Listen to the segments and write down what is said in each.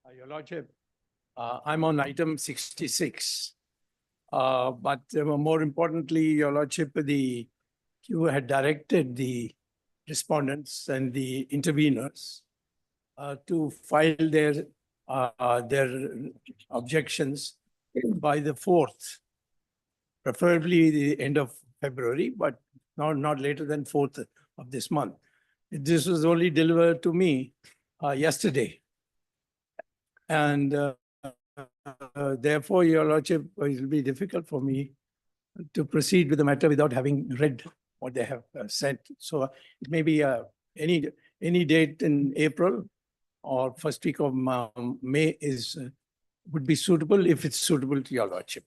Your Lordship, I'm on item 66. But more importantly, Your Lordship, you had directed the respondents and the interveners to file their objections by the 4th, preferably the end of February, but not later than 4th of this month. This was only delivered to me yesterday. And therefore, Your Lordship, it will be difficult for me to proceed with the matter without having read what they have sent. So it may be any date in April or first week of May would be suitable if it's suitable to Your Lordship.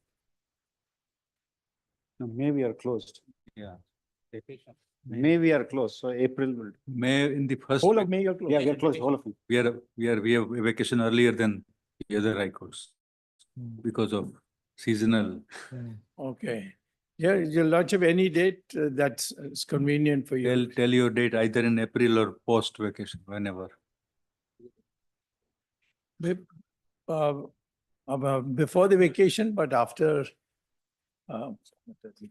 No, May we are closed. Yeah. May we are closed, so April will. May in the first Whole week, of May you're closed. Yeah, we are closed, whole of it. we have vacation earlier than the other high courts because of seasonal. Okay. Yeah, Your Lordship, any date that's convenient for you. Tell your date either in April or post vacation, whenever. Before the vacation, but after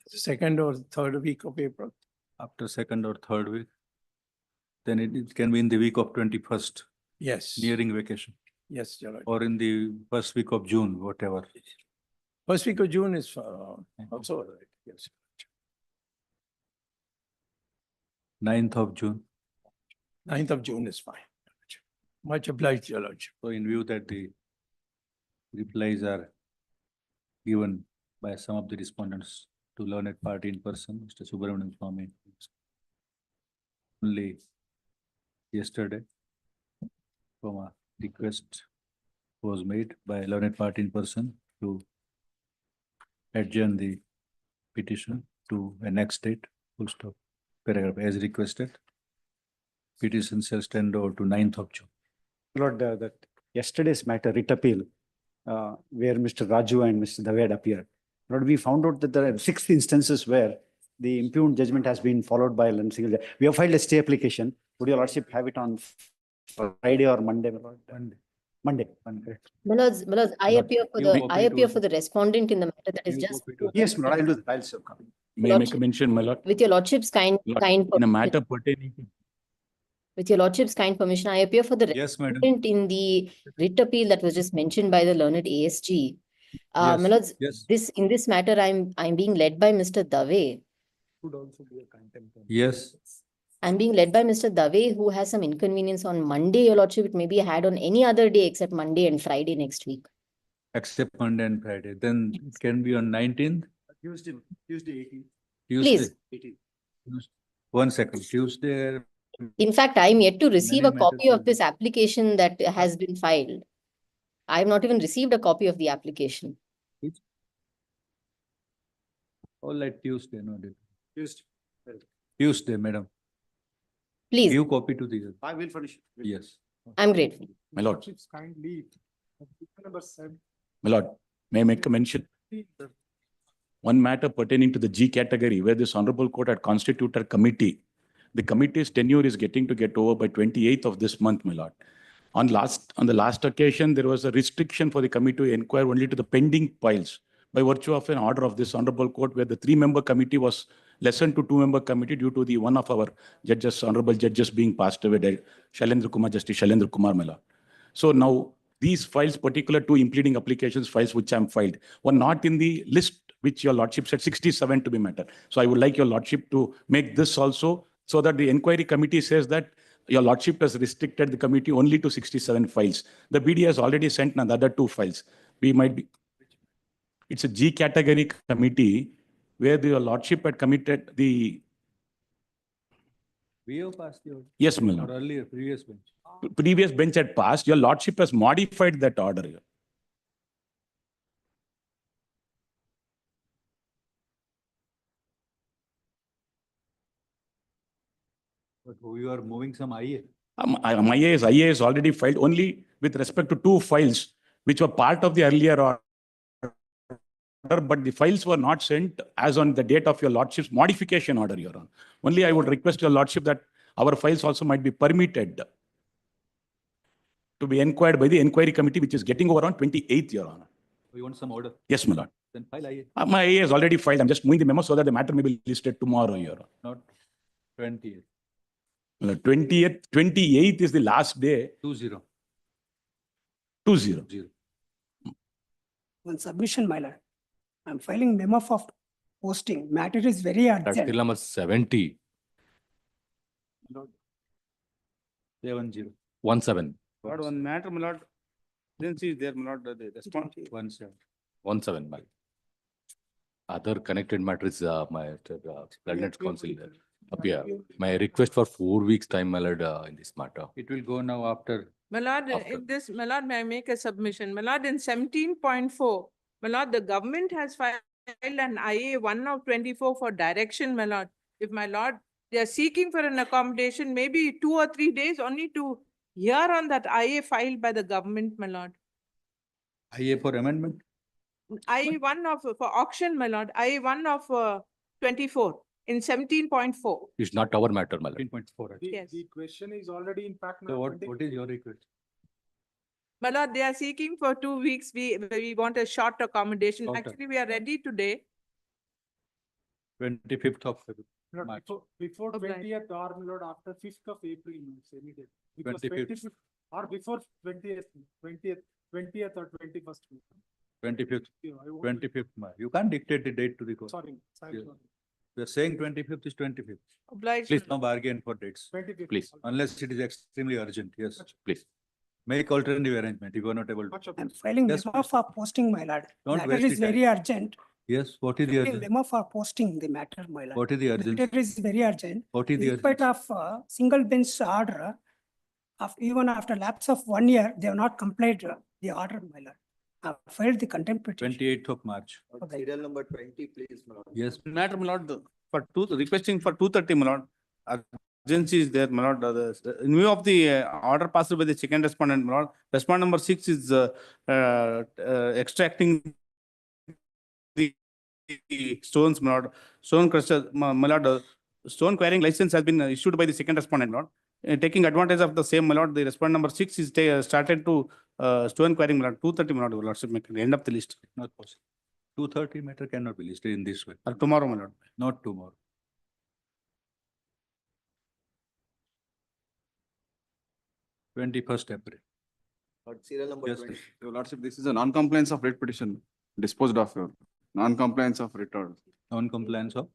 second or third week of April. After second or third week. Then it can be in the week of 21st, Yes. nearing vacation, Yes, Your Lordship. or in the first week of June, whatever. First week of June is also all right. Yes. 9th of June. 9th of June is fine. Much obliged, Your Lordship. So in view that the replies are given by some of the respondents to learned party in person, Mr. Subramanian Swamy. Only yesterday, from a request was made by learned party in person to adjourn the petition to a next date, full stop, paragraph as requested. Petition shall stand over to 9th of June. Lord, that yesterday's matter, writ appeal, where Mr. Raju and Mr. Dave appeared. Lord, we found out that there are 6 instances where the impugned judgment has been followed by a single judge. We have filed a stay application. Would Your Lordship have it on Friday or Monday? Monday. My lords, I Lord, appear for you the copy to- the respondent in the matter that is You just copy to- Yes, my Lord, I'll do that. I'll serve copy. May I make a mention, my lord? with your lordship's kind Lord, kind in a permission- matter pertaining to with your lordship's kind permission, I appear for the Yes, madam. respondent in the writ appeal that was just mentioned by the learned ASG. My Yes, lords, yes. in this matter, I'm being led by Mr. Dave. Could also be a contempt. Yes, I'm being led by Mr. Dave, who has some inconvenience on Monday, your lordship. It may be had on any other day except Monday and Friday next week. except Monday and Friday. Then it can be on 19th, Tuesday 18th. Tuesday. Please. One second, Tuesday. In fact, I'm yet to receive a Many copy matters of this application that has been filed. I have not even received a copy of the application. All like Tuesday, no date. Tuesday. Tuesday, madam. Please, You copy to the, I will furnish. yes. I'm grateful. my lord. Kindly. Number 7. My lord, may I make a mention? One matter pertaining to the G category where this honorable court had constituted a committee. The committee's tenure is getting over by 28th of this month, my lord. On the last occasion, there was a restriction for the committee to inquire only to the pending files by virtue of an order of this honorable court where the 3-member committee was lessened to 2-member committee due to the one of our judges, honorable judges being passed away, Shailendra Kumar, Justice Shailendra Kumar, my lord. So now these files, particular 2 impleading applications files which I'm filed, were not in the list which your lordship said 67 to be matter. So I would like your lordship to make this also so that the inquiry committee says that your lordship has restricted the committee only to 67 files. The BD has already sent another 2 files. We might be, it's a G category committee where your lordship had committed the, We have passed the order. yes, my Or lord. earlier, previous bench. Previous bench had passed, your lordship has modified that order here. But you are moving some IA. My IA is already filed only with respect to 2 files which were part of the earlier order, but the files were not sent as on the date of your lordship's modification order, your honor. Only I would request your lordship that our files also might be permitted. to be inquired by the inquiry committee, which is getting over on 28th, Your Honor. You want some order? Yes, my lord. Then file IA. My IA has already filed. I'm just moving the memo so that the matter may be listed tomorrow, Your Honor. Not 20th. 20th, 28th is the last day. 20. 20. One submission, my lord. I'm filing memo for posting. Matter is very That's urgent. still number 70, 70. 17, Lord, one matter, my lord, agency is there, my lord, the response. 17. 17, my. Other connected matters, my President's Council appear. My request for 4 weeks time, my lord, in this matter. It will go now after. My lord, After. in this, my lord, may I make a submission? My lord, in 17.4, my lord, the government has filed an IA 1/24 for direction, my lord. If my lord, they are seeking for an accommodation, maybe 2 or 3 days only to hear on that IA filed by the government, my lord. IA for amendment? IA 1 of, for auction, my lord, IA 1 of 24 in 17.4. It's not our matter, my lord. 15.4. Yes. The question is already in fact. So what is your request? My lord, they are seeking for 2 weeks. We want a short accommodation. Shorter. Actually, we are ready today. 25th of February. Lord, March. before Obliged. 20th or my lord, after 5th of April, means any day. Because 25th. 25th or before 20th or 21st. 25th, Yeah, I won't- 25th March. You can't dictate the date to the court. Sorry, sorry. Yeah. We are saying 25th is 25th. Obliged. Please, No bargain for dates, 25th. Please. unless it is extremely urgent. Yes, please. make alternative arrangement if you are not able to. Much I'm obliged. filing Yes, memo please. for posting, my lord. Don't Matter waste is the very urgent. Yes, what is the Filing urgent? memo for posting the matter, my lord. What is the urgent? Matter is very urgent. What is the In spite urgent? of single bench order, even after lapse of 1 year, they have not complied the order, my lord. I filed the contempt petition. 28th of March. Serial number 20, please, my lord. Yes, Matter, my lord, for requesting for 230, my lord. Urgency is there, my lord. In view of the order passed by the second respondent, my lord, respondent number 6 is extracting the stones, my lord. Stone crusher, my lord, stone quarrying license has been issued by the second respondent, my lord. Taking advantage of the same, my lord, the respondent number 6 is started to stone quarrying, my lord. 230, my lord, your lordship, end of the list. not possible. 230 matter cannot be listed in this way. Tomorrow, my lord. Not tomorrow. 21st April. Lord, serial number Yes, 20. Your lordship, this is a non-compliance of writ petition disposed of, your non-compliance of writ order. Non-compliance of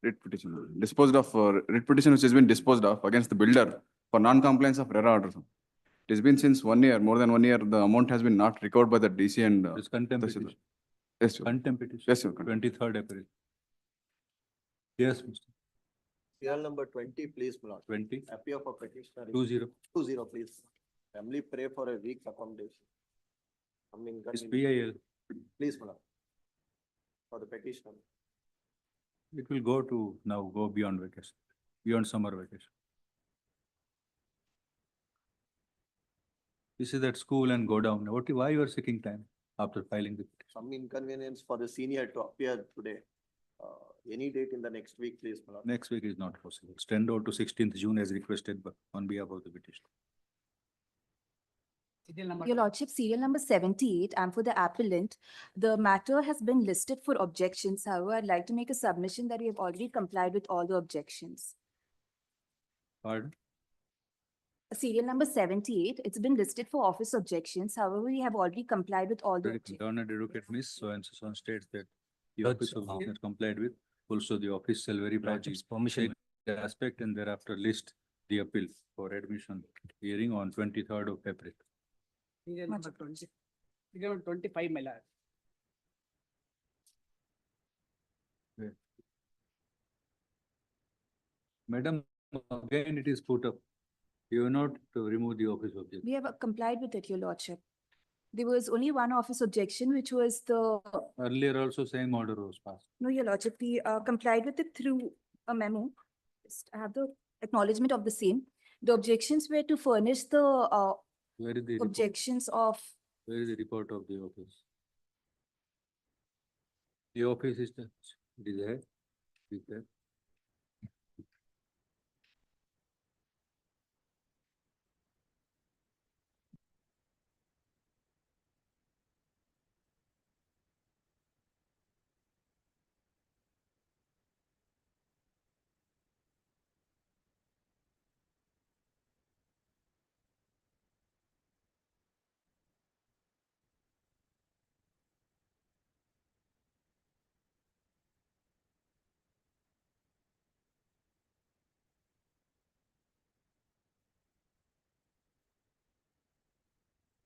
Writ petition, disposed of, writ petition which has been disposed of against the builder for non-compliance of RERA order. It has been since 1 year, more than 1 year, the amount has been not recovered by the DC and. this contempt Yes, petition. Yes, your- Contempt petition. yes, your Honor. 23rd April. Yes, Mr. Serial number 20, please, my lord. 20, Appear for petitioner. 20. 20, please. Family pray for a week's accommodation. It's PIL. Please, my lord. For the petitioner. It will go to now, go beyond vacation, beyond summer vacation. This is at school and go down. Why you are seeking time after filing the petition? Some inconvenience for the senior to appear today. Any date in the next week, please, my lord. Next week is not possible. Extend out to 16th June as requested on behalf of the petitioner. Your Lordship, serial number 78, and for the appellant, the matter has been listed for objections. However, I'd like to make a submission that we have already complied with all the objections. Pardon? Serial number 78, it's been listed for office objections. However, we have already complied with all the objections. Governor Advocate Miss so and states that the office of has complied with. Also, the office shall verify the Permission. aspect and thereafter list the appeal for admission hearing on 23rd of April. Serial number 20. Serial number 25, my lord. Madam, again it is put up. You have not to remove the office objection. We have complied with it, Your Lordship. There was only one office objection, which was the, Earlier also same order was passed. no, Your Lordship, we complied with it through a memo. Just I have the acknowledgement of the same. The objections were to furnish the Where is the report? objections of Where is the report of the office? The office is, it is there. It is there.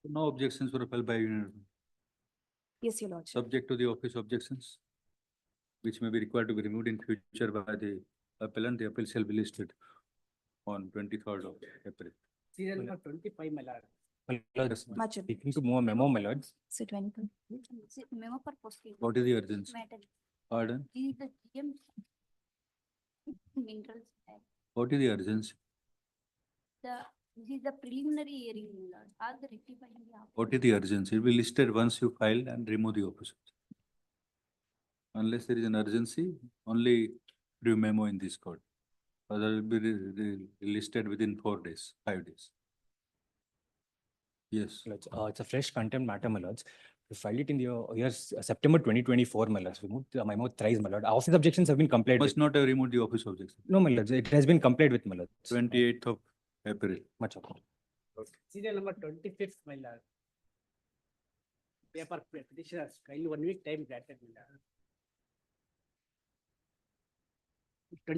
No objections were filed by union, Yes, your lordship. subject to the office objections, which may be required to be removed in future by the appellant. The appeal shall be listed on 23rd of April. Serial number 25, my lord. Yes, ma'am. Much. Seeking to move a memo, my lords. So 20. Memo for posting. What is the urgency? Matter. Pardon? The GM Minerals Act. What is the urgency? This is the preliminary hearing, my lord. All the rectifying. What is the urgency? It will be listed once you file and remove the office. Unless there is an urgency, only do memo in this court. Other will be listed within 4 days, 5 days. Yes. It's a fresh contempt matter, my lords. We filed it in the year September 2024, my lords. We moved the memo thrice, my lord. Office objections have been complied with. Must not have removed the office objection. No, my lords. It has been complied with, my lords. 28th of April. Much obliged. Serial number 25th, my lord. Paper petitioners, kindly 1 week time granted, my lord.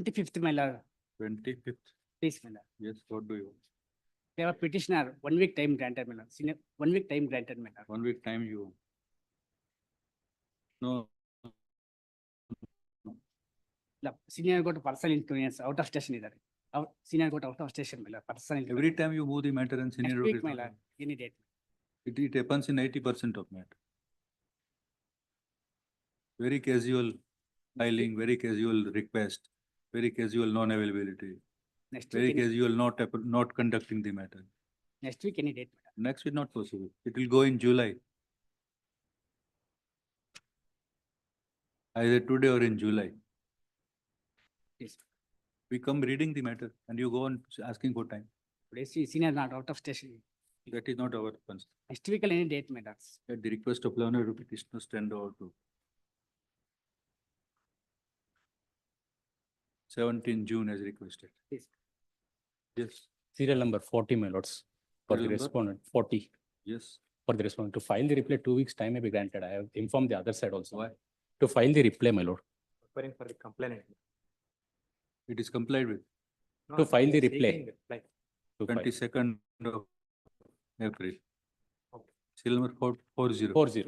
25th, my lord. 25th. Please, my lord. Yes, what do you want? Paper petitioner, 1 week time granted, my lord. Senior, 1 week time granted, my lord. 1 week time you. No. Senior go to personal inconvenience, out of station either. Senior go to out of station, my lord. Personal. Every time you move the matter and Next senior. week, my lord. Any date. It happens in 80% of matter. Very casual filing, very casual request, very casual non-availability, Next very week, casual not conducting the matter. next week, any date, my Next week not possible. It will go in July. Either today or in July. lord. Yes. We come reading the matter and you go on asking for time. Today, senior not out of station. That is not our concern. Next week, any date, my lord. At the request of learned petitioner, stand over to 17 June as requested. Yes. Yes, Serial number 40, my lords. For the Serial number? respondent, 40. yes. For the respondent to file the reply, 2 weeks time may be granted. I have informed the other side also. Why? To file the reply, my lord. Preparing for the complainant. It is complied with. To file the reply. To file. 22nd of April. Serial number 440. 40.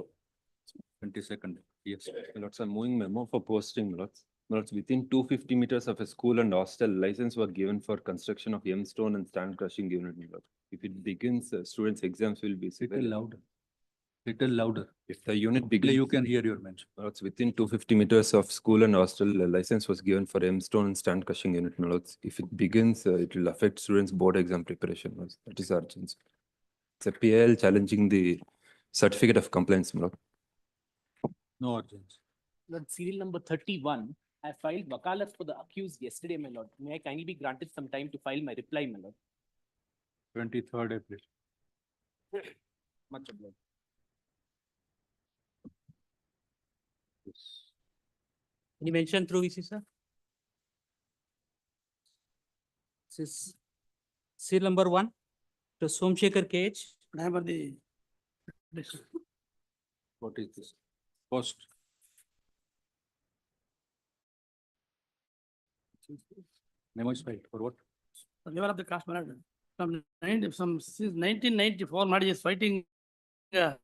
22nd, yes. Lots of moving memo for posting, lots. Lots within 250 meters of a school and hostel, license were given for construction of M stone and stand crushing unit. If it begins, students' exams will be. Little louder. Little louder. If the unit Begin, begins. you can hear your mention. Lots within 250 meters of school and hostel, a license was given for M stone and stand crushing unit. Lots. If it begins, it will affect students' board exam preparation. Lots. That is urgent. It's a PIL challenging the certificate of compliance. Lots. No urgency. Lord, serial number 31, I filed wakalat for the accused yesterday, my lord. May I kindly be granted some time to file my reply, my lord? 23rd April. Much obliged. Yes. Any mention through VC, sir? This is serial number 1 to Somshekar KH. Whatever the. What is this? Post. Memo is filed for what? The waiver of the caste matter. Since 1994, Madi is fighting. The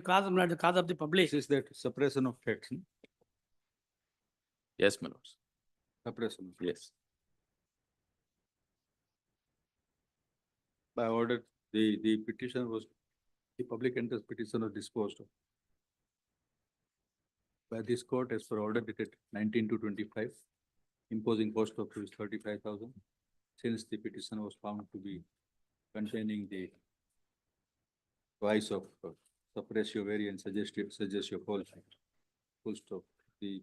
cause of the public. This is that suppression of facts. Yes, my lords. Suppression. Yes. By order, the petition was, the public interest petition was disposed of by this court as per order dated 19/2/25, imposing cost of rupees 35,000. Since the petition was found to be containing the twice of suppressio variant suggestio false, full stop. The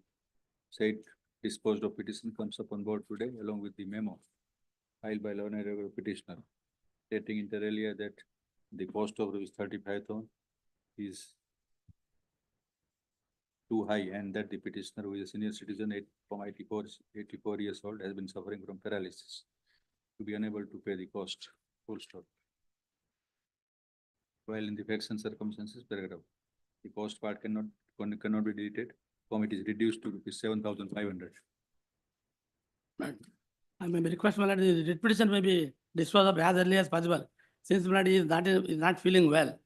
said disposed of petition comes up on board today along with the memo filed by learned petitioner stating inter-alia that the cost of rupees 35,000 is too high and that the petitioner, who is a senior citizen from 84 years old, has been suffering from paralysis to be unable to pay the cost, full stop. While in the facts and circumstances paragraph, the cost part cannot be deleted, it is reduced to rupees 7,500. I may request, my lord, the petition may be disposed of as early as possible. since my lord is not feeling well.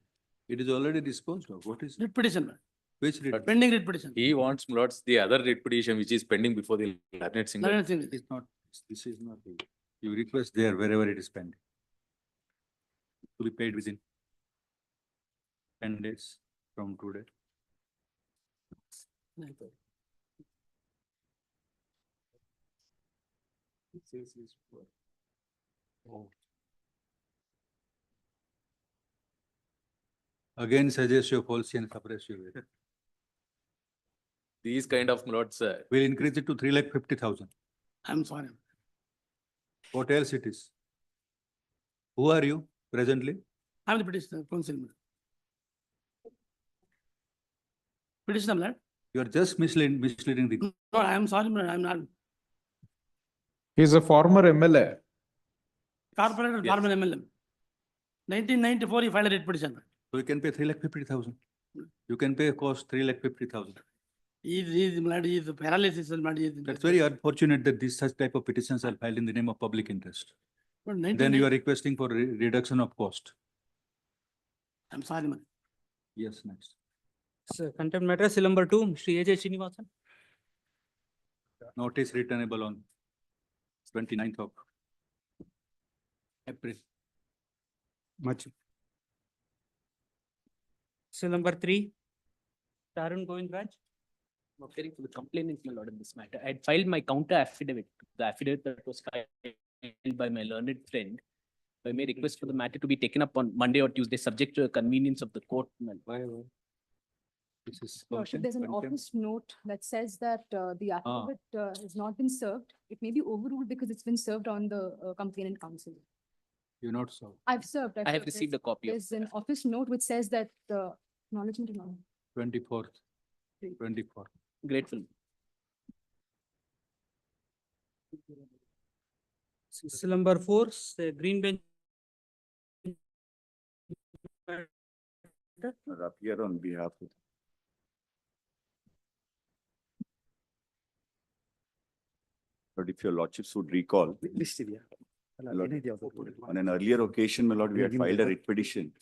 It is already disposed of. What is, Writ petition, my lord. which writ? Pending writ petition. He wants, my lords, the other writ petition which is pending before the learned single. Learned single. It's not, this is not, you request there wherever it is pending. To be paid within 10 days from today. Oh. Again suggest your policy and suppress your will. These kind of, my lords, We'll increase it to 3,50,000. I'm sorry. What else it is? Who are you presently? I'm the petitioner, counsel. Petitioner, my lord. You are just misleading the. No, I'm sorry, my lord, I'm not. He's a former MLA. Corporate, Yes. former MLM. 1994, he filed a writ petition. So you can pay 3,50,000. You can pay a cost 3,50,000. He's paralysis. That's very unfortunate that these such type of petitions are filed in the name of public interest. Then you are requesting for reduction of cost. I'm sorry, man. Yes, next. So contempt matter, seal number 2, Mr. A.J. Srinivasan. Notice returnable on 29th of April. Much. Seal number 3, Tarun Govindraj. I'm appearing for the complainant, my lord, in this matter. I had filed my counter affidavit, the affidavit that was filed by my learned friend. I may request for the matter to be taken up on Monday or Tuesday, subject to the convenience of the court. Why? This is. Lordship, there's an contempt. office note that says that the affidavit has not been served. It may be overruled because it's been served on the complainant counsel. You not so. I've served. I have received a copy of There's an office note which says that the acknowledgement is not. 24th. 24th. Grateful. Seal number 4, Green Bench. Appear on behalf of. But if your lordships would recall, on an earlier occasion, my lord, we had filed a writ petition.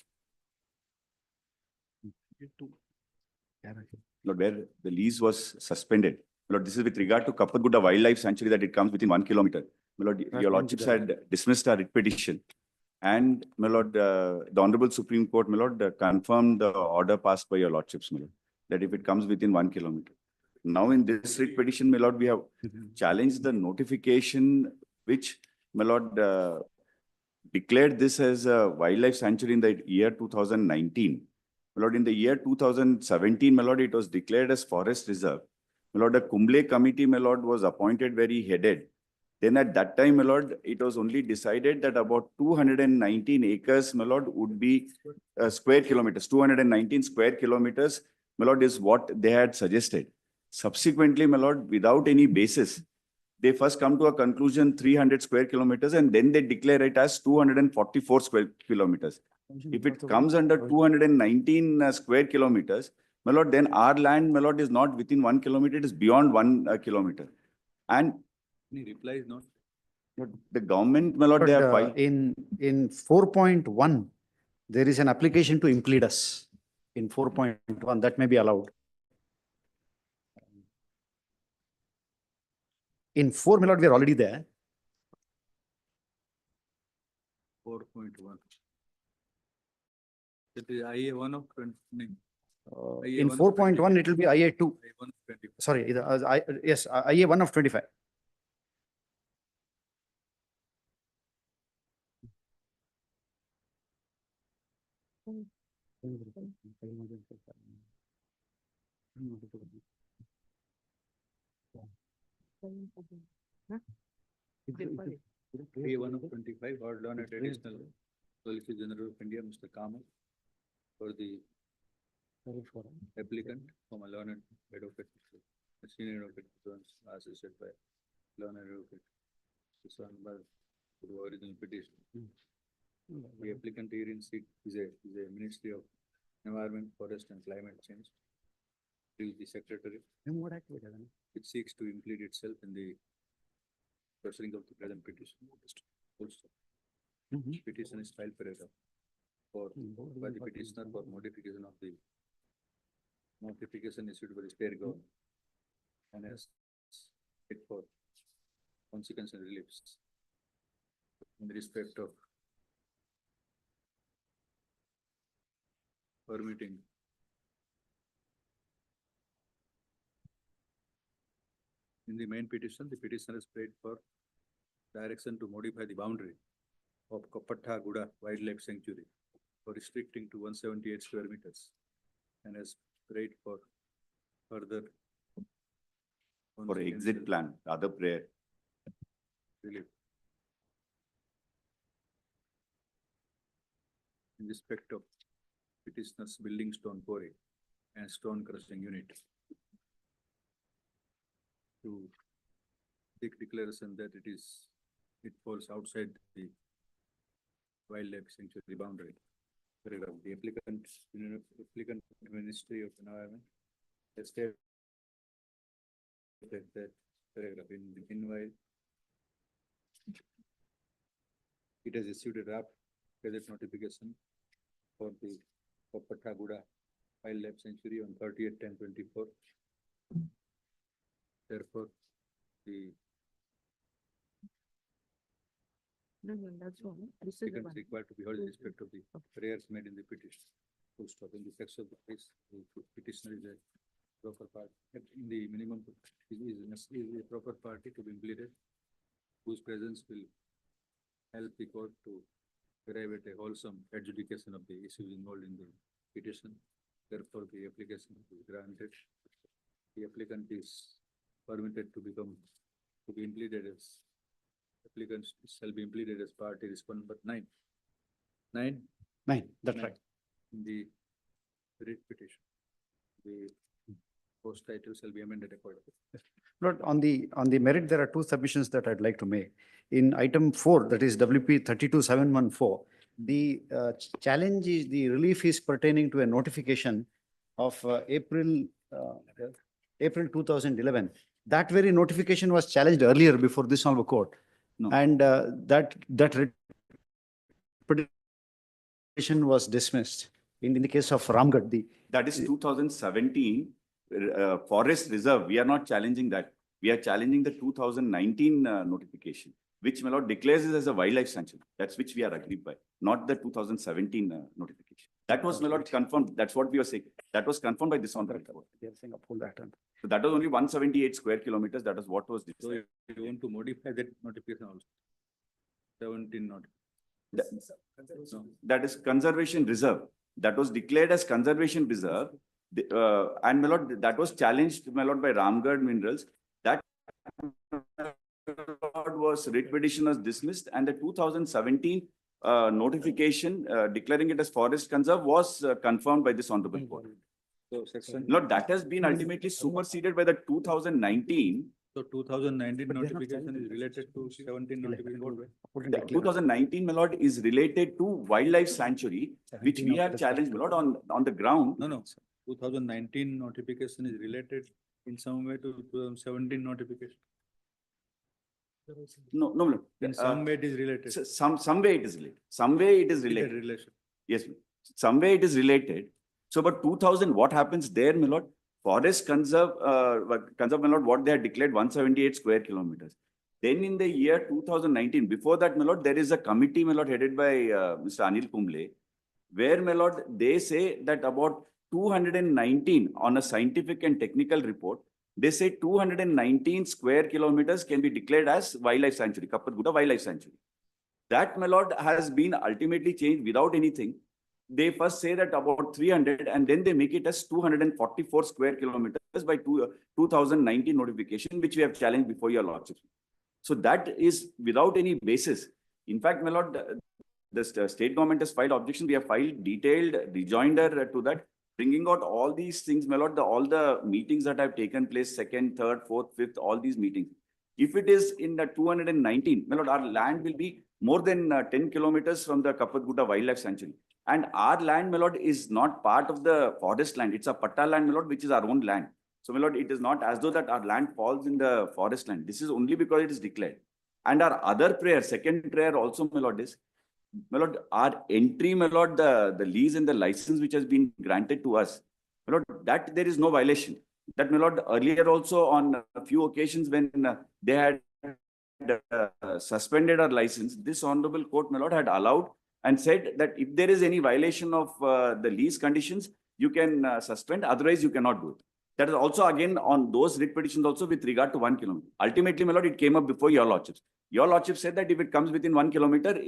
Lord, where the lease was suspended. My lord, this is with regard to Kappaguda Wildlife Sanctuary that it comes within 1 kilometer. My lord, your lordships had dismissed our writ petition. And my lord, the Honorable Supreme Court, my lord, confirmed the order passed by your lordships, my lord, that if it comes within 1 kilometer. Now in this writ petition, my lord, we have challenged the notification which, my lord, declared this as a wildlife sanctuary in the year 2019. My lord, in the year 2017, my lord, it was declared as forest reserve. My lord, a Kumble committee, my lord, was appointed where he headed. Then at that time, my lord, it was only decided that about 219 acres, my lord, would be square kilometers. 219 square kilometers, my lord, is what they had suggested. Subsequently, my lord, without any basis, they first come to a conclusion 300 square kilometers and then they declare it as 244 square kilometers. If it comes under 219 square kilometers, my lord, then our land, my lord, is not within 1 kilometer, it is beyond 1 kilometer. And Any reply is not. the government, my lord, But they have filed. in 4.1, there is an application to implead us. In 4.1, that may be allowed. In 4, my lord, we are already there. 4.1. That is IA 1 of 20. In 4.1, it will be IA 2. IA 1 of 20. Sorry, yes, IA 1 of 25. IA 1 of 25, or learned additional Solicitor General of India, Mr. Kamal, for the applicant from a learned advocate, a senior advocate, assisted by learned advocate, this one by the original petition. The applicant here in seat is a Ministry of Environment, Forest and Climate Change. He is the secretary. It seeks to implead itself in the proceeding of the present petition. Also, petition is filed per for, by the petitioner for modification of the notification issued by the state government. And has it for consequential reliefs in respect of permitting in the main petition, the petitioner has prayed for direction to modify the boundary of Kapattha-Guda Wildlife Sanctuary for restricting to 178 square meters and has prayed for further for exit plan, other prayer. relief in respect of petitioner's building stone quarry and stone crushing unit to take declaration that it falls outside the wildlife sanctuary boundary. Paragraph. The applicant Ministry of Environment has stated that paragraph in the meanwhile it has issued a draft gazette notification for the Kapattha-Guda Wildlife Sanctuary on 30/10/24. Therefore, the That's one. This is the applicant one. is required to be heard in respect of the prayers made in the petition. Full stop. In the text of the case, the petitioner is a proper party. In the minimum, is a proper party to be impleaded, whose presence will help the court to arrive at a wholesome adjudication of the issues involved in the petition. Therefore, the application is granted. The applicant is permitted to be impleaded as applicants shall be impleaded as party respondent, but nine, That's right. in the writ petition. The post title shall be amended accordingly. Lord, on the merit, there are two submissions that I'd like to make. In item 4, that is WP 32714, the challenge is, the relief is pertaining to a notification of April 2011. That very notification was challenged earlier before this honorable court. No. And that petition was dismissed in the case of Ramgarh. That is 2017 Forest Reserve. We are not challenging that. We are challenging the 2019 notification, which my lord declares it as a wildlife sanctuary. That's which we are aggrieved by, not the 2017 notification. That was my lord confirmed. That's what we were saying. That was confirmed by this honorable court. They are saying uphold that. So that was only 178 square kilometers. That is what was So decided. you want to modify that notification also? 17 not. That is conservation reserve. That was declared as conservation reserve. And my lord, that was challenged, my lord, by Ramgarh Minerals. That was writ petition was dismissed, and the 2017 notification declaring it as forest conserve was confirmed by this honorable court. So section. Lord, that has been ultimately superseded by the 2019. So 2019 notification is related to 17 notification. The 2019, my lord, is related to wildlife sanctuary, which we have challenged, my lord, on the ground. No. 2019 notification is related in some way to 2017 notification. No. In some way it is related. Some way it is related. Some way it is related. Relation. Yes, some way it is related. So, but 2000, what happens there, my lord? Forest conserve, my lord, what they had declared 178 square kilometers. Then in the year 2019, before that, my lord, there is a committee, my lord, headed by Mr. Anil Kumble, where, my lord, they say that about 219 on a scientific and technical report, they say 219 square kilometers can be declared as wildlife sanctuary, Kapattha-Guda Wildlife Sanctuary. That, my lord, has been ultimately changed without anything. They first say that about 300, and then they make it as 244 square kilometers by 2019 notification, which we have challenged before your lordship. So that is without any basis. In fact, my lord, the state government has filed objection. We have filed detailed rejoinder to that, bringing out all these things, my lord, all the meetings that have taken place, 2nd, 3rd, 4th, 5th, all these meetings. If it is in the 219, my lord, our land will be more than 10 kilometers from the Kapattha-Guda Wildlife Sanctuary. And our land, my lord, is not part of the forest land. It's a patta land, my lord, which is our own land. So, my lord, it is not as though that our land falls in the forest land. This is only because it is declared. And our other prayer, second prayer also, my lord, is my lord, our entry, my lord, the lease and the license which has been granted to us, my lord, that there is no violation. That, my lord, earlier also on a few occasions when they had suspended our license, this honorable court, my lord, had allowed and said that if there is any violation of the lease conditions, you can suspend, otherwise you cannot do it. That is also again on those writ petitions also with regard to 1 kilometer. Ultimately, my lord, it came up before your lordships. Your lordship said that if it comes within 1 kilometer,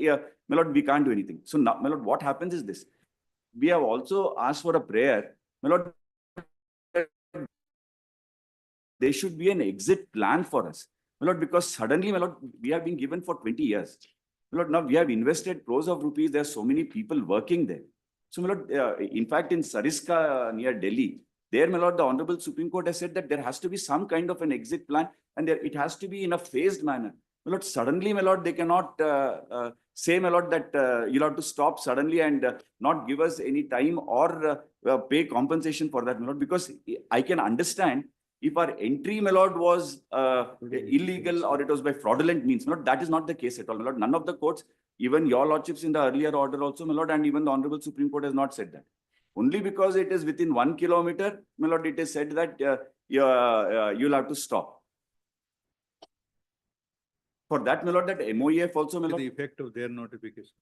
my lord, we can't do anything. So now, my lord, what happens is this. We have also asked for a prayer, my lord, there should be an exit plan for us. My lord, because suddenly, my lord, we have been given for 20 years. My lord, now we have invested crores of rupees. There are so many people working there. So, my lord, in fact, in Sariska near Delhi, there, my lord, the Honorable Supreme Court has said that there has to be some kind of an exit plan and there, it has to be in a phased manner. My lord, suddenly, my lord, they cannot say, my lord, that you'll have to stop suddenly and not give us any time or pay compensation for that, my lord, because I can understand if our entry, my lord, was illegal or it was by fraudulent means. My lord, that is not the case at all, my lord. None of the courts, even your lordships in the earlier order also, my lord, and even the Honorable Supreme Court has not said that. Only because it is within 1 kilometer, my lord, it is said that you'll have to stop. For that, my lord, that MOEF also, my lord. The effect of their notification.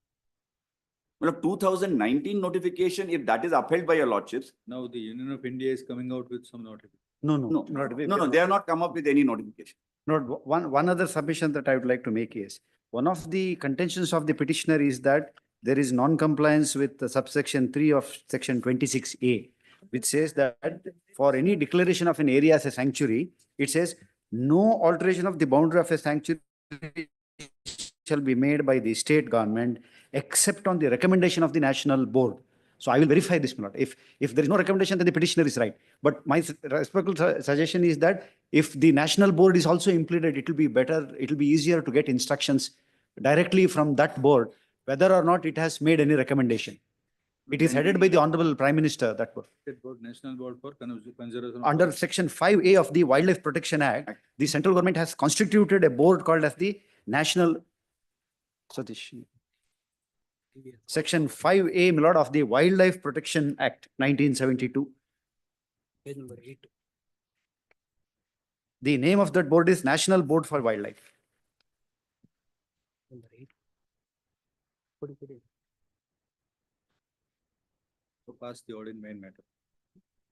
Well, 2019 notification, if that is upheld by your lordships. Now the Union of India is coming out with some notification. No, they have not come up with any notification. One other submission that I would like to make is, one of the contentions of the petitioner is that there is non-compliance with the subsection 3 of section 26A, which says that for any declaration of an area as a sanctuary, it says no alteration of the boundary of a sanctuary shall be made by the state government except on the recommendation of the national board. So I will verify this, my lord. If there is no recommendation, then the petitioner is right. But my respectful suggestion is that if the national board is also implemented, it will be better, it will be easier to get instructions directly from that board, whether or not it has made any recommendation. It is headed by the Honorable Prime Minister, that board. National Board for Conservation. Under Section 5A of the Wildlife Protection Act, the central government has constituted a board called as the National Section 5A, my lord, of the Wildlife Protection Act, 1972. Page number 8. The name of that board is National Board for Wildlife. Number 8. To pass the order in main matter.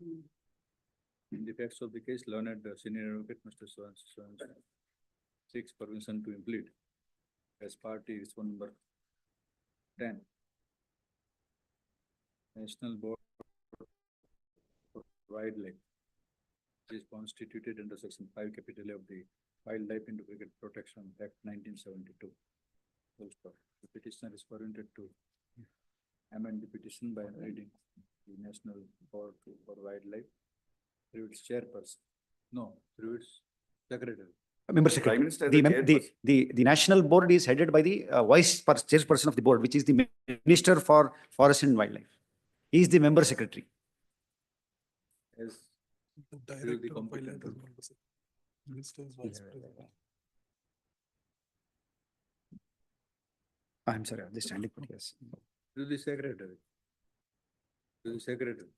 In the facts of the case, learned senior advocate Mr. So seeks permission to implead as party is phone number 10. National Board for Wildlife is constituted under section 5 capital A of the Wildlife Integrated Protection Act 1972. Full stop. The petitioner is permitted to amend the petition by reading the National Board for Wildlife through its chairperson. No, through its secretary. Member secretary. The national board is headed by the vice chairperson of the board, which is the Minister for Forest and Wildlife. He is the member secretary. As through the competent. I'm sorry, the standing put, yes. To the secretary. To the secretary.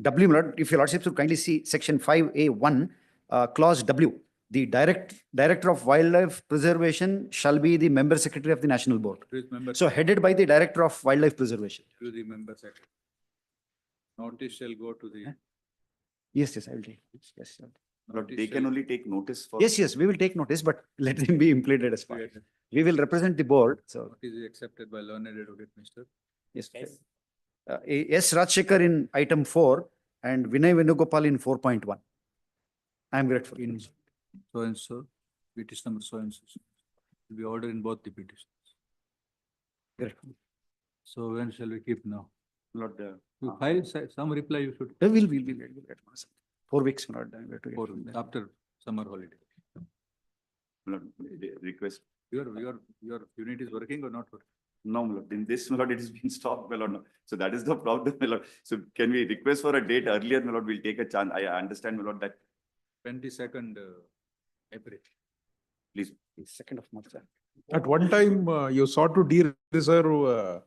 W, my lord, if your lordship would kindly see section 5A1, clause W, the director of wildlife preservation shall be the member secretary of the national board. So headed by the director of wildlife preservation. To the member secretary. Notice shall go to the. Yes, I will take. Yes, But they can only take notice for. Yes, we will take notice, but let him be implemented as part. We will represent the board. So. Is accepted by learned advocate, Mr. Yes. S. Rajshekar in item 4 and Vinay Venugopal in 4.1. I am grateful. In so and so, petition number so and so. Will be ordered in both the petitions. Grateful. So when shall we keep now? Lord, you file some reply you should. We'll 4 weeks. 4 weeks after summer holiday. Lord, request. Your unit is working or not working? No, my lord. In this, my lord, it has been stopped, my lord. No. So that is the problem, my lord. So can we request for a date earlier, my lord? We'll take a chance. I understand, my lord, that. 22nd April. Please. 2nd of March. At one time, you sought to de-reserve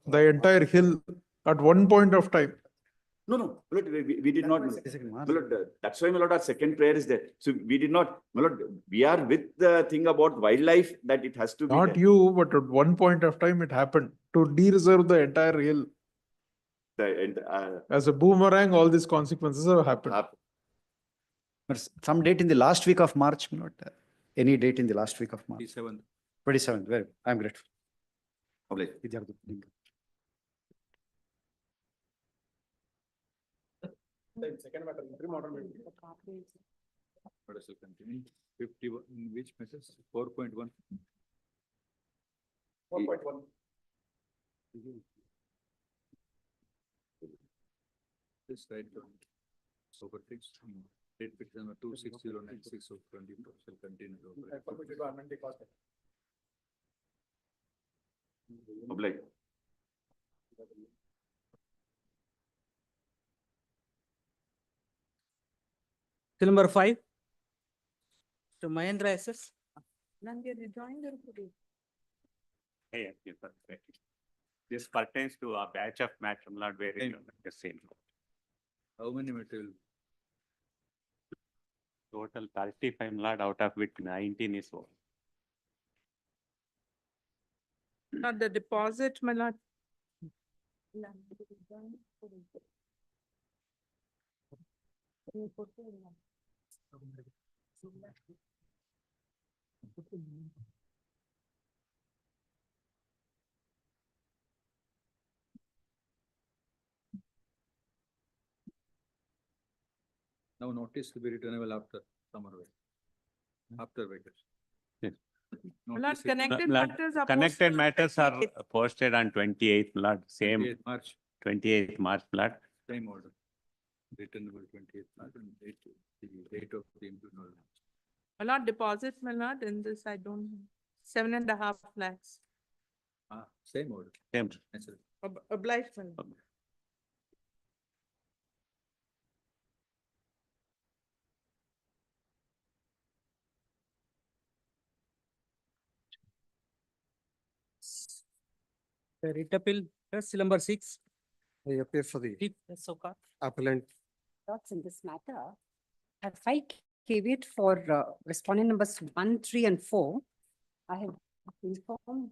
the entire hill at one point of time. No, no, my lord, we did not. My lord, that's why, my lord, our second prayer is there. So we did not, my lord, we are with the thing about wildlife that it has to be Not there. you, but at one point of time it happened to de-reserve the entire hill. As a boomerang, all these consequences have happened. But some date in the last week of March, my lord. Any date in the last week of March? 27th. 27th, very, I'm grateful. Oblige. Second matter, interim order. What is it continue? 51, in which message? 4.1. 4.1. This right. Over things. Date petition number 26096 of 24 shall continue. Oblige. Till number 5. To Mahendra SS. Nange rejoined the report. Yes, perfect. This pertains to a batch of match, I'm not very the same. How many material? Total 35 lot, out of which 19 is over. Not the deposit, my lord. Now notice to be returnable after summer vacation. After vacation. Yes. My lord, Notice it- connected Lord, matters are. Connected posted on matters are 28th. posted on 28th, Lord, same 28th March, 28th March, Lord. same order. Returnable 28th March and the date of the impleadment. My lord, deposit, my lord, in this I don't, 7.5 lakhs. Same order. Same. That's it. Obliged, my lord. The writ appeal, that's number 6. I appear for the So called. appellant. Thoughts in this matter. I filed caveat for respondent numbers 1, 3, and 4. I have informed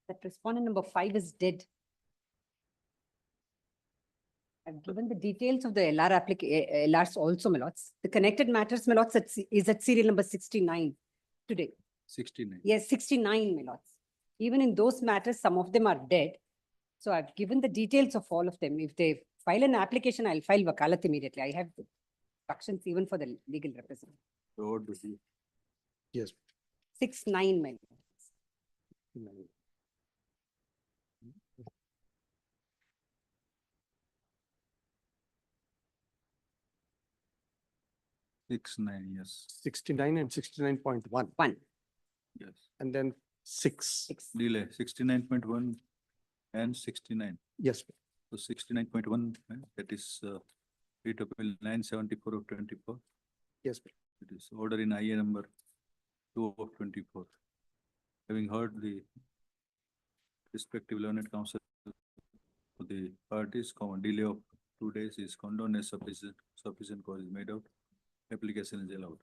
that respondent number 5 is dead. I've given the details of the LRs also, my lords. The connected matters, my lords, is at serial number 69 today. 69. Yes, 69, my lords. Even in those matters, some of them are dead. So I've given the details of all of them. If they file an application, I'll file wakalat immediately. I have instructions even for the legal representative. So what was the? Yes. 69, my lords. 69, yes. 69 and 69.1. 1. Yes. And then 6. Delay 69.1 and 69. Yes. So 69.1, that is writ appeal 974 of 24. Yes. It is order in IA number 2 of 24. Having heard the respective learned counsel for the parties, delay of 2 days is condoned as sufficient cause is made out. Application is allowed.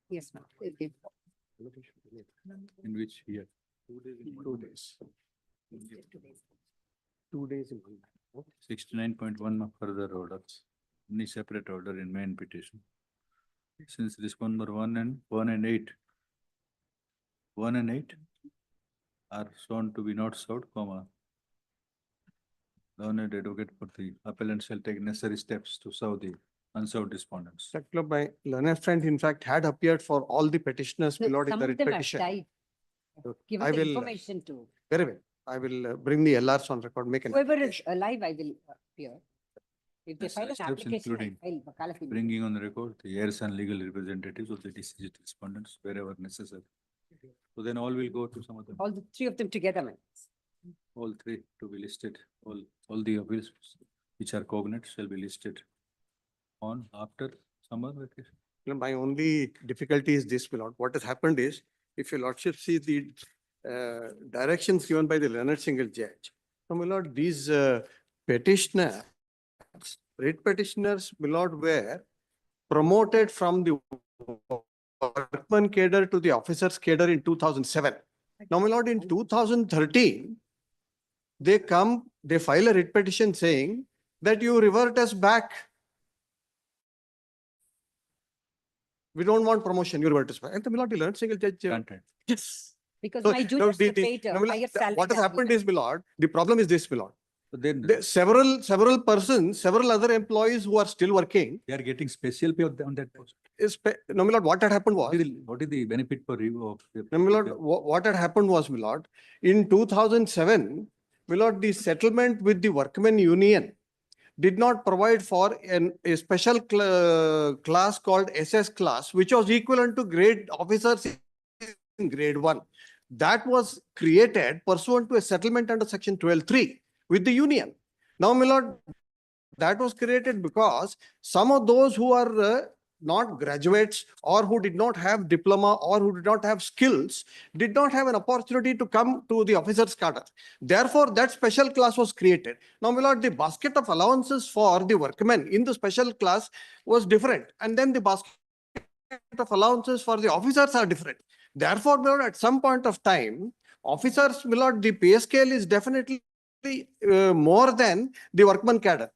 Yes, ma'am. In which year? 2 days. 2 days. 2 days in 1 month. 69.1 further orders. Any separate order in main petition. Since respondent number 1 and 8. 1 and 8 are shown to be not served, learned advocate for the appellant shall take necessary steps to serve the unserved respondents. My learned friend, in fact, had appeared for all the petitioners No, below in some the of writ them have petition. died. Given I the will, information to very well. I will bring the LRs on record, make an whoever is application. alive, I will appear. If they file an Steps application, I including file wakalat immediately. bringing on the record the heirs and legal representatives of the deceased respondents wherever necessary. So then all will go to some of them. All the 3 of them together, ma'am. All 3 to be listed. All the appeals which are cognate shall be listed on after summer vacation. My only difficulty is this, my lord. What has happened is if your lordship see the directions given by the learned single judge, so my lord, these petitioners, writ petitioners, my lord, were promoted from the workman cadre to the officers cadre in 2007. Now, my lord, in 2013, they file a writ petition saying that you revert us back. We don't want promotion, you revert us back. And the my lord, the learned single judge. Yes. Because So, my no, juniors were paid no, my lord, higher salary. what has than happened me. is, my lord, the problem is this, my lord. So then Several persons, several other employees who are still working. they are getting special pay on that post. No, my lord, what had happened was. What is the benefit for review of? No, my lord, what had happened was, my lord, in 2007, my lord, the settlement with the workmen union did not provide for a special class called SS class, which was equivalent to grade officers in grade 1. That was created pursuant to a settlement under section 12(3) with the union. Now, my lord, that was created because some of those who are not graduates or who did not have diploma or who did not have skills did not have an opportunity to come to the officers' cadre. Therefore, that special class was created. Now, my lord, the basket of allowances for the workmen in the special class was different. And then the basket of allowances for the officers are different. Therefore, my lord, at some point of time, officers, my lord, the pay scale is definitely more than the workman cadre.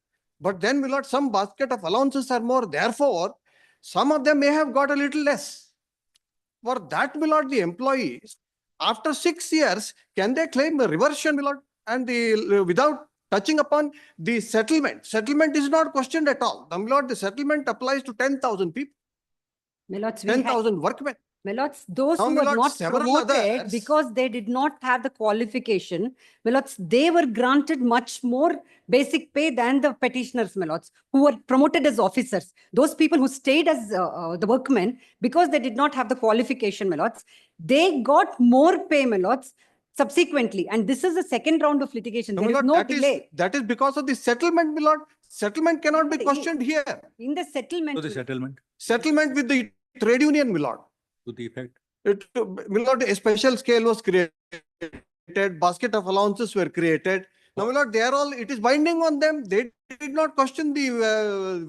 But then, my lord, some basket of allowances are more. Therefore, some of them may have got a little less. For that, my lord, the employees, after 6 years, can they claim a reversion, my lord? And without touching upon the settlement. Settlement is not questioned at all. My lord, the settlement applies to 10,000 people. My lords, 10,000 workmen. My lords, those Now, who my were lord, not several promoted others- because they did not have the qualification, my lords, they were granted much more basic pay than the petitioners, my lords, who were promoted as officers. Those people who stayed as the workmen, because they did not have the qualification, my lords, they got more pay, my lords, subsequently. And this is the second round of litigation. No, There my is lord, no delay. that is because of the settlement, my lord. Settlement cannot be questioned here. In the settlement. So the settlement Settlement with the trade union, my lord. to the effect. My lord, a special scale was created, basket of allowances were created. Now, my lord, they are all, it is binding on them. They did not question the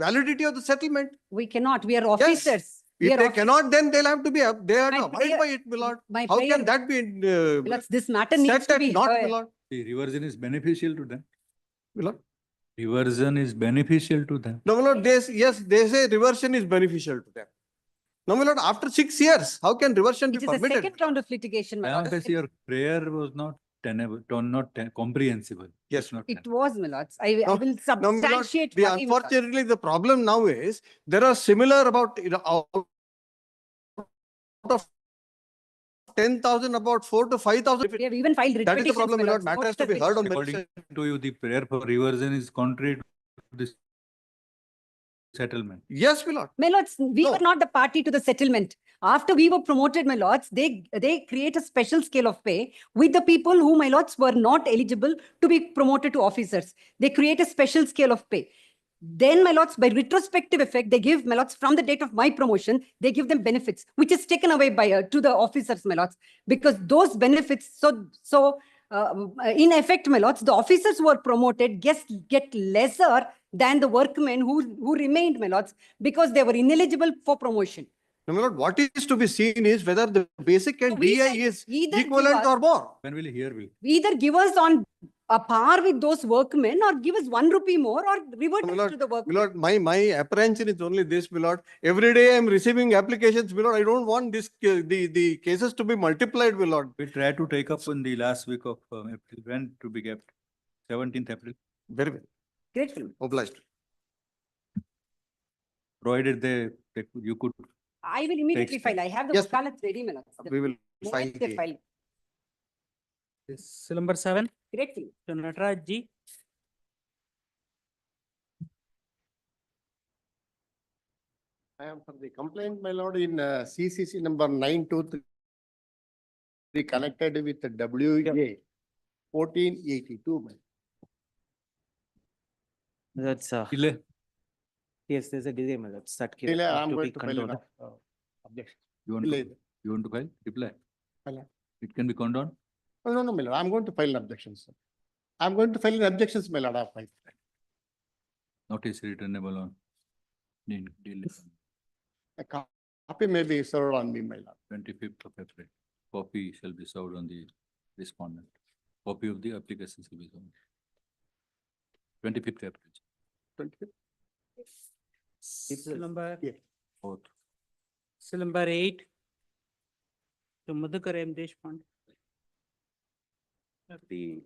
validity of the settlement. We cannot, we are officers. Yes. We If are they officers. cannot, then they'll have to be, they have My to abide prayer- by it, my lord. my How prayer- can that be Let's, this matter needs set to be at not, my heard. lord? The reversion is beneficial to them. My lord? Reversion is beneficial to them. No, my lord, yes, they say reversion is beneficial to them. No, my lord, after 6 years, how can reversion be It is the permitted? second round of litigation, my lord. Because your prayer was not tenable, not comprehensible. Yes. It's not It was, my lords. I No, will no, my lord, substantiate. the why, my lord. unfortunately, the problem now is there are similar about, out of 10,000, about 4 to 5,000. We have even filed writ That is the petitions, problem, my my lords. lord. Matter Most has to of be which- heard on According merit. to you, the prayer for reversion is contrary to this settlement. Yes, my lord. My lords, we No. were not the party to the settlement. After we were promoted, my lords, they create a special scale of pay with the people who, my lords, were not eligible to be promoted to officers. They create a special scale of pay. Then, my lords, by retrospective effect, they give, my lords, from the date of my promotion, they give them benefits, which is taken away by to the officers, my lords, because those benefits, in effect, my lords, the officers who are promoted get lesser than the workmen who remained, my lords, because they were ineligible for promotion. No, my lord, what is to be seen is whether the basic and We DI said is either give equivalent us- or more. When will you hear will? Either give us on a par with those workmen or give us 1 rupee more or revert My us lord, to the my workmen. lord, my apprehension is only this, my lord. Every day I am receiving applications, my lord. I don't want the cases to be multiplied, my lord. We try to take up in the last week of April. When to be kept? 17th April. Very well. Grateful. Obliged. Provided you could. I will immediately file. I have the Yes, wakalat ready, my lords. The We will moment file they the- file. This number 7, Grateful. to Nataraj ji. I am for the complaint, my lord, in CCC number 923 connected with the WA 1482. That's Delay. yes, there's a delay, my lords. That Delay, have I'm to going be to file controlled. it. You want to file? Reply. my lord. It can be condoned? Oh, no, my lord, I'm going to file an objection, sir. I'm going to file an objections, my lord, of my. Notice returnable on. Delay. A copy may be served on me, my lord. 25th of April. Copy shall be served on the respondent. Copy of the application shall be served. 25th April. 25th? Seal number, Fourth. seal number 8. To Madhukar M. Deshpande. The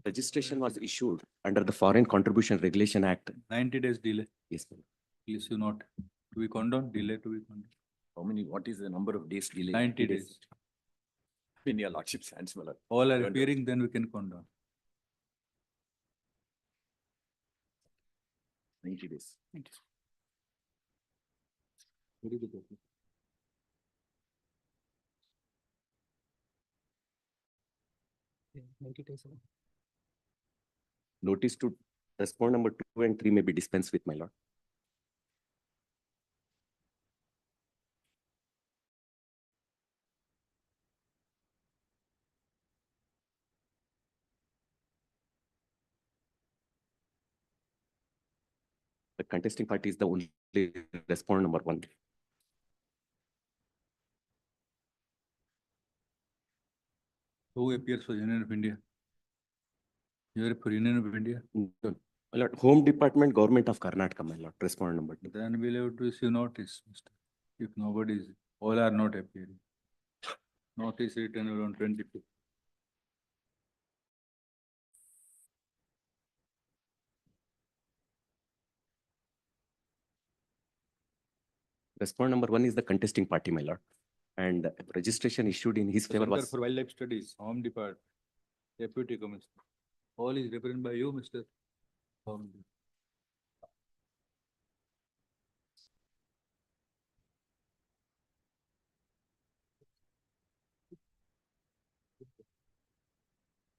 registration was issued under the Foreign Contribution Regulation Act. 90 days delay. Yes, ma'am. Please you not to be condoned, delay to be condoned. How many, what is the number of days delay? 90 days. In your lordship's hands, my lord. All are You want to- appearing, then we can condone. 90 days. Very good. Okay. Notice to respond number 2 and 3 may be dispensed with, my lord. The contesting party is the only respond number 1. Who appears for Union of India? You are for Union of India? My lord, Home Department, Government of Karnataka, my lord, respond number 2. Then we'll have to issue notice, Mr. If nobody is, all are not appearing. Notice written around 25th. Respond number 1 is the contesting party, my lord. And registration issued in his favor Center was for Wildlife Studies, Home Department, Deputy Commissioner. All is represented by you, Mr. Home.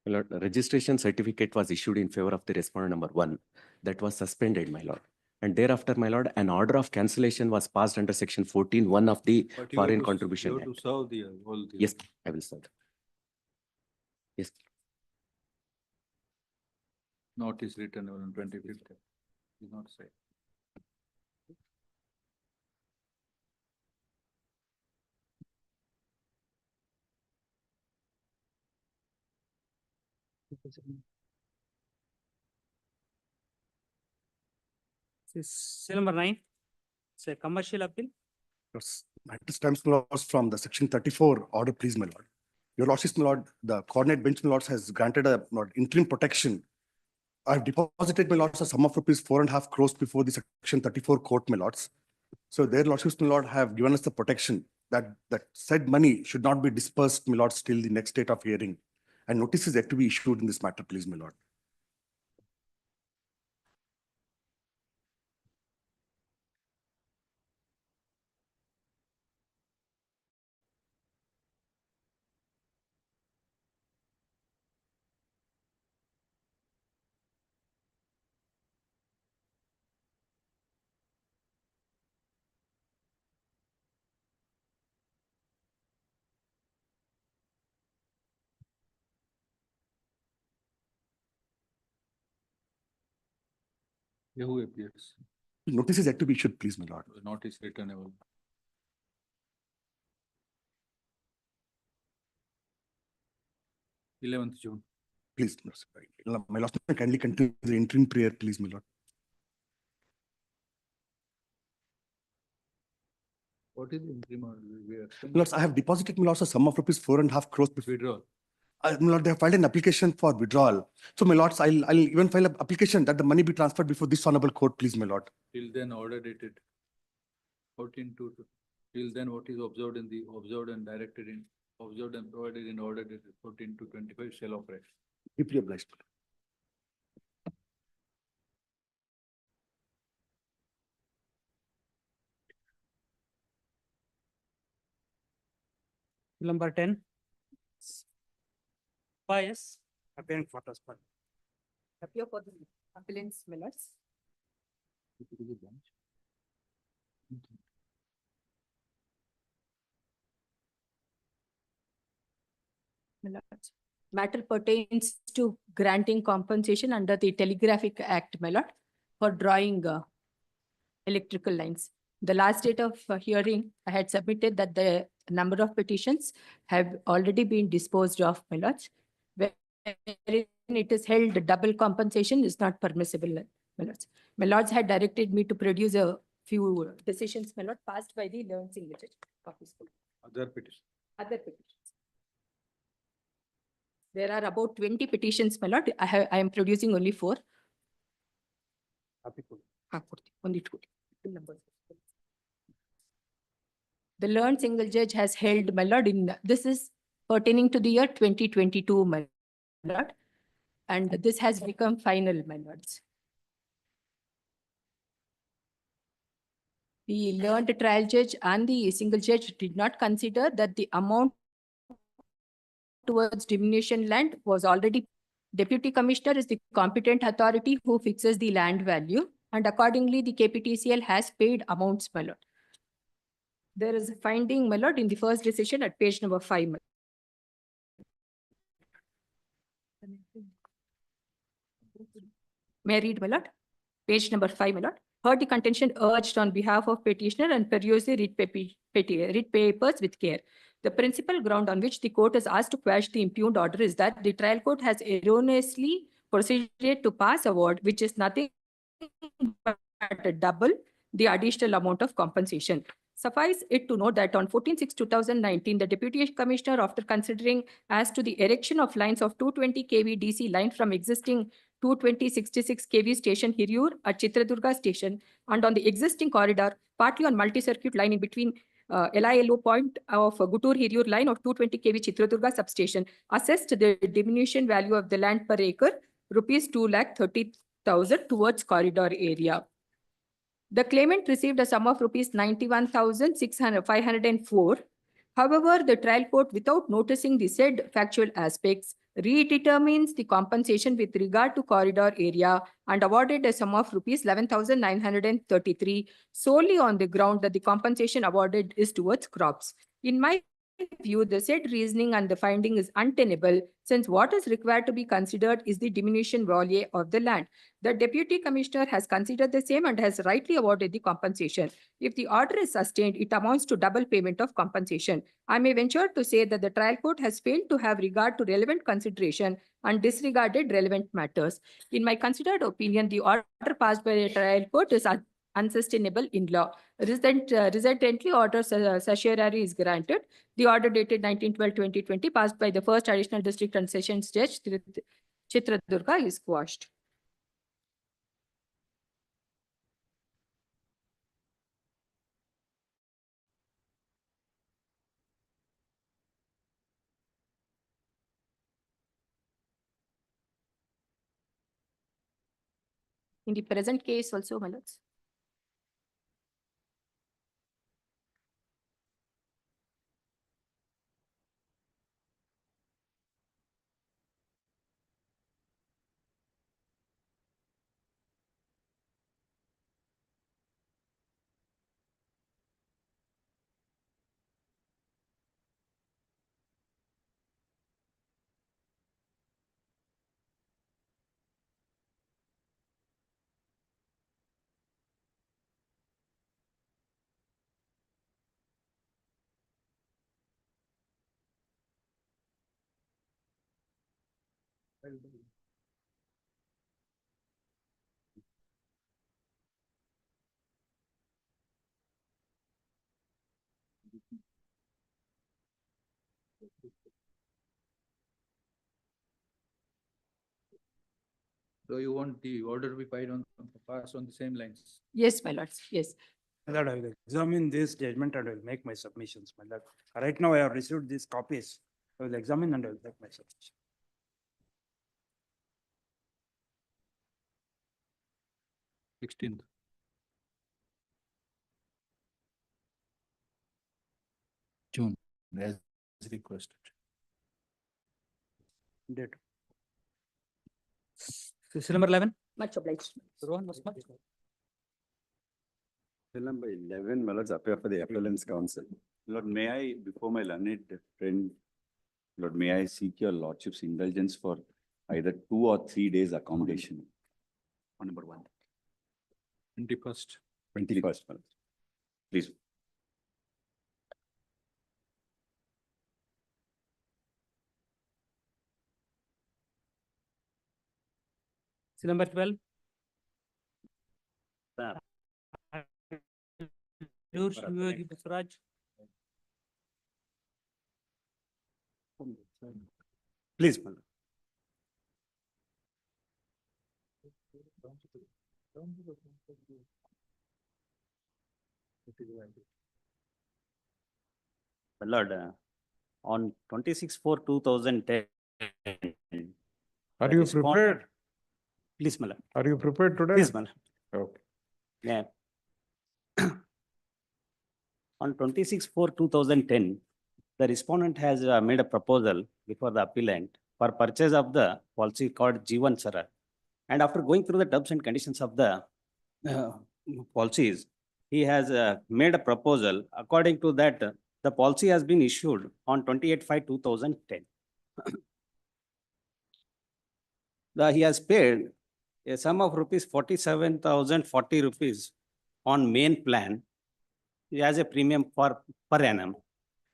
My lord, the registration certificate was issued in favor of the respondent number 1. That was suspended, my lord. And thereafter, my lord, an order of cancellation was passed under section 14(1) of the But you have Foreign to- Contribution You have to Act. serve the whole. Yes, I will serve. Yes. Notice written on 25th. Is not say. Seal number 9. It's a commercial appeal. Matter stems from the section 34 order, please, my lord. Your lordship, my lord, the coordinate bench, my lord, has granted a interim protection. I have deposited, my lords, a sum of rupees 4.5 crores before the section 34 court, my lords. So their lordships, my lord, have given us the protection that said money should not be dispersed, my lords, till the next date of hearing. And notice is yet to be issued in this matter, please, my lord. Who appears? Notice is yet to be issued, please, my lord. Notice returnable. June. Please, my lord, kindly continue the interim prayer, please, my lord. What is the interim order? Lords, I have deposited, my lords, a sum of rupees 4.5 crores. Withdrawal. My lord, they have filed an application for withdrawal. So, my lords, I'll even file an application that the money be transferred before this honorable court, please, my lord. Till then order dated 14/2. Till then what is observed and provided in order dated 14/2/25 shall operate. Deeply obliged. Number 10. Bias. Appearing for transfer. Appear for the appellants, my lords. My lords. Matter pertains to granting compensation under the Telegraphic Act, my lord, for drawing electrical lines. The last date of hearing, I had submitted that the number of petitions have already been disposed of, my lords. Wherein it is held, double compensation is not permissible, my lords. My lords had directed me to produce a few decisions, my lord, passed by the learned single judge. Other petition. Other petitions. There are about 20 petitions, my lord. I am producing only 4. Only 2. Numbers. The learned single judge has held, my lord, this is pertaining to the year 2022, my lord. And this has become final, my lords. The learned trial judge and the single judge did not consider that the amount towards diminution land was already. Deputy Commissioner is the competent authority who fixes the land value, and accordingly the KPTCL has paid amounts, my lord. There is a finding, my lord, in the first decision at page number 5. My may I read, my lord? Page number 5, my lord. Heard the contention urged on behalf of petitioner and peruse the writ papers with care. The principal ground on which the court is asked to quash the impugned order is that the trial court has erroneously proceeded to pass a word which is nothing but double the additional amount of compensation. Suffice it to note that on 14/6/2019, the Deputy Commissioner, after considering as to the erection of lines of 220 kV DC line from existing 220/66 kV station Hirur at Chitradurga station and on the existing corridor, partly on multi-circuit line in between LILO point of Gutur Hirur line of 220 kV Chitradurga substation, assessed the diminution value of the land per acre, rupees 2,30,000 towards corridor area. The claimant received a sum of rupees 91,504. However, the trial court, without noticing the said factual aspects, redetermines the compensation with regard to corridor area and awarded a sum of rupees 11,933 solely on the ground that the compensation awarded is towards crops. In my view, the said reasoning and the finding is untenable, since what is required to be considered is the diminution value of the land. The Deputy Commissioner has considered the same and has rightly awarded the compensation. If the order is sustained, it amounts to double payment of compensation. I may venture to say that the trial court has failed to have regard to relevant consideration and disregarded relevant matters. In my considered opinion, the order passed by the trial court is unsustainable in law. Resultantly, order certiorari is granted. The order dated 19/12/2020 passed by the first additional district and sessions judge Chitradurga is quashed. In the present case also, my lords. So you want the order to be passed on the same lines? Yes, my lords. Yes. My lord, I will examine this judgment and I will make my submissions, my lord. Right now, I have received these copies. I will examine and I will make my submission. June, as requested. Date. Citizen number 11. Much obliged. Bill number 11, my lords, appear for the appellant's counsel. Lord, may I, before my learned friend Lord, may I seek your lordship's indulgence for either 2 or 3 days accommodation? On number 1. 21st. 21st, my lord. Please. See number 12. Please, my lord. My lord, on 26/4/2010. Are you prepared? Please, my lord. Are you prepared today? Please, my lord. Okay. Yeah. On 26/4/2010, the respondent has made a proposal before the appellant for purchase of the policy called G1 Sarar. And after going through the terms and conditions of the policies, he has made a proposal. According to that, the policy has been issued on 28/5/2010. He has paid a sum of rupees 47,040 rupees on main plan. He has a premium for per annum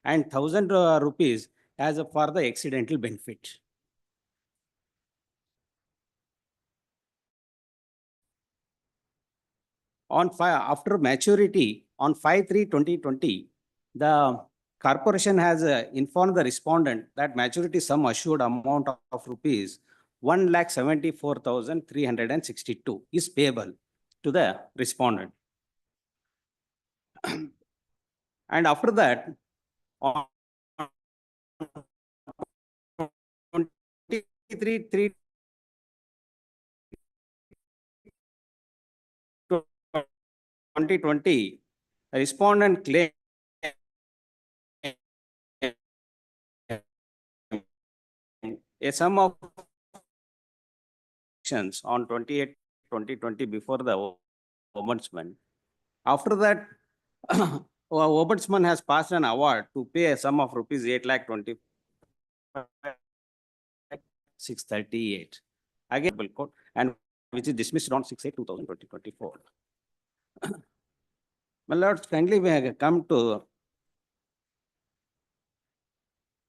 and 1,000 rupees as for the accidental benefit. After maturity on 5/3/2020, the corporation has informed the respondent that maturity sum assured amount of rupees 1,74,362 is payable to the respondent. And after that, on 23/3/2020, respondent claim a sum of on 28/2020 before the ombudsman. After that, ombudsman has passed an award to pay a sum of rupees 8,25,638 again court, and which is dismissed on 6/8/2024. My lords, kindly we have come to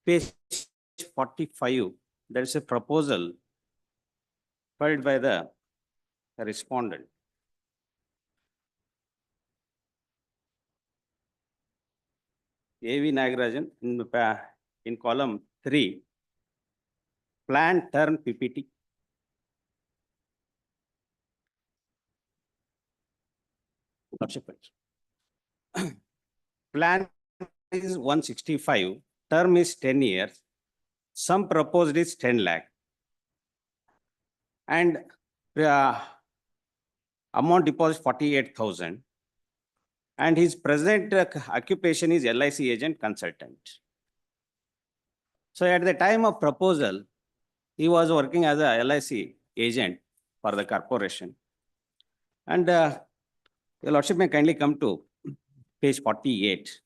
page 45. There is a proposal filed by the respondent. A.V. Nagarajan in column 3, plan term PPT. Plan is 165, term is 10 years, sum proposed is 10 lakh. And amount deposit 48,000. And his present occupation is LIC agent consultant. So at the time of proposal, he was working as a LIC agent for the corporation. And your lordship may kindly come to page 48.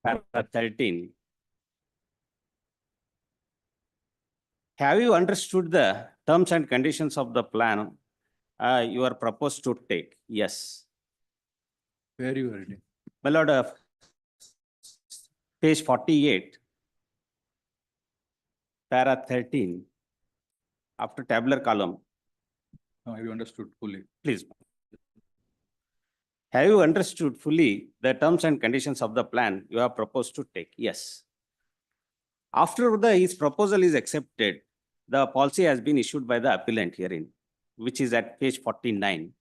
Paragraph 13. Have you understood the terms and conditions of the plan you are proposed to take? Yes. Where you are reading? My lord, page 48, para 13, after tabular column. No, have you understood fully? Please. Have you understood fully the terms and conditions of the plan you have proposed to take? Yes. After his proposal is accepted, the policy has been issued by the appellant herein, which is at page 49.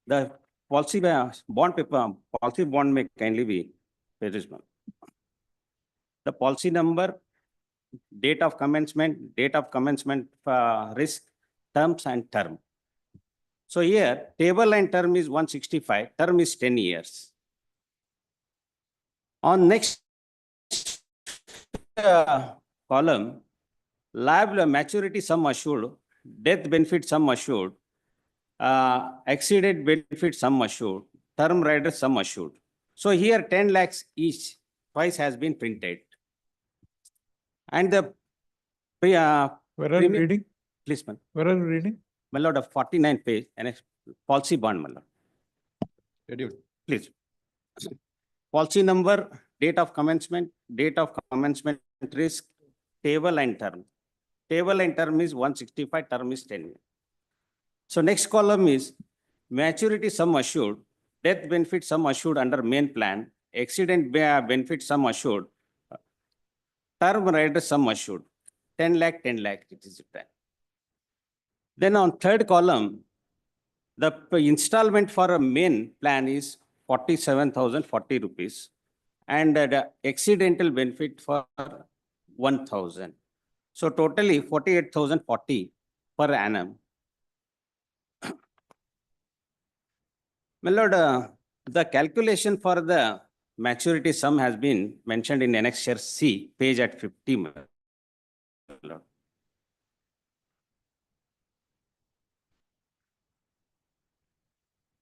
The policy bond paper, policy bond may kindly be verified. The policy number, date of commencement, risk, terms and term. So here, table and term is 165, term is 10 years. On next column, liable maturity sum assured, death benefit sum assured, exceeded benefit sum assured, term rider sum assured. So here 10 lakhs each twice has been printed. And the Where are you premium- reading? Please, man. Where are you reading? My lord, of 49 page and policy bond, my lord. Schedule. Please. Policy number, date of commencement risk, table and term. Table and term is 165, term is 10 years. So next column is maturity sum assured, death benefit sum assured under main plan, accident benefit sum assured, term rider sum assured, 10 lakh, it is written. Then on third column, the installment for a main plan is 47,040 rupees and the accidental benefit for 1,000. So totally 48,040 per annum. My lord, the calculation for the maturity sum has been mentioned in annexure C, page at 50. My lord.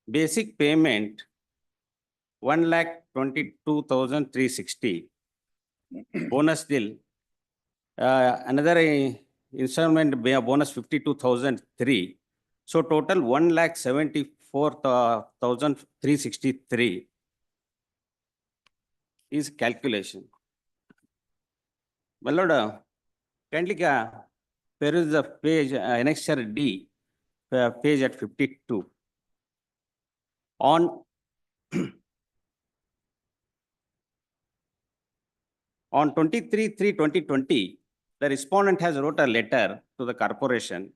Basic payment 1,22,360. Bonus deal. Another installment bonus 52,003. So total 1,74,363 is calculation. My lord, kindly peruse the page annexure D, page at 52. On 23/3/2020, the respondent has wrote a letter to the corporation.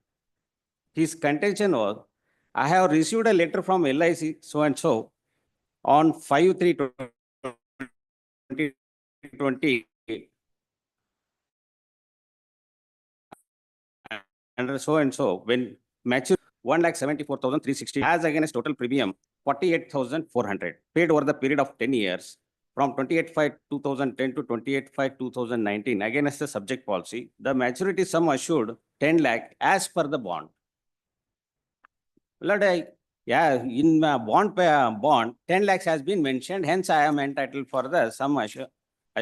His contention was, I have received a letter from LIC so and so on 5/3/2020 under so and so when mature 1,74,360 as against total premium 48,400 paid over the period of 10 years from 28/5/2010 to 28/5/2019 against the subject policy. The maturity sum assured 10 lakh as per the bond. Lord, in my bond 10 lakhs has been mentioned. Hence, I am entitled for the sum assured.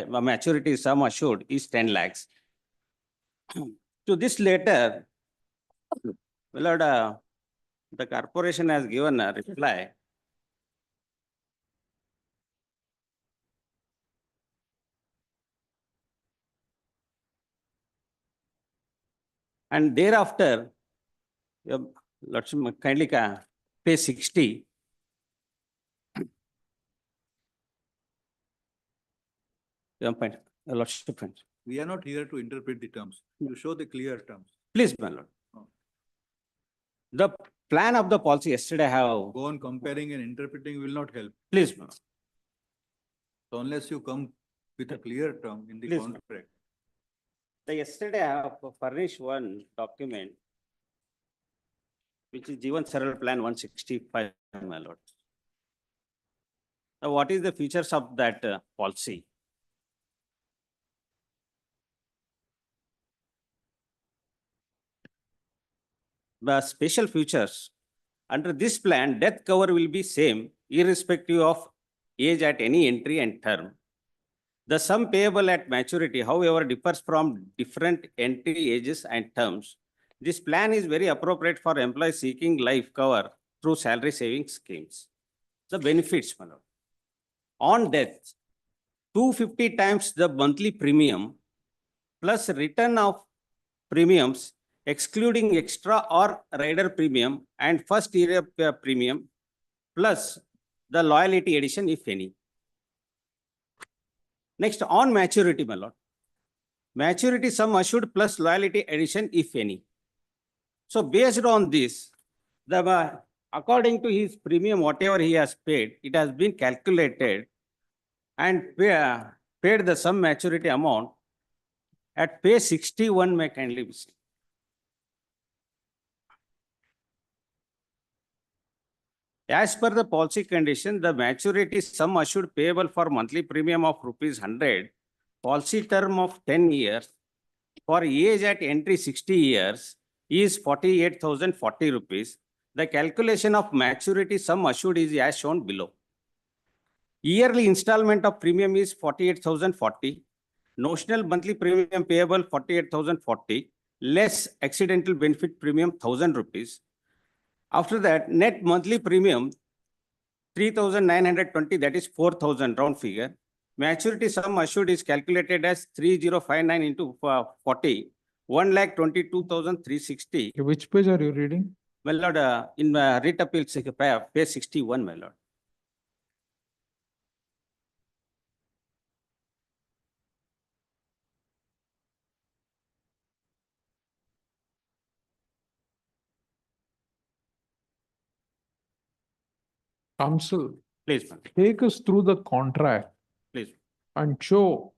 Maturity sum assured is 10 lakhs. To this letter, Lord, the corporation has given a reply. And thereafter, Lordship, kindly page 60. Lordship. We are not here to interpret the terms. You show the clear terms. Please, my lord. The plan of the policy yesterday I have. Go on comparing and interpreting will not help. Please, my lord. So unless you come with a clear term in the Please. contract. Yesterday I have furnished one document which is Jeevan Saral Plan 165, my lord. Now, what is the features of that policy? The special features under this plan, death cover will be same irrespective of age at any entry and term. The sum payable at maturity, however, differs from different entry ages and terms. This plan is very appropriate for employees seeking life cover through salary saving schemes. The benefits, my lord. On death, 250 times the monthly premium plus return of premiums excluding extra or rider premium and first year premium plus the loyalty addition if any. Next, on maturity, my lord. Maturity sum assured plus loyalty addition if any. So based on this, according to his premium, whatever he has paid, it has been calculated and paid the sum maturity amount at page 61, may kindly be seen. As per the policy condition, the maturity sum assured payable for monthly premium of ₹100, policy term of 10 years, for age at entry 60 years is 48,040 rupees. The calculation of maturity sum assured is as shown below. Yearly installment of premium is 48,040. Notional monthly premium payable 48,040, less accidental benefit premium 1,000 rupees. After that, net monthly premium 3,920, that is 4,000 round figure. Maturity sum assured is calculated as 3059 into 40, 1,22,360. Which page are you reading? My lord, in writ appeal, page 61, my lord. Counsel, Please, ma'am. take us through the contract Please. and show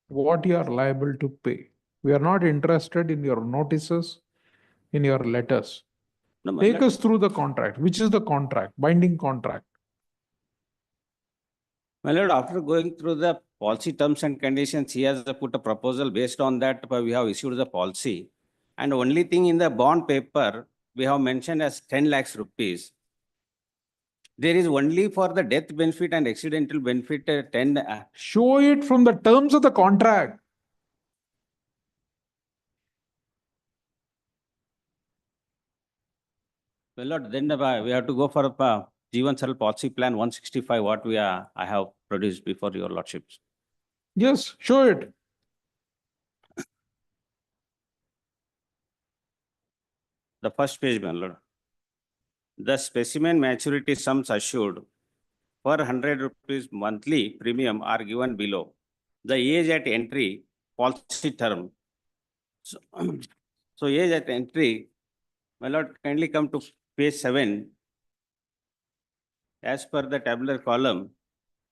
what you are liable to pay. We are not interested in your notices, in your letters. No, my Take lord. us through the contract. Which is the contract, binding contract? My lord, after going through the policy terms and conditions, he has put a proposal. Based on that, we have issued the policy. And only thing in the bond paper, we have mentioned as 10 lakhs rupees. There is only for the death benefit and accidental benefit 10. Show it from the terms of the contract. My lord, then we have to go for a G1 Saral policy plan 165, what I have produced before your lordships. Yes, show it. The first page, my lord. The specimen maturity sums assured per 100 rupees monthly premium are given below. The age at entry, policy term. So, so age at entry, my lord, kindly come to page 7. As per the tabular column,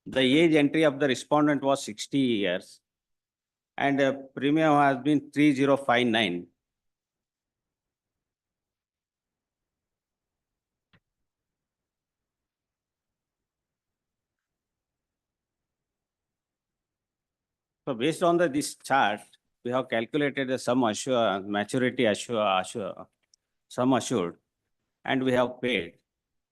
the age entry of the respondent was 60 years and premium has been 3059. So based on this chart, we have calculated the sum assured, maturity sum assured, and we have paid.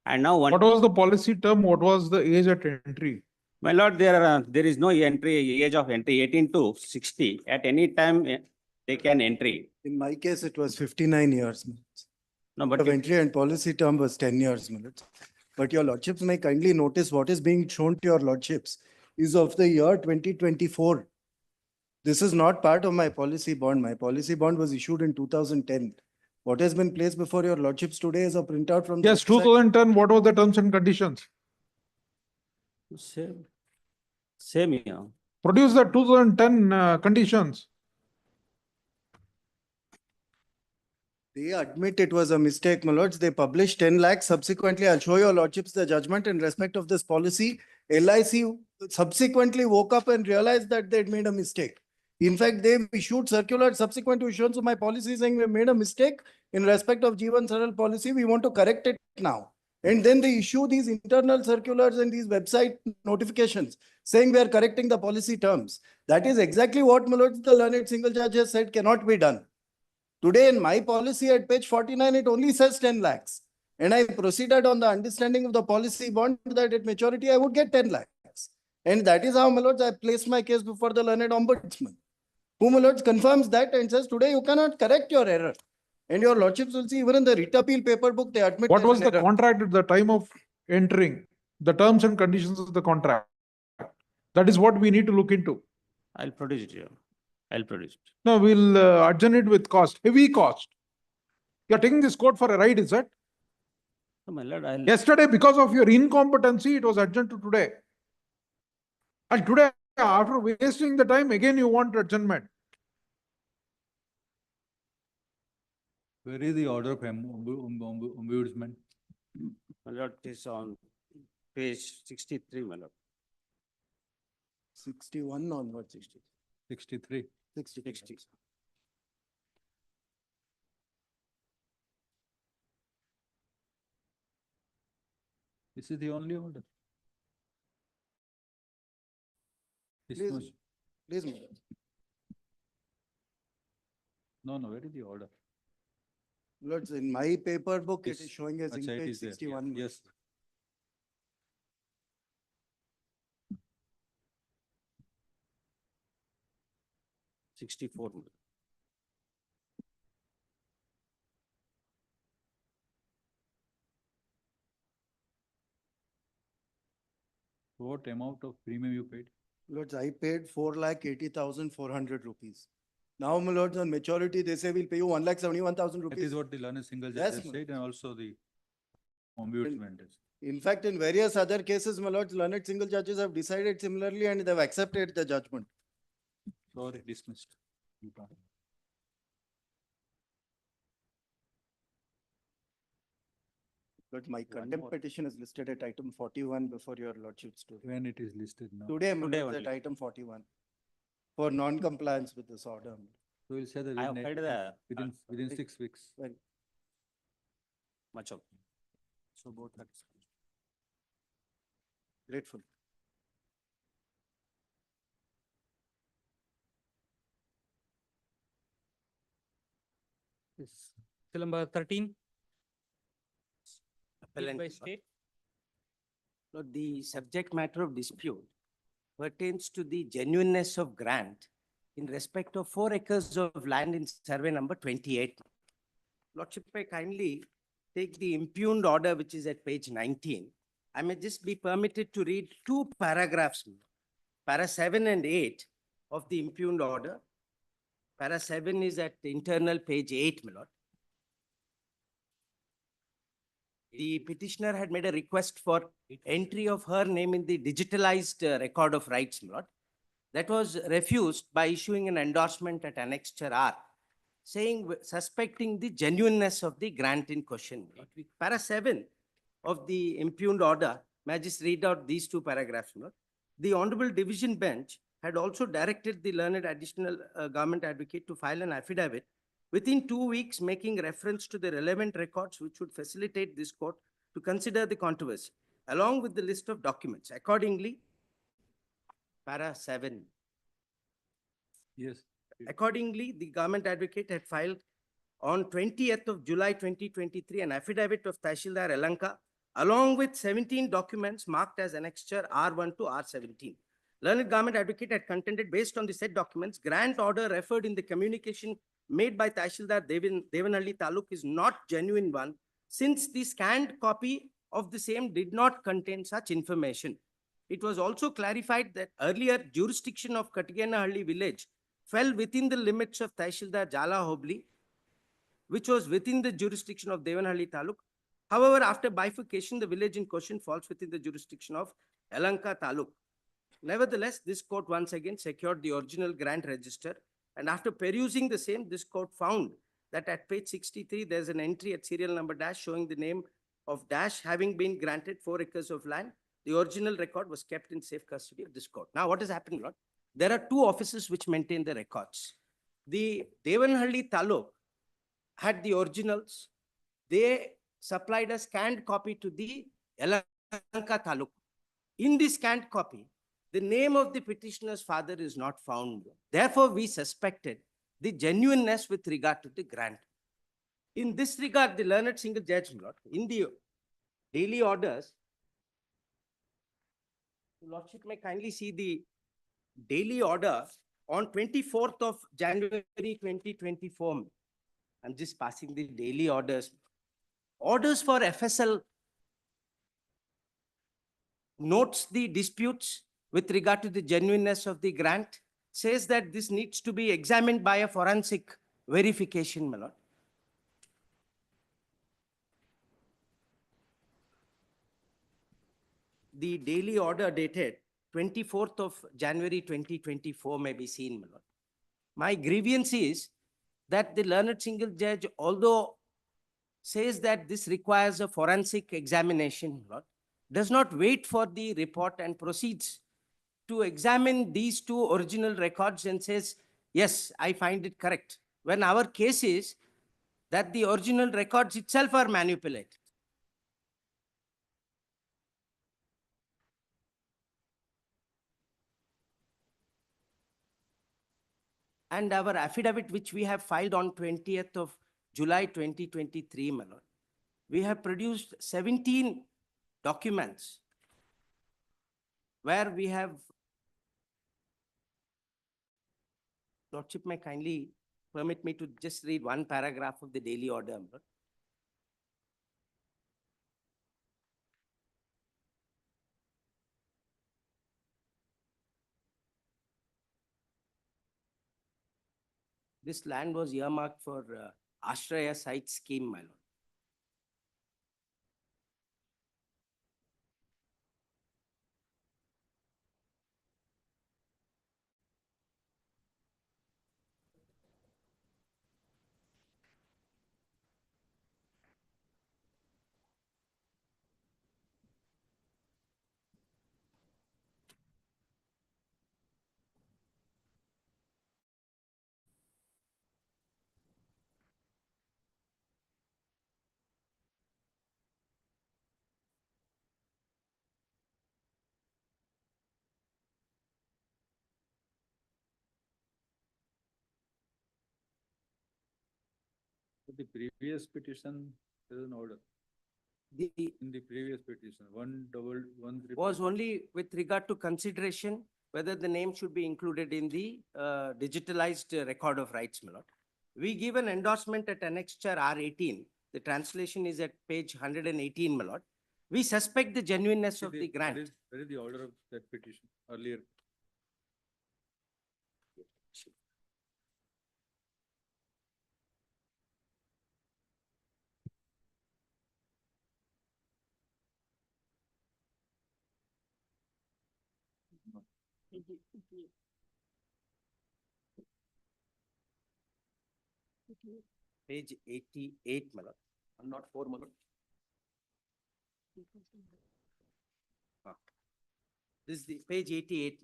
And now What was the policy term? What was the age at entry? My lord, there is no age of entry 18 to 60. At any time, they can entry. In my case, it was 59 years. No, but of entry and policy term was 10 years. But your lordships may kindly notice what is being shown to your lordships is of the year 2024. This is not part of my policy bond. My policy bond was issued in 2010. What has been placed before your lordships today is a printout from the Yes, website. 2010, what were the terms and conditions? Same year. Produce the 2010 conditions. They admit it was a mistake, my lords. They published 10 lakhs. Subsequently, I'll show your lordships the judgment in respect of this policy. LIC subsequently woke up and realized that they'd made a mistake. In fact, they issued circular subsequent to issuance of my policy saying we made a mistake in respect of G1 Saral policy. We want to correct it now. And then they issue these internal circulars and these website notifications saying we are correcting the policy terms. That is exactly what, my lords, the learned single judge has said cannot be done. Today in my policy at page 49, it only says 10 lakhs. And I proceeded on the understanding of the policy bond that at maturity, I would get 10 lakhs. And that is how, my lords, I placed my case before the learned ombudsman, who, my lords, confirms that and says today you cannot correct your error. And your lordships will see even in the writ appeal paper book, they admit. What was the contract at the time of entering? The terms and conditions of the contract. That is what we need to look into. I'll produce it here. I'll produce it. No, we'll adjourn it with cost, heavy cost. You're taking this court for a ride, is that? No, my lord, Yesterday, because of your incompetency, it was adjourned to today. And today, after wasting the time, again you want adjournment. Where is the order of ombudsman? My lord, it is on page 63, my lord. 61 on what? 63. 60. This is the only order. This Please, much. please, my lord. No, where is the order? Lords, in my paper book, it Yes. is showing as in Achha, it page is there. 61. Yes. 64. What amount of premium you paid? Lords, I paid 4,80,400 rupees. Now, my lords, on maturity, they say we'll pay you 1,71,000 That rupees. is what the learned single Yes, judge has my said, and also the ombudsman has. In fact, in various other cases, my lords, learned single judges have decided similarly and they've accepted the judgment. Sorry, dismissed. You can't. But my contempt petition is listed at item 41 before your lordships today. When it is listed now. Today, my Today lords, at only. item 41 for non-compliance with this order. So we'll say that I have heard the, within 6 weeks. much of. So both are grateful. Still number 13. Appeal Appellant. by state. No, the subject matter of dispute pertains to the genuineness of grant in respect of 4 acres of land in survey number 28. Lordship, may kindly take the impugned order, which is at page 19. I may just be permitted to read 2 paragraphs, para 7 and 8 of the impugned order. Para 7 is at the internal page 8, my lord. The petitioner had made a request for entry of her name in the digitalized record of rights, my lord. That was refused by issuing an endorsement at Annexure R, saying, suspecting the genuineness of the grant in question. Para 7 of the impugned order, may I just read out these 2 paragraphs, my lord. The Honorable Division Bench had also directed the learned additional government advocate to file an affidavit within 2 weeks, making reference to the relevant records which would facilitate this court to consider the controversy, along with the list of documents. Accordingly, para 7. Yes. Accordingly, the government advocate had filed on 20th of July 2023 an affidavit of Tahsildar Yelahanka, along with 17 documents marked as annexure R1 to R17. Learned government advocate had contended, based on the said documents, grant order referred in the communication made by Tahsildar Devanhalli Taluk is not genuine one, since the scanned copy of the same did not contain such information. It was also clarified that earlier jurisdiction of Katigenahalli village fell within the limits of Tahsildar Jala Hobli, which was within the jurisdiction of Devanhalli Taluk. However, after bifurcation, the village in question falls within the jurisdiction of Yelahanka Taluk. Nevertheless, this court once again secured the original grant register, and after perusing the same, this court found that at page 63, there's an entry at serial number dash showing the name of dash having been granted 4 acres of land. The original record was kept in safe custody of this court. Now, what has happened, Lord? There are 2 offices which maintain the records. The Devanhalli Taluk had the originals. They supplied a scanned copy to the Yelahanka Taluk. In the scanned copy, the name of the petitioner's father is not found. Therefore, we suspected the genuineness with regard to the grant. In this regard, the learned single judge, Lord, in the daily orders, Lordship may kindly see the daily order on 24th of January 2024. I'm just passing the daily orders. Orders for FSL notes the disputes with regard to the genuineness of the grant, says that this needs to be examined by a forensic verification, my lord. The daily order dated 24th of January 2024 may be seen, my lord. My grievance is that the learned single judge, although says that this requires a forensic examination, my lord, does not wait for the report and proceeds to examine these 2 original records and says, yes, I find it correct. When our case is that the original records itself are manipulated. And our affidavit, which we have filed on 20th of July 2023, my lord, we have produced 17 documents where we have Lordship may kindly permit me to just read one paragraph of the daily order, my lord. This land was earmarked for Ashraya site scheme, my lord. The previous petition is an order. In the previous petition, 111. Was only with regard to consideration whether the name should be included in the digitalized record of rights, my lord. We give an endorsement at annexure R18. The translation is at page 118, my lord. We suspect the genuineness of the grant. Where is the order of that petition earlier? Page 88, my lord. 104, my lord. This is the page 88.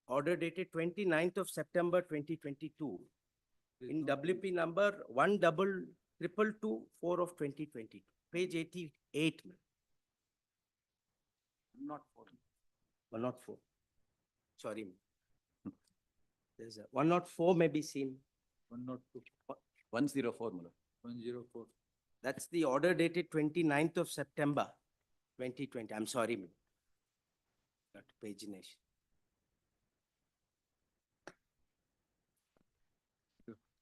Order dated 29th of September 2022. In WP number 12224 of 2022. Page 88. my lord. 104. 104. Sorry. ma'am. There's a 104 may be seen. 102. 104, my lord. 104. That's the order dated 29th of September 2020. I'm sorry, ma'am. Not pagination.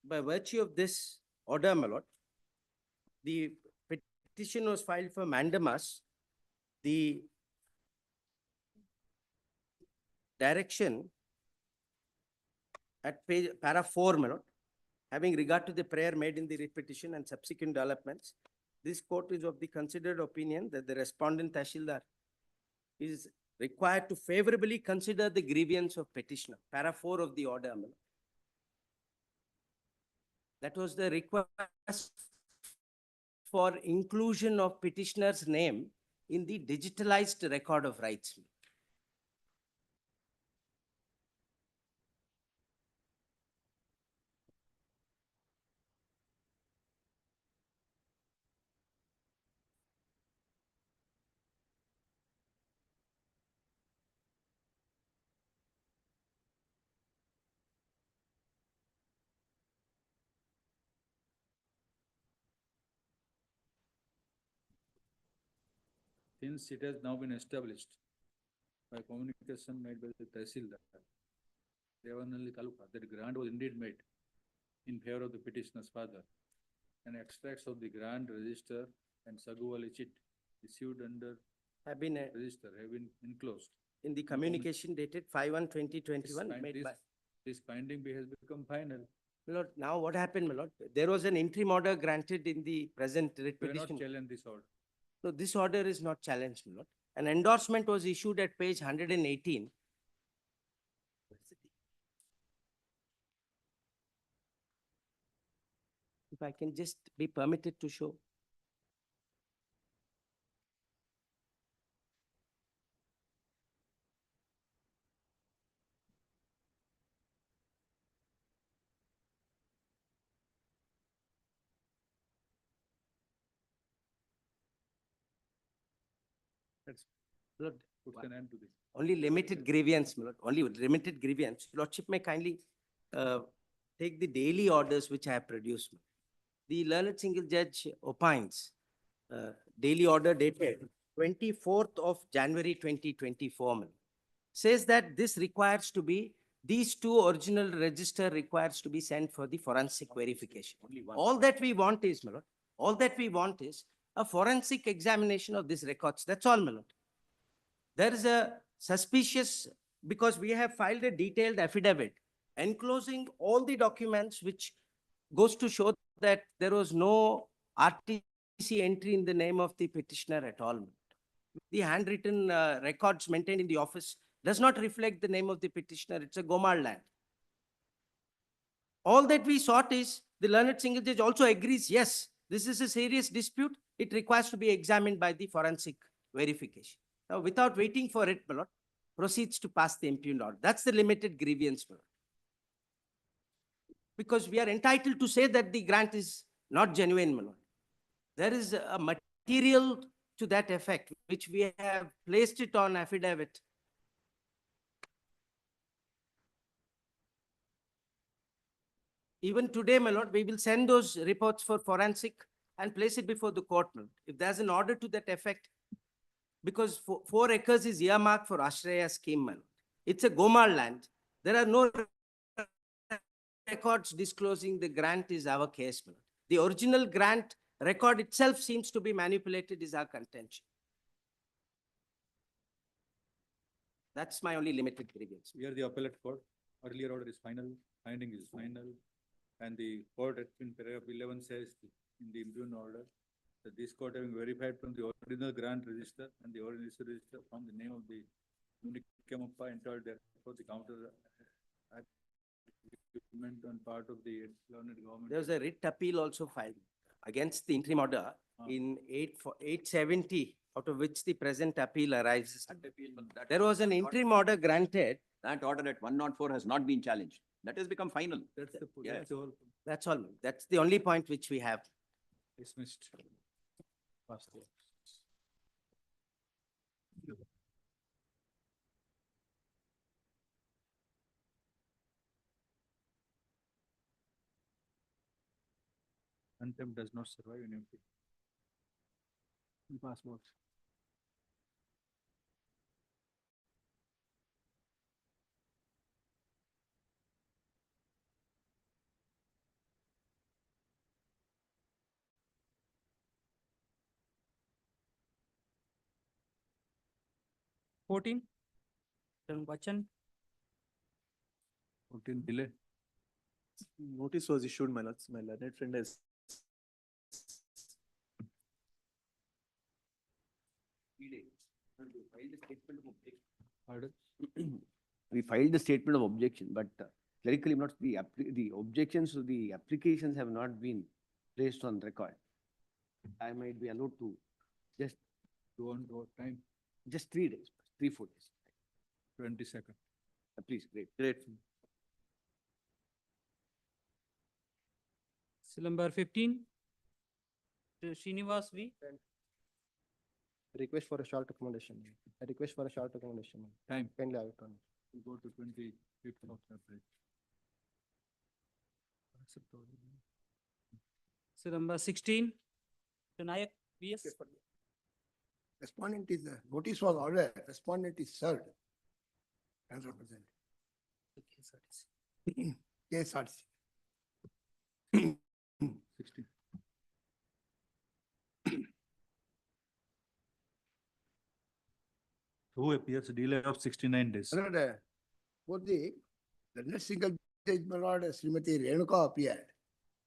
By virtue of this order, my lord, the petition was filed for mandamus. The direction at page para 4, my lord, having regard to the prayer made in the writ petition and subsequent developments, this court is of the considered opinion that the respondent Tahsildar is required to favorably consider the grievance of petitioner. Para 4 of the order, my lord. That was the request for inclusion of petitioner's name in the digitalized record of rights. Since it has now been established by communication made by the Tehsildar, Devanalli Taluka, that grant was indeed made in favor of the petitioner's father, and extracts of the grant register and Saguwali chit issued under Have been register have been enclosed. in the communication dated 5/1/2021 made by. This finding has become final. My lord, now what happened, my lord? There was an interim order granted in the present writ We will not petition. challenge this order. No, this order is not challenged, my lord. An endorsement was issued at page 118. If I can just be permitted to show. Lord, Put an end to this. only limited grievance, my lord, only limited grievance. Lordship may kindly take the daily orders which I have produced. The learned single judge opines, daily order dated 24th of January 2024, says that this requires to be these two original register requires to be sent for the forensic verification. All that we want is, my lord, all that we want is a forensic examination of these records. That's all, my lord. There is a suspicious, because we have filed a detailed affidavit enclosing all the documents which goes to show that there was no RTC entry in the name of the petitioner at all. The handwritten records maintained in the office does not reflect the name of the petitioner. It's a Gomar land. All that we sought is the learned single judge also agrees, yes, this is a serious dispute. It requires to be examined by the forensic verification. Now, without waiting for it, my lord, proceeds to pass the impugned order. That's the limited grievance, my lord. Because we are entitled to say that the grant is not genuine, my lord. There is a material to that effect, which we have placed it on affidavit. Even today, my lord, we will send those reports for forensic and place it before the court, my lord. If there's an order to that effect, because 4 acres is earmarked for Ashraya scheme, my lord. It's a Gomar land. There are no records disclosing the grant is our case, my lord. The original grant record itself seems to be manipulated is our contention. That's my only limited grievance. Here the appellate court, earlier order is final, finding is final. And the court in paragraph 11 says in the impugned order that this court having verified from the original grant register and the original register from the name of the Unicamappa entered therefore the counter on part of the learned government. There was a writ appeal also filed against the interim order in 870, out of which the present appeal arises. There was an interim order granted. That order at 104 has not been challenged. That has become final. That's the, Yeah. that's the whole That's all. That's the only point which we have. dismissed. Pass the- Contempt does not survive in MP. Passports. Fourteen. Then Bachchan. 14 delay. Notice was issued, my lords. My learned friend has. Pardon? We filed the statement of objection, but clerically not the objections to the applications have not been placed on record. I might be allowed to just You want what time? just 3 days, 3-4 days. 22nd. Please, great. Seal number 15. To Srinivas V. Request for a short accommodation. I request for a short accommodation. Time. Kindly have it on. We go to 25th of February. Seal number 16. To Nayak VS. Respondent is, notice was ordered, respondent is served. As represented. KSRC. 16. Who appears delay of 69 days? Both the next single judge, my lord, Srimati Renuka appeared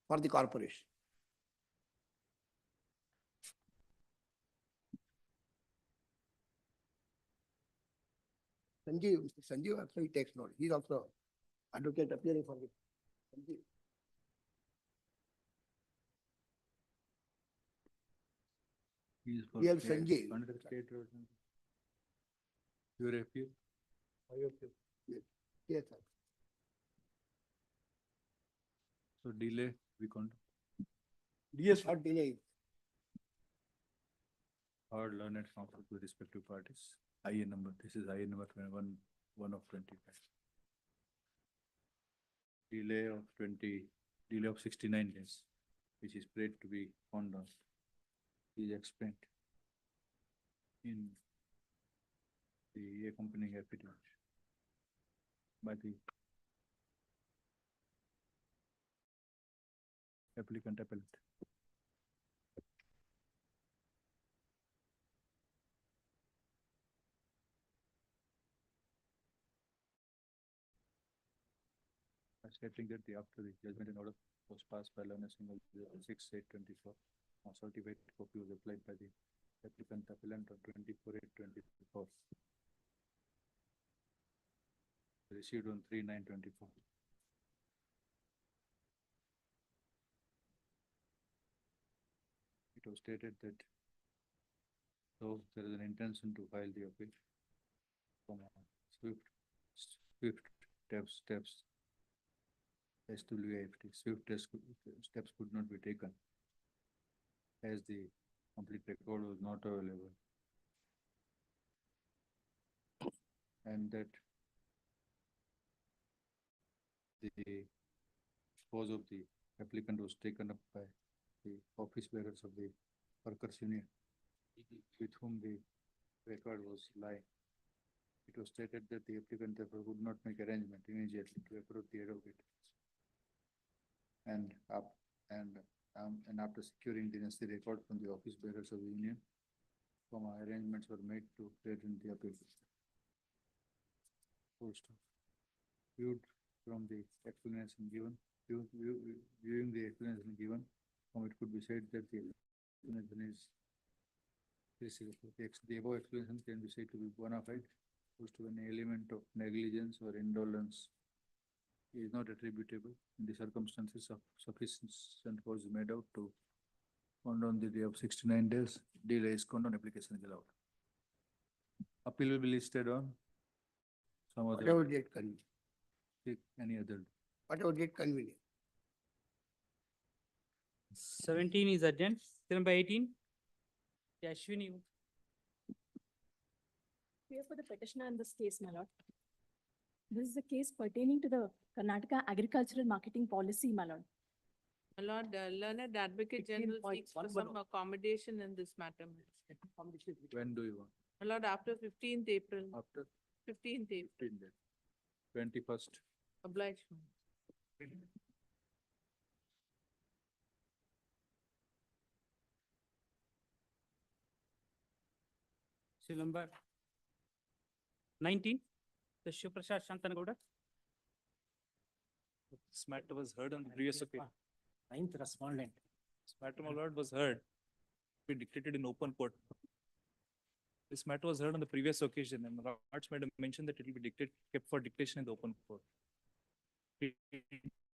for the corporation. Mr. Sanjeev also he takes note. He is also advocate appearing for the Sanjeev. He is for PL Sanjeev. under the state road. Your appeal? Yes, sir. So delay, we can't. DS not delay. Hard learned conflict with respective parties. IA number, this is IA number 21, 1 of 25. Delay of 69 days, which is prayed to be found on, is explained in the accompanying affidavit by the applicant appellate. Stating that after the judgment in order was passed by learned single 6/8/24, a certified copy was applied by the applicant appellant on 24/8/24. Received on 3/9/24. It was stated that so there is an intention to file the appeal from swift steps SWAFT, steps could not be taken as the complete record was not available. And that the cause of the applicant was taken up by the office bearers of the workers union with whom the record was lying. It was stated that the applicant therefore would not make arrangement immediately to approve the advocate. And after securing the necessary record from the office bearers of the union, arrangements were made to present the appeal. Viewed from the explanation given, viewing the explanation given, it could be said that the explanation is the above explanation can be said to be bona fide, opposed to an element of negligence or indolence is not attributable in the circumstances of sufficient cause made out to condone the day of 69 days. Delay is condone, application is allowed. Appeal will be listed on some other. Whatever date convenient. Any other. Whatever date convenient. 17 is adjourned. Still by 18. Ashwini. Here for the petitioner in this case, my lord. This is a case pertaining to the Karnataka agricultural marketing policy, my lord. My lord, learned advocate general seeks for some accommodation in this matter. When do you want? My lord, after 15th April. After 15th April. 15 days. 21st. Obliged. Still number 19. The Shivaprasad Shantanagoda. This matter was heard on the previous occasion. Ninth respondent. This matter, my lord, was heard, be dictated in open court. This matter was heard on the previous occasion, and Raj Madam mentioned that it will be kept for dictation in the open court.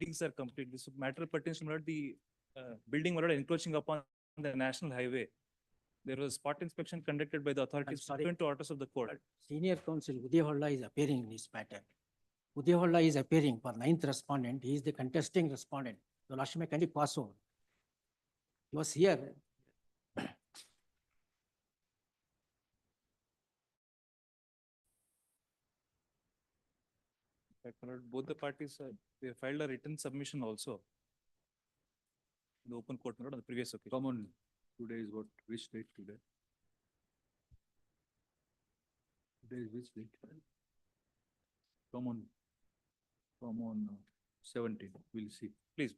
Things are complete. This matter pertains to, my lord, the building, my lord, encroaching upon the national highway. There was spot inspection conducted by the authorities pursuant to orders of the court. Senior counsel Udayaholla is appearing in this matter. Udayaholla is appearing for ninth respondent. He is the contesting respondent. Your Lordship, can you pass over? He was here. Both the parties they filed a written submission also. In the open court, my lord, on the previous occasion. Come on. Today is what? Which date today? Today is which date? Come on. 17. We'll see. Please.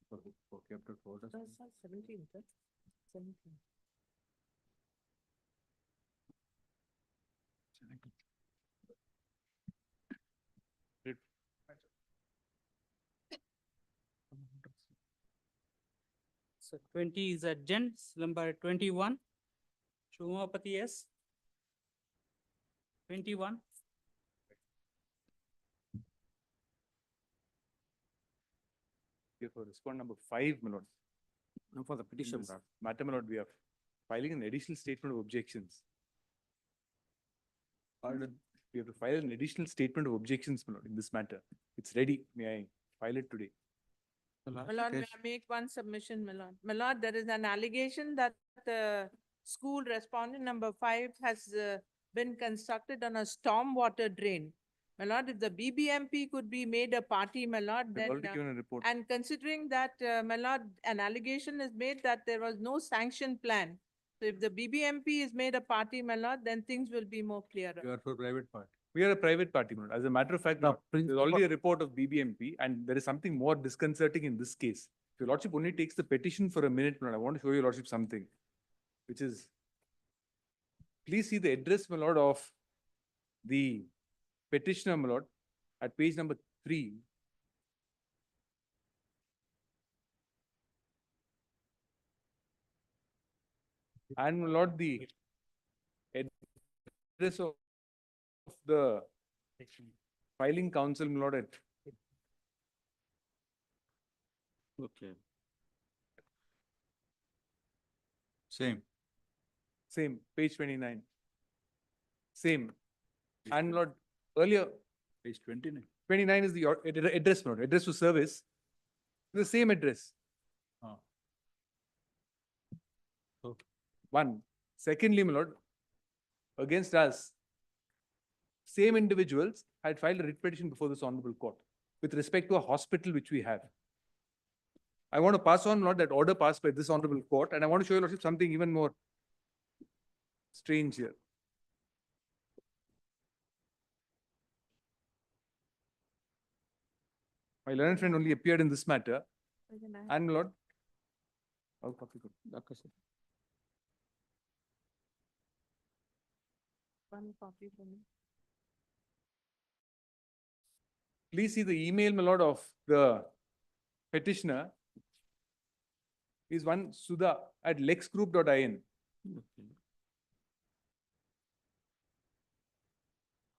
For capital orders. 17th. 17th. So 20 is adjourned. Number 21. Shumapati S. 21. Here for respondent number 5, my lord. Now for the petition, This matter, my lord, we are filing an additional statement of objections. Pardon, we have to file an additional statement of objections, my lord, in this matter. It's ready. May I file it today? My lord, may I make one submission, my lord? My lord, there is an allegation that the school respondent number 5 has been constructed on a stormwater drain. My lord, if the BBMP could be made a party, my lord, I've then. already given a report. And considering that, my lord, an allegation is made that there was no sanction plan. So if the BBMP is made a party, my lord, then things will be more clearer. You are for private part. We are a private party, my lord. As a matter of fact, there's already a report of BBMP, and there is something more disconcerting in this case. your lordship only takes the petition for a minute, my lord, I want to show your lordship something, which is, please see the address, my lord, of the petitioner, my lord, at page number 3. And my lord, the address of the filing council, my lord, at Okay. Same, page 29. Same. And my lord, earlier, Page 29. 29 is the address, my lord, address to service. The same address. Ah. One. Secondly, my lord, against us, same individuals had filed a writ petition before this honorable court with respect to a hospital which we have. I want to pass on, Lord, that order passed by this honorable court, and I want to show you, Lordship, something even more strange here. My learned friend only appeared in this matter, and Lord, I'll copy it. One copy for me. Please see the email, my lord, of the petitioner is one Sudha at lexgroup.in.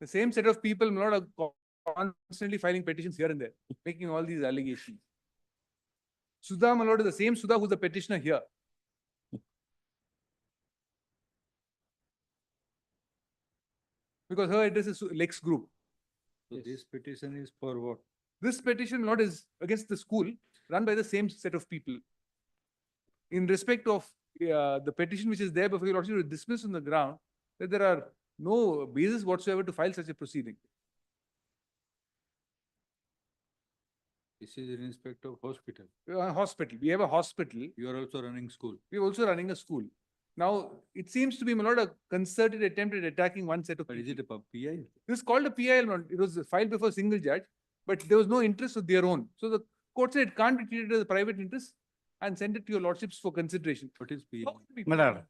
The same set of people, my lord, are constantly filing petitions here and there, making all these allegations. Sudha, my lord, is the same Sudha who's the petitioner here. Because her address is Lex Group. So this petition is for what? This petition, my lord, is against the school run by the same set of people. In respect of the petition which is there before your lordship, to dismiss on the ground that there are no basis whatsoever to file such a proceeding. This is in respect of hospital. Hospital. We have a hospital. You are also running school. We are also running a school. Now, it seems to be, my lord, a concerted attempt at attacking one set of people. But is it a PI? This is called a PI, my lord. It was filed before a single judge, but there was no interest of their own. So the court said it can't be treated as a private interest and send it to your lordships for consideration. What is PI? My lord,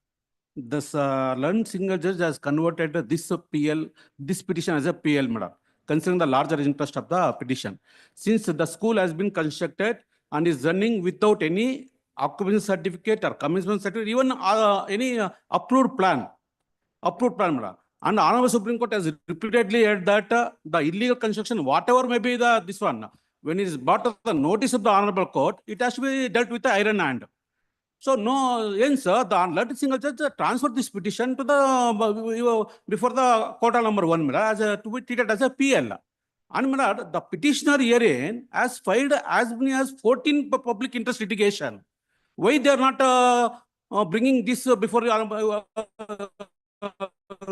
this learned single judge has converted this this petition as a PL, madam, considering the larger interest of the petition. Since the school has been constructed and is running without any occupancy certificate or commencement certificate, even any approved plan, madam. And Honorable Supreme Court has repeatedly said that the illegal construction, whatever may be this one, when it is brought to the notice of the Honorable Court, it has to be dealt with the iron hand. So no, sir, the learned single judge transferred this petition to the before the quota number 1, as to be treated as a PL. And the petitioner herein has filed as many as 14 public interest litigation. Why they are not bringing this before the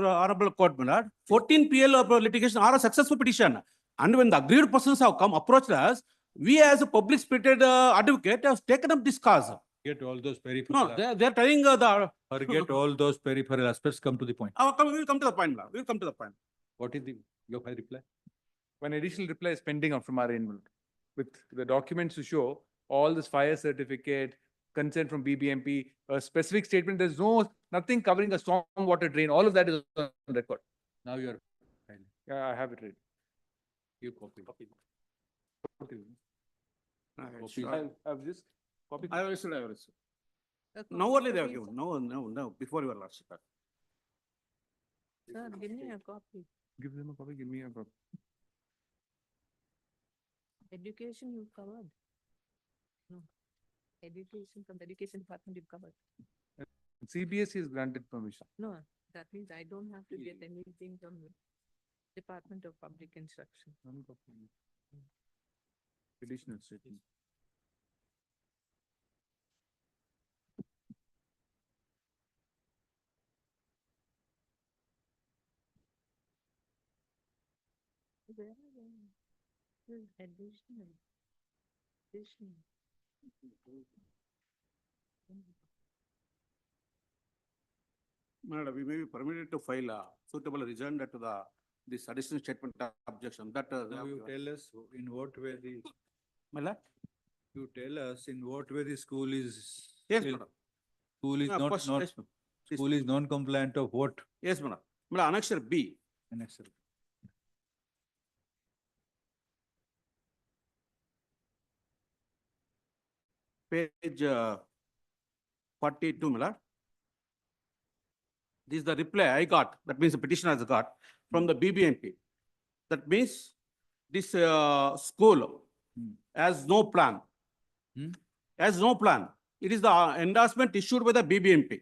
honorable court, my lord? 14 PL of litigation are a successful petition. And when the aggrieved persons have come approached us, we as a public spirited advocate have taken up this cause. Forget all those peripheral. No, they are telling the. Forget all those peripheral aspects. Come to the point. We will come to the point, my lord. We will come to the point. What is your reply? One additional reply is pending from our end, with the documents to show all this fire certificate, consent from BBMP, a specific statement. There's nothing covering a storm water drain. All of that is on record. Now you are filing. Yeah, I have it ready. You copy. I've just copied. I will receive. Now only they have given. No, before your lordship. Sir, give me a copy. Give them a copy, give me a copy. Education you covered. No. Education from the education department you covered. CBSE has granted permission. No, that means I don't have to get anything from the Department of Public Instruction. Additional statement. Where are they? Additional. Madam, we may be permitted to file a suitable rejoinder to this additional statement of objection. That Now you tell us in what way the. My lord? You tell us in what way the school is. Yes, still- madam. School is No, not, first, not, yes, ma'am. Please. school is non-compliant of what? Yes, madam. Madam, Annexure B. Annexure. Page 42, madam. This is the reply I got, that means the petitioner has got from the BBMP. That means this school has no plan. Has no plan. It is the endorsement issued by the BBMP.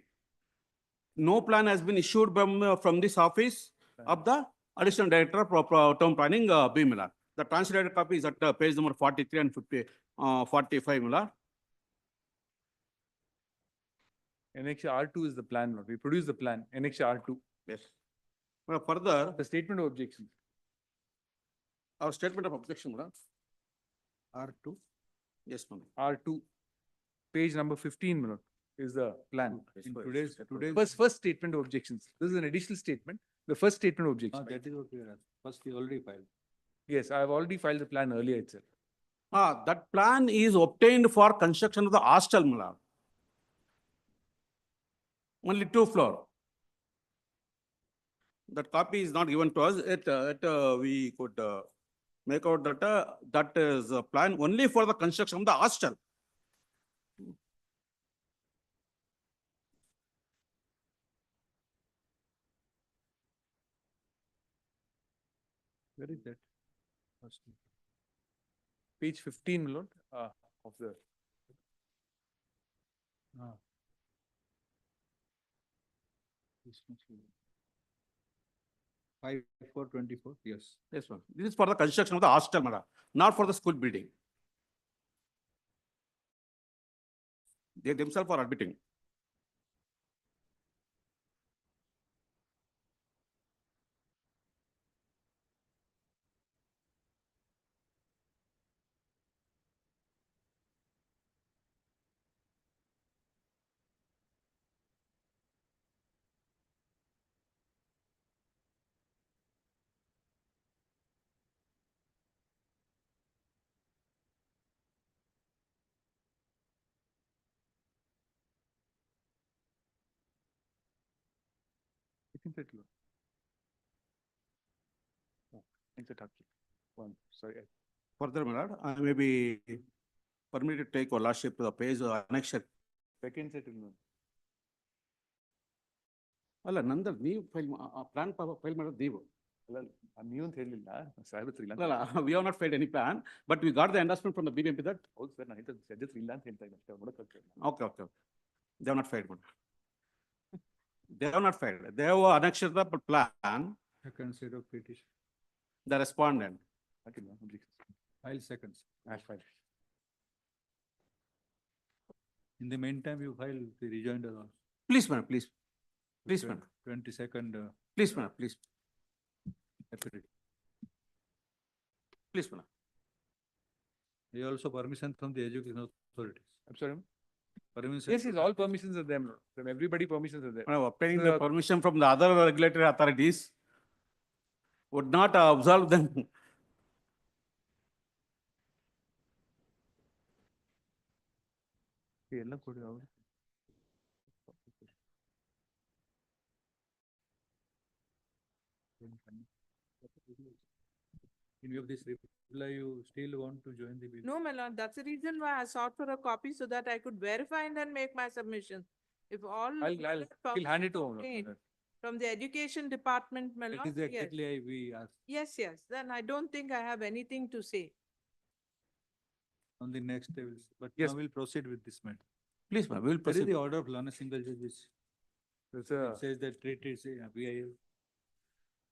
No plan has been issued from this office of the Additional Director of Town Planning, B. Miller. The translated copy is at page number 43 and 45, Miller. Annexure R2 is the plan, Lord. We produce the plan, Annexure R2. Yes. Further, The statement of objection. our statement of objection, Miller. R2. Yes, ma'am. R2, page number 15, Lord, is the plan. In today's, First statement of objections. This is an additional statement. The first statement of objection. that is what we are asking. First, you already filed. Yes, I have already filed the plan earlier itself. That plan is obtained for construction of the hostel, Miller. Only 2 floor. That copy is not given to us. We could make out that that is a plan only for the construction of the hostel. Where is that? First. Page 15, Lord, of the. Ah. This much. 5/4/24, yes. Yes, ma'am. This is for the construction of the hostel, madam, not for the school building. They themselves are admitting. Sorry. Further, my lord, I may be permitted to take your lordship to the page annexure. Second settlement. ಅಲ್ಲ ನಂದು ನೀವು file plan file ಮಾಡೋದು ನೀವು ನೀವು ಅಂತ ಹೇಳಿಲ್ಲ ಸಾಹೇಬ್ರ ಇಲ್ಲ ಅಲ್ಲ we have not filed any plan but we got the endorsement from the BBMP that ಹೌದು ಸರ್ ನಾನು ಸದ್ಯತ್ರ ಇಲ್ಲ ಅಂತ ಹೇಳ್ತಾ ಇದ್ದೆ ಅಷ್ಟೇ okay they have not filed one. They have not filed, they have annexed the plan. Second set of petition. The respondent File seconds. filed. In the meantime, you file the rejoinder also. Please, madam, please. Please, madam. 22nd. Please, madam, please. Affidavit. Please, madam. You also permission from the education authorities. I'm sorry. Permission. Yes, all permissions are there. From everybody, permissions are there. Madam, obtaining the permission from the other regulatory authorities would not absolve them. ಎಲ್ಲ ಕೊಡಿ ಅವರು In view of this reply, you still want to join the bill? No, my lord, that's the reason why I sought for a copy so that I could verify and then make my submission. If all. I'll hand it over. From the education department, my That lord, is yes. exactly we asked. Yes, then I don't think I have anything to say. On the next, I will, but Yes. now we'll proceed with this matter. Please, madam, we will What is proceed. the order of learner single judge which It's it says that treat is VIL?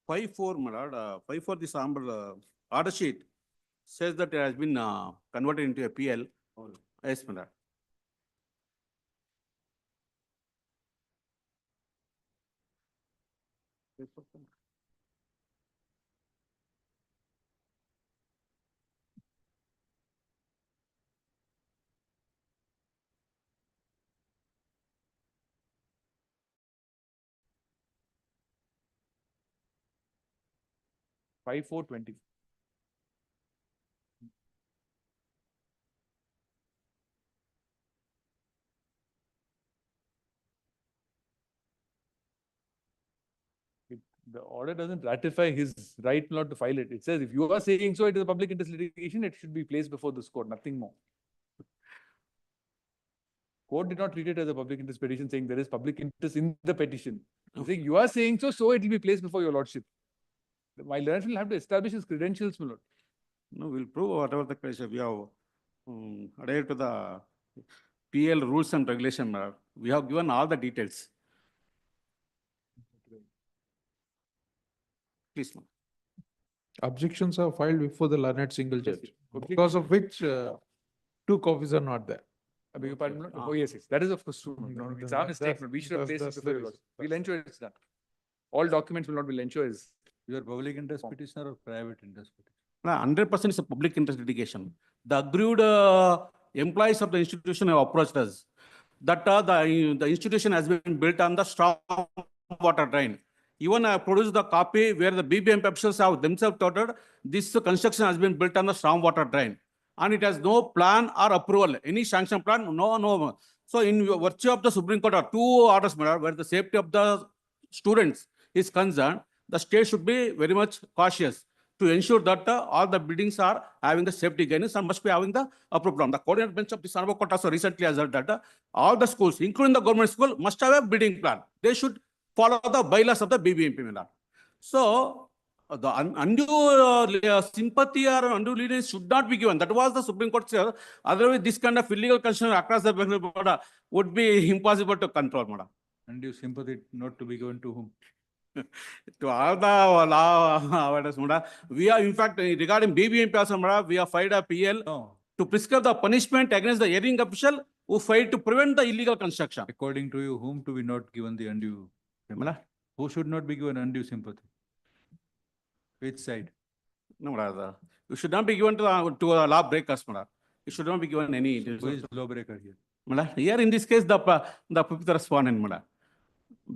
5-4, my lord, 5-4, this order sheet says that it has been converted into a PL. Yes, my lord. Five, 4, 20. The order doesn't ratify his right not to file it. It says if you are saying so, it is a public interest litigation, it should be placed before this court, nothing more. Court did not treat it as a public interest petition saying there is public interest in the petition. Saying you are saying so, so it will be placed before your lordship. My lord will have to establish his credentials, my lord. No, we'll prove whatever the case we have adhered to the PL rules and regulation. We have given all the details. Please, ma'am. Objections are filed before the learned single judge, because of which 2 copies are not there. I beg your pardon, my lord? Oh, yes, yes. That is of course true. No, it's our mistake. that's- We should have placed it that's before the your lordship. reason. We'll ensure it's done. All documents will not be ensure is. You are public interest petitioner or private interest petitioner? 100% is a public interest litigation. The aggrieved employees of the institution have approached us that the institution has been built on the storm water drain. Even I produced the copy where the BBMP officials have themselves touted this construction has been built on the storm water drain. And it has no plan or approval, any sanction plan, no. So in virtue of the Supreme Court are 2 orders where the safety of the students is concerned, the state should be very much cautious to ensure that all the buildings are having the safety guidelines and must be having the appropriate plan. The coordinate bench of the Honorable Court also recently has heard that all the schools, including the government school, must have a building plan. They should follow the bylaws of the BBMP. So the undue sympathy or undue lenience should not be given. That was the Supreme Court said. Otherwise, this kind of illegal construction across the border would be impossible to control. Undue sympathy not to be given to whom? To all the law, we are in fact regarding BBMP also, we have filed a PL to prescribe the punishment against the hearing official who failed to prevent the illegal construction. According to you, whom to be not given the undue sympathy? Who should not be given undue sympathy? Which side? No, rather, you should not be given to a law breakers. You should not be given any. Who is lawbreaker here? Here in this case, the fifth respondent,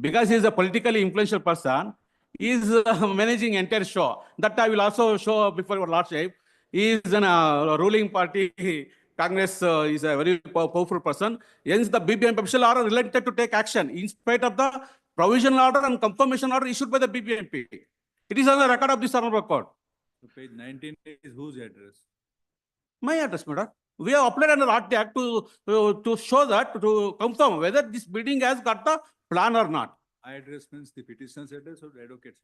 because he is a politically influential person, he is managing entire show. That I will also show before your lordship. He is in a ruling party. Congress is a very powerful person. Hence, the BBMP official are reluctant to take action in spite of the provisional order and confirmation order issued by the BBMP. It is on the record of this Honorable Court. So page 19 is whose address? My address, madam. We have applied under RT Act to show that, to confirm whether this building has got the plan or not. My address means the petitioner's address or the advocate's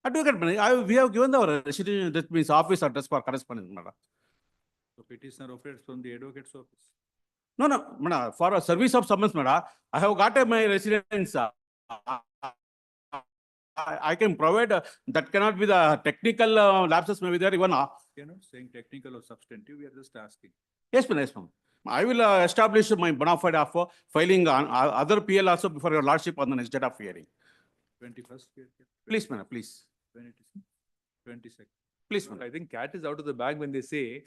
Advocate, we have given the resident, that means office address for correspondence, madam. So petitioner operates from the advocate's office? No, madam, for a service of summons, madam, I have got my residence. I can provide, that cannot be the technical lapses may be there even. You're not saying technical or substantive, we are just asking. Yes, ma'am, yes, ma'am. I will establish my bona fide of filing on other PL also before your lordship on the next date of hearing. 21st? Please, madam, please. 22nd. Please, madam. I think cat is out of the bag when they say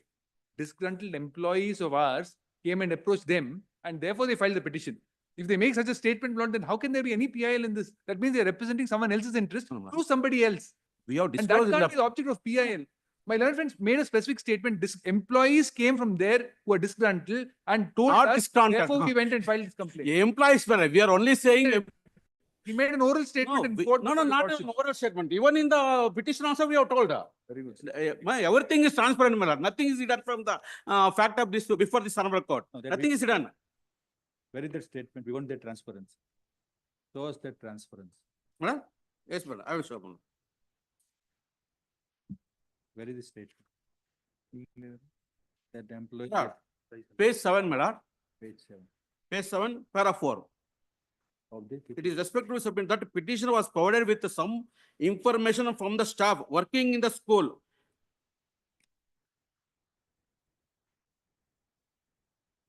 disgruntled employees of ours came and approached them and therefore they filed the petition. If they make such a statement, Lord, then how can there be any PIL in this? That means they're representing someone else's interest through somebody else. We have And disclosed that in can't the be the object of PIL. My learned friends made a specific statement. Employees came from there who are disgruntled and told Not us, disgruntled, therefore no. we went and filed this complaint. employees, madam, we are only saying. He made an oral statement in court. No, before the not lordship. an oral statement. Even in the petition also we have told her. Very good. Everything is transparent, madam. Nothing is hidden from the fact of this before this Honorable Court. No, that Nothing is hidden. Where is that statement? We want that transparency. Show us that transparency. Madam? Yes, madam. I will show, madam. Where is the statement? That employee. Yeah. Page 7, madam. Page 7. Page 7, paragraph 4. It is respectfully submitted that the petitioner was provided with some information from the staff working in the school.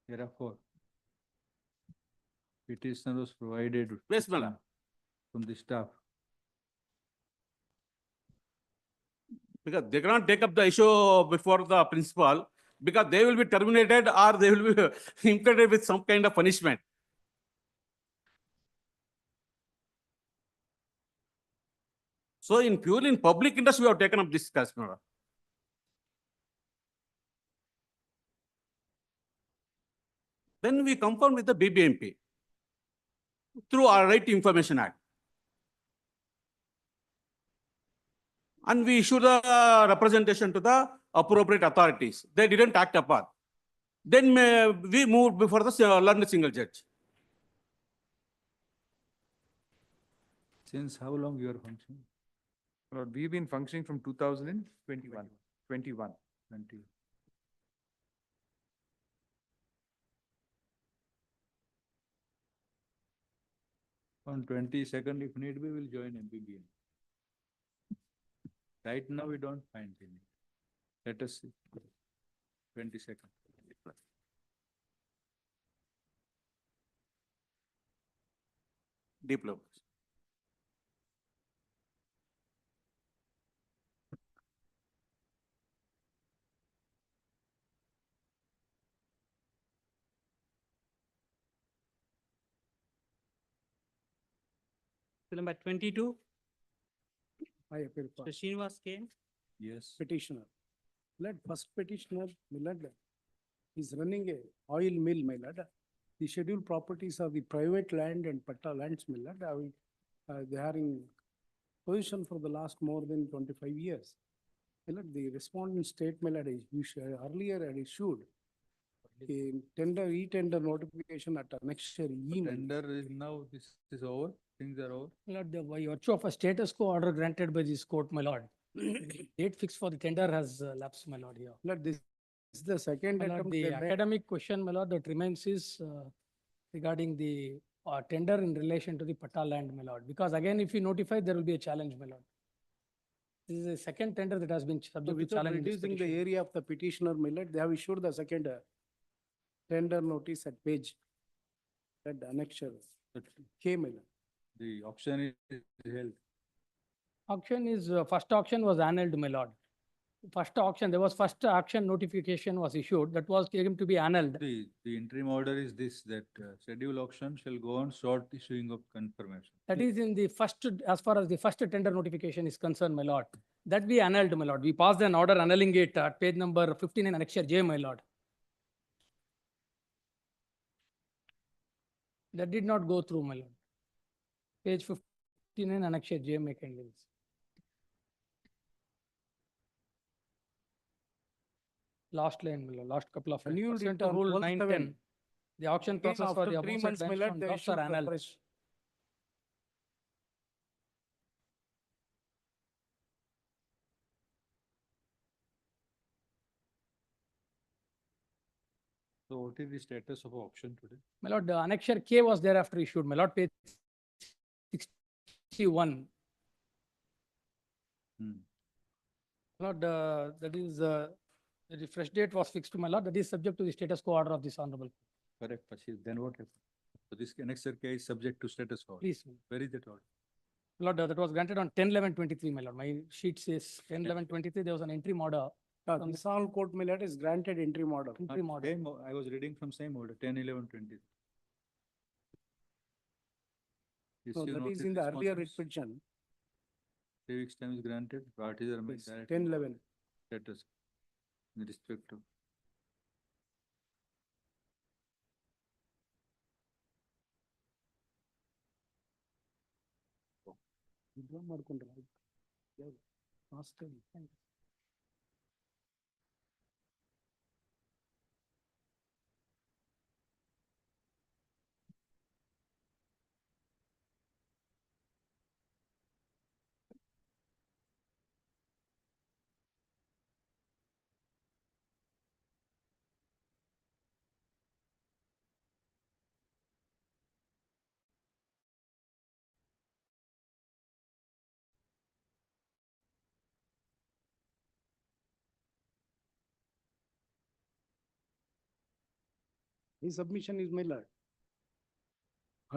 Therefore, petitioner was provided. Yes, madam. From the staff. Because they cannot take up the issue before the principal because they will be terminated or they will be implicated with some kind of punishment. So in purely in public interest, we have taken up this case, madam. Then we confirm with the BBMP through our Right to Information Act. and we issue the representation to the appropriate authorities. They didn't act upon. Then we moved before the learned single judge. Since how long you are functioning? Lord, we've been functioning from 2021. 21. 20. On 22nd, if need be, we'll join MBBN. Right now, we don't find any. Let us see. 22nd. Deep levels. Number 22, I appeal for Mr. Srinivas came. Yes. petitioner. Let first petitioner, my lord, is running a oil mill, my lord. The scheduled properties are the private land and patta lands, my lord. They are in position for the last more than 25 years. My lord, the respondent state, my lord, earlier had issued a tender, e-tender notification at annexure E. my lord. Tender is now, this is over, things are over. My lord, by virtue of a status quo order granted by this court, my lord. Date fixed for the tender has lapsed, my lord, here. Lord, this is the second My lord, attempt. the they made. academic question, my lord, that remains is regarding the tender in relation to the Patta land, my lord. Because again, if you notify, there will be a challenge, my lord. This is the second tender that has been So subject to without challenge. in this reducing the petition. area of the petitioner, my lord, they have issued the second tender notice at page at annexure K, my lord. The auction is held. Auction is, first auction was annulled, my lord. First auction, there was first auction notification was issued, that was came to be annulled. The interim order is this, that schedule auction shall go on short issuing of confirmation. That is in the first, as far as the first tender notification is concerned, my lord. That we annulled, my lord. We passed an order annulling it at page number 59, annexure J, my lord. That did not go through, my lord. Page 59, annexure J, my kindly. Last line, my lord, last couple of lines. Annulled Pursuant it to on Rule 12/7. 910, the auction Again, process for the after 3 aforesaid months, my lord, limestone they blocks issued are the annulled. fresh. So what is the status of auction today? My lord, the annexure K was thereafter issued, my lord, page 61. Lord, that is, the fresh date was fixed to my lord, that is subject to the status quo order of this honorable. Correct, Pashi. Then what happened? So this annexure K is subject to status order. Please. Where is that order? Lord, that was granted on 10/11/23, my lord. My sheet says 10/11/23, there was an interim order. From This all court, my lord, is granted interim order. Interim order. I was reading from same order, 10/11/20. No, that is in the earlier writ petition. 3 weeks time is granted, parties are made Yes, direct 10/11. status with respect to. Withdraw ಮಾಡ್ಕೊಂಡ್ರೆ ಆಯ್ತು. ಯಾವ್ದು? Last time. His submission is, my lord.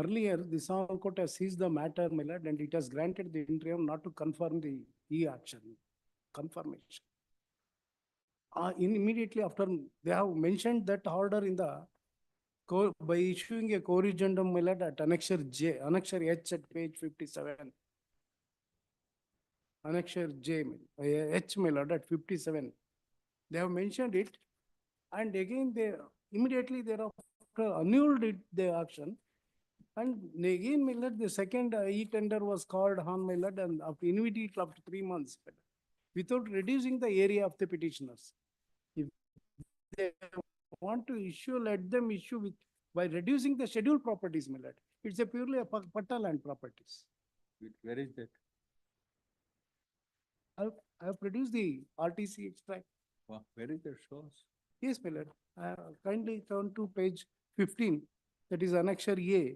Earlier, this all court has seized the matter, my lord, and it has granted the interim not to confirm the e-action confirmation. Immediately after, they have mentioned that order in the by issuing a corrigendum, my lord, at annexure J, annexure H at page 57. Annexure J, H, my lord, at 57. They have mentioned it, and again they immediately thereafter annulled it, the action. And again, my lord, the second e-tender was called on, my lord, and after immediately after 3 months. without reducing the area of the petitioners. If they want to issue, let them issue with, by reducing the scheduled properties, my lord. It's a purely a patta land properties. Where is that? I have produced the RTC extract. Where is that shows? Yes, my lord. Kindly turn to page 15, that is annexure A.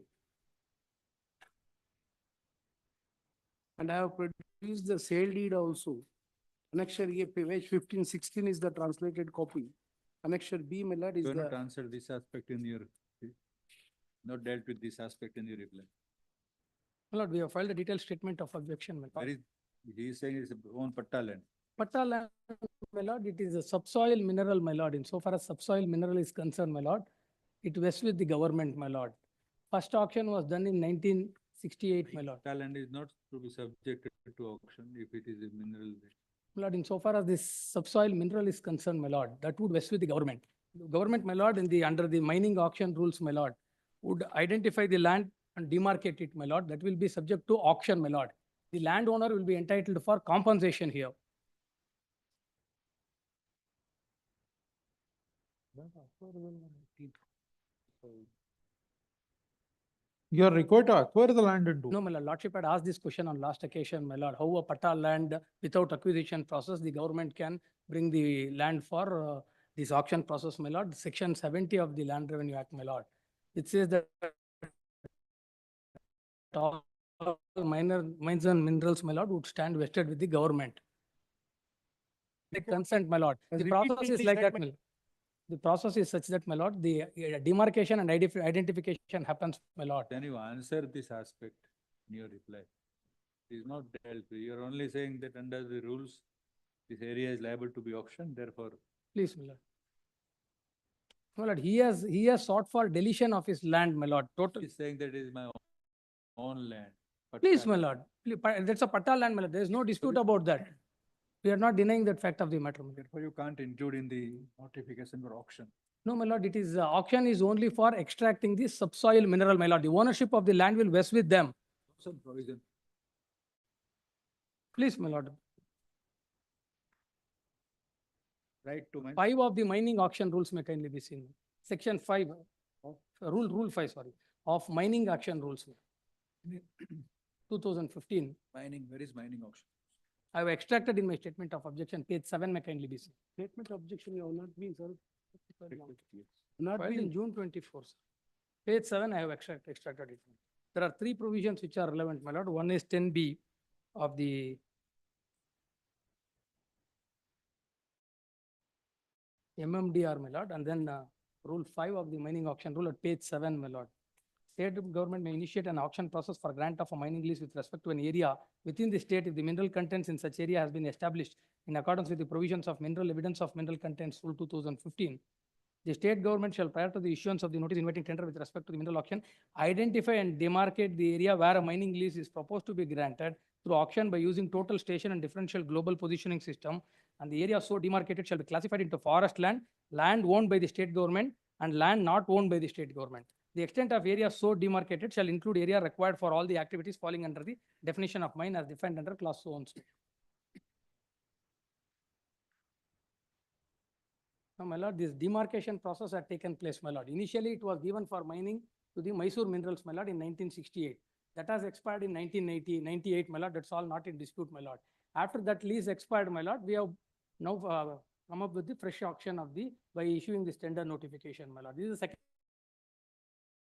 And I have produced the sale deed also. Annexure A, page 15, 16 is the translated copy. Annexure B, my lord, is You have not the, answered this aspect in your, not dealt with this aspect in your reply. My lord, we have filed a detailed statement of objection, my Where lord. is, he is saying it's own patta land. Patta land, my lord, it is a subsoil mineral, my lord. Insofar as subsoil mineral is concerned, my lord, it vests with the government, my lord. First auction was done in 1968, my lord. Patta land is not to be subjected to auction if it is a mineral. My lord, insofar as this subsoil mineral is concerned, my lord, that would vest with the government. The government, my lord, under the mining auction rules, my lord, would identify the land and demarcate it, my lord. That will be subject to auction, my lord. The landowner will be entitled for compensation here. You are required to acquire the land and do. No, my lord, lordship had asked this question on last occasion, my lord, how a patta land without acquisition process, the government can bring the land for this auction process, my lord. Section 70 of the Land Revenue Act, my lord. It says that all mines and minerals, my lord, would stand vested with the government. The consent, my lord. The process is like that, my lord. The process is such that, my lord, the demarcation and identification happens, my lord. Can you answer this aspect in your reply? It is not dealt with. You are only saying that under the rules, this area is liable to be auctioned, therefore. Please, my lord. My lord, he has sought for deletion of his land, my lord. Total. He's saying that it is my own land. Please, my lord. That's a patta land, my lord. There is no dispute about that. We are not denying that fact of the matter, my lord. Therefore, you can't include in the notification for auction. No, my lord, it is auction is only for extracting the subsoil mineral, my lord. The ownership of the land will vest with them. Some provision. Please, my lord. Right to mine. 5 of the mining auction rules may kindly be seen. Section 5 of rule 5, sorry, of mining auction rules. 2015. Mining, where is mining auction? I have extracted in my statement of objection, page 7 may kindly be seen. statement of objection, you have not been, sir. Not Not in been, June 24, sir. Page 7, I have extracted it. There are 3 provisions which are relevant, my lord. One is 10B of the MMDR, my lord, and then rule 5 of the mining auction rule at page 7, my lord. State government may initiate an auction process for grant of a mining lease with respect to an area within the state if the mineral contents in such area has been established in accordance with the provisions of Mineral Evidence of Mineral Contents Rule 2015. The state government shall, prior to the issuance of the notice inviting tender with respect to the mineral auction, identify and demarcate the area where a mining lease is proposed to be granted through auction by using total station and differential global positioning system, and the area so demarcated shall be classified into forest land, land owned by the state government, and land not owned by the state government. The extent of area so demarcated shall include area required for all the activities falling under the definition of mine as defined under clause so and so. Now, my lord, this demarcation process had taken place, my lord. Initially, it was given for mining to the Mysore Minerals, my lord, in 1968. That has expired in 1998, my lord. That's all not in dispute, my lord. After that lease expired, my lord, we have now come up with the fresh auction of the, by issuing this tender notification, my lord. This is the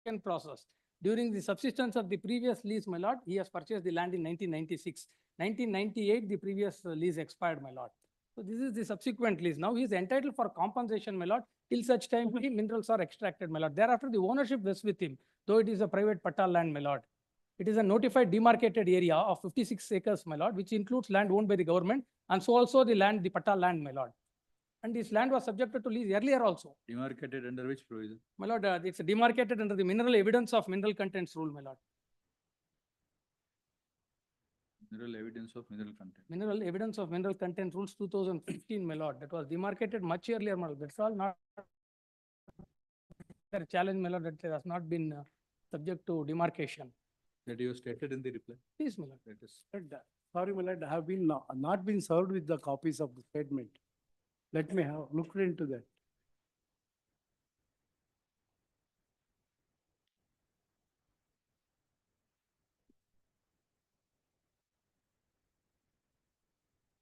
second process. During the subsistence of the previous lease, my lord, he has purchased the land in 1996. 1998, the previous lease expired, my lord. So this is the subsequent lease. Now he is entitled for compensation, my lord, till such time the minerals are extracted, my lord. Thereafter, the ownership vests with him, though it is a private patta land, my lord. It is a notified demarcated area of 56 acres, my lord, which includes land owned by the government, and so also the land, the patta land, my lord. And this land was subjected to lease earlier also. Demarcated under which provision? My lord, it's demarcated under the Mineral Evidence of Mineral Contents Rule, my lord. Mineral evidence of mineral content. Mineral Evidence of Mineral Contents Rules 2015, my lord. That was demarcated much earlier, my lord. That's all not a challenge, my lord, that has not been subject to demarcation. That you stated in the reply. Please, my lord. That is. Sorry, my lord, I have been not been served with the copies of the statement. Let me have looked into that.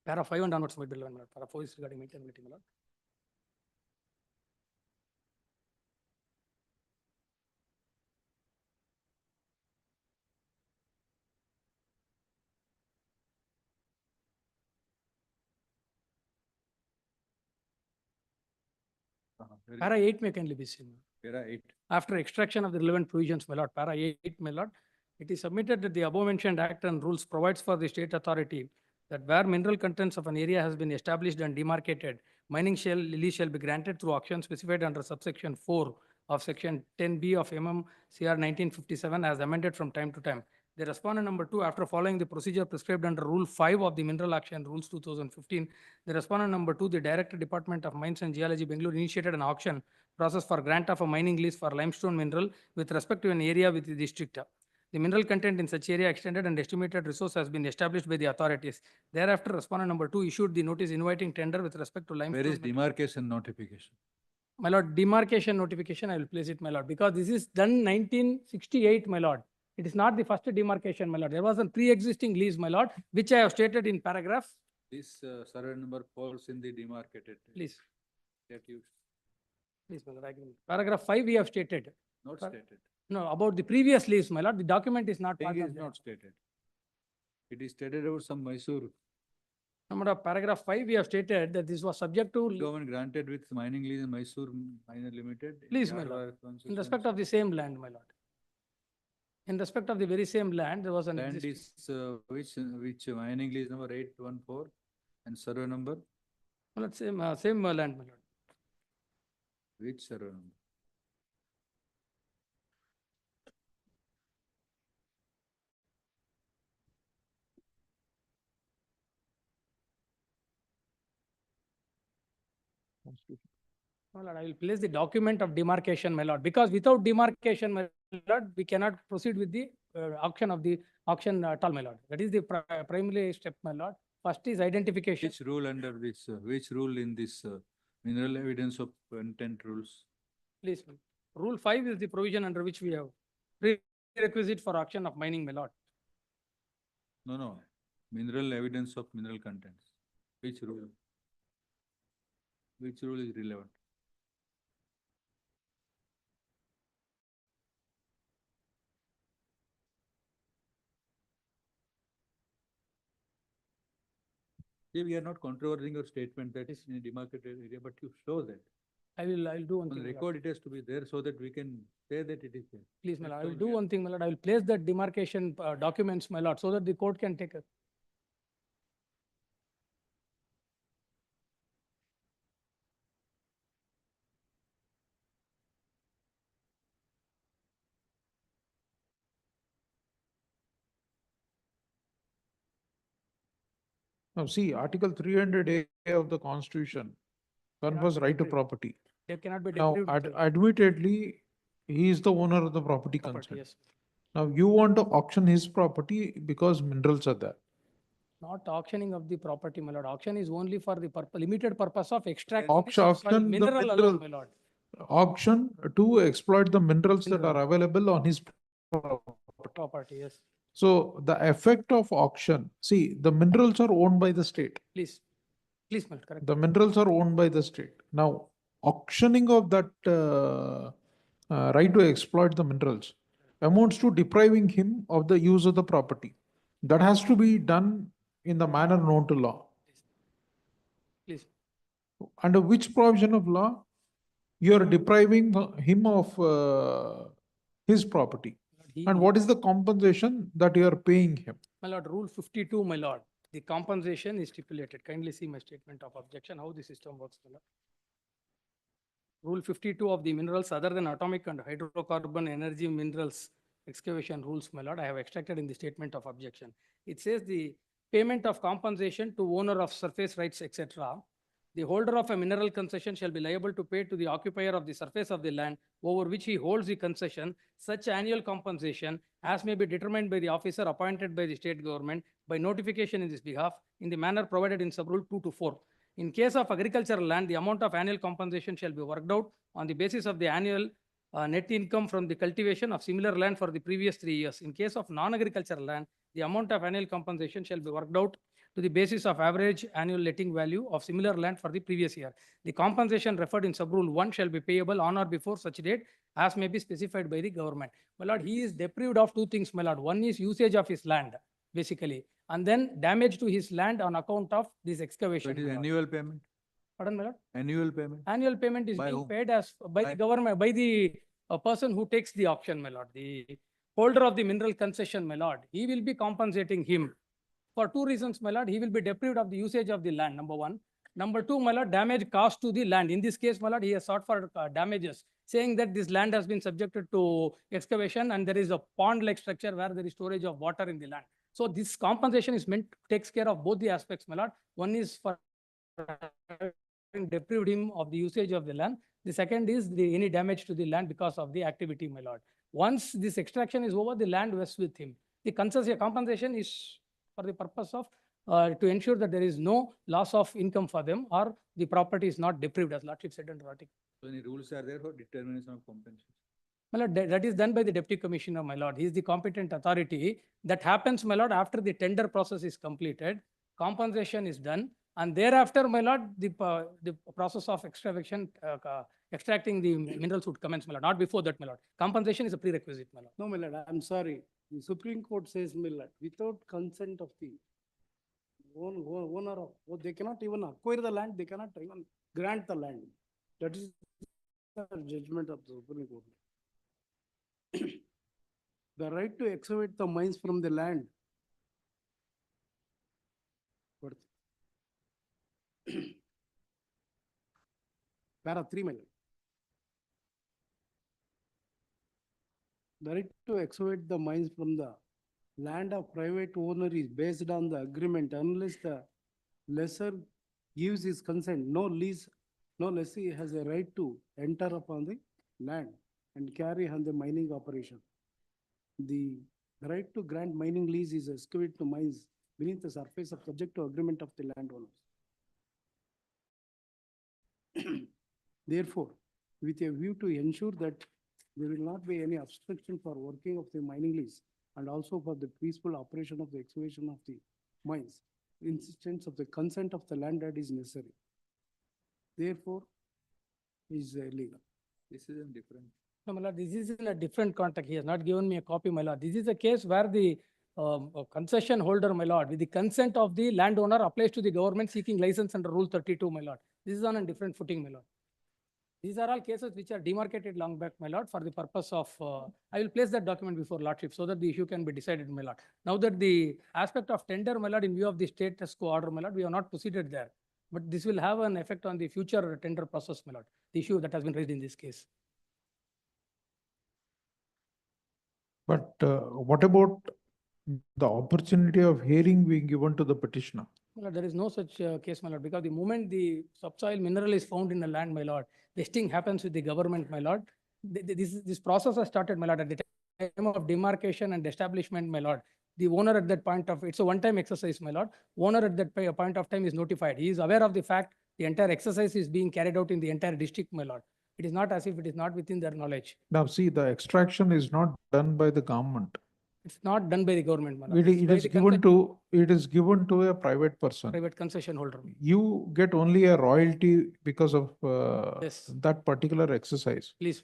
Para 5 and onwards might be relevant, my lord. Para 4 is regarding maintainability, my lord. Para 8 may kindly be seen. Para 8. After extraction of the relevant provisions, my lord, para 8, my lord, it is submitted that the above mentioned act and rules provides for the state authority that where mineral contents of an area has been established and demarcated, lease shall be granted through auction specified under subsection 4 of section 10B of CR 1957 as amended from time to time. The respondent number 2, after following the procedure prescribed under Rule 5 of the Mineral Action Rules 2015, the respondent number 2, the Director Department of Mines and Geology, Bangalore, initiated an auction process for grant of a mining lease for limestone mineral with respect to an area with the district. The mineral content in such area extended and estimated resource has been established by the authorities. Thereafter, respondent number 2 issued the notice inviting tender with respect to limestone. Where is demarcation notification? My lord, demarcation notification, I will place it, my lord, because this is done 1968, my lord. It is not the first demarcation, my lord. There was a pre-existing lease, my lord, which I have stated in paragraph. This survey number falls in the demarcated. Please. That you Please, my lord, I agree. Paragraph 5 we have stated. not stated. No, about the previous lease, my lord, the document is not part Thing of is that. not stated. It is stated about some Mysore Number of paragraph 5 we have stated that this was subject to, government granted with mining lease in Mysore Miner Limited. please, my lord, in respect of the same land, my lord. In respect of the very same land, there was an Land existing. is which mining lease number 814 and survey number, Well, it's same land, my lord. which survey number? My lord, I will place the document of demarcation, my lord, because without demarcation, my lord, we cannot proceed with the auction at all, my lord. That is the primary step, my lord. First is identification. Which rule under this, which rule in this mineral evidence of intent rules? Please, ma'am. Rule 5 is the provision under which we have prerequisite for auction of mining, my lord. No. Mineral evidence of mineral contents. Which rule? Which rule is relevant? See, we are not controversing your statement that is in a demarcated area, but you show that. I will do one On thing. the my lord. record, it has to be there so that we can say that it is there. Please, my lord, I will That's do all, one thing, my lord. I will place that demarcation documents, my lord, so that the court can take a. Now, see, Article 300A of the Constitution confers right to property. There cannot be Now, deprived. admittedly, he is the owner of the property Property, concerned. yes. Now, you want to auction his property because minerals are there. Not auctioning of the property, my lord. Auction is only for the limited purpose of extracting Auction the mineral alone, mineral, my lord. auction to exploit the minerals that are available on his Property, yes. So the effect of auction, see, the minerals are owned by the state. Please, my lord, correct. The minerals are owned by the state. Now, auctioning of that right to exploit the minerals amounts to depriving him of the use of the property. That has to be done in the manner known to law. Please. Under which provision of law you are depriving him of his property? And what is the compensation that you are paying him? My lord, Rule 52, my lord. The compensation is stipulated. Kindly see my statement of objection, how the system works, my lord. Rule 52 of the minerals other than atomic and hydrocarbon energy minerals excavation rules, my lord, I have extracted in the statement of objection. It says the payment of compensation to owner of surface rights, etc., The holder of a mineral concession shall be liable to pay to the occupier of the surface of the land over which he holds the concession such annual compensation as may be determined by the officer appointed by the state government by notification in this behalf in the manner provided in sub-rule 2 to 4. In case of agricultural land, the amount of annual compensation shall be worked out on the basis of the annual net income from the cultivation of similar land for the previous 3 years. In case of non-agricultural land, the amount of annual compensation shall be worked out to the basis of average annual letting value of similar land for the previous year. The compensation referred in sub-rule 1 shall be payable on or before such date as may be specified by the government. My lord, he is deprived of 2 things, my lord. One is usage of his land, basically, and then damage to his land on account of this excavation. So it is my lord. annual payment, Pardon, my lord? annual payment. Annual payment is By being whom? paid as by By- the government, by the person who takes the auction, my lord. The holder of the mineral concession, my lord, he will be compensating him for 2 reasons, my lord. He will be deprived of the usage of the land, number 1. Number 2, my lord, damage caused to the land. In this case, my lord, he has sought for damages, saying that this land has been subjected to excavation and there is a pond-like structure where there is storage of water in the land. So this compensation is meant to take care of both the aspects, my lord. One is for deprived him of the usage of the land. The second is any damage to the land because of the activity, my lord. Once this extraction is over, the land rests with him. The compensation is for the purpose of to ensure that there is no loss of income for them or the property is not deprived, as Lordship said in the article. So any rules are there for determination of compensation? My lord, that is done by the Deputy Commissioner, my lord. He is the competent authority. That happens, my lord, after the tender process is completed, compensation is done. And thereafter, my lord, the process of extraction, extracting the minerals would commence, my lord. Not before that, my lord. Compensation is a prerequisite, my lord. No, my lord, I'm sorry. The Supreme Court says, my lord, without consent of the owner of, they cannot even acquire the land, they cannot even grant the land. That is the judgment of the Supreme Court. The right to excavate the mines from the land. What? Para 3, my lord. The right to excavate the mines from the land of private owner is based on the agreement unless the lessor gives his consent. No lessee has a right to enter upon the land and carry on the mining operation. The right to grant mining lease is excavate to mines beneath the surface of subject to agreement of the landowners. Therefore, with a view to ensure that there will not be any obstruction for working of the mining lease and also for the peaceful operation of the excavation of the mines, insistence of the consent of the landlord is necessary. Therefore, is illegal. This is different. No, my lord, this is in a different context. He has not given me a copy, my lord. This is a case where the concession holder, my lord, with the consent of the landowner applies to the government seeking license under Rule 32, my lord. This is on a different footing, my lord. These are all cases which are demarcated long back, my lord, for the purpose of, I will place that document before Lordship so that the issue can be decided, my lord. Now that the aspect of tender, my lord, in view of the status quo order, my lord, we have not proceeded there. But this will have an effect on the future tender process, my lord, the issue that has been raised in this case. But what about the opportunity of hearing being given to the petitioner? Well, there is no such case, my lord, because the moment the subsoil mineral is found in the land, my lord, vesting happens with the government, my lord. This process has started, my lord, at the time of demarcation and establishment, my lord. The owner at that point of, it's a one-time exercise, my lord. Owner at that point of time is notified. He is aware of the fact the entire exercise is being carried out in the entire district, my lord. It is not as if it is not within their knowledge. Now, see, the extraction is not done by the government. It's not done by the government, my lord. It is given to a private person. Private concession holder. You get only a royalty because of Yes. that particular exercise. Please.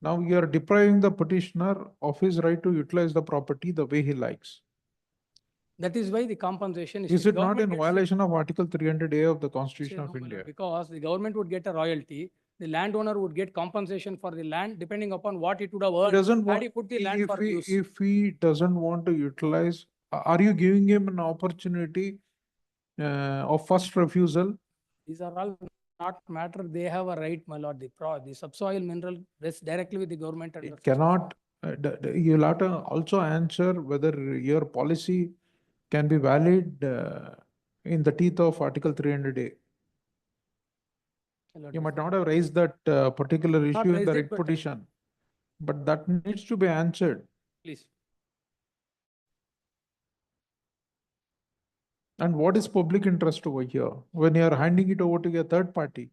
Now you are depriving the petitioner of his right to utilize the property the way he likes. That is why the compensation Is it not in gets violation of Article 300A of the Say Constitution no, of my lord, India? because the government would get a royalty, the landowner would get compensation for the land depending upon what it would have He earned doesn't had want, he put the land for use. if he doesn't want to utilize, are you giving him an opportunity of first refusal? These are all not matter. They have a right, my lord. The subsoil mineral rests directly with the government. And It cannot, you'll have to also answer whether your policy can be valid in the teeth of Article 300A. My lord, You yes. might not have raised that particular Not issue in raised the it, writ but, petition, but that needs to be answered. Please. And what is public interest over here when you are handing it over to a third party?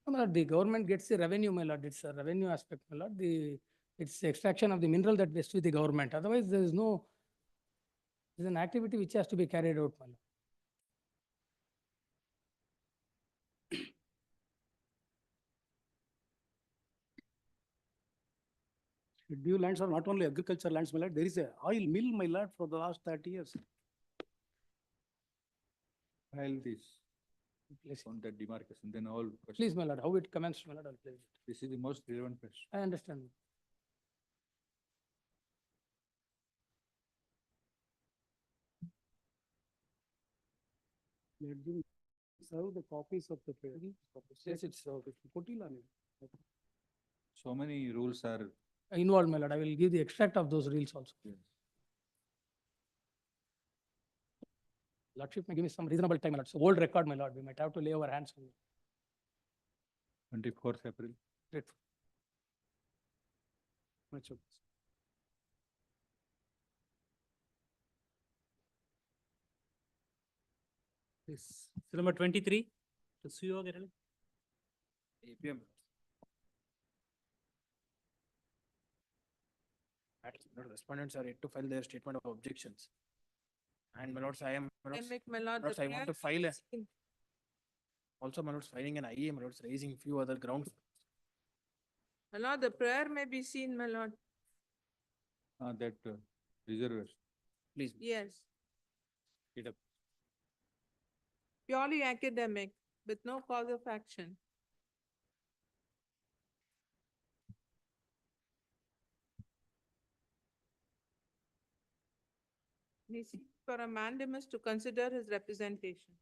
My lord, the government gets the revenue, my lord. It's a revenue aspect, my lord. It's the extraction of the mineral that vests with the government. Otherwise, there's an activity which has to be carried out, my lord. Due lands are not only agriculture lands, my lord. There is a oil mill, my lord, for the last 30 years. File this Please. on that demarcation, then all. Please, my lord, how it commenced, my lord, I'll place it. This is the most relevant question. I understand. Let them serve the copies of the paper. Yes, it's served. Put it on it. So many rules are. Involved, my lord. I will give the extract of those reels also. Yes. Lordship may give me some reasonable time, my lord. It's an old record, my lord. We might have to lay our hands on it. 24th April. Grateful. Much of this. Yes. Number 23. The CEO Kerala. APM. Respondents are yet to file their statement of objections. And my lords, my lords, My lord, lords, the I want to prayer file is seen. also my lords filing an IA, my lords raising few other grounds. My lord, the prayer may be seen, my lord. That reservation. Please. Yes. It up. Purely academic, with no cause of action. He seeks for a mandamus to consider his representation.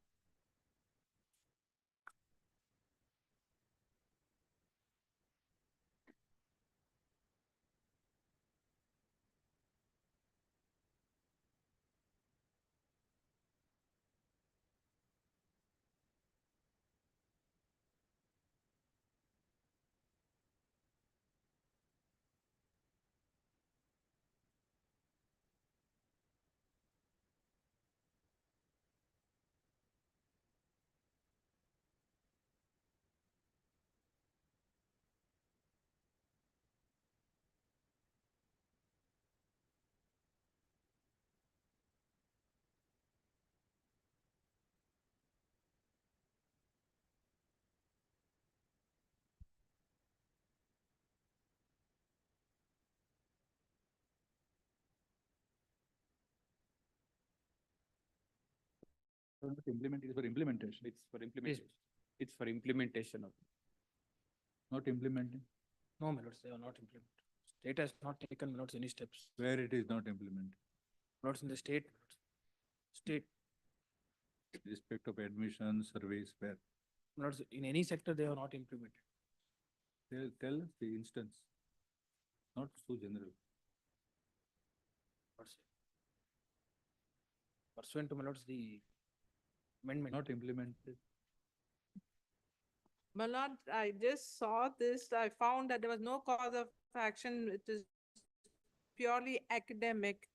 Implement is for implementation. It's for implementation. It's for implementation of. Not implementing. No, my lords, they are not implemented. State has not taken, my lords, any steps. Where it is not implemented. Lords in the state. State, Respect of admission, surveys, where. my lords, in any sector, they are not implemented. Tell us the instance. Not so general. Lords. Pursuant to my lords, the amendment. Not implemented. My lord, I just saw this. I found that there was no cause of action. It is purely academic.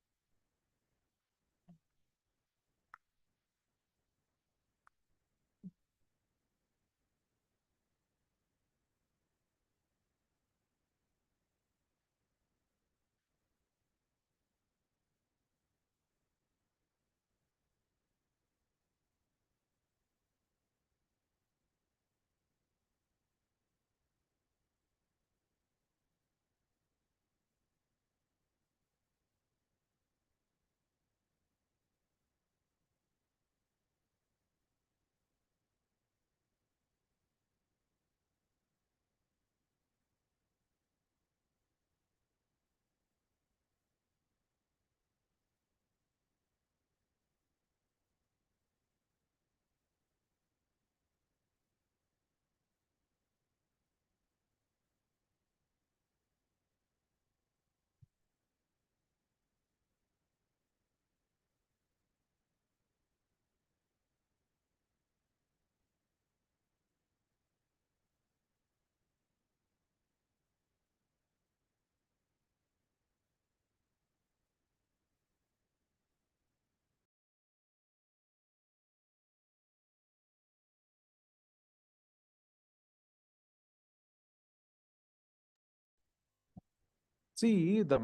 See, the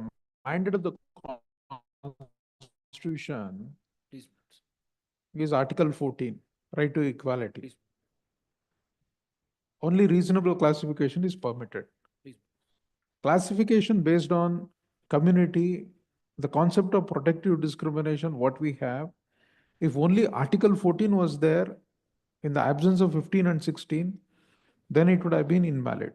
mandate of the Constitution Please. is Article 14, right to equality. Please. Only reasonable classification is permitted. Please. Classification based on community, the concept of protective discrimination, what we have, if only Article 14 was there in the absence of 15 and 16, then it would have been invalid.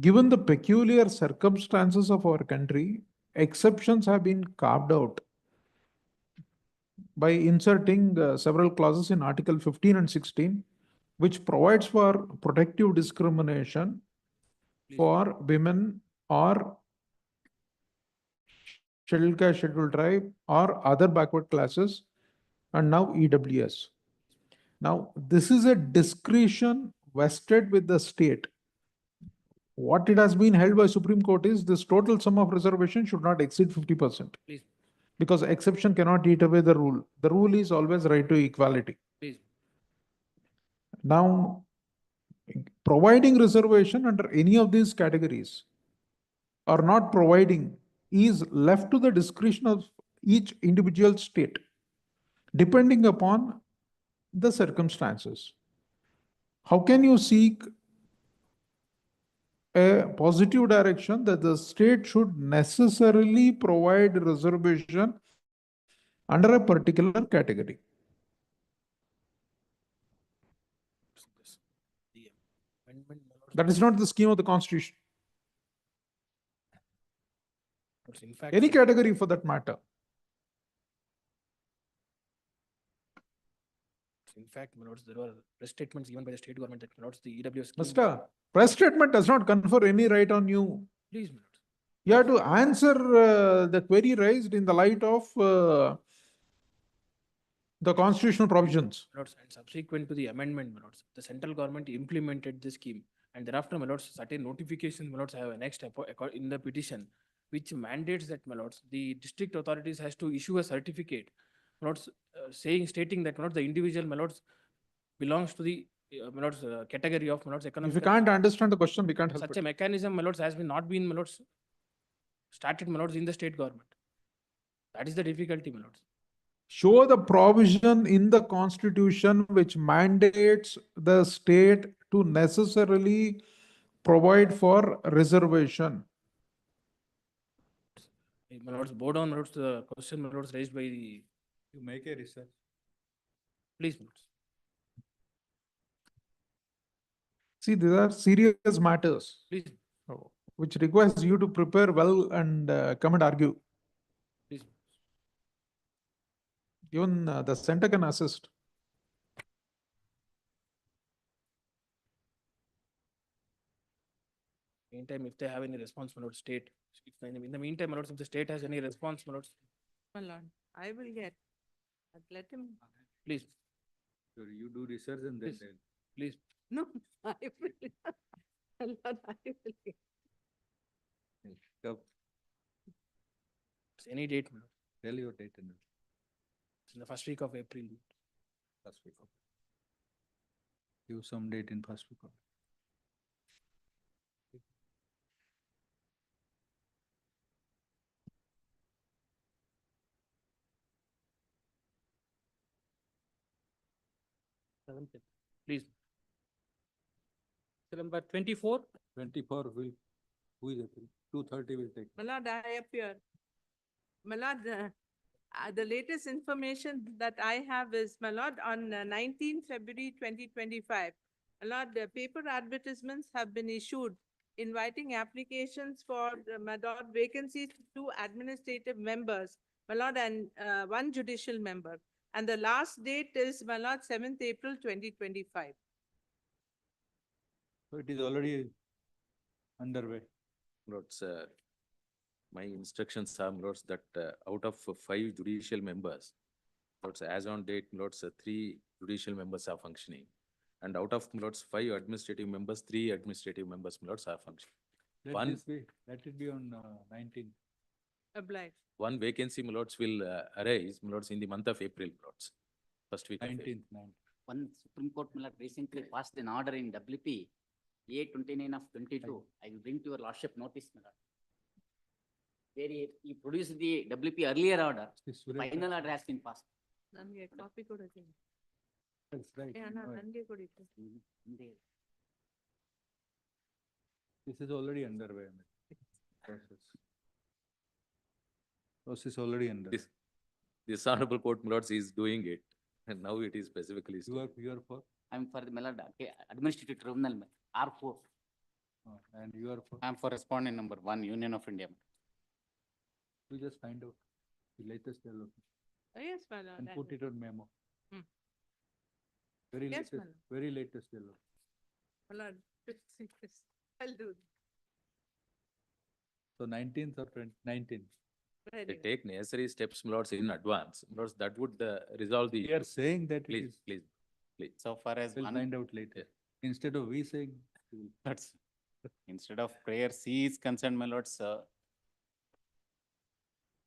Given the peculiar circumstances of our country, exceptions have been carved out by inserting several clauses in Article 15 and 16, which provides for protective discrimination for women or scheduled caste, scheduled tribe, or other backward classes, and now EWS. Now, this is a discretion vested with the state. What it has been held by Supreme Court is this total sum of reservation should not exceed 50%. Please. Because exception cannot eat away the rule. The rule is always right to equality. Please. Now, providing reservation under any of these categories or not providing is left to the discretion of each individual state, depending upon the circumstances. How can you seek a positive direction that the state should necessarily provide reservation under a particular category? The amendment, my lords, That is not the scheme of the Constitution. in fact, Any category for that matter. in fact, my lords, there were press statements given by the state government that, my lords, the EWS scheme. Mister, press statement does not confer any right on you. Please, my lords. You have to answer the query raised in the light of the constitutional provisions. My lords, and subsequent to the amendment, my lords, the central government implemented the scheme. And thereafter, my lords, certain notifications, my lords, have annexed in the petition, which mandates that, my lords, the district authorities has to issue a certificate, my lords, stating that, my lords, the individual, my lords, belongs to the my lords, category of, my lords, economic. If you can't understand the question, we can't help Such it. a mechanism, my lords, has been not been, my lords, started, my lords, in the state government. That is the difficulty, my lords. Show the provision in the Constitution which mandates the state to necessarily provide for reservation. My lords, bow down, my lords, to the question, my lords, raised by the. You make a research. Please, my lords. See, these are serious matters, Please. which requires you to prepare well and come and argue. Please. Even the center can assist. Meantime, if they have any response, my lord, state. In the meantime, my lords, if the state has any response, my lords, My lord, I will get, but let him, please, Sure, you do research and then. Please. please. no, I will. My lord, I will. Any date, my lord. Tell your date and It's in the first week of April. first week of. Give some date in first week of. Please. Number 24. 24 will, who is April? 2:30 will take. My lord, I appear. My lord, the latest information that I have is, my lord, on 19 February 2025, my lord, the paper advertisements have been issued inviting applications for, my lord, vacancies to administrative members, my lord, and one judicial member. And the last date is, my lord, 7th April 2025. So it is already underway. Lords, my instructions are, Lords, that out of 5 judicial members, Lords, as on date, Lords, 3 judicial members are functioning. And out of, Lords, 5 administrative members, 3 administrative members, Lords, are functioning. Let it be on 19. Obliged. One vacancy, Lords, will arise, Lords, in the month of April, Lords. First week of April. 19th, 19th. One Supreme Court recently passed an order in WP A 29 of 22. I will bring to your lordship notice, my lord. where he produced the WP earlier order, This the Suresh, final order has been passed. ನನ್ಗೆ copy ಕೊಡೋದು. that's right. ಅಣ್ಣ Right. ನನ್ಗೆ ಕೊಡಿ. This is already underway. Process. Process already under. This honorable court, my lords, is doing it, and now it is specifically. You are for, I'm for the Malad, okay, Administrative Tribunal, R4. and you are for, I'm for respondent number 1, Union of India. you just find out the latest development Yes, my lord. and I put will. it on memo. Hmm. Very Yes, latest, madam. very latest development. My lord, I'll do. So 19th or 19th. Very They well. take necessary steps, my lords, in advance. My lords, that would resolve the. We are saying that it Please, is, please, please. So far as we'll one, find out later. Instead of we saying, that's, instead of prayer C is concerned, my lords,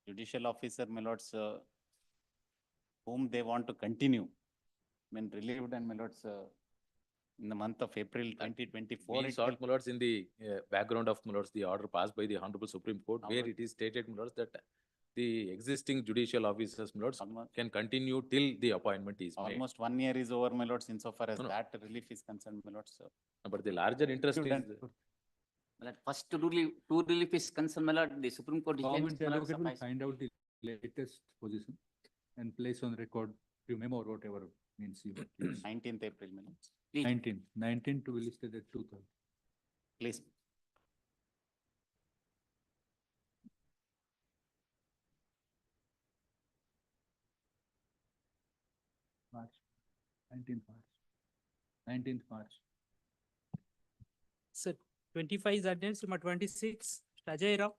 judicial officer, my lords, whom they want to continue, when relieved and my lords, in the month of April 2024. We sought, my lords, in the background of, my lords, the order passed by the Honorable Supreme Court, where Honorable- it is stated, my lords, that the existing judicial officers, my lords, can continue till the appointment is made. Almost 1 year is over, my lords, insofar as No, no. that relief is concerned, my lords. But the larger interest you is. done- First two relief is concerned, my lord, the Supreme Court. Government decision, my lord, advocate will suffice. find out the latest position and place on record, your memo or whatever means you use. 19th April, my lords. Please, 19 to be listed at 2:30. please. March, 19th March. 19th March. Sir, 25 is attendance, number 26, Ajay Rao.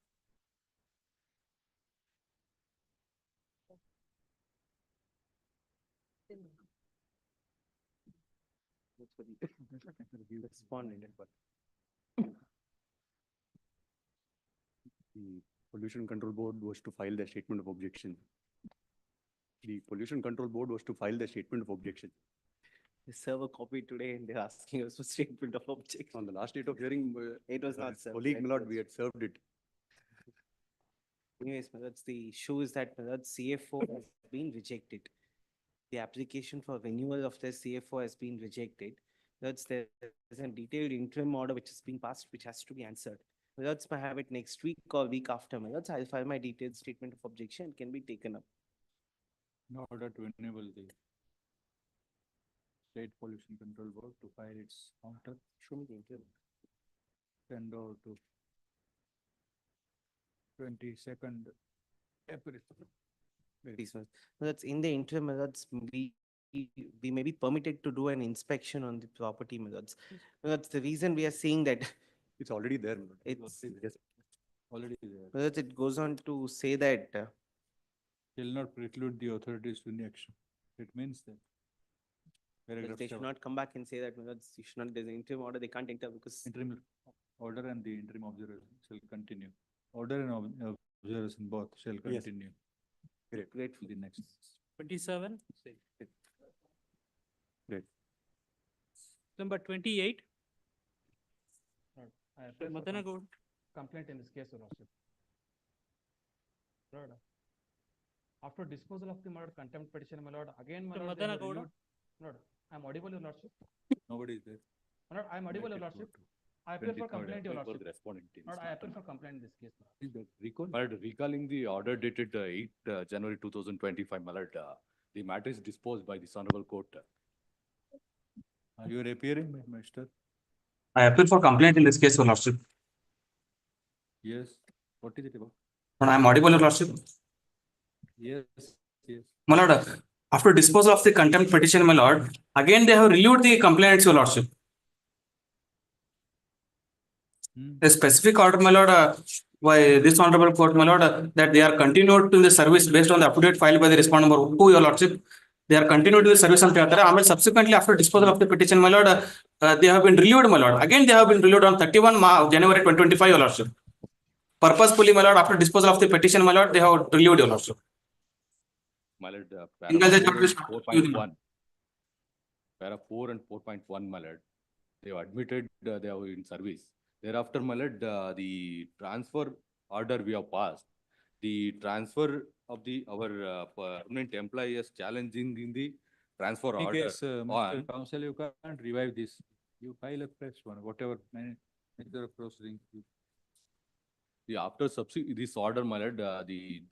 The Pollution Control Board was to file the statement of objection. The Pollution Control Board was to file the statement of objection. They serve a copy today and they're asking us for statement of objection. On the last date of hearing, It was not served. colleague, right? my lord, we had served it. Anyways, that's the issue is that that CFO has been rejected. The application for renewal of the CFO has been rejected. There's a detailed interim order which is being passed, which has to be answered. Let's have it next week or week after. Let's I'll file my detailed statement of objection. It can be taken up. In order to enable the State Pollution Control Board to file its counter, Show me the interim. send over to 22nd April. Please, sir. That's in the interim, that's we may be permitted to do an inspection on the property methods. That's the reason we are saying that It's already there. my lord. it's, Already there. that it goes on to say that Shall not preclude the authorities to any action. It means that. Paragraph they should 7. not come back and say that that's, you should not, there's an interim order, they can't enter because Interim order and the interim observation shall continue. Order and observation both shall Yes. continue. great. To the next. 27. Great. Number 28, I appeal for Madana Gaud. complaint in this case, Your Lordship. Lord, after disposal of the murder contempt petition, my lord, again, my Sir, lord, they have Madana Gowda. renewed- Lord, I am audible, Your Lordship. Nobody is there. My lord, I am audible, Your Lordship. I appeal for complaint, Your Lordship. Lord, I appeal for complaint in this case. Lord. Recall. My lord, recalling the order dated 8 January 2025, my lord, the matter is disposed by this honorable court. Are you appearing, Mr.? I appeal for complaint in this case, Your Lordship. Yes. What is it about? And I am audible, Your Lordship. Yes, yes. My lord, after disposal of the contempt petition, my lord, again they have reviewed the complaints, Your Lordship. A specific order, my lord, by this honorable court, my lord, that they are continued to the service based on the affidavit filed by the respondent number 2, Your Lordship. They are continued to the service on Theatre. And subsequently, after disposal of the petition, my lord, they have been relieved, my lord. Again, they have been relieved on 31 January 2025, Your Lordship. Purposefully, my lord, after disposal of the petition, my lord, they have relieved, Your Lordship. My lord, In the para judgment, 4.1. Para 4 and 4.1, my lord, they have admitted they are in service. Thereafter, my lord, the transfer order we have passed, the transfer of our permanent employee is challenging in the transfer Any order. case, Mr. Counsel, you can't revive this. You file a fresh one, whatever nature of proceedings. After this order, my lord, there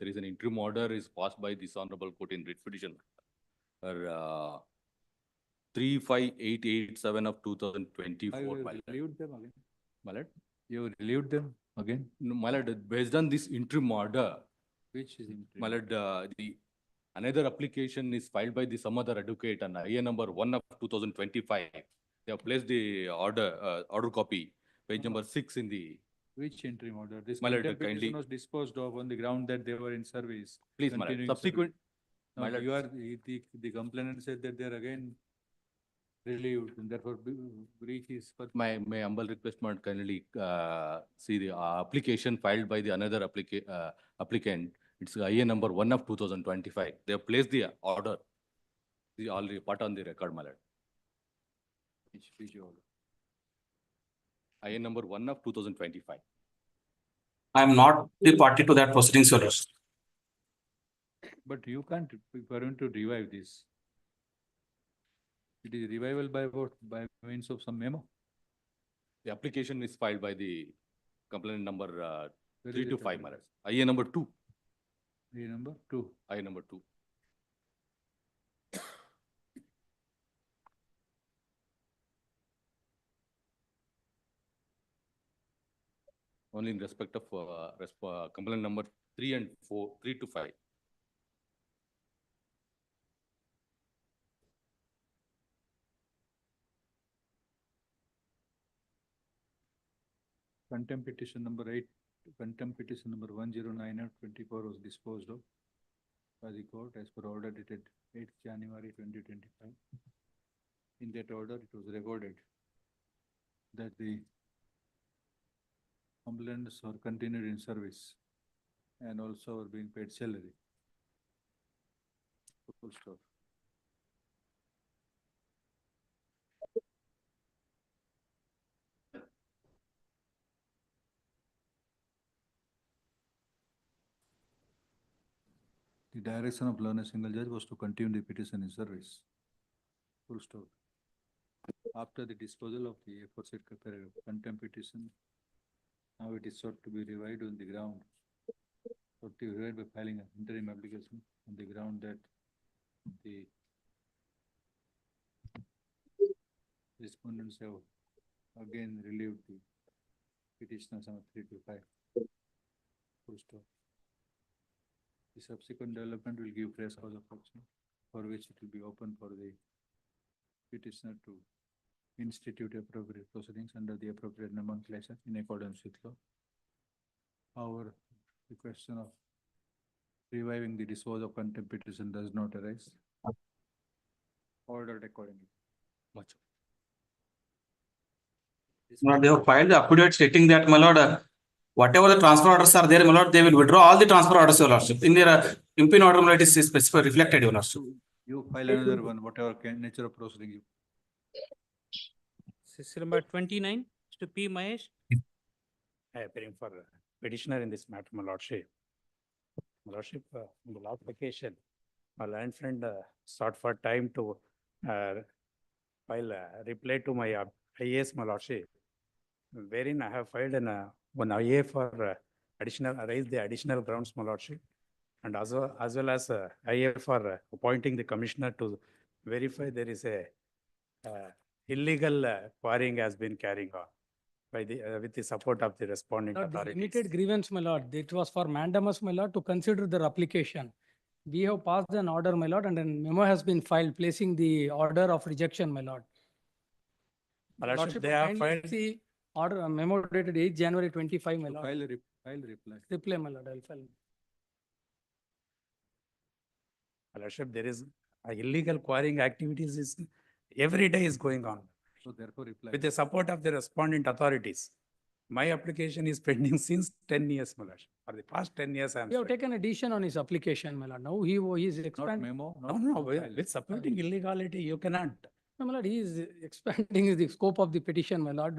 is an interim order is passed by this honorable court in writ petition. 35887 of 2024, my lord. Relieved them again. My lord? You relieved them again? No, my lord, based on this interim order, Which is interim? my lord, another application is filed by the some other advocate and IA number 1 of 2025. They have placed the order copy, page number 6 in the. Which interim order? This My lord, contempt petition kindly. was disposed of on the ground that they were in service. Please, my lord, continuing subsequent. service. My No, lord, you are, the complainant said that they are again relieved and therefore breach is. my humble request, my lord, kindly see the application filed by the another applicant. It's IA number 1 of 2025. They have placed the order. The already part on the record, my lord. Which order? IA number 1 of 2025. I am not the party to that proceedings, Your Lordship. But you can't permit to revive this. It is revival by what? By means of some memo? The application is filed by the complainant number Where is 3 it to 5, my available? lord. IA number 2. A number 2. IA number 2. Only in respect of complaint number 3 and 4, 3 to 5. Contempt petition number 8, contempt petition number 1098/24 was disposed of by the court as per order dated 8th January 2025. In that order, it was recorded that the complainants are continued in service and also are being paid salary. Full stop. The direction of learned single judge was to continue the petition in service. Full stop. After the disposal of the aforesaid contempt petition, now it is sought to be revived on the ground. Sought to be revived by filing an interim application on the ground that the respondents have again relieved the petitioners on 3 to 5. Full stop. The subsequent development will give fresh cause of action, for which it will be open for the petitioner to institute appropriate proceedings under the appropriate nomenclature in accordance with law. However, the question of reviving the disposal of contempt petition does not arise. Ordered accordingly. Much. My lord, they have filed the affidavit stating that, my lord, whatever the transfer orders are there, my lord, they will withdraw all the transfer orders, Your Lordship. In their impin order, my lord, it is specified, reflected, Your Lordship. You file another one, whatever nature of proceeding you. Case number 29, Mr. P. Mahesh. I appearing for petitioner in this matter, my lordship. My lordship, in the last vacation, my learned friend sought for time to file a reply to my IAS, my lordship, wherein I have filed one IA for raise the additional grounds, my lordship, and as well as IA for appointing the commissioner to verify there is a illegal quarrying has been carrying on by the with the support of the responding The authorities. limited grievance, my lord, it was for mandamus, my lord, to consider their application. We have passed an order, my lord, and a memo has been filed placing the order of rejection, my lord. My lordship, Lordship, they have kindly filed. see order, memo dated 8 January 25, my So lord. file reply. Reply, my lord, I'll file. My lordship, there is illegal quarrying activities is every day is going on So therefore reply. with the support of the respondent authorities. My application is pending since 10 years, my lordship. For the past 10 years, I am. We have taken a decision on his application, my lord. Now he is Not expanding. memo. No, no, with supporting illegality, you cannot. No, my lord, he is expanding the scope of the petition, my lord.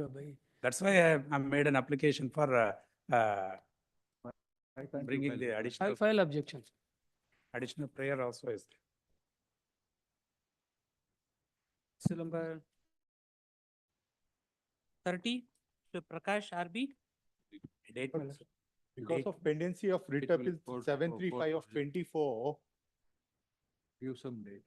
That's why I made an application for Bringing the additional, I file objections. additional prayer also is there. So number 30, so Prakash RB. Date, Because of pendency of writ It will appeal court- 735 of court- 24, Give some date.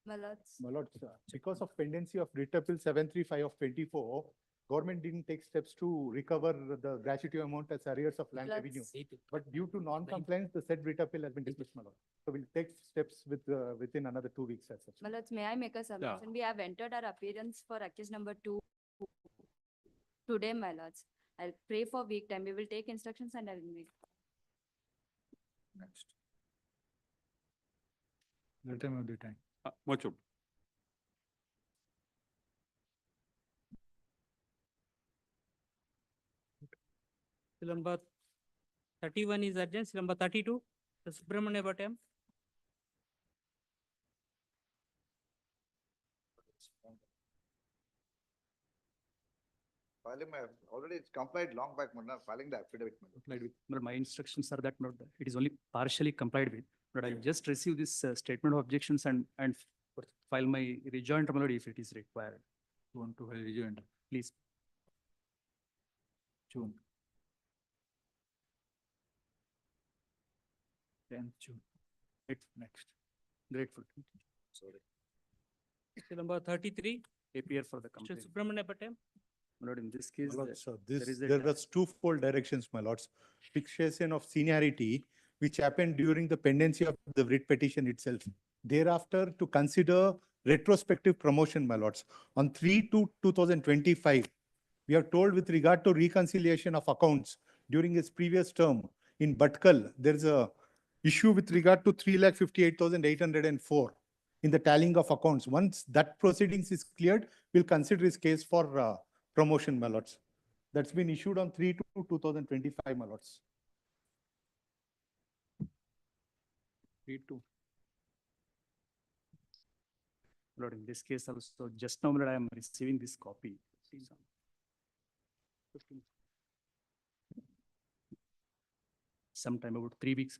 my lords, because of pendency of writ appeal 735 of 24, government didn't take steps to recover the gratuity amount as arrears of land revenue. But due to non-compliance, the said writ appeal has been dismissed, my lord. So we'll take steps within another 2 weeks as such. My lords, may I make a submission? We have entered our appearance for accused number 2 today, my lords. I'll pray for week time. We will take instructions and I will make. Next. Let them have the time. Mochub. So number 31 is urgent. So number 32, the Subramania Bhattacharya. Filing my, already it's complied long back, but not filing the affidavit. Complied with, but my instructions are that not, it is only partially complied with, but I'll just receive this statement of objections and file my rejoinder melody if it is required. You want to file rejoinder? Please. June. 10th June. Next. Grateful. Sorry. So number 33, Appear for the Mr. complaint. Subramania Bhattacharya. My lord, in this case, My lords, there is a there was twofold directions, my lords. Fixation of seniority, which happened during the pendency of the writ petition itself. Thereafter, to consider retrospective promotion, my lords. On 3/2/2025, we are told with regard to reconciliation of accounts during his previous term in Bhatkal, there is a issue with regard to 3,58,804 in the tallying of accounts. Once that proceedings is cleared, we'll consider his case for promotion, my lords. That's been issued on 3/2/2025, my lords. 3-2. Lord, in this case also, just now that I am receiving this copy. Sometime about 3 weeks.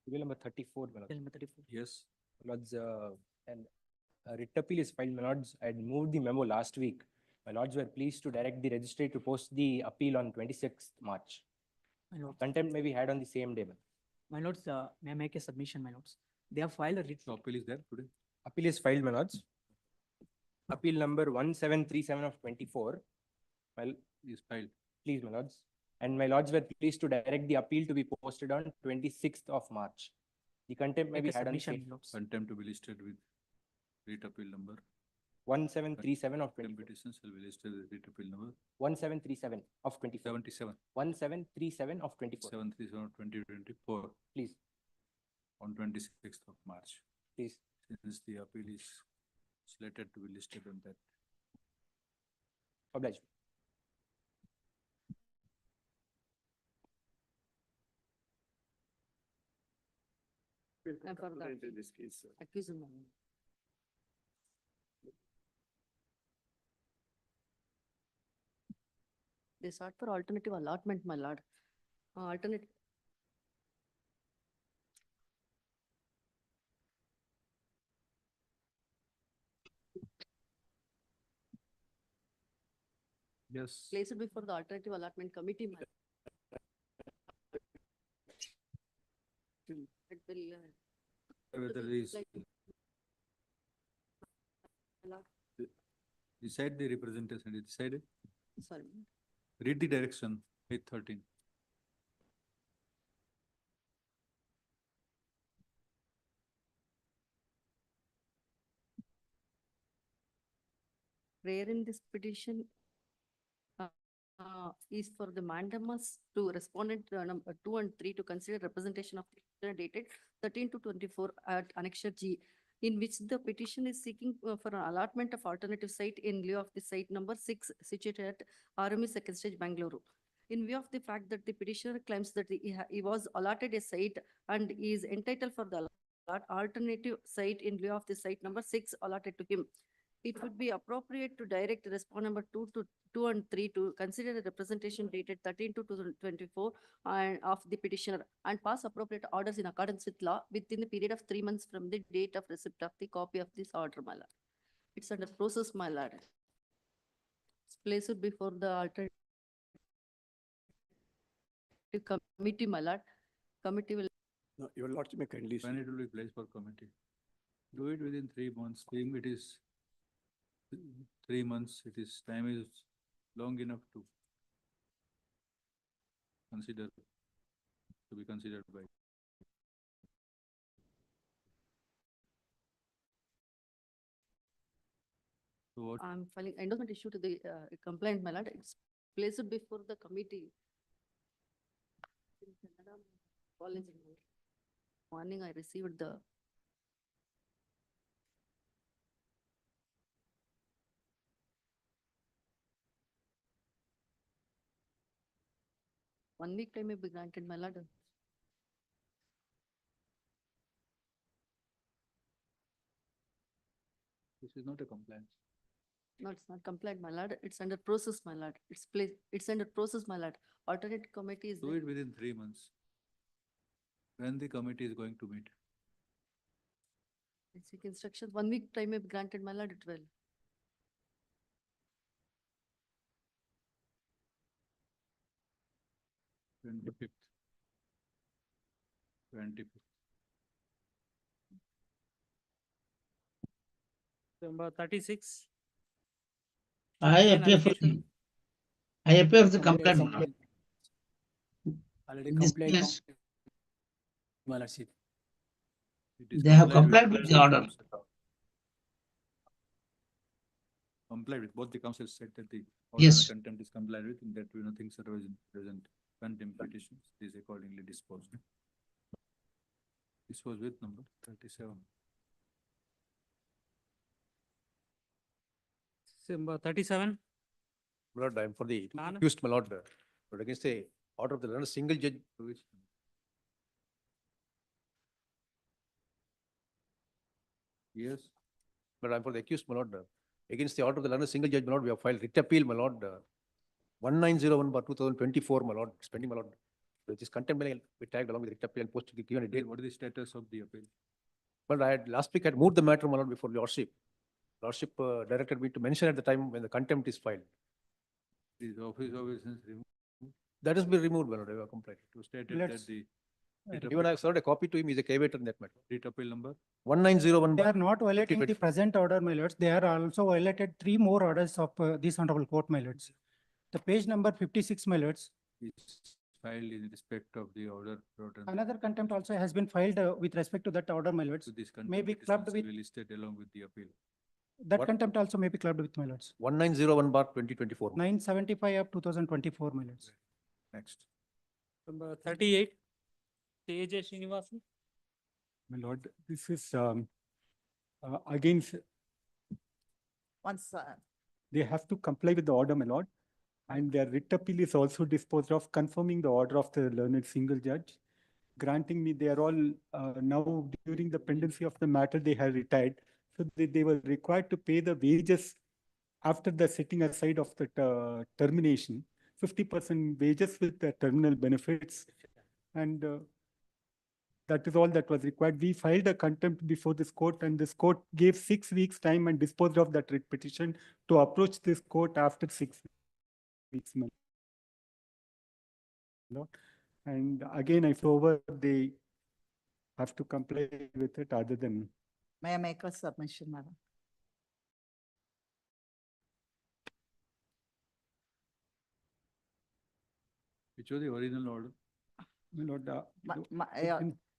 Bill number 34, my lords. Bill number 34. Yes. My lords, and a writ appeal is filed, my lords. I had moved the memo last week. My lords were pleased to direct the registry to post the appeal on 26th March. My lords, Contempt may be had on the same day. my lords, may I make a submission, my lords? They have filed a writ. So appeal is there today? Appeal is filed, my lords. Appeal number 1737 of 24. Well, Is filed. please, my lords. And my lords were pleased to direct the appeal to be posted on 26th of March. The contempt may Make be a had on the submission, same. my lords. Contempt to be listed with writ appeal number. 1737 of 24. Petitions shall be listed with writ appeal number 1737 of 24. 77. 1737 of 24. 737 of 2024 Please, on 26th of March. please. Since the appeal is slated to be listed on that. Obliged. And for the This case. accused. They sought for alternative allotment, my lord. Alternate. Yes. Place it before the alternative allotment committee, my. It will, Whether is like- my lord, decide the representation, decide. sorry. Read the direction, 813. Prayer in this petition is for the mandamus to respondent number 2 and 3 to consider representation of petitioner dated 13 to 24 at Annexure G, in which the petition is seeking for an allotment of alternative site in lieu of the site number 6 situated at RME Second Stage, Bangalore. In view of the fact that the petitioner claims that he was allotted a site and is entitled for the alternative site in lieu of the site number 6 allotted to him, it would be appropriate to direct respondent number 2 and 3 to consider the representation dated 13 to 2024 and of the petitioner and pass appropriate orders in accordance with law within the period of 3 months from the date of receipt of the copy of this order, my lord. It's under process, my lord. It's placed before the alternative committee, my lord. Committee will. No, your lordship may kindly. When it will be placed for committee? Do it within 3 months. Being it is 3 months, time is long enough to be considered by. So what? I'm filing endorsement issue to the complaint, my lord. It's placed before the committee. Morning, I received the. One week time may be granted, my lord. This is not a complaint. No, it's not compliant, my lord. It's under process, my lord. It's under process, my lord. Alternate committee is. Do it within 3 months. When the committee is going to meet? I seek instructions. 1 week time may be granted, my lord. It will. Twenty-fifth. Number 36. I appear for the complaint. Already In this complaint. case, My lordship. they have complied with the order. Complied with both the councils said that the order Yes. of contempt is complied with, and that nothing present contempt petitions is accordingly disposed. This was with number 37. Number 37. My lord, I am for the Nana? accused, my lord, but against the order of the learned single judge. Yes. But I am for the accused, my lord, against the order of the learned single judge, my lord, we have filed writ appeal, my lord, 1901/2024, my lord, spending, my lord. With this contempt, we tagged along with writ appeal and posted, given a date. What is the status of the appeal? But I had, last week I had moved the matter, my lord, before lordship. Lordship directed me to mention at the time when the contempt is filed. Is office since removed? That has been removed, my lord, I have complied. To state that Let's- the. Even I have served a copy to him, he's a caveator in that matter. Writ appeal number? 1901. They are not violating the present order, my lords. They are also violated 3 more orders of this honorable court, my lords. The page number 56, my lords. Is filed in respect of the order. brought on- Another contempt also has been filed with respect to that order, my lords. So this May be contempt clubbed is with, listed along with the appeal. that What? contempt also may be clubbed with, my lords. 1901/2024. 975 of 2024, my lords. Next. Number 38. CH Srinivasan. My lord, this is against, Once, they have to comply with the order, my lord. And their writ appeal is also disposed of, confirming the order of the learned single judge, granting me, they are all now during the pendency of the matter, they have retired. So they were required to pay the wages after the setting aside of the termination, 50% wages with the terminal benefits. And that is all that was required. We filed a contempt before this court, and this court gave 6 weeks time and disposed of that writ petition to approach this court after 6 weeks. my lord. And again, if over, they have to comply with it other than. may I make a submission, madam? Which was the original order? My lord,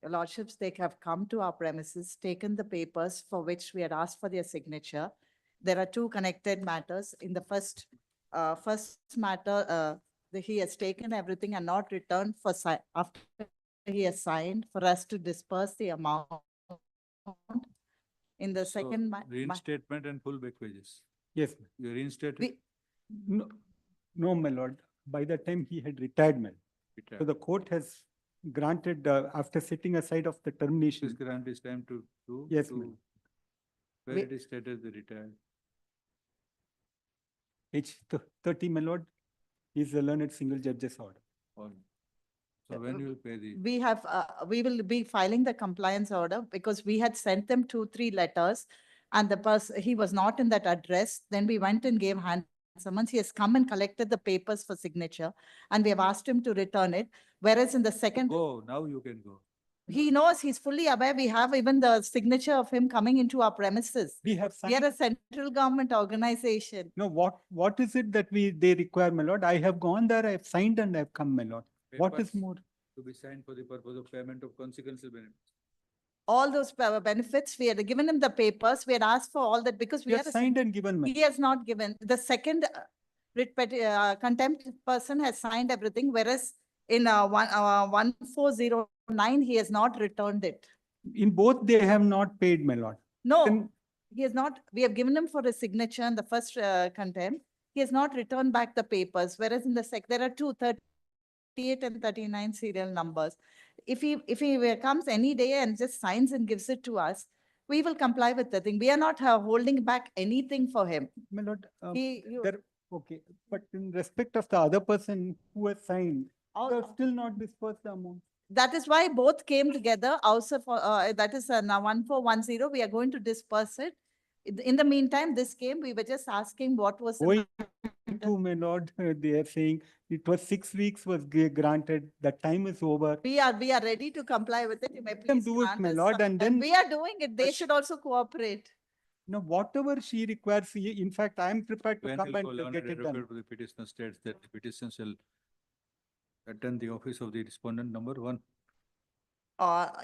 Your lordships, they have come to our premises, taken the papers for which we had asked for their signature. There are 2 connected matters. In the first first matter, he has taken everything and not returned for after he has signed for us to disperse the amount. In the second. Reinstatement and full back wages. Yes, You reinstated. We- no, no, my lord. By the time he had retired, my lord. So Retired. the court has granted, after setting aside of the This termination. grant is time to. Yes, to- ma'am. Where We- it is stated the retired. H 30, my lord, is the learned single judge's order. Or- So when you will pay the. We have, we will be filing the compliance order because we had sent them 2-3 letters and the person, he was not in that address. Then we went and gave hand summons. He has come and collected the papers for signature and we have asked him to return it. Whereas in the second, Go, now you can go. he knows, he's fully aware. We have even the signature of him coming into our premises. We have We are signed. a central government organization. No, what is it that they require, my lord? I have gone there, I have signed and I have come, my lord. What is Papers more? To be signed for the purpose of payment of consequential benefits. All those benefits, we had given him the papers. We had asked for all that because we You are have a signed and given, my. He has not given. The second contempt person has signed everything, whereas in 1409, he has not returned it. In both, they have not paid, my lord. No, Then- he has not. We have given him for a signature in the first contempt. He has not returned back the papers, whereas in the there are 38 and 39 serial numbers. If he comes any day and just signs and gives it to us, we will comply with the thing. We are not holding back anything for him. My lord, You- okay, but in respect of the other person who has signed, All- they have still not dispersed the amount. That is why both came together. Also for, that is now 1410, we are going to disperse it. In the meantime, this came, we were just asking what was. the Going to, my lord, they are saying it was 6 weeks was granted, the time is over. We are ready to comply with it. You may Them please do it, grant my us lord, some- and then. We are doing it. They should also cooperate. No, whatever she requires, in fact, I am prepared to When come will and get it done. the petitioner states that the petition shall attend the office of the respondent number 1.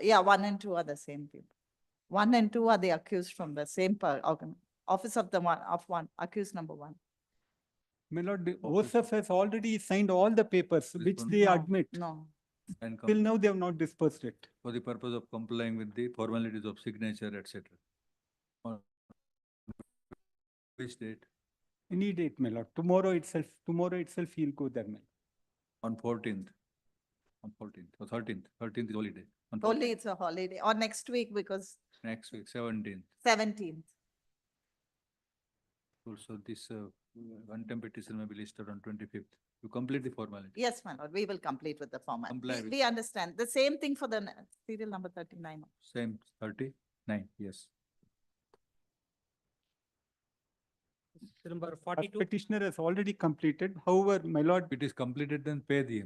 Yeah, 1 and 2 are the same people. 1 and 2 are the accused from the same office of the one, accused number 1. My lord, the OSF has already signed all the papers, which one. they No, admit. No. And Till now, they have not dispersed it. for the purpose of complying with the formalities of signature, etc. On which date? Any date, my lord. Tomorrow itself, he'll go there, my lord. On 14th. On 14th or 13th. 13th is holiday. On Only it's a holiday or next week because next week, 17th. 17th. Also, this contempt petition may be listed on 25th. You complete the formality. Yes, my lord, we will complete with the format. Comply with- We understand. The same thing for the serial number 39. Same 39, yes. Number As 42. petitioner has already completed. However, my lord, If it is completed, then pay the.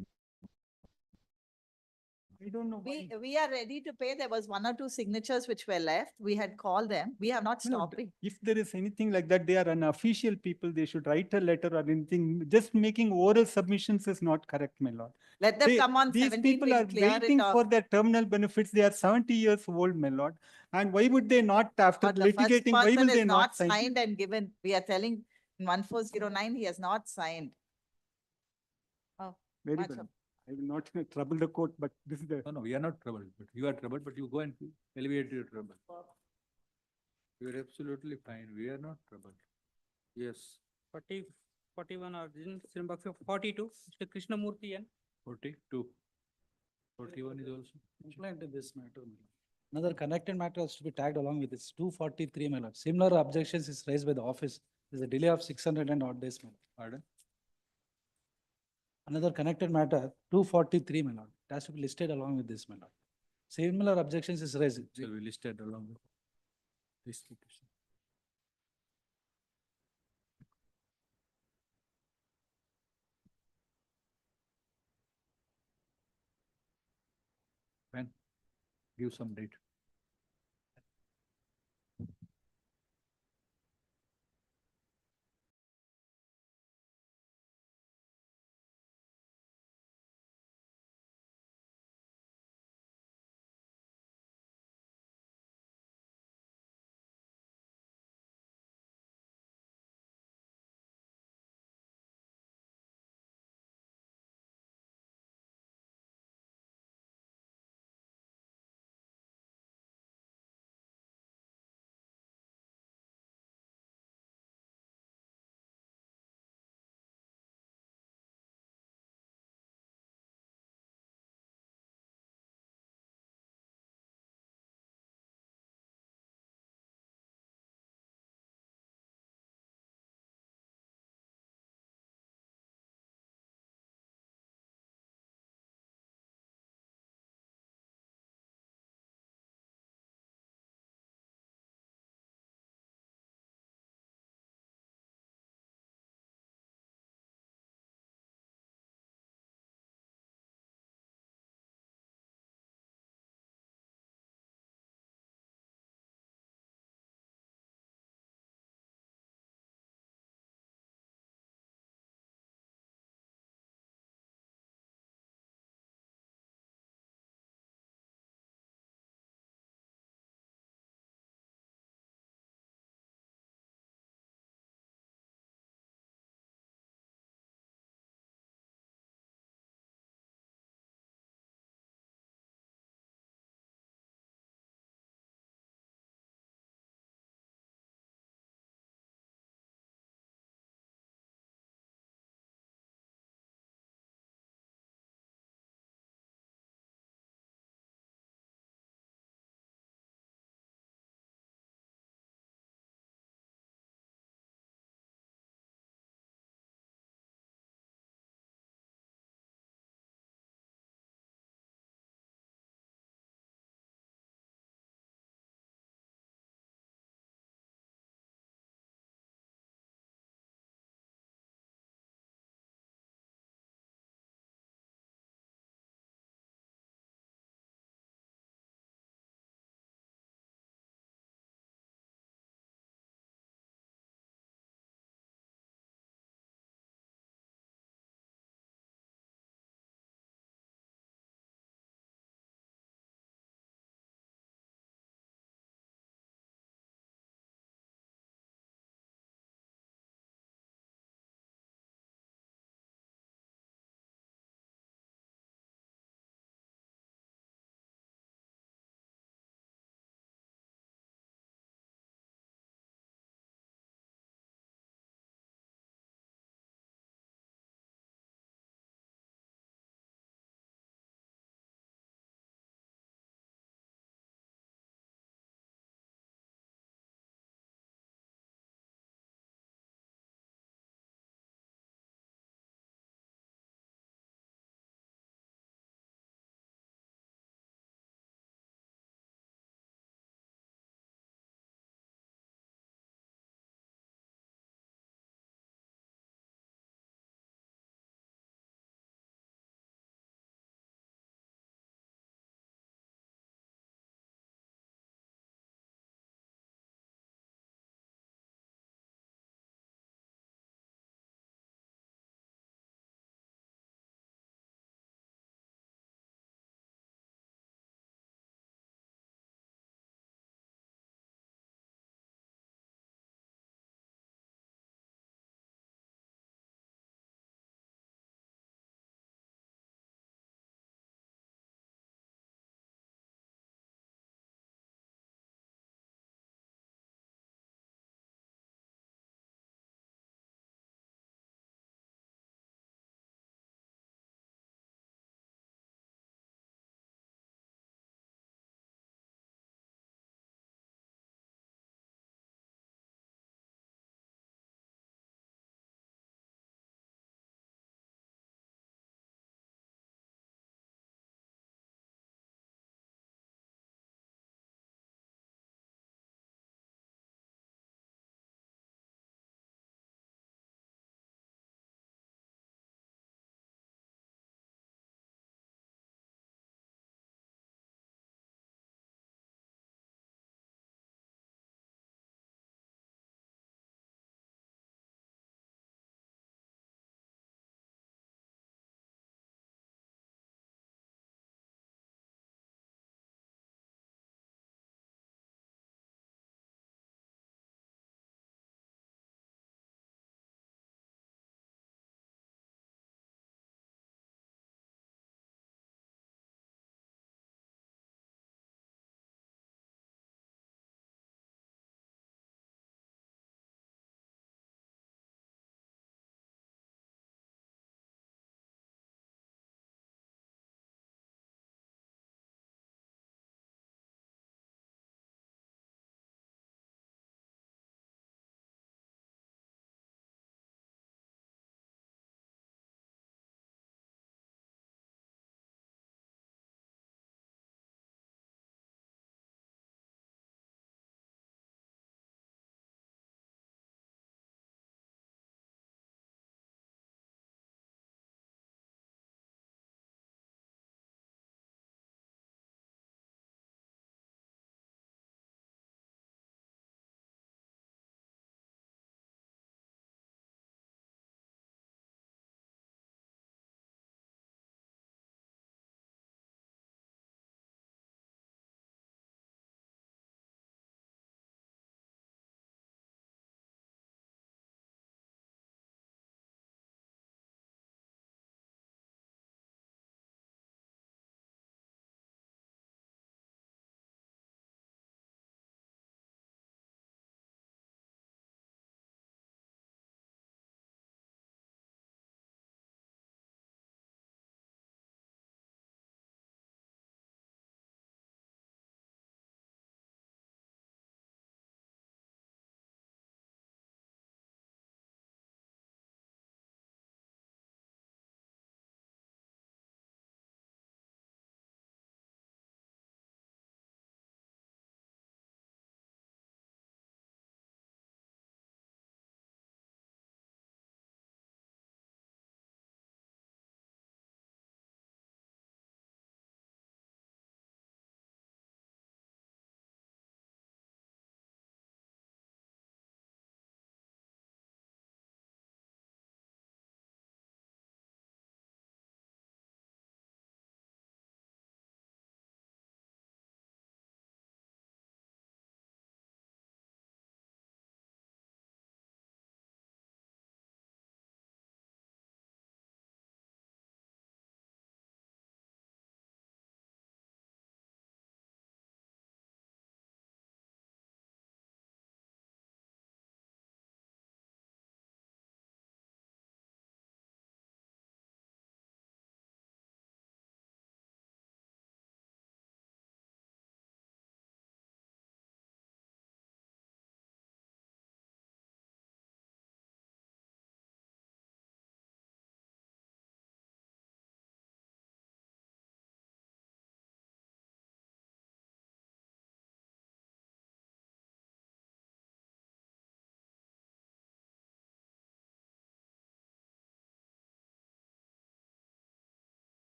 I don't know. why. We are ready to pay. There was 1 or 2 signatures which were left. We had called them. We are not My lord, stopping. if there is anything like that, they are unofficial people, they should write a letter or anything. Just making oral submissions is not correct, my lord. Let them come on These 17th. people we'll are clear it waiting off. for their terminal benefits. They are 70 years old, my lord. And why would they not, after But the first litigating, why person will they is not not sign? signed and given. We are telling in 1409, he has not signed. Oh, Very much well. of- I will not trouble the court, but this is the. No, we are not troubled, but you are troubled, but you go and alleviate your trouble. You are absolutely fine. We are not troubled. Yes, 40, 41 or number 42, Mr. Krishnamurthy and 42. 41 is also. Complaint in this matter. my lord. Another connected matter has to be tagged along with this 243, my lord. Similar objections is raised by the office. There's a delay of 600 and odd days, my lord. Pardon? Another connected matter, 243, my lord. It has to be listed along with this, my lord. Similar objections is raised. Shall we listed along with this petition? When? Give some date.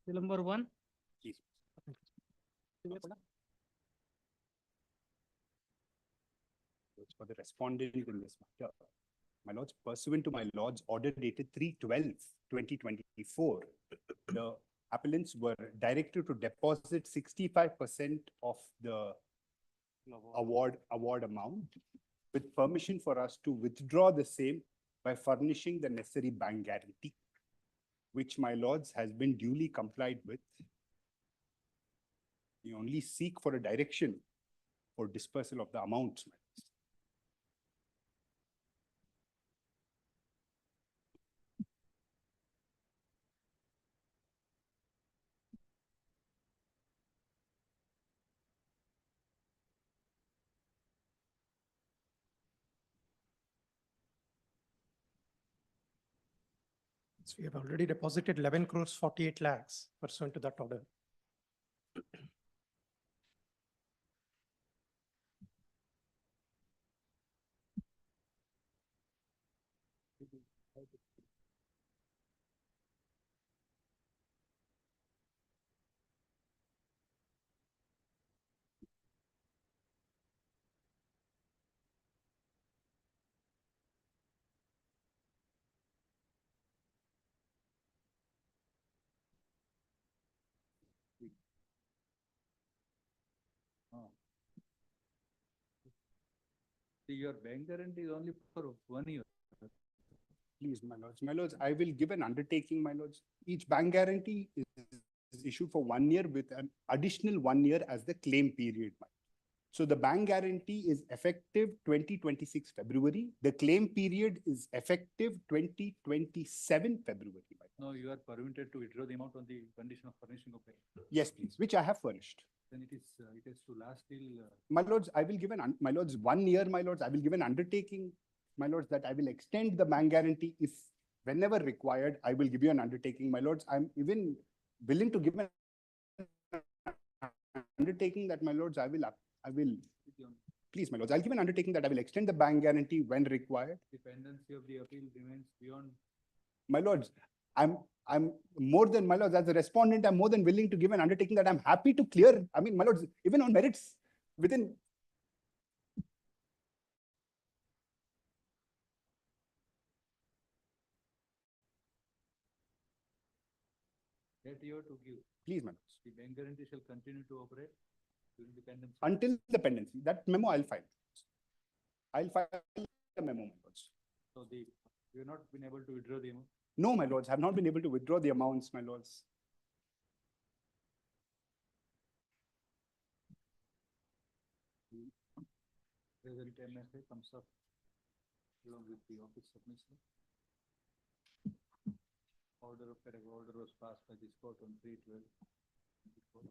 Bill number 1. Please. It's for the respondent in this matter. My lords, pursuant to my lord's order dated 3/12/2024, the appellants were directed to deposit 65% of the award amount with permission for us to withdraw the same by furnishing the necessary bank guarantee, which my lords has been duly complied with. We only seek for a direction for dispersal of the amounts. So we have already deposited 11 crores 48 lakhs pursuant to that order. Your bank guarantee is only for 1 year. Please, my lords. My lords, I will give an undertaking, my lords. Each bank guarantee is issued for 1 year with an additional 1 year as the claim period. So the bank guarantee is effective 2026 February. The claim period is effective 2027 February. No, you are permitted to withdraw the amount on the condition of furnishing of bank. Yes, please, which I have furnished. Then it is to last till. My lords, I will give my lords 1 year, my lords, I will give an undertaking, my lords, that I will extend the bank guarantee if whenever required, I will give you an undertaking, my lords. I'm even willing to give an undertaking that, my lords, I will, please, my lords, I'll give an undertaking that I will extend the bank guarantee when required. Dependency of the appeal remains beyond. My lords, I'm more than, my lords, as a respondent, I'm more than willing to give an undertaking that I'm happy to clear. I mean, my lords, even on merits within. That you have to give. Please, my lords. The bank guarantee shall continue to operate during the pendency. Until the pendency. That memo I'll file. I'll file the memo, my lords. So you have not been able to withdraw the amount? No, my lords, have not been able to withdraw the amounts, my lords. Present MFA comes up along with the office submission. Order was passed by this court on 3/12/24.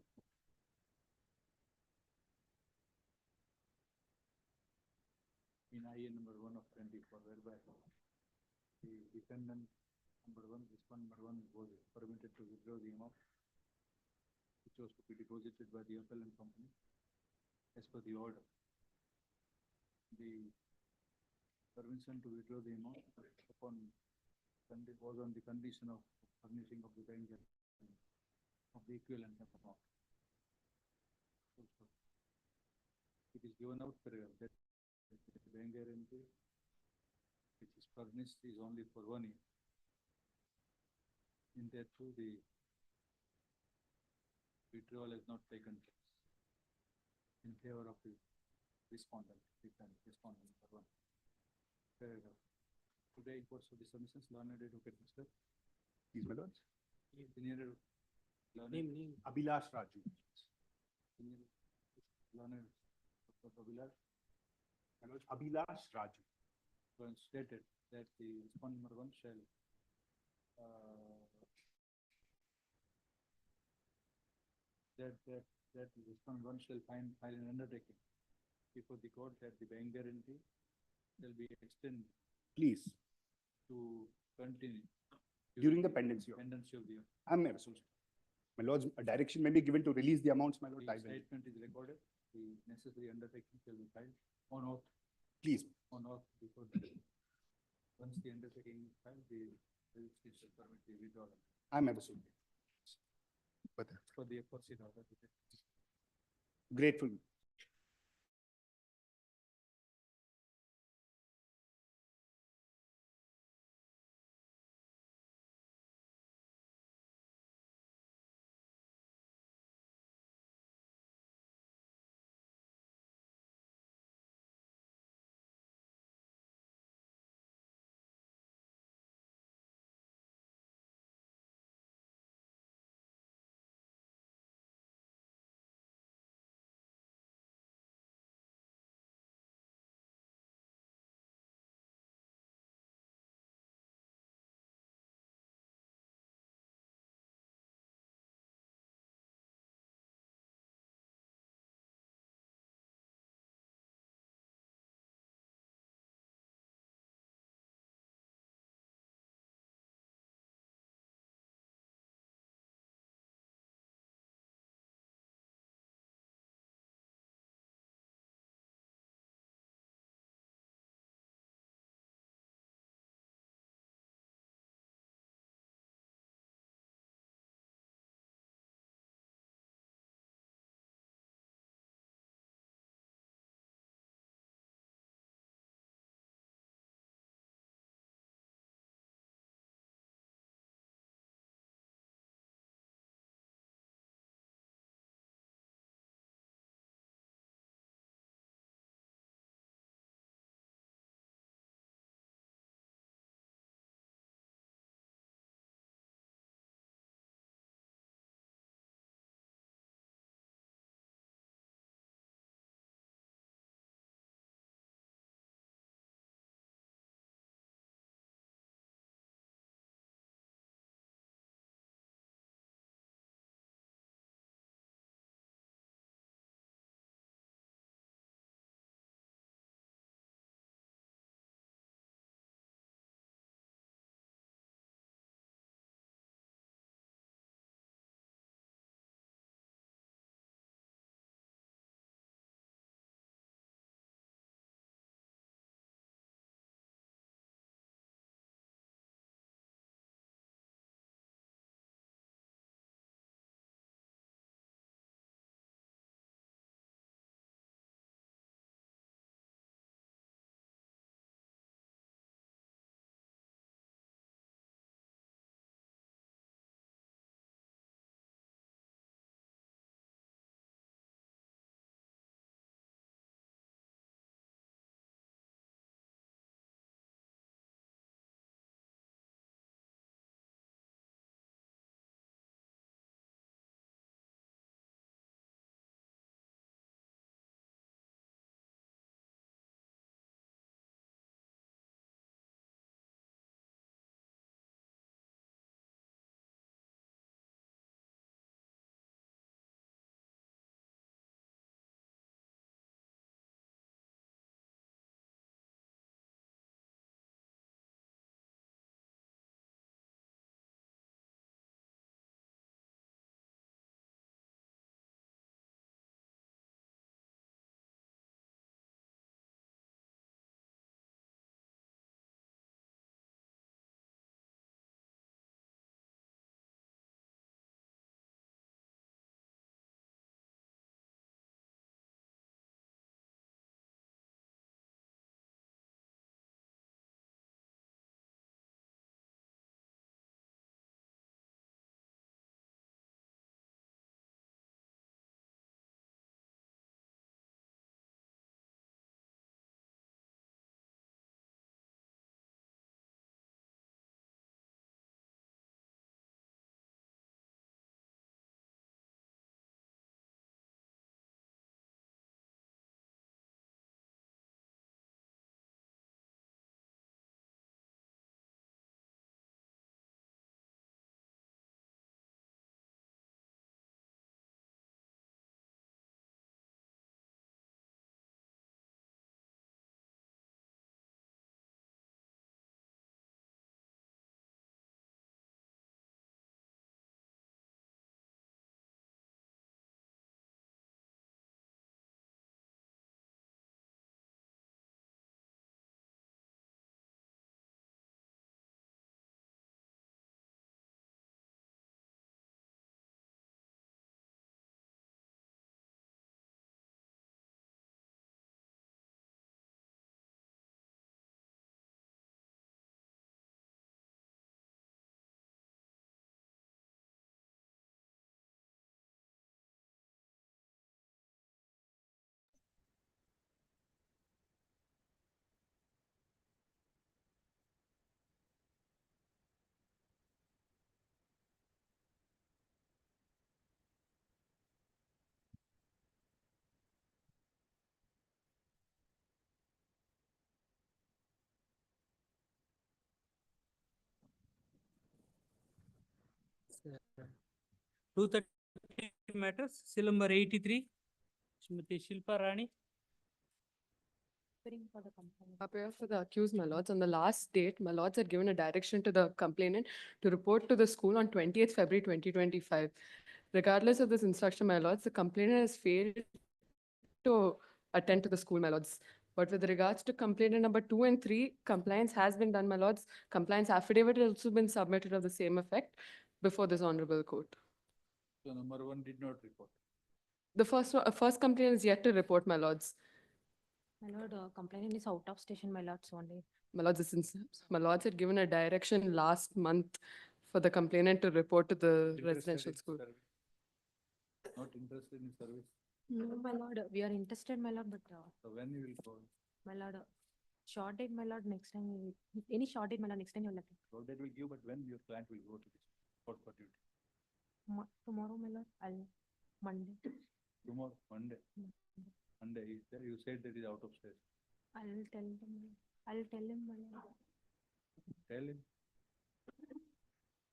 In IA number 1 of 24, whereby the defendant number 1, respondent number 1 was permitted to withdraw the amount which was to be deposited by the appellant company as per the order. The permission to withdraw the amount was on the condition of furnishing of the bank of the equivalent amount. It is given out that the bank guarantee which is furnished is only for 1 year. In that too, the withdrawal has not taken place in favor of the respondent, respondent number 1. Paragraph. Today, in course of the submissions, learned advocate Mr. Please, my lords. Senior Name. Abhilash Raju. Senior learned Abhilash. My lords, Abhilash Raju. So it's stated that the respondent number 1 shall that the respondent 1 shall file an undertaking before the court that the bank guarantee shall be extended. Please. To continue. During the pendency of the. I'm absolutely. My lords, a direction may be given to release the amounts, my lord. The statement is recorded. The necessary undertaking shall be filed on oath. Please. On oath before the. Once the undertaking is filed, the registry shall permit the withdrawal. I'm absolutely. For the aforesaid order. Grateful. 230 matters, seal number 83, Srimati Shilpa Rani. Appear for the accused, my lords. On the last date, my lords had given a direction to the complainant to report to the school on 20th February 2025. Regardless of this instruction, my lords, the complainant has failed to attend to the school, my lords. But with regards to complainant number 2 and 3, compliance has been done, my lords. Compliance affidavit has also been submitted of the same effect before this honorable court. So number 1 did not report. The first complaint is yet to report, my lords. My lord, complainant is out of station, my lords, only. My lords, my lords had given a direction last month for the complainant to report to the residential school. Not interested in service. No, my lord, we are interested, my lord, but, So when you will call? my lord, short date, my lord, next time, any short date, my lord, next time you'll let me. So that will give, but when your client will go to this court for duty? Tomorrow, my lord, Monday. Tomorrow, Monday. Monday, you said that is out of state. I'll tell him, my lord. Tell him.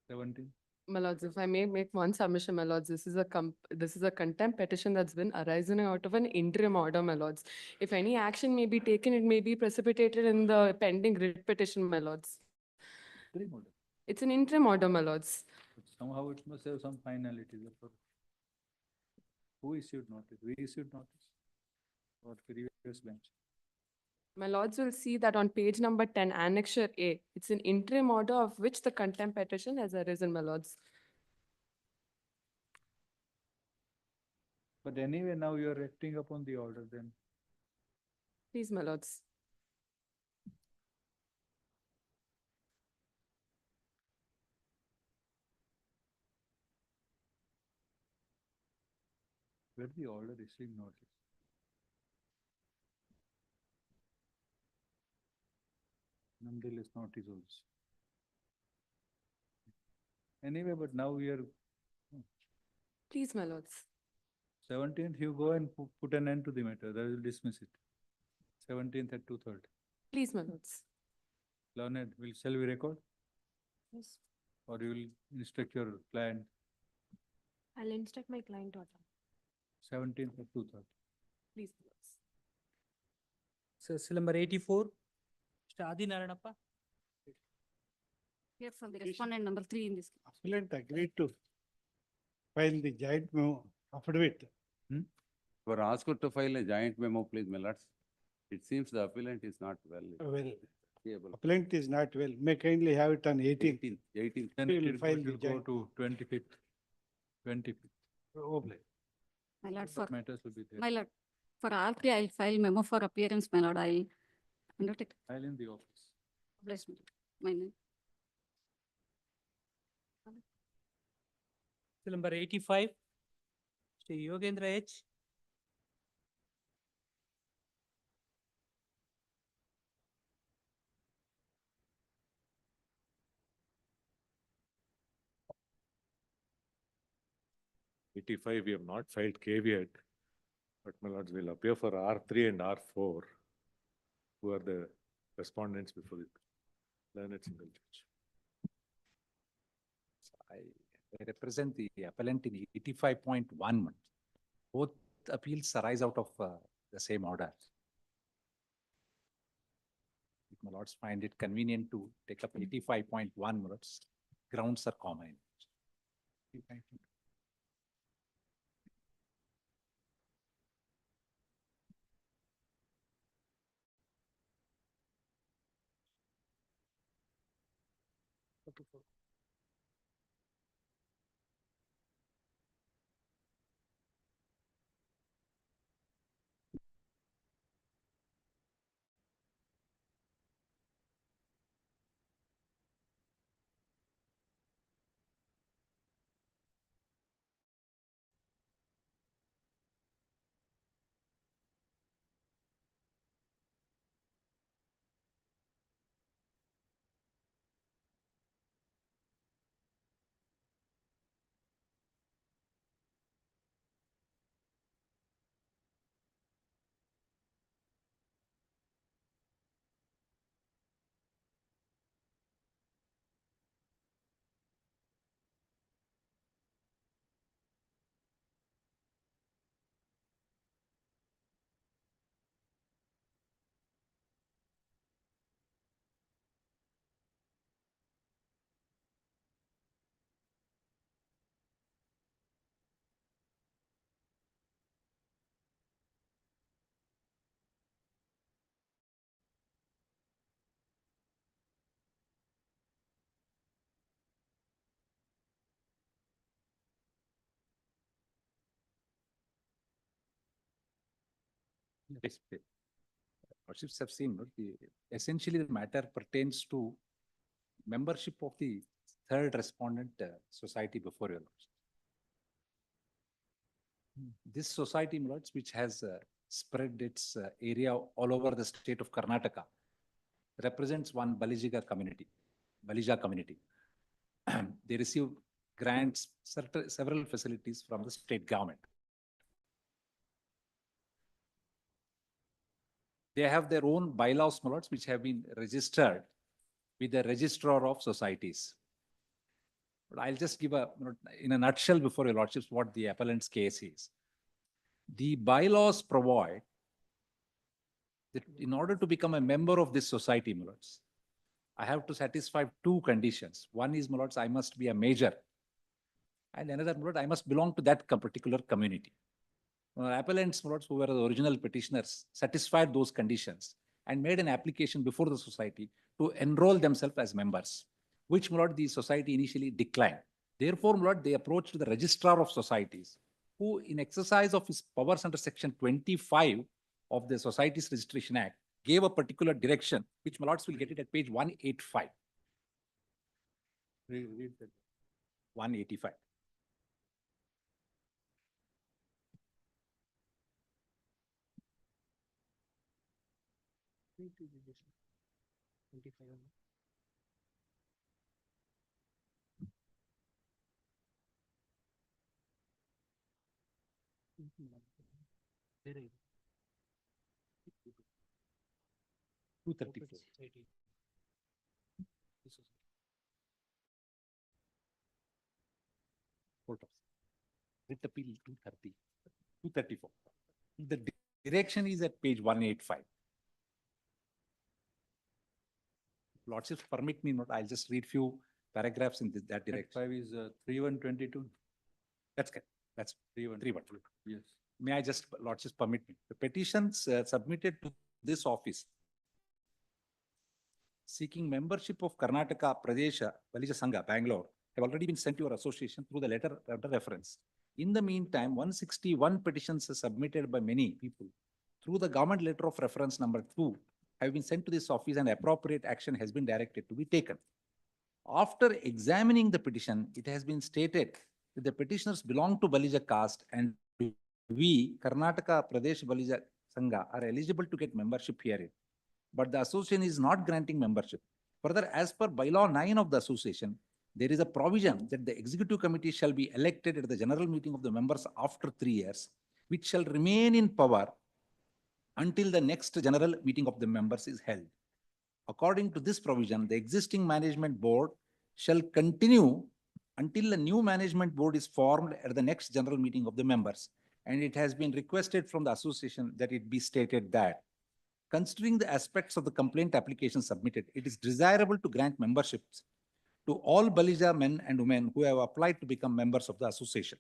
17. My lords, if I may make one submission, my lords, this is a contempt petition that's been arising out of an interim order, my lords. If any action may be taken, it may be precipitated in the pending writ petition, my lords. Interim order. It's an interim order, my lords. But somehow it must have some finality. Therefore, who issued notice? We issued notice. Or previous bench. My lords will see that on page number 10, annexure A, it's an interim order of which the contempt petition has arisen, my lords. But anyway, now you are acting upon the order then. Please, my lords. Where the order issuing notice? Nonetheless, notice also. Anyway, but now we are. Please, my lords. 17th, you go and put an end to the matter. I will dismiss it. 17th at 2:30. Please, my lords. Learned, shall we record? Yes. Or you will instruct your client? I'll instruct my client to attend. 17th at 2:30. Please, my lords. So, seal number 84, Mr. Adi Naranappa. Here from the respondent number 3 in this. Appellant agreed to file the joint memo affidavit. Were asked to file a joint memo, please, my lords. It seems the appellant is not well. Able. Appellant is not well. May kindly have it on 18th. 18th. We Then will it file will the go joint. to 25th. 25th. My lord, for, Matters will be there. my lord, for R3, I'll file memo for appearance, my lord. I'll undertake. File in the office. Bless me. My name. Seal number 85, Mr. Yogendra H. '85, we have not filed caveat, but my lords will appear for R3 and R4, who are the respondents before the learned single judge. I represent the appellant in 85.1. Both appeals arise out of the same order. If my lords find it convenient to take up 85.1, my lords, grounds are common. Yes, please. Worships have seen, no, essentially the matter pertains to membership of the third respondent society before your lordship. This society, my lords, which has spread its area all over the state of Karnataka, represents one Balija community. They receive grants, several facilities from the state government. They have their own bylaws, my lords, which have been registered with the registrar of societies. But I'll just give in a nutshell before your lordships what the appellant's case is. The bylaws provide that in order to become a member of this society, my lords, I have to satisfy two conditions. One is, my lords, I must be a major. And another, my lord, I must belong to that particular community. Appellants, my lords, who were the original petitioners, satisfied those conditions and made an application before the society to enroll themselves as members, which, my lord, the society initially declined. Therefore, my lord, they approached the registrar of societies, who in exercise of his powers under section 25 of the Societies Registration Act, gave a particular direction, which my lords will get it at page 185. Read that. 185. Writ appeal 230, 234. The direction is at page 185. Lordships permit me not, I'll just read few paragraphs in that direction. 5 is 3122. That's correct. That's 3122. Yes. May I just, lordships permit me. The petitions submitted to this office seeking membership of Karnataka Pradesha Balija Sangha, Bangalore, have already been sent to your association through the letter under reference. In the meantime, 161 petitions are submitted by many people through the government letter of reference number 2 have been sent to this office and appropriate action has been directed to be taken. After examining the petition, it has been stated that the petitioners belong to Balija caste and we, Karnataka Pradesh Balija Sangha, are eligible to get membership herein. But the association is not granting membership. Further, as per bylaw 9 of the association, there is a provision that the executive committee shall be elected at the general meeting of the members after 3 years, which shall remain in power until the next general meeting of the members is held. According to this provision, the existing management board shall continue until a new management board is formed at the next general meeting of the members. And it has been requested from the association that it be stated that, considering the aspects of the complaint application submitted, it is desirable to grant memberships to all Balija men and women who have applied to become members of the association.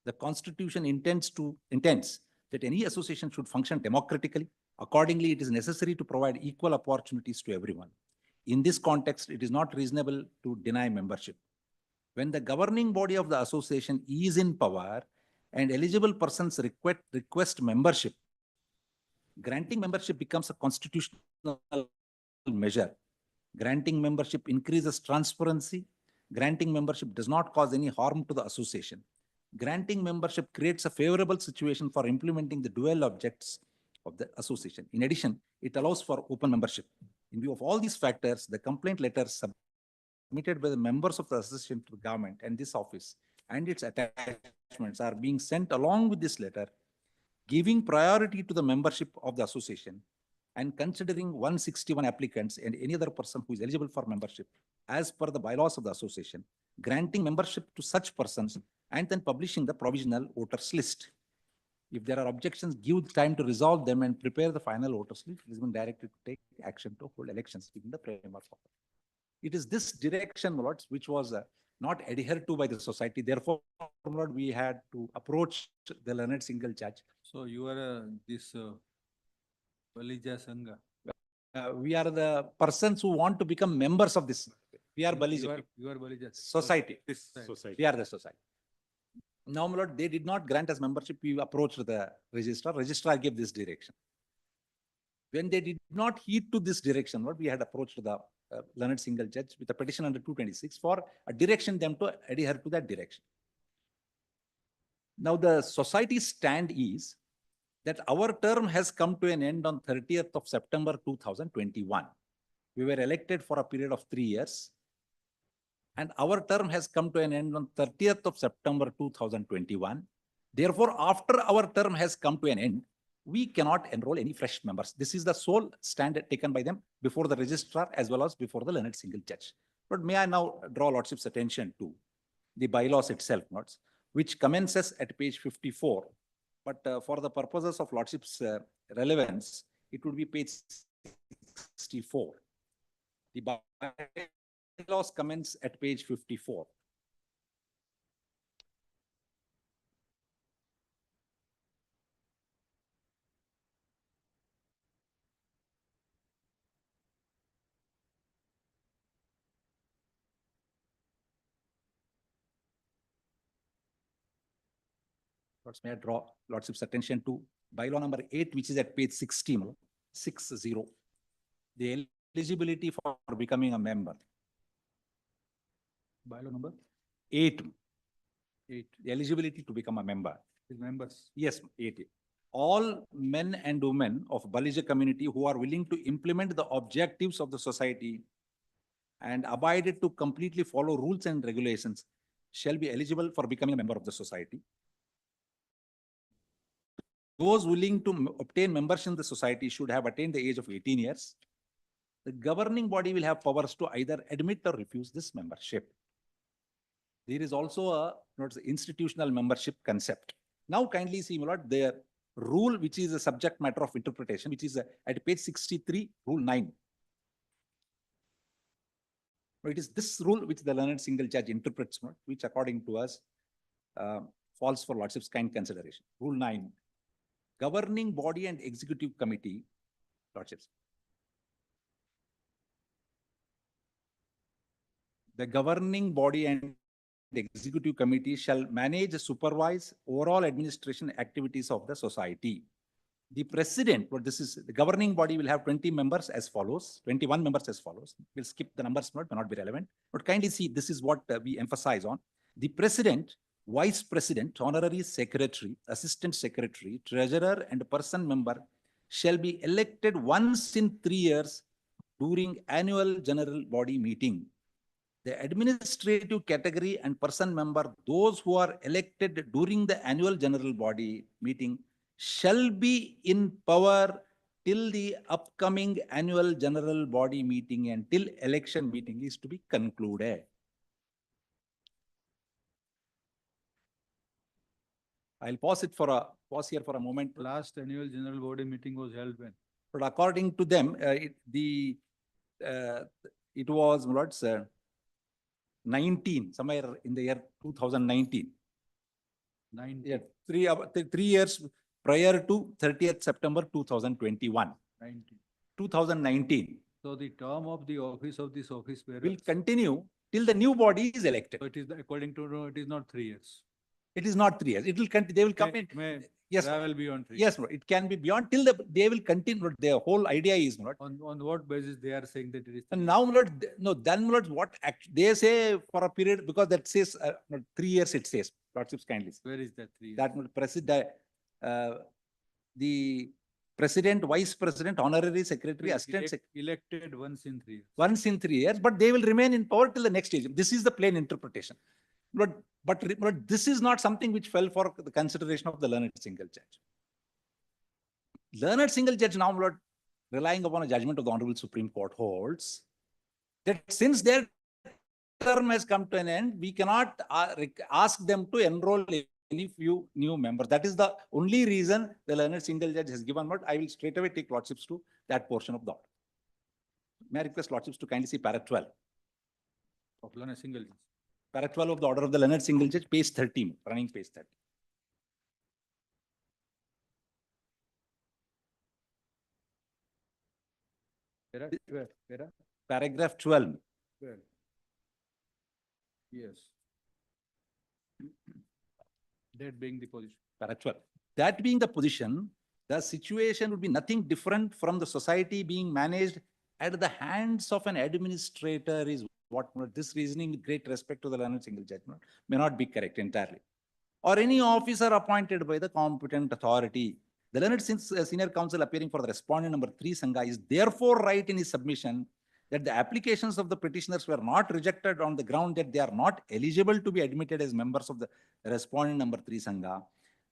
The Constitution intends that any association should function democratically. Accordingly, it is necessary to provide equal opportunities to everyone. In this context, it is not reasonable to deny membership. When the governing body of the association is in power and eligible persons request membership, granting membership becomes a constitutional measure. Granting membership increases transparency. Granting membership does not cause any harm to the association. Granting membership creates a favorable situation for implementing the dual objects of the association. In addition, it allows for open membership. In view of all these factors, the complaint letters submitted by the members of the association to the government and this office and its attachments are being sent along with this letter, giving priority to the membership of the association and considering 161 applicants and any other person who is eligible for membership as per the bylaws of the association, granting membership to such persons and then publishing the provisional voters list. If there are objections, give time to resolve them and prepare the final voters list. It has been directed to take action to hold elections within the framework of it. It is this direction, my lords, which was not adhered to by the society. Therefore, my lord, we had to approach the learned single judge. So you are this Balija Sangha. We are the persons who want to become members of this. We are Balija. You are Balija. Society. This society. We are the society. Now, my lord, they did not grant us membership. We approached the registrar. Registrar gave this direction. when they did not heed to this direction, what we had approached the learned single judge with a petition under 226 for a direction them to adhere to that direction. Now the society's stand is that our term has come to an end on 30th of September 2021. We were elected for a period of 3 years, and our term has come to an end on 30th of September 2021. Therefore, after our term has come to an end, we cannot enroll any fresh members. This is the sole stand taken by them before the registrar as well as before the learned single judge. But may I now draw Lordship's attention to the bylaws itself, notes, which commences at page 54. But for the purposes of Lordship's relevance, it would be page 64. The bylaws commence at page 54. May I draw Lordship's attention to bylaw number 8, which is at page 60, 60. The eligibility for becoming a member. Bylaw number 8. The eligibility to become a member. Members. Yes, 8. All men and women of Balija community who are willing to implement the objectives of the society and abide to completely follow rules and regulations shall be eligible for becoming a member of the society. Those willing to obtain membership in the society should have attained the age of 18 years. The governing body will have powers to either admit or refuse this membership. There is also a institutional membership concept. Now kindly see, my lord, the rule which is a subject matter of interpretation, which is at page 63, rule 9. It is this rule which the learned single judge interprets, which according to us falls for Lordship's kind consideration. Rule 9. Governing body and executive committee, Lordships. The governing body and executive committee shall manage, supervise overall administration activities of the society. The president, but this is the governing body, will have 20 members as follows, 21 members as follows. We'll skip the numbers, may not be relevant, but kindly see, this is what we emphasize on. The president, vice president, honorary secretary, assistant secretary, treasurer, and person member shall be elected once in 3 years during annual general body meeting. The administrative category and person member, those who are elected during the annual general body meeting, shall be in power till the upcoming annual general body meeting and till election meeting is to be concluded. I'll pause here for a moment. Last annual general body meeting was held when? But according to them, it was what's 19, somewhere in the year 2019. 19. Yeah, 3 years prior to 30th September 2021. 2019. So the term of the office of this office bearer will continue till the new body is elected. So it is according to it is not 3 years. It is not 3 years. It will continue. They will come in. Yes, travel beyond 3 years. Yes, bro. It can be beyond till they will continue. Their whole idea is not. On what basis they are saying that it is? And now, no, then what they say for a period, because that says 3 years. It says Lordships kindly. Where is that 3 years? That the president, vice president, honorary secretary, assistant secretary elected once in 3 years. Once in 3 years, but they will remain in power till the next stage. This is the plain interpretation. But this is not something which fell for the consideration of the learned single judge. Learned single judge now, Lord, relying upon a judgment of the Honorable Supreme Court, holds that since their term has come to an end, we cannot ask them to enroll any few new members. That is the only reason the learned single judge has given. But I will straight away take Lordships to that portion of the order. May I request Lordships to kindly see para 12 of learned single judge. Para 12 of the order of the learned single judge, page 13, running page 30. Paragraph 12. 12. Yes. That being the position. Para 12. That being the position, the situation would be nothing different from the society being managed at the hands of an administrator is what this reasoning, with great respect to the learned single judgment, may not be correct entirely. Or any officer appointed by the competent authority. The learned senior counsel appearing for the respondent number 3 Sangha is therefore right in his submission that the applications of the petitioners were not rejected on the ground that they are not eligible to be admitted as members of the respondent number 3 Sangha.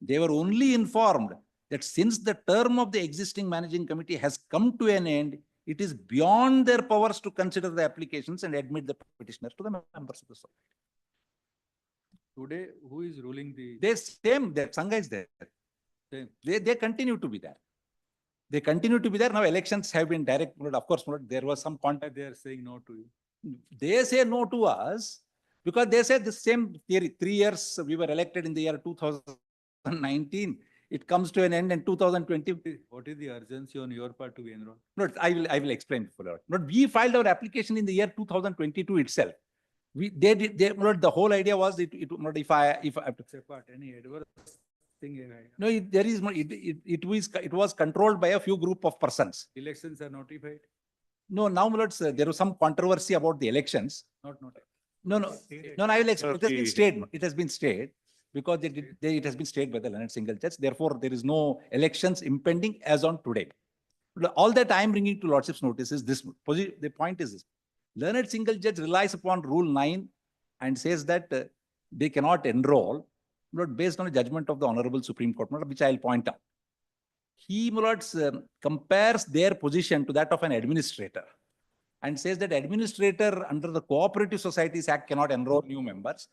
They were only informed that since the term of the existing managing committee has come to an end, it is beyond their powers to consider the applications and admit the petitioners to the members of the society. Today, who is ruling the? That Sangha is there. They continue to be there. They continue to be there. Now elections have been direct. Of course, there was some contact. They are saying no to you. They say no to us because they said the same theory. 3 years we were elected in the year 2019. It comes to an end in 2020. What is the urgency on your part to be enrolled? No, I will explain further. Not we filed our application in the year 2022 itself. The whole idea was if I have to Apart, any adverse thing. No, it was controlled by a few group of persons. Elections are notified? No, now there was some controversy about the elections. Not notified. No, I will explain. It has been stayed. It has been stayed because it has been stayed by the learned single judge. Therefore, there is no elections impending as on today. All that I am bringing to Lordship's notice is this. The point is this. Learned single judge relies upon Rule 9 and says that they cannot enroll based on a judgment of the Honorable Supreme Court, which I will point out. He compares their position to that of an administrator and says that administrator under the Cooperative Societies Act cannot enroll new members.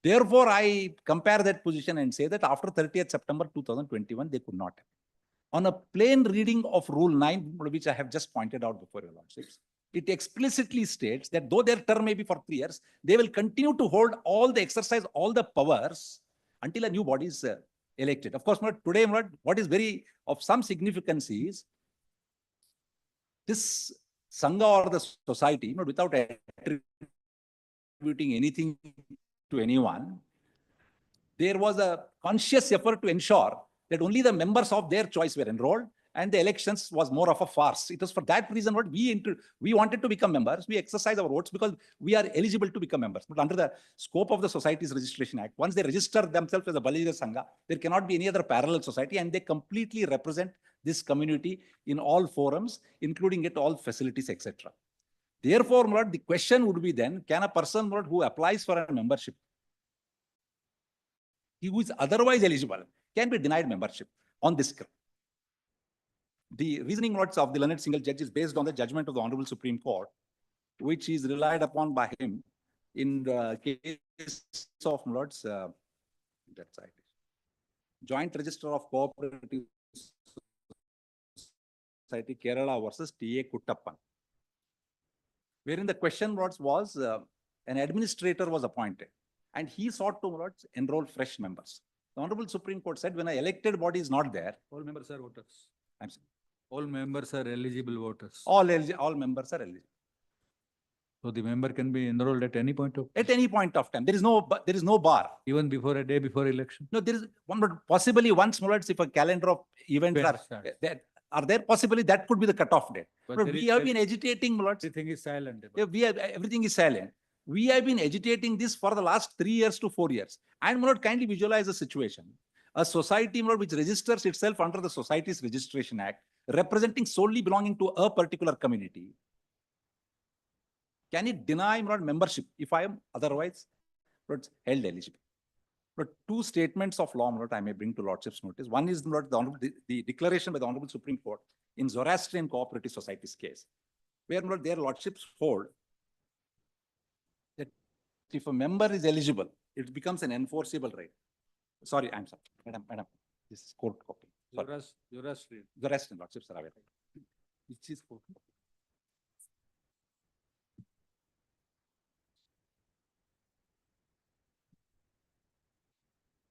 Therefore, I compare that position and say that after 30th September 2021, they could not. On a plain reading of Rule 9, which I have just pointed out before your Lordships, it explicitly states that though their term may be for 3 years, they will continue to hold all the exercise, all the powers until a new body is elected. Of course, today, what is very of some significance is this Sangha or the society, without attributing anything to anyone, there was a conscious effort to ensure that only the members of their choice were enrolled and the elections was more of a farce. It was for that reason what we wanted to become members. We exercise our votes because we are eligible to become members. But under the scope of the Societies Registration Act, once they register themselves as a Balija Sangha, there cannot be any other parallel society, and they completely represent this community in all forums, including at all facilities, etc. Therefore, the question would be then, can a person who applies for a membership, he who is otherwise eligible, can be denied membership on this ground? The reasoning of the learned single judge is based on the judgment of the Honorable Supreme Court, which is relied upon by him in the case of that side. Joint Register of Cooperative Society Kerala versus T.A. Kuttappan, wherein the question was an administrator was appointed and he sought to enroll fresh members. The Honorable Supreme Court said when an elected body is not there, all members are voters. I'm sorry. All members are eligible voters. All members are eligible. So the member can be enrolled at any point of time? At any point of time. There is no bar. Even before a day before election? No, there is one, but possibly once if a calendar of events are there, possibly that could be the cutoff date. But we have been agitating. Everything is silent. Everything is silent. We have been agitating this for the last 3 years to 4 years. And kindly visualize the situation. A society which registers itself under the Societies Registration Act, representing solely belonging to a particular community, can it deny membership if I am otherwise held eligible? But two statements of law I may bring to Lordship's notice. One is the declaration by the Honorable Supreme Court in Zoroastrian Cooperative Societies case, where their Lordships hold that if a member is eligible, it becomes an enforceable right. Sorry, I'm sorry. Madam, this is court copy. Zoroastrian Lordships are available. Which is court copy.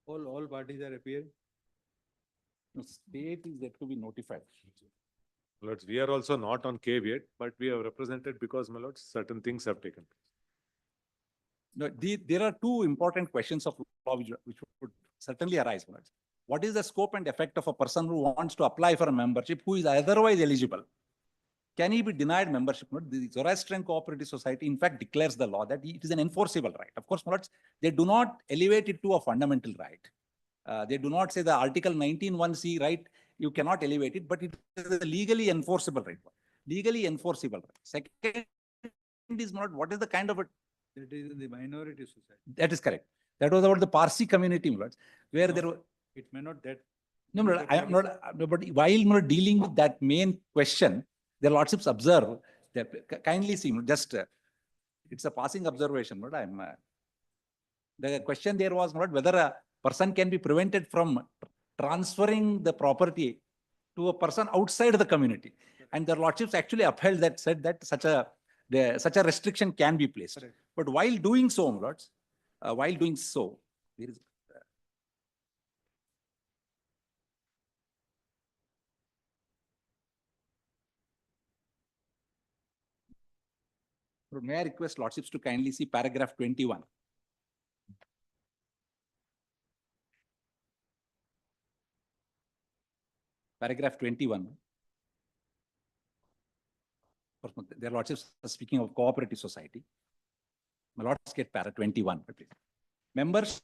All parties are appearing? No, state is yet to be notified. My lords, we are also not on caveat, but we have represented because, my lords, certain things have taken place. No, there are two important questions of law which would certainly arise. My lords. what is the scope and effect of a person who wants to apply for a membership who is otherwise eligible? Can he be denied membership? The Zoroastrian Cooperative Society, in fact, declares the law that it is an enforceable right. Of course, they do not elevate it to a fundamental right. They do not say the Article 19(1)(c) right, you cannot elevate it, but it is a legally enforceable right. Legally enforceable right. Second is not what is the kind of a. That is in the minority society. That is correct. That was about the Parsi community, where there was. It may not that. No, I am not, but while dealing with that main question, the lordships observe that kindly see, it's a passing observation. The question there was not whether a person can be prevented from transferring the property to a person outside the community. And the lordships actually upheld that, said that such a restriction can be placed. Correct. But while doing so, lords, there is. May I request lordships to kindly see paragraph 21. Paragraph 21. Their lordships are speaking of cooperative society. My lords get para 21. Membership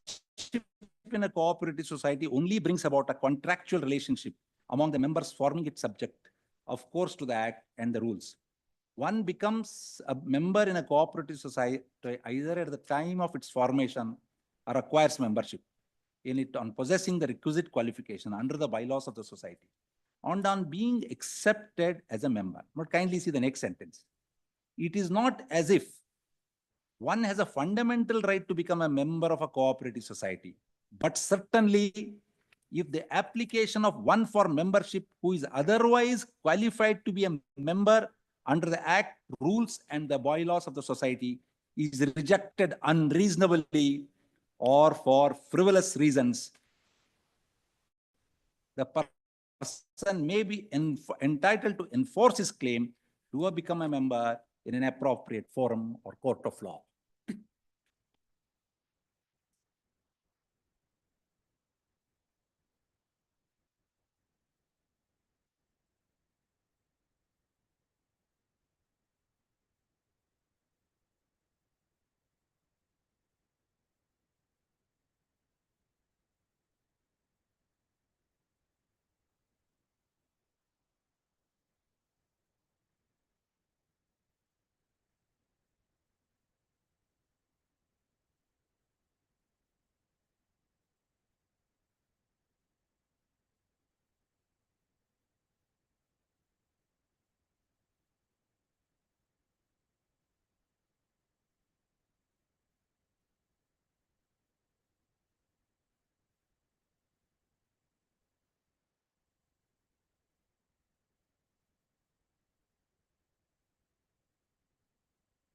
in a cooperative society only brings about a contractual relationship among the members, forming it subject, of course, to the Act and the rules. One becomes a member in a cooperative society either at the time of its formation or acquires membership in it on possessing the requisite qualification under the bylaws of the society, and on being accepted as a member. But kindly see the next sentence. It is not as if one has a fundamental right to become a member of a cooperative society, but certainly if the application of one for membership who is otherwise qualified to be a member under the Act, rules, and the bylaws of the society is rejected unreasonably or for frivolous reasons, the person may be entitled to enforce his claim to become a member in an appropriate forum or court of law.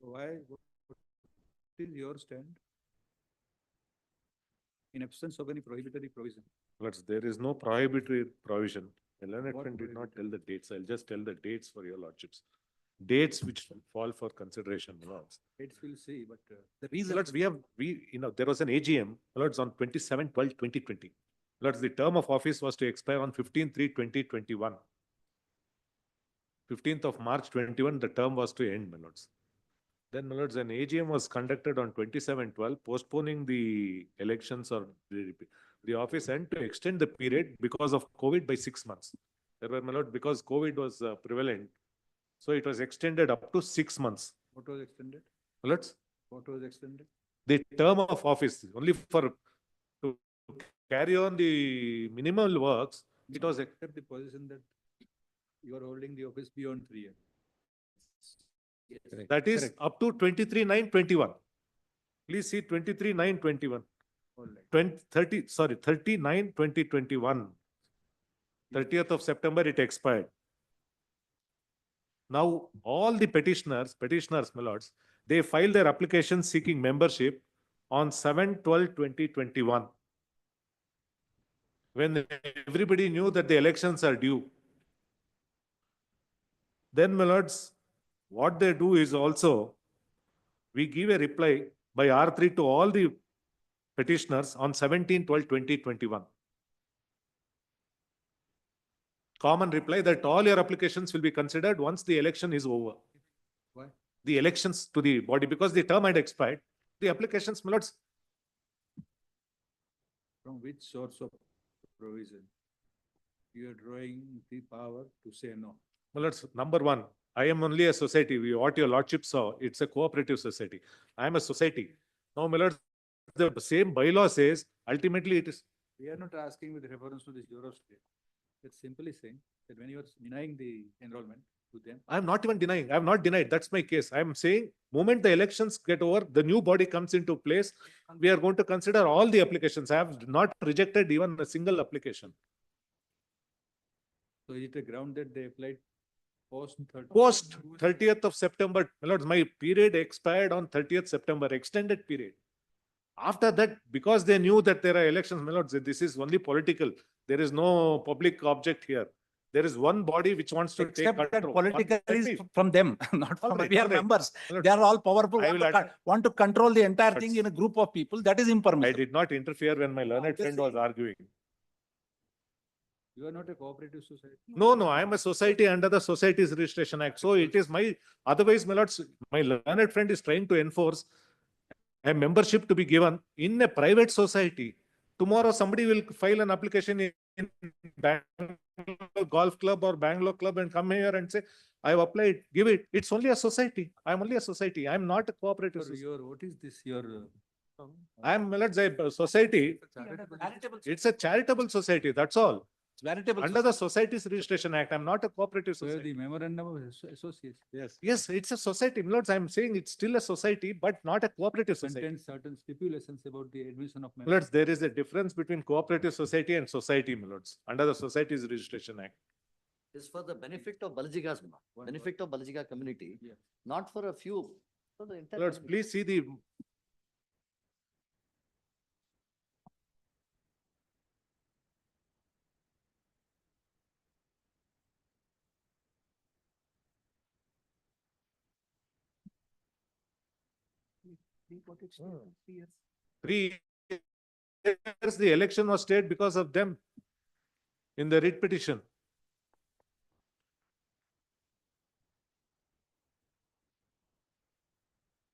Why? What is your stand? In absence of any prohibitory provision. But there is no prohibitory provision. The learned What friend did not tell prohibitory? the dates. I'll just tell the dates for your lordships. Dates which fall for consideration, my lords. It's will see, but The reason Lords, there was an AGM, my lords, on 27/12/2020. Lords, the term of office was to expire on 15/3/2021. 15th of March 21, the term was to end, my lords. Then, my lords, an AGM was conducted on 27/12, postponing the elections or the office and to extend the period because of COVID by 6 months. There were, my lord, because COVID was prevalent, so it was extended up to 6 months. what was extended? My lords, What was extended? the term of office only for to carry on the minimal works, it was Accept the position that you are holding the office beyond 3 years. that is up to 23/9/21. Please see 23/9/21. All right. 39/2021. 30th of September, it expired. Now, all the petitioners, my lords, they filed their application seeking membership on 7/12/2021. When everybody knew that the elections are due. Then, my lords, what they do is also, we give a reply by R3 to all the petitioners on 17/12/2021. common reply that all your applications will be considered once the election is over. Why? The elections to the body, because the term had expired, the applications, my lords, From which source of provision you are drawing the power to say no? my lords, number one, I am only a society. What your lordship saw, it's a cooperative society. I am a society. Now, my lords, the same bylaw says ultimately it is. We are not asking with reference to this bureau state. It's simply saying that when you are denying the enrollment to them. I am not even denying. I have not denied. That's my case. I am saying, moment the elections get over, the new body comes into place. We are going to consider all the applications. I have not rejected even a single application. So is it a ground that they applied post 30th of September, my lords, my period expired on 30th September, extended period. After that, because they knew that there are elections, my lords, this is only political. There is no public object here. There is one body which wants to Except take that control. political is from them, not from Alright, we are alright. members. Lord, They are all powerful, I want will to, want to control the entire But- thing in a group of people. That is I impermissible. did not interfere when my learned just friend was arguing. You are not a cooperative society. No, I am a society under the Societies Registration Act. So it is my, otherwise, my lords, my learned friend is trying to enforce a membership to be given in a private society. Tomorrow, somebody will file an application in Bangalore Golf Club or Bangalore Club and come here and say, I have applied, give it. It's only a society. I am only a society. I am not a cooperative Sir, society. what is this, your? I am, my lords, a society. It's a charitable society. That's all. Charitable Under the Societies Registration Act, I'm not a cooperative So the society. memorandum of association. Yes. Yes, it's a society. My lords, I'm saying it's still a society, but not a cooperative society. Contains certain stipulations about the admission of My members. lords, there is a difference between cooperative society and society, my lords, under the Societies Registration Act. Is for the benefit of Balajigas, benefit of Balajiga community, Yeah. not for a few, for the entire. Lords, community. please see the. Hmm. 3 years, the election was stayed because of them in the writ petition.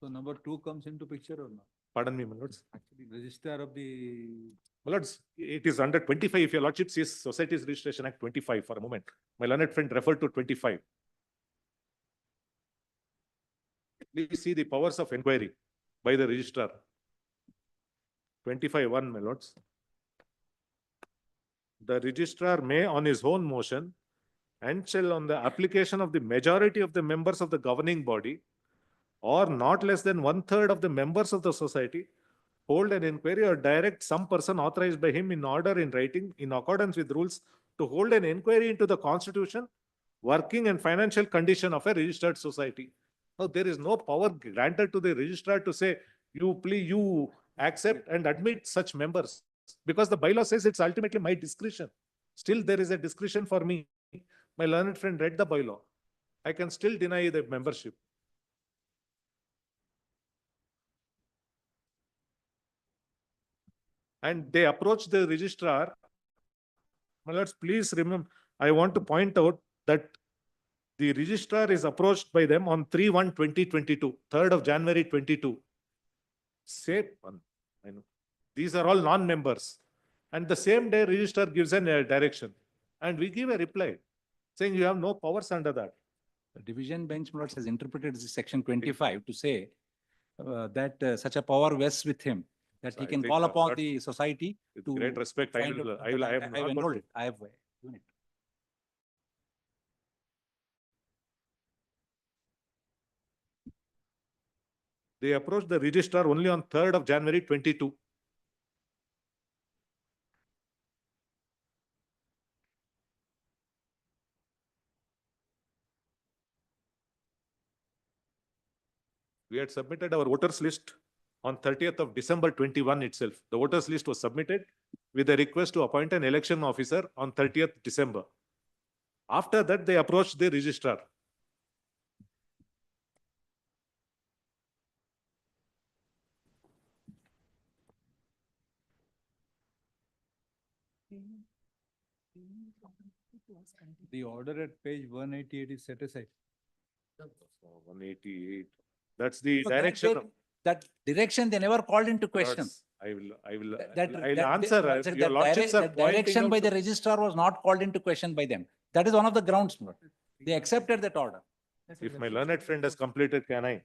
So number 2 comes into picture or not? Pardon me, my lords. Actually, registrar of the. My lords, it is under 25. If your lordship sees Societies Registration Act 25 for a moment. My learned friend referred to 25. Please see the powers of inquiry by the registrar. 25(1), my lords. The registrar may, on his own motion, and shall, on the application of the majority of the members of the governing body, or not less than 1/3 of the members of the society, hold an inquiry or direct some person authorized by him in order in writing, in accordance with rules, to hold an inquiry into the constitution, working and financial condition of a registered society. Now, there is no power granted to the registrar to say, you please, you accept and admit such members, because the bylaw says it's ultimately my discretion. Still, there is a discretion for me. My learned friend read the bylaw. I can still deny the membership. And they approach the registrar. My lords, please remember, I want to point out that the registrar is approached by them on 3/1/2022, 3rd of January 22. Same one, I know. These are all non-members. And the same day, registrar gives a direction. And we give a reply saying you have no powers under that. The division bench, my lords, has interpreted this section 25 to say that such a power vests with him, that So he I can think, call upon not- the society With to. great respect, I find will, out- I will, I have I not have got enrolled to- it. I have given it. They approached the registrar only on 3rd of January 22. We had submitted our voters list on 30th of December 21 itself. The voters list was submitted with a request to appoint an election officer on 30th December. After that, they approached the registrar. The order at page 188 is set aside. 188. That's the So that direction. they- That direction, they never called into question. Lords, I'll That- answer. that- Your that lordships are that pointing direction out by to- the registrar was not called into question by them. That is one of the grounds, Lord. They accepted that order. If my learned friend has completed, can I?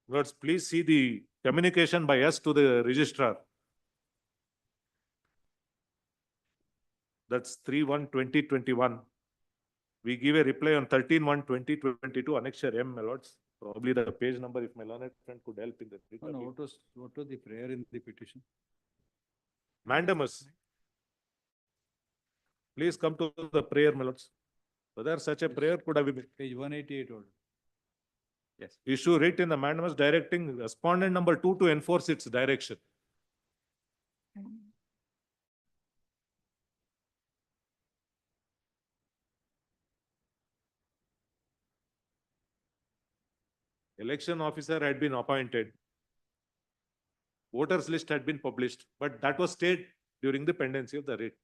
Lords, please see the communication by us to the registrar. That's 3/1/2021. We give a reply on 13/1/2022, annexure M, my lords. Probably the page number, if my learned friend could help in the. No, what was the prayer in the petition? Mandamus. Please come to the prayer, my lords. Whether such a prayer could have been. Page 188 order. Yes. Issue writ in the mandamus directing respondent number 2 to enforce its direction. Election officer had been appointed. Voters list had been published, but that was stayed during the pendency of the writ.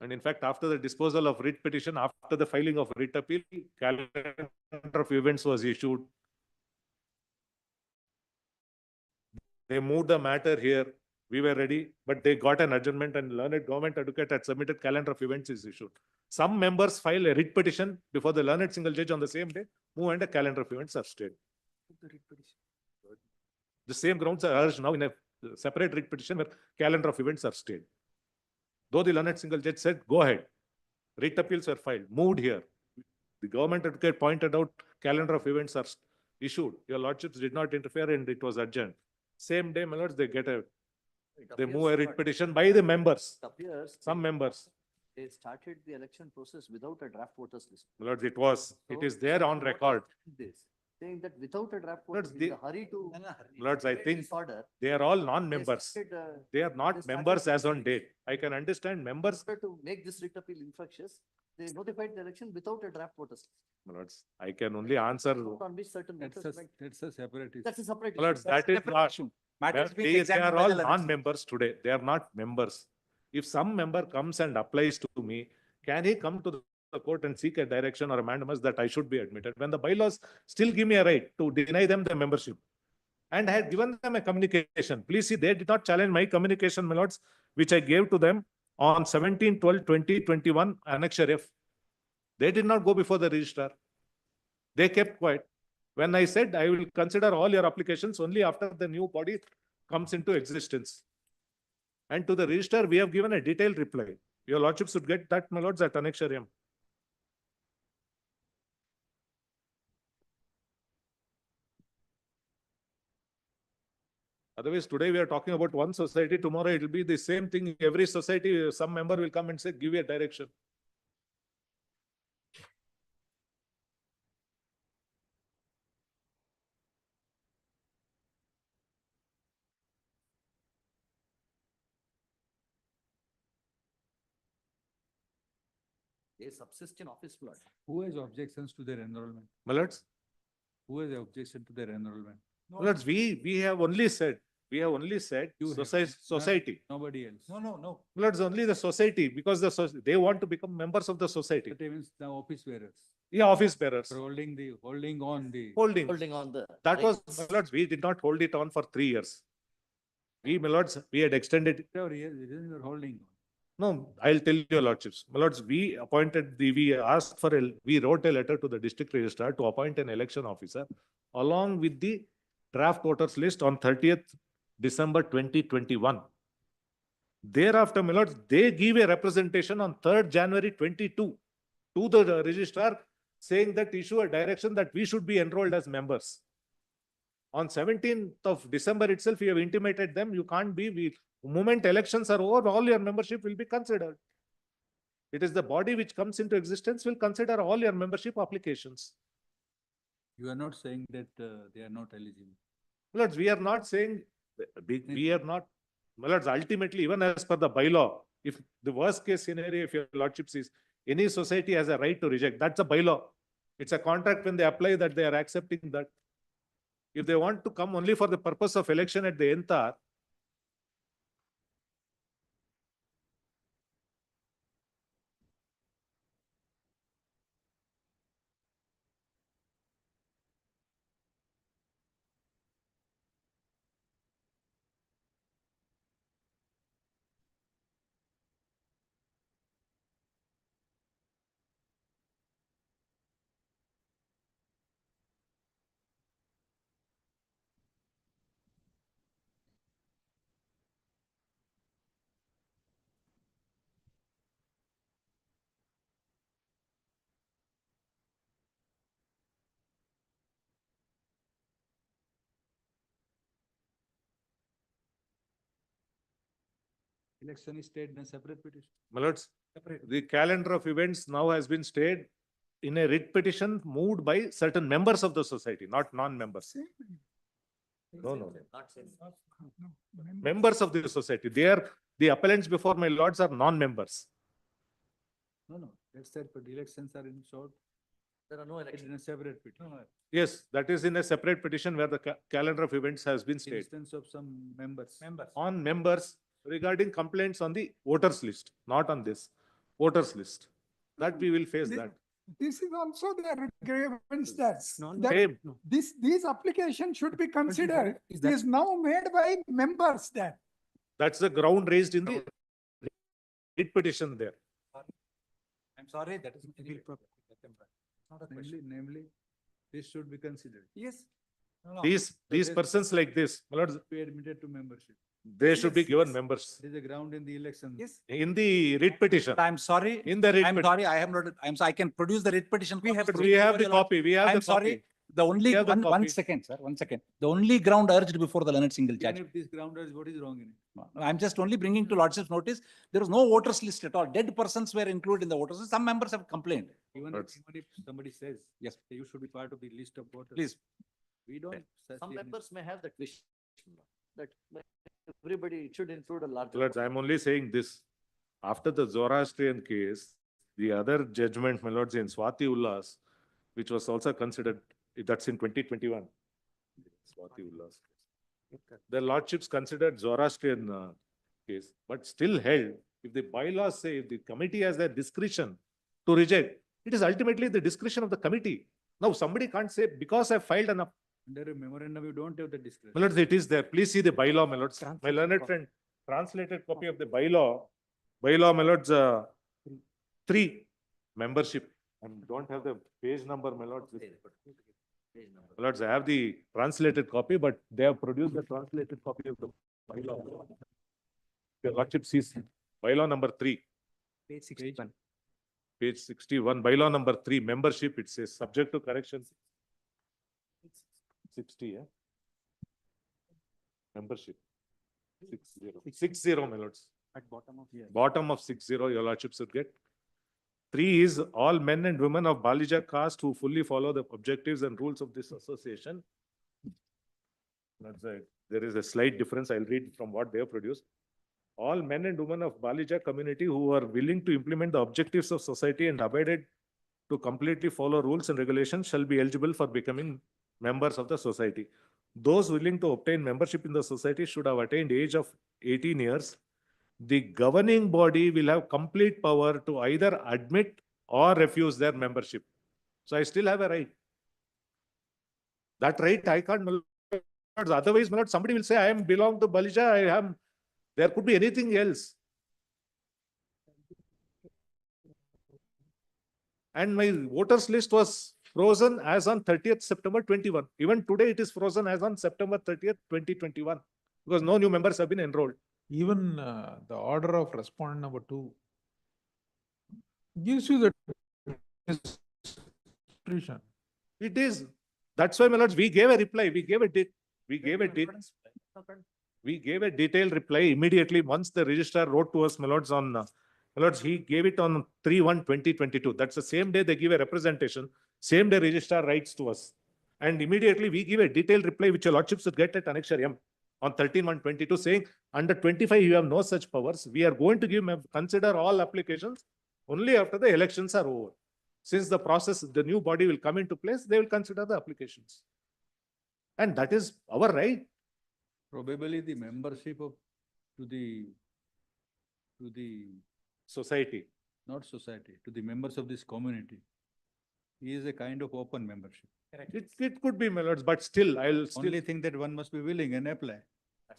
And in fact, after the disposal of writ petition, after the filing of writ appeal, calendar of events was issued. They moved the matter here. We were ready, but they got an adjournment and learned government advocate had submitted calendar of events is issued. Some members file a writ petition before the learned single judge on the same day, move and a calendar of events are stayed. The same grounds are urged now in a separate writ petition where calendar of events are stayed. Though the learned single judge said, go ahead. Writ appeals were filed, moved here. The government advocate pointed out calendar of events are issued. Your lordships did not interfere and it was adjourned. Same day, my lords, they get a, they move a writ petition by the members, It appears. some members. They started the election process without a draft voters list. My lords, it is there on record. This, saying that without a draft Lords, voters, in the hurry to. Lords, I think Disorder, they are all non-members. started, They are they not started members as on proceedings. date. I can understand members. To make this writ appeal infectious, they notified the election without a draft voters list. My lords, I can only answer. On which certain voters might. That's a separate issue. That's a separate. My lords, issue. that is not. Matters being They examined are by all the learned- non-members today. They are not members. If some member comes and applies to me, can he come to the court and seek a direction or a mandamus that I should be admitted? When the bylaws still give me a right to deny them the membership. And I had given them a communication. Please see, they did not challenge my communication, my lords, which I gave to them on 17/12/2021, annexure F. They did not go before the registrar. They kept quiet. When I said I will consider all your applications only after the new body comes into existence. And to the registrar, we have given a detailed reply. Your lordship should get that, my lords, at annexure M. Otherwise, today we are talking about one society, tomorrow it will be the same thing. Every society, some member will come and say, give a direction. They subsist in office blood. Who has objections to their enrollment? My lords, Who has objection to their enrollment? my lords, we have only said, You have. society. Nobody else. No. My lords, only the society, because they want to become members of the society. That means the office bearers. Yeah, office bearers. For holding on the. Holding. Holding on the. That was, rights. my lords, we did not hold it on for 3 years. We, my lords, we had extended it. Whatever years it is, you're holding on. No, I'll tell you, lordships. My lords, we wrote a letter to the district registrar to appoint an election officer along with the draft voters list on 30th December 2021. Thereafter, my lords, they give a representation on 3rd January 22 to the registrar saying that issue a direction that we should be enrolled as members. On 17th of December itself, we have intimated them, you can't be, moment elections are over, all your membership will be considered. It is the body which comes into existence will consider all your membership applications. You are not saying that they are not eligible. Lords, we are not saying, we are not, my lords, ultimately, even as per the bylaw, if the worst case scenario, if your lordship says any society has a right to reject, that's a bylaw. It's a contract when they apply that they are accepting that. If they want to come only for the purpose of election at the nth hour, Election is stayed in a separate petition. my lords, the calendar of events now has been stayed in a writ petition moved by certain members of the society, not non-members. No, no, no. Members of the society. They are, the appellants before my lords are non-members. No, that's said, but the elections are in short. There are no It's elections. in a separate petition. Yes, that is in a separate petition where the calendar of events has been stayed. Instance of some members. On members regarding complaints on the voters list, not on this voters list. That we will face that. This is also their grievance that Same. these applications should be considered is is now made by members that. That's the ground raised in the writ petition there. I'm sorry, that is. Namely, this should be considered. Yes. These persons like this, my lords, Be admitted to membership. they should be given members. There is a ground in the election. Yes. In the writ petition. I'm sorry. In the writ. I'm petition. sorry, I have not, I'm sorry, I can produce the writ petition. We have the copy, we have the I'm sorry, copy. the only, have the one copy. second, sir, 1 second. The only ground urged before the learned single Even judge. if this ground is, what is wrong in it? No, I'm just only bringing to lordship's notice, there was no voters list at all. Dead persons were included in the voters list. Some members have complained. Even But- if somebody says. Yes. You should be part of the list of voters. Please. We don't. Some see any- members may have that wish. That everybody should include a larger. Lords, I'm only saying this. After the Zoroastrian case, the other judgment, my lords, in Swati Ullas, which was also considered, that's in 2021. Swati Ullas. The lordships considered Zoroastrian case, but still held, if the bylaws say, if the committee has their discretion to reject, it is ultimately the discretion of the committee. Now, somebody can't say, because I filed an Under a memorandum, you don't have the discretion. my lords, it is there. Please see the bylaw, my lords. My learned friend, translated copy of the bylaw. Bylaw, my lords, 3, membership. I don't have the page number, my lords. My lords, I have the translated copy, but they have produced the translated copy of the bylaw. Your lordship sees bylaw number 3, Page 61. page 61, bylaw number 3, membership, it says subject to correction. 60, yeah? Membership. 60, my lords. At bottom of here. Bottom of 60, your lordship should get. 3 is all men and women of Balija caste who fully follow the objectives and rules of this association. There is a slight difference. I'll read from what they have produced. All men and women of Balija community who are willing to implement the objectives of society and abided to completely follow rules and regulations shall be eligible for becoming members of the society. Those willing to obtain membership in the society should have attained age of 18 years. The governing body will have complete power to either admit or refuse their membership. So I still have a right. That right I can't. Otherwise, my lord, somebody will say, I am belong to Balija, I am. There could be anything else. And my voters list was frozen as on 30th September 21. Even today it is frozen as on September 30th, 2021, because no new members have been enrolled. Even the order of respondent number 2 gives you the discretion. It is. That's why, my lords, we gave a reply. We gave a detailed reply immediately once the registrar wrote to us, my lords, on, my lords, he gave it on 3/1/2022. That's the same day they give a representation. Same day registrar writes to us. And immediately we give a detailed reply, which your lordships would get at Annexure M on 13/1/22, saying under 25, you have no such powers. We are going to consider all applications only after the elections are over. Since the process, the new body will come into place, they will consider the applications. And that is our right. Probably the membership of, to the, Society. not society, to the members of this community is a kind of open membership. It could be, my lords, but still, I'll still, Only thing that one must be willing and apply.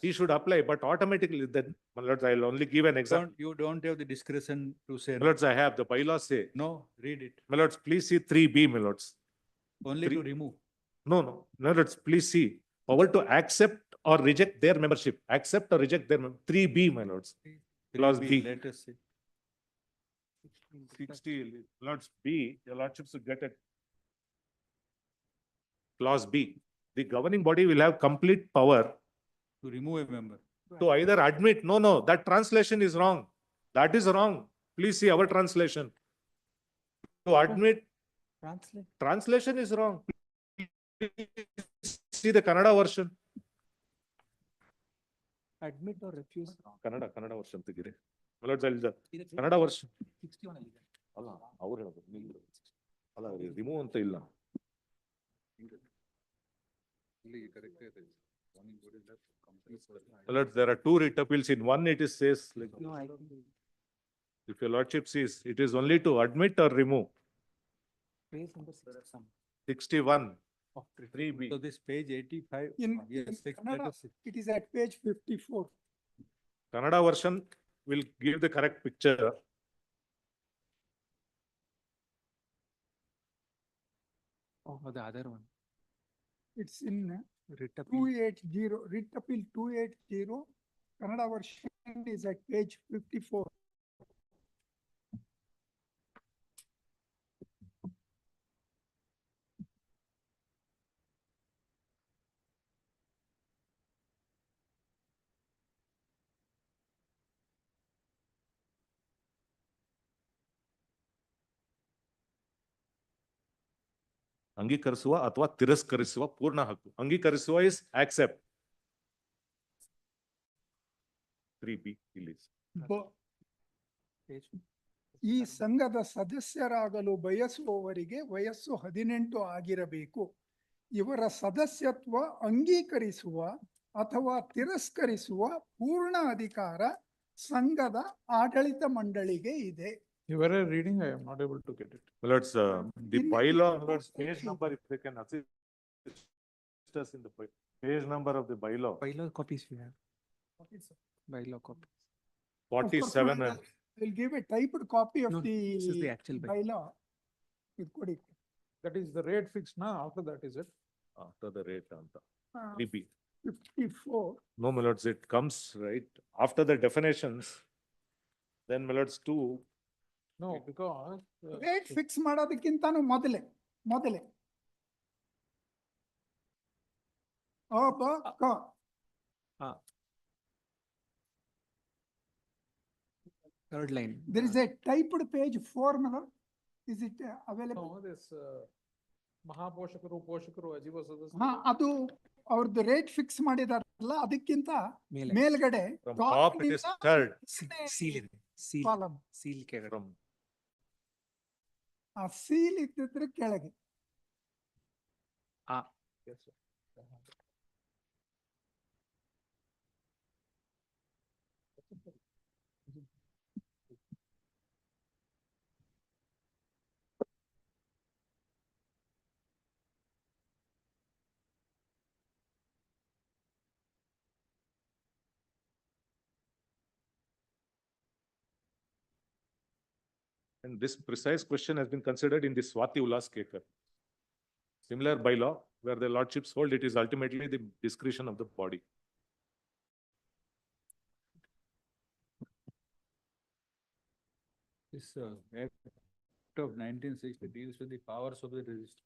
he should apply, but automatically then, my lords, I'll only give an example. You don't have the discretion to say, My lords, I have, the bylaws say, no, read it, my lords, please see 3B, my lords. only to remove. No, my lords, please see, power to accept or reject their membership, accept or reject their, 3B, my lords. Clause B. Let us see. 60, Lords B, your lordships will get it. Clause B, the governing body will have complete power To remove a member. to either admit, no, that translation is wrong. That is wrong. Please see our translation. To admit, translation is wrong. See the Kannada version. Admit or refuse. Kannada version ತೆಗೀರಿ. My lords, I'll Kannada version. ಅಲ್ಲ ಅವ್ರು ಹೇಳೋದು ಅಲ್ಲ remove ಅಂತ ಇಲ್ಲ. My lords, there are two writ appeals. In one it is says like, if your lordship sees, it is only to admit or remove. Page number 61 of 3B. So this page 85. In Yes, let Kannada, us see. it is at page 54. Kannada version will give the correct picture. Oh, the other one. It's in Writ appeal. 280, writ appeal 280, Kannada version is at page 54. ಅಂಗೀಕರಿಸುವ ಅಥವಾ ತಿರಸ್ಕರಿಸುವ ಪೂರ್ಣ ಹಕ್ಕು. ಅಂಗೀಕರಿಸುವ is accept. 3B ಇಲ್ಲಿ. ಈ ಸಂಘದ ಸದಸ್ಯರಾಗಲು ಬಯಸುವವರಿಗೆ ವಯಸ್ಸು 18 ಆಗಿರಬೇಕು. ಇವರ ಸದಸ್ಯತ್ವ ಅಂಗೀಕರಿಸುವ ಅಥವಾ ತಿರಸ್ಕರಿಸುವ ಪೂರ್ಣ ಅಧಿಕಾರ ಸಂಘದ ಆಡಳಿತ ಮಂಡಳಿಗೆ ಇದೆ. You were reading, I am not able to get it. My lords, the bylaw, my lords, page number, if they can assist us in the page number of the bylaw. Bylaw copies we have. Bylaw copies. 47 and We'll give a typed copy of No, this is the actual bylaw. With ಕೊಡಿ. That is the rate fixed now, after that is it? after the rate ಅಂತ. Uh, 3B. 54. No, my lords, it comes right after the definitions. Then my lords 2. No, because. Rate fix ಮಾಡೋದಕ್ಕಿಂತಾನು ಮೊದಲೇ Third line. There is a typed page 4, my lord. Is it available? No, this ಮಹಾಪೋಷಕರು ಪೋಷಕರು ಅಜೀವ ಸದಸ್ಯರು. ಹಾ, ಅದು ಅವ್ರದ್ದು rate fix ಮಾಡಿದಾರಲ್ಲ, ಅದಕ್ಕಿಂತ ಮೇಲೆ. ಮೇಲ್ಗಡೆ From top it is third. Seal ಇದೆ. Seal. ಕಾಲಮ್ Seal ಕೆಳಗಡೆ. From ಆ ಸೀಲ್ ಇದ್ದಿದ್ರೆ ಕೆಳಗೆ. Yes, sir. And this precise question has been considered in the Swati Ulas Kekar. Similar bylaw, where the lordships hold, it is ultimately the discretion of the body. This Act of 1960 deals with the powers of the registrar.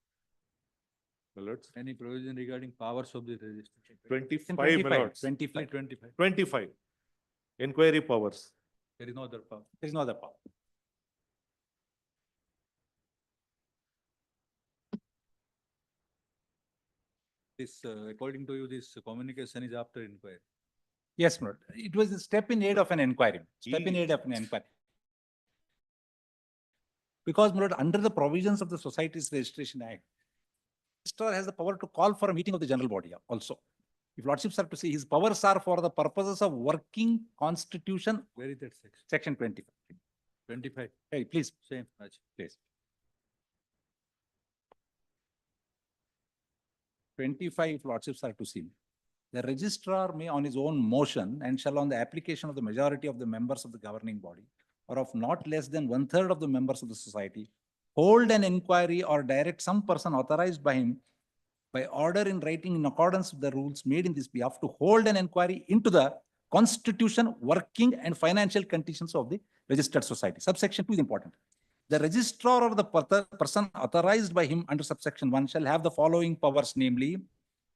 My lords, Any provision regarding powers of the registrar? 25, my lords. 25. 25. Inquiry powers. There is no other power. There is no other power. This, according to you, this communication is after inquiry. Yes, my lord. It was a step in aid of an inquiry. Step in aid of an inquiry. Because, my lord, under the provisions of the Societies Registration Act, registrar has the power to call for a meeting of the general body also. If lordships are to see, his powers are for the purposes of working constitution. Where is that section? Section 25. 25. Hey, please, Same, Raj. please. 25, if lordships are to see. The registrar may on his own motion and shall on the application of the majority of the members of the governing body or of not less than 1/3 of the members of the society hold an inquiry or direct some person authorized by him by order in writing in accordance with the rules made in this behalf to hold an inquiry into the constitution, working and financial conditions of the registered society. Subsection 2 is important. The registrar or the person authorized by him under subsection 1 shall have the following powers, namely,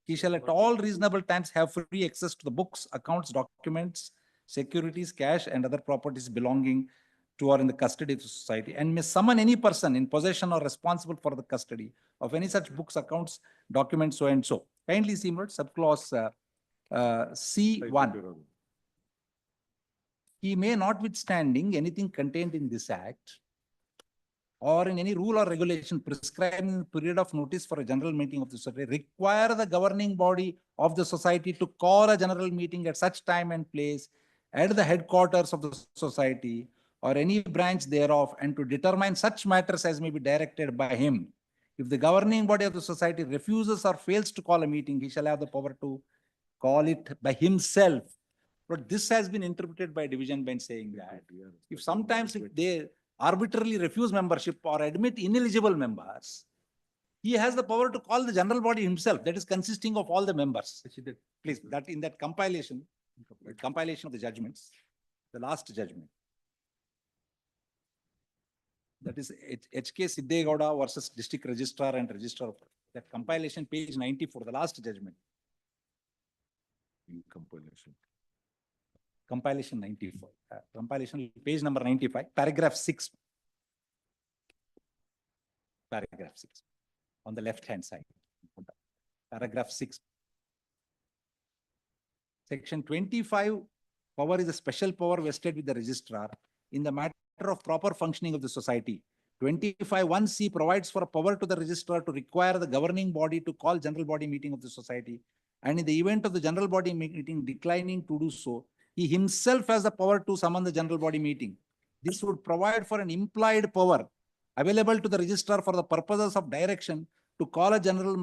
he shall at all reasonable times have free access to the books, accounts, documents, securities, cash, and other properties belonging to or in the custody of the society, and may summon any person in possession or responsible for the custody of any such books, accounts, documents, so and so. Kindly see subclause C1. He may, notwithstanding anything contained in this act or in any rule or regulation prescribing the period of notice for a general meeting of the society, require the governing body of the society to call a general meeting at such time and place at the headquarters of the society or any branch thereof, and to determine such matters as may be directed by him. If the governing body of the society refuses or fails to call a meeting, he shall have the power to call it by himself. But this has been interpreted by division bench saying that if sometimes if they arbitrarily refuse membership or admit ineligible members, he has the power to call the general body himself, that is consisting of all the members. Please, that in that compilation of the judgments, the last judgment. That is H.K. Siddegowda versus District Registrar and Registrar. That compilation, page 94, the last judgment. Compilation 94. Compilation, page number 95, paragraph 6. Paragraph 6. On the left-hand side. Paragraph 6. Section 25, power is a special power vested with the registrar in the matter of proper functioning of the society. 25(1)(c) provides for a power to the registrar to require the governing body to call general body meeting of the society, and in the event of the general body meeting declining to do so, he himself has the power to summon the general body meeting. This would provide for an implied power available to the registrar for the purposes of direction to call a general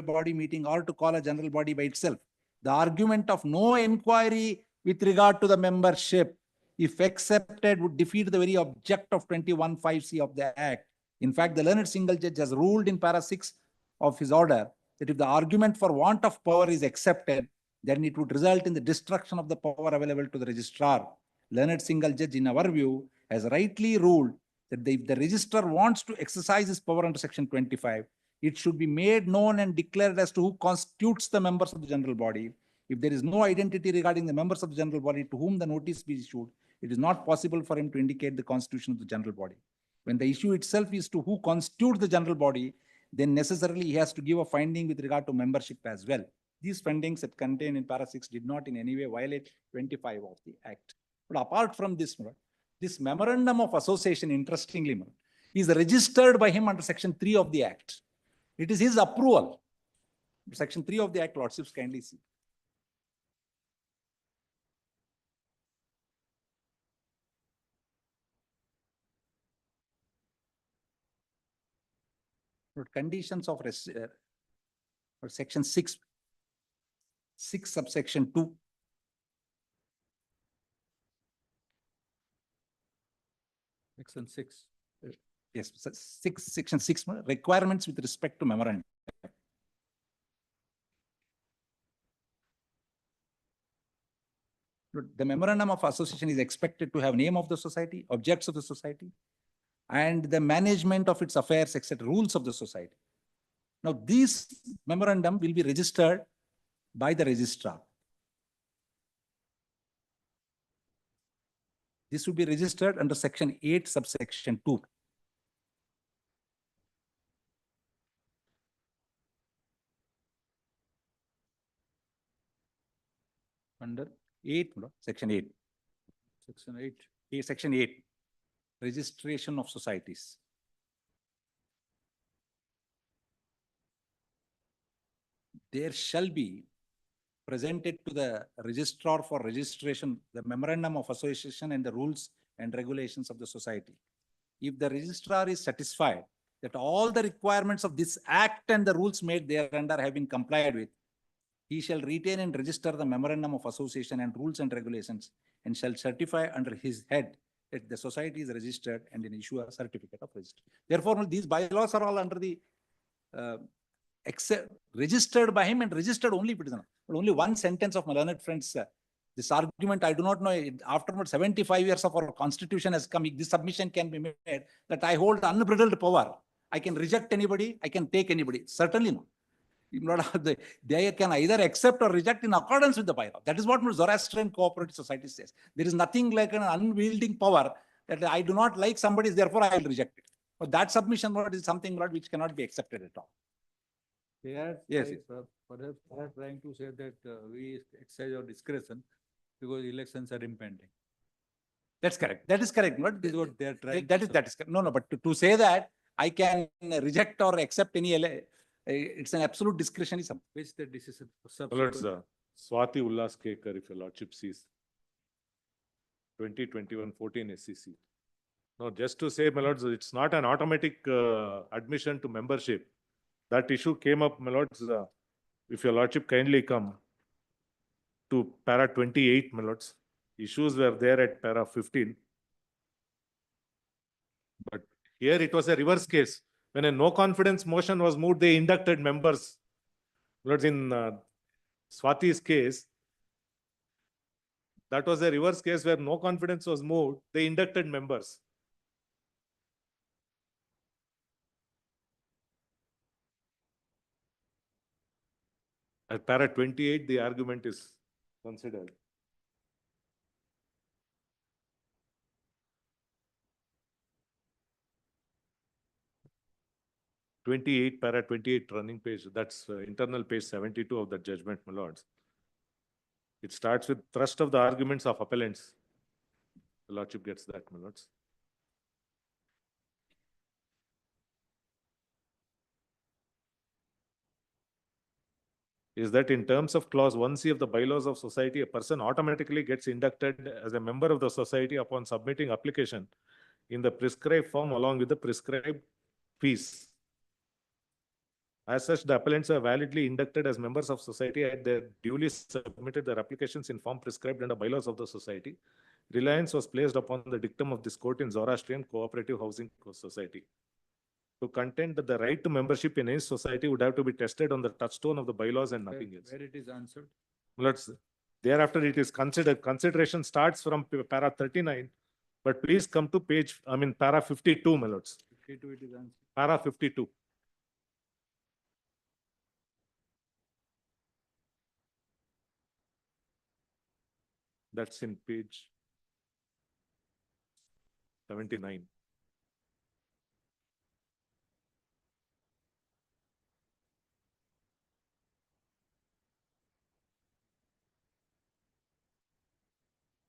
body meeting or to call a general body by itself. The argument of no inquiry with regard to the membership, if accepted, would defeat the very object of 21(5)(c) of the Act. In fact, the learned single judge has ruled in para 6 of his order that if the argument for want of power is accepted, then it would result in the destruction of the power available to the registrar. Learned single judge, in our view, has rightly ruled that if the registrar wants to exercise his power under section 25, it should be made known and declared as to who constitutes the members of the general body. If there is no identity regarding the members of the general body to whom the notice be issued, it is not possible for him to indicate the constitution of the general body. When the issue itself is to who constitutes the general body, then necessarily he has to give a finding with regard to membership as well. These findings that contained in para 6 did not in any way violate 25 of the Act. But apart from this, this memorandum of association, interestingly, is registered by him under section 3 of the Act. It is his approval. Section 3 of the Act, lordships kindly see. Conditions of section 6 subsection 2. Section 6. Yes, section 6, requirements with respect to memorandum. The memorandum of association is expected to have name of the society, objects of the society, and the management of its affairs, etc., rules of the society. Now, these memorandum will be registered by the registrar. This will be registered under section 8, subsection 2. Under 8, section 8. Section 8. Section 8, registration of societies. there shall be presented to the registrar for registration, the memorandum of association and the rules and regulations of the society. If the registrar is satisfied that all the requirements of this act and the rules made thereunder have been complied with, he shall retain and register the memorandum of association and rules and regulations and shall certify under his head that the society is registered and then issue a certificate of registration. Therefore, these bylaws are all under the registered by him and registered only if it is not. But only one sentence of my learned friends, this argument, I do not know, after 75 years of our constitution has come, this submission can be made that I hold unbridled power. I can reject anybody, I can take anybody. Certainly not. They can either accept or reject in accordance with the bylaw. That is what Zoroastrian Cooperative Society says. There is nothing like an unwielding power that I do not like somebody, therefore I will reject it. But that submission is something which cannot be accepted at all. They are, Yes, perhaps they are trying to say that we exercise our discretion because elections are impending. That's correct. That is correct. But This is what they are trying. that is correct. No, but to say that I can reject or accept any, it's an absolute discretionism. Which the decision. Lords, Swati Ullas Kekar, if your lordship sees. 2021-14 SEC. No, just to say, my lords, it's not an automatic admission to membership. That issue came up, my lords. If your lordship kindly come to para 28, my lords. Issues were there at para 15. But here it was a reverse case. When a no confidence motion was moved, they inducted members. Lords, in Swati's case, that was a reverse case where no confidence was moved. They inducted members. At para 28, the argument is considered. Para 28 running page, that's internal page 72 of the judgment, my lords. It starts with thrust of the arguments of appellants. The lordship gets that, my lords. Is that in terms of clause 1C of the bylaws of society, a person automatically gets inducted as a member of the society upon submitting application in the prescribed form along with the prescribed fees. As such, the appellants are validly inducted as members of society and they duly submitted their applications in form prescribed under bylaws of the society. Reliance was placed upon the dictum of this court in Zoroastrian Cooperative Housing Society. To contend that the right to membership in any society would have to be tested on the touchstone of the bylaws and nothing else. Where it is answered. Thereafter, it is considered. Consideration starts from para 39, but please come to para 52, my lords. 52 it is answered. Para 52. That's in page 79.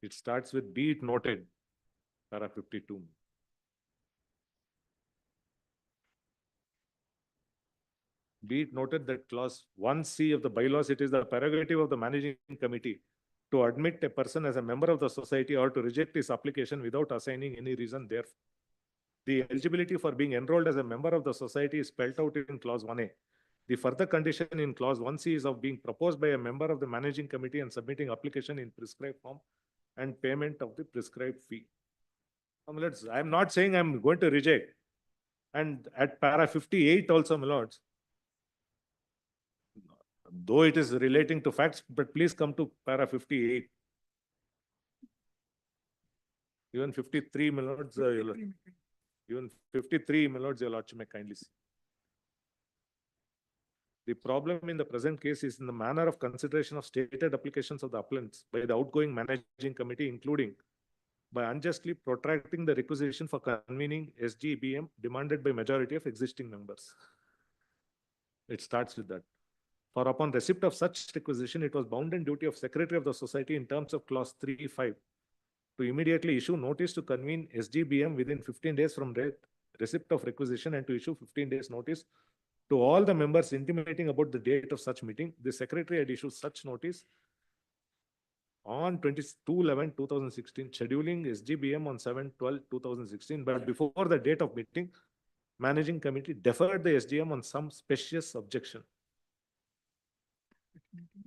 It starts with be it noted, para 52. Be it noted that clause 1C of the bylaws, it is the prerogative of the managing committee to admit a person as a member of the society or to reject his application without assigning any reason therefor. The eligibility for being enrolled as a member of the society is spelled out in clause 1A. The further condition in clause 1C is of being proposed by a member of the managing committee and submitting application in prescribed form and payment of the prescribed fee. I'm not saying I'm going to reject. And at para 58 also, my lords, though it is relating to facts, but please come to para 58. Even 53, my lords, even 53, my lords, your lordship may kindly see. The problem in the present case is in the manner of consideration of stated applications of the appellants by the outgoing managing committee, including by unjustly protracting the requisition for convening SGBM demanded by majority of existing members. It starts with that. For upon receipt of such requisition, it was bounden duty of Secretary of the Society in terms of clause 3.5 to immediately issue notice to convene SGBM within 15 days from receipt of requisition and to issue 15 days notice To all the members intimating about the date of such meeting, the secretary had issued such notice on 22/11/2016, scheduling SGBM on 7/12/2016, but before the date of meeting, managing committee deferred the SGM on some specious objection.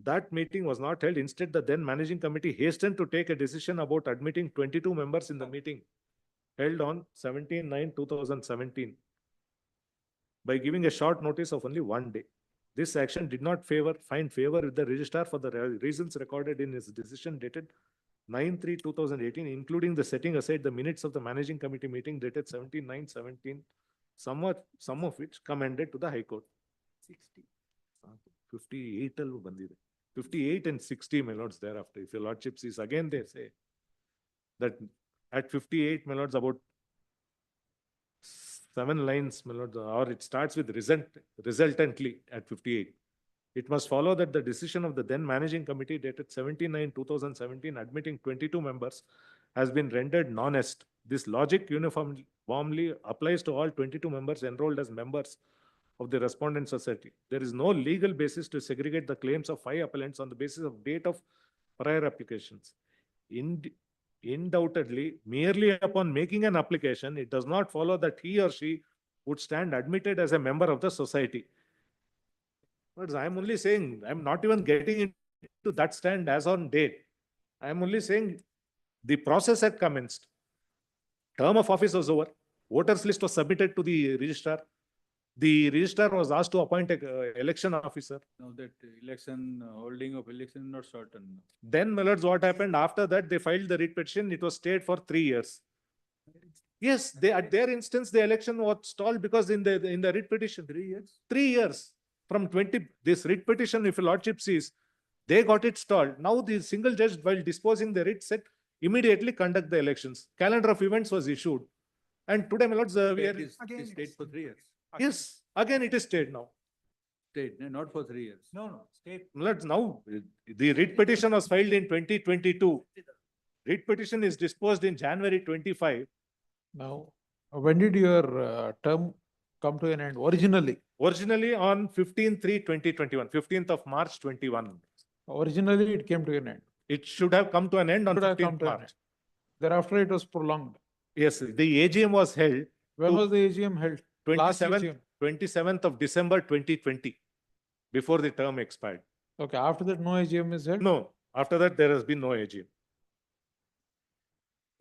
That meeting was not held. Instead, the then managing committee hastened to take a decision about admitting 22 members in the meeting held on 17/9/2017 by giving a short notice of only 1 day. This action did not find favor with the registrar for the reasons recorded in his decision dated 9/3/2018, including the setting aside the minutes of the managing committee meeting dated 17/9/17, some of which commended to the High Court. 60. 58 allu bandide. 58 and 60, my lords, thereafter. If your lordship sees, again they say that at 58, my lords, about 7 lines, my lords, or it starts with resultantly at 58. It must follow that the decision of the then managing committee dated 17/9/2017 admitting 22 members has been rendered non-est. This logic uniformly applies to all 22 members enrolled as members of the respondent society. There is no legal basis to segregate the claims of 5 appellants on the basis of date of prior applications. Undoubtedly, merely upon making an application, it does not follow that he or she would stand admitted as a member of the society. But I'm only saying, I'm not even getting into that stand as on date. I'm only saying the process had commenced. Term of office was over. Voters list was submitted to the registrar. The registrar was asked to appoint an election officer. Now that election, holding of election not certain. Then, my lords, what happened? After that, they filed the writ petition. It was stayed for 3 years. Yes, at their instance, the election was stalled because in the writ petition. 3 years? 3 years. From this writ petition, if your lordship sees, they got it stalled. Now the single judge, while disposing the writ, said immediately conduct the elections. Calendar of events was issued. And today, my lords, we are... Again, stayed for 3 years. Yes, again it is stayed now. Stayed, not for 3 years. No, state. Let's now, the writ petition was filed in 2022. Writ petition is disposed in January 25. Now, when did your term come to an end originally? Originally on 15/3/2021, 15th of March 21. Originally, it came to an end. It should have come to an end on 15th March. Thereafter, it was prolonged. Yes, the AGM was held. When was the AGM held? 27th of December 2020, before the term expired. Okay, after that, no AGM is held? No, after that, there has been no AGM.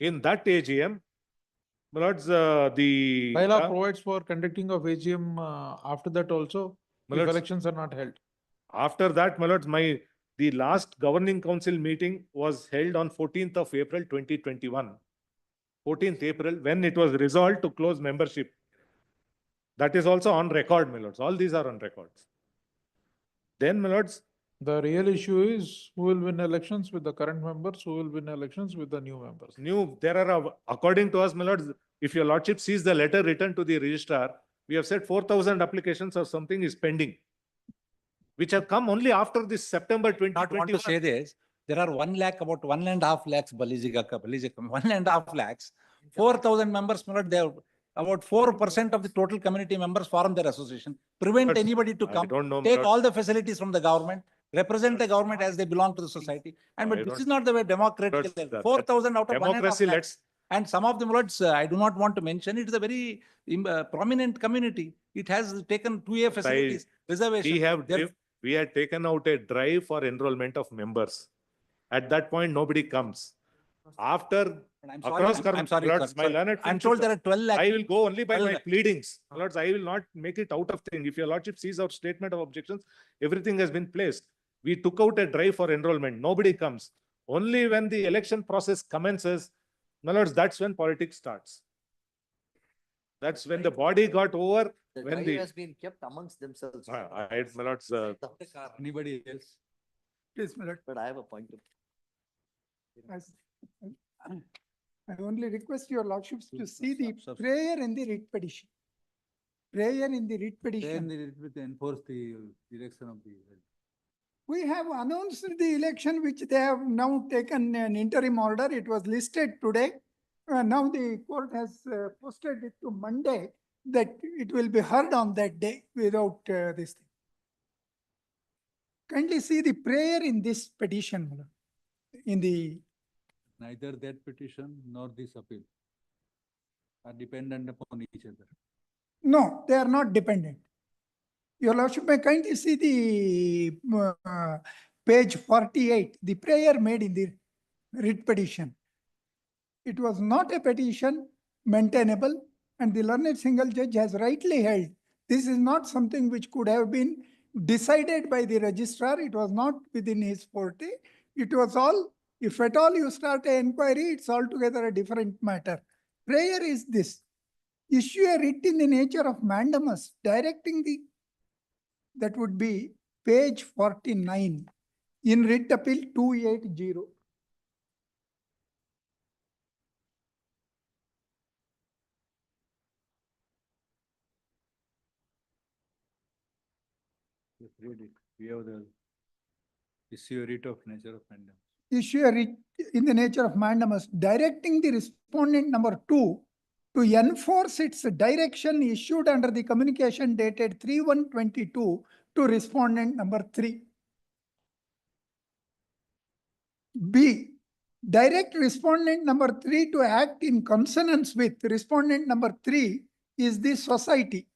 In that AGM, my lords, the bylaw provides for conducting of AGM after that also, if elections are not held. After that, my lords, the last governing council meeting was held on 14th of April 2021. 14th April, when it was resolved to close membership. That is also on record, my lords. All these are on records. Then, my lords, the real issue is who will win elections with the current members, who will win elections with the new members. There are, according to us, my lords, if your lordship sees the letter written to the registrar, we have said 4,000 applications or something is pending, which have come only after this September 2021. Not want to say this. There are 1 lakh, about 1.5 lakhs, 1.5 lakhs. 4,000 members, my lord, they have about 4% of the total community members form their association. Prevent anybody to come, take all the facilities from the government, represent the government as they belong to the society. And but this is not the way democratic. 4,000 out of 1.5 lakhs. And some of them, lords, I do not want to mention, it is a very prominent community. It has taken 2A facilities, reservation. We had taken out a drive for enrollment of members. At that point, nobody comes. After, I'm sorry, lords, my learned I'm told there are 12 lakhs. I will go only by my pleadings. Lords, I will not make it out of thing. If your lordship sees our statement of objections, everything has been placed. We took out a drive for enrollment. Nobody comes. Only when the election process commences, my lords, that's when politics starts. That's when the body got over. The when drive has been kept amongst themselves. My lords, anybody else? Please, my lord. But I have a point. I only request your lordships to see the prayer in the writ petition. Prayer in the writ petition. Then they enforce the election of the. We have announced the election, which they have now taken an interim order. It was listed today. Now the court has posted it to Monday. that it will be heard on that day without this thing. Kindly see the prayer in this petition, my lord, in the, Neither that petition nor this appeal are dependent upon each other. no, they are not dependent. Your lordship may kindly see the page 48, the prayer made in the writ petition. It was not a petition maintainable, and the learned single judge has rightly held this is not something which could have been decided by the registrar. It was not within his forte. It was all, if at all you start an inquiry, it's altogether a different matter. Prayer is this: issue a writ in the nature of mandamus directing the, that would be page 49 in writ appeal 280. Just read it. We have the issue writ of nature of mandamus. Issue a writ in the nature of mandamus directing the respondent number 2 to enforce its direction issued under the communication dated 3/1/22 to respondent number 3. B, direct respondent number 3 to act in consonance with respondent number 3 is the society.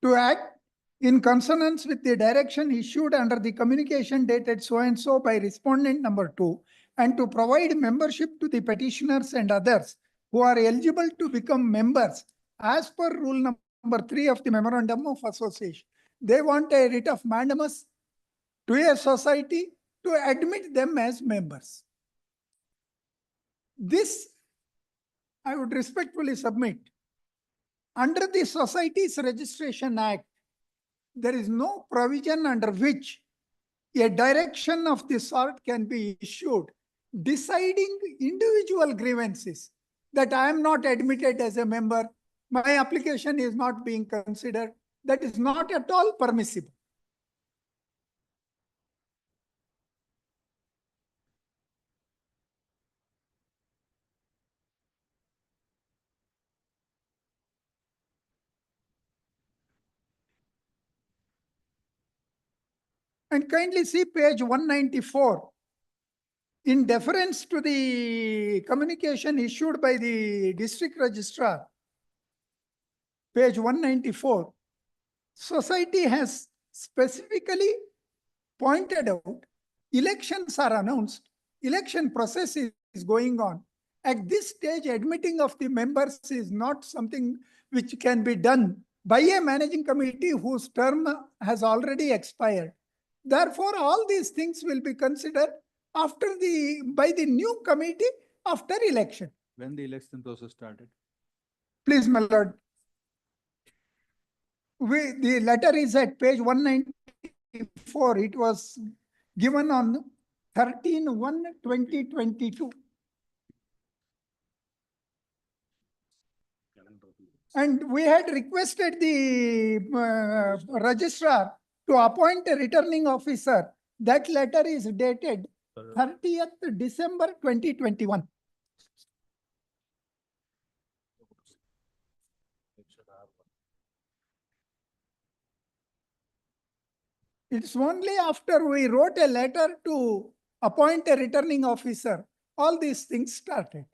To act in consonance with the direction issued under the communication dated so and so by respondent number 2, and to provide membership to the petitioners and others who are eligible to become members as per rule number 3 of the memorandum of association. They want a writ of mandamus to a society to admit them as members. This I would respectfully submit. Under the Societies Registration Act, there is no provision under which a direction of this sort can be issued, deciding individual grievances that I am not admitted as a member, my application is not being considered. That is not at all permissible. And kindly see page 194. In deference to the communication issued by the district registrar, page 194, society has specifically pointed out elections are announced, election process is going on. At this stage, admitting of the members is not something which can be done by a managing committee whose term has already expired. Therefore, all these things will be considered after by the new committee after election. When the election process started? Please, my lord. The letter is at page 194. It was given on 13/1/2022. And we had requested the registrar to appoint a returning officer. That letter is dated 30th December 2021. It's only after we wrote a letter to appoint a returning officer, all these things started.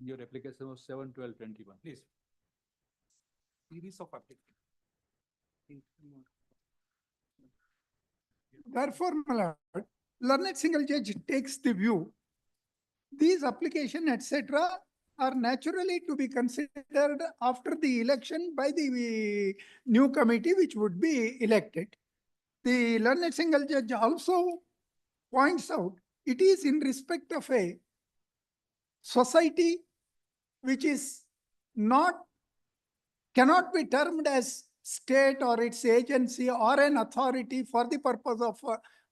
Your application was 7/12/21. Please. Series of applications. Therefore, my lord, learned single judge takes the view, these applications, etc., are naturally to be considered after the election by the new committee which would be elected. The learned single judge also points out it is in respect of a society which is cannot be termed as state or its agency or an authority for the purpose of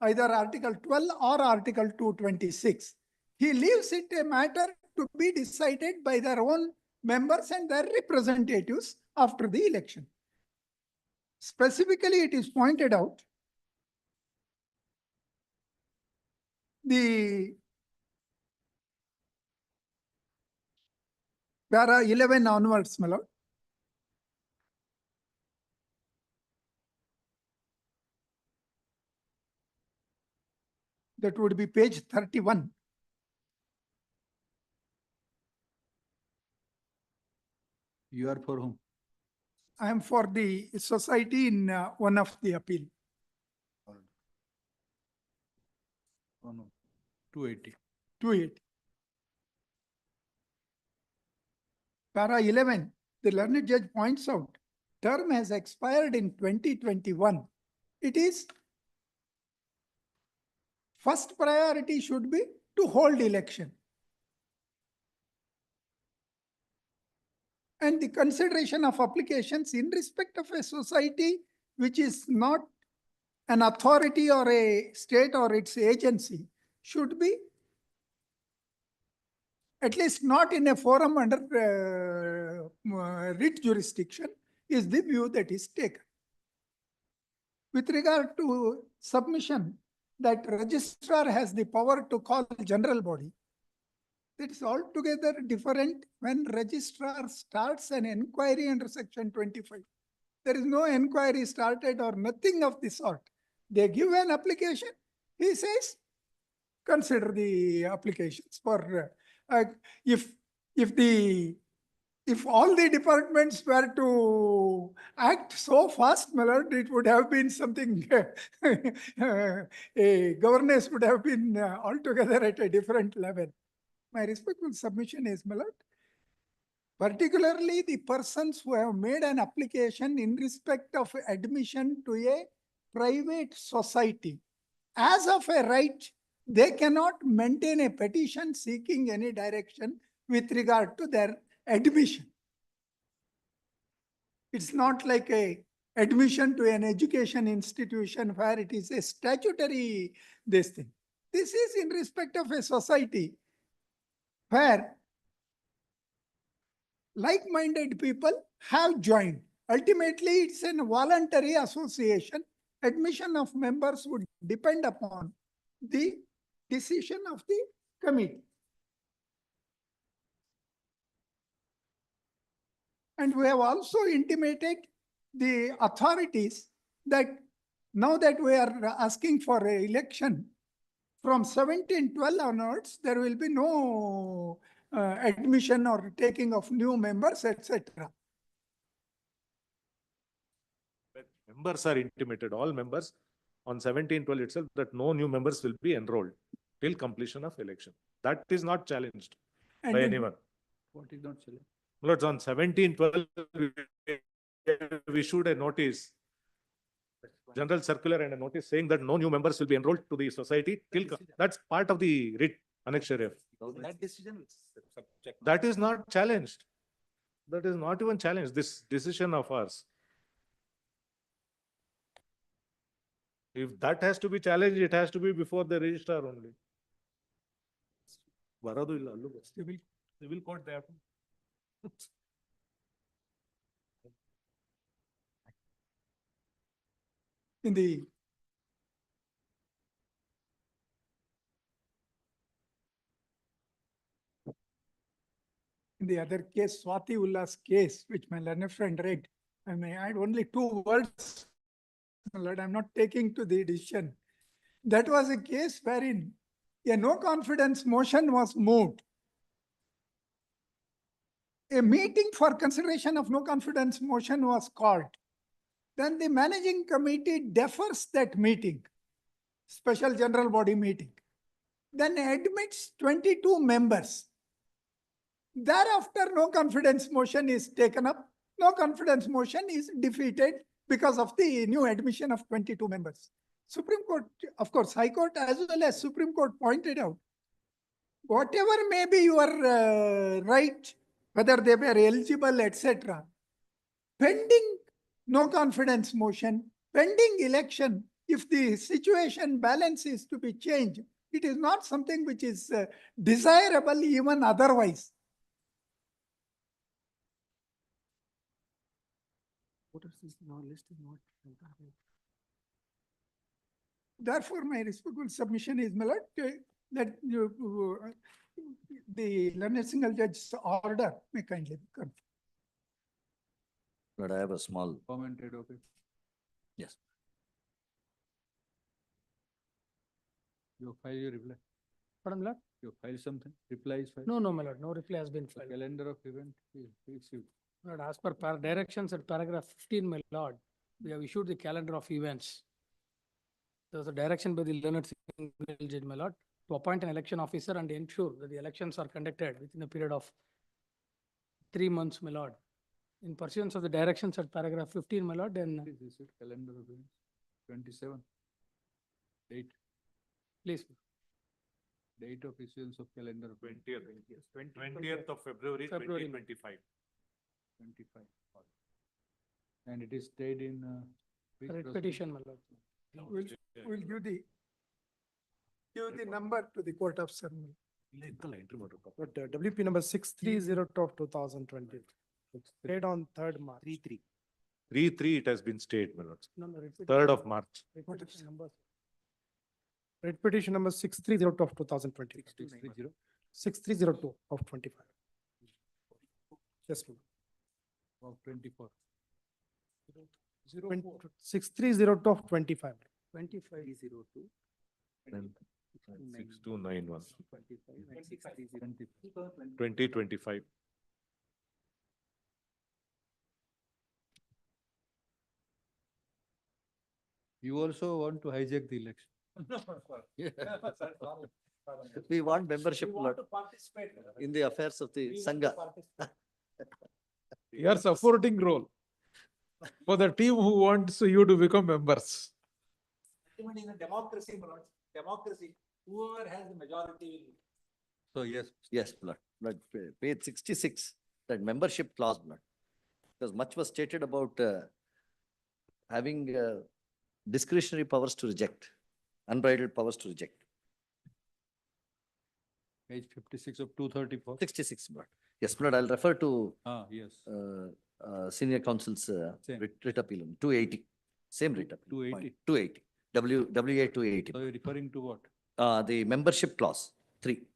either Article 12 or Article 226. He leaves it a matter to be decided by their own members and their representatives after the election. Specifically, it is pointed out the para 11 onwards, my lord. That would be page 31. You are for whom? I am for the society in one of the appeal. Oh, no. 280. 280. Para 11, the learned judge points out, term has expired in 2021. It is first priority should be to hold election. And the consideration of applications in respect of a society which is not an authority or a state or its agency should be at least not in a forum under writ jurisdiction is the view that is taken. With regard to submission that registrar has the power to call general body, it is altogether different when registrar starts an inquiry under section 25. There is no inquiry started or nothing of the sort. They give an application. He says, consider the applications for if all the departments were to act so fast, my lord, it would have been something, a governance would have been altogether at a different level. My respectful submission is, my lord, particularly the persons who have made an application in respect of admission to a private society, as of a right, they cannot maintain a petition seeking any direction with regard to their admission. It's not like a admission to an education institution where it is a statutory this thing. This is in respect of a society where like-minded people have joined. Ultimately, it's a voluntary association. Admission of members would depend upon the decision of the committee. And we have also intimated the authorities that now that we are asking for an election, from 1712 onwards, there will be no admission or taking of new members, etc. Members are intimated, all members on 1712 itself, that no new members will be enrolled till completion of election. That is not challenged by anyone. What is not challenged? Lords, on 1712, we issued a notice, general circular and a notice saying that no new members will be enrolled to the society till, that's part of the writ annexure F. That decision is subject. That is not challenged. That is not even challenged, this decision of ours. If that has to be challenged, it has to be before the registrar only. Civil court there. In the other case, Swati Ulla's case, which my learned friend read, I may add only 2 words, my lord, I'm not taking to the decision. That was a case wherein a no confidence motion was moved. A meeting for consideration of no confidence motion was called. Then the managing committee defers that meeting, special general body meeting. Then admits 22 members. Thereafter, no confidence motion is taken up. No confidence motion is defeated because of the new admission of 22 members. Supreme Court, of course, High Court as well as Supreme Court pointed out, whatever may be your right, whether they were eligible, etc., pending no confidence motion, pending election, if the situation balance is to be changed, it is not something which is desirable even otherwise. Therefore, my respectful submission is, my lord, that the learned single judge's order may kindly be confirmed. But I have a small, Commented, okay. yes. You file your reply. Pardon, my lord? You file something, reply is filed. No, my lord, no reply has been The filed. calendar of event is received. Lord, as per directions at paragraph 15, my lord, we have issued the calendar of events. There was a direction by the learned single judge, my lord, to appoint an election officer and ensure that the elections are conducted within a period of 3 months, my lord. In pursuance of the directions at paragraph 15, my lord, then This is calendar of events, 27. Date, please. date of issuance of calendar. of events. 20th of February, February. 2025. 25. And it is stayed in. which Writ proceeding? petition, my lord. We'll give the number to the court of ceremony. But WP number 630 of 2020. Stayed on 3rd March. 3/3 it has been stayed, my lords. No, no, writ 3rd of March. petition number. Writ petition number 630 of 2020. 630. 6302 of 25. Yes, ma'am. Of 24. 6302 of 25. 25. 6291. 2025. You also want to hijack the election. We want membership, Lord, in the affairs of the Sangha. Your supporting role for the team who wants you to become members. Ultimately, in a democracy, my lord, democracy, whoever has the majority will. So yes, yes, Lord, page 66, that membership clause, Lord. Because much was stated about having discretionary powers to reject, unbridled powers to reject. Page 56 of 234. 66, Lord. Yes, Lord, I'll refer to Yes. senior counsel's Same. writ appeal, 280, same writ appeal. 280. 280, WA 280. So you're referring to what? The membership clause, 3,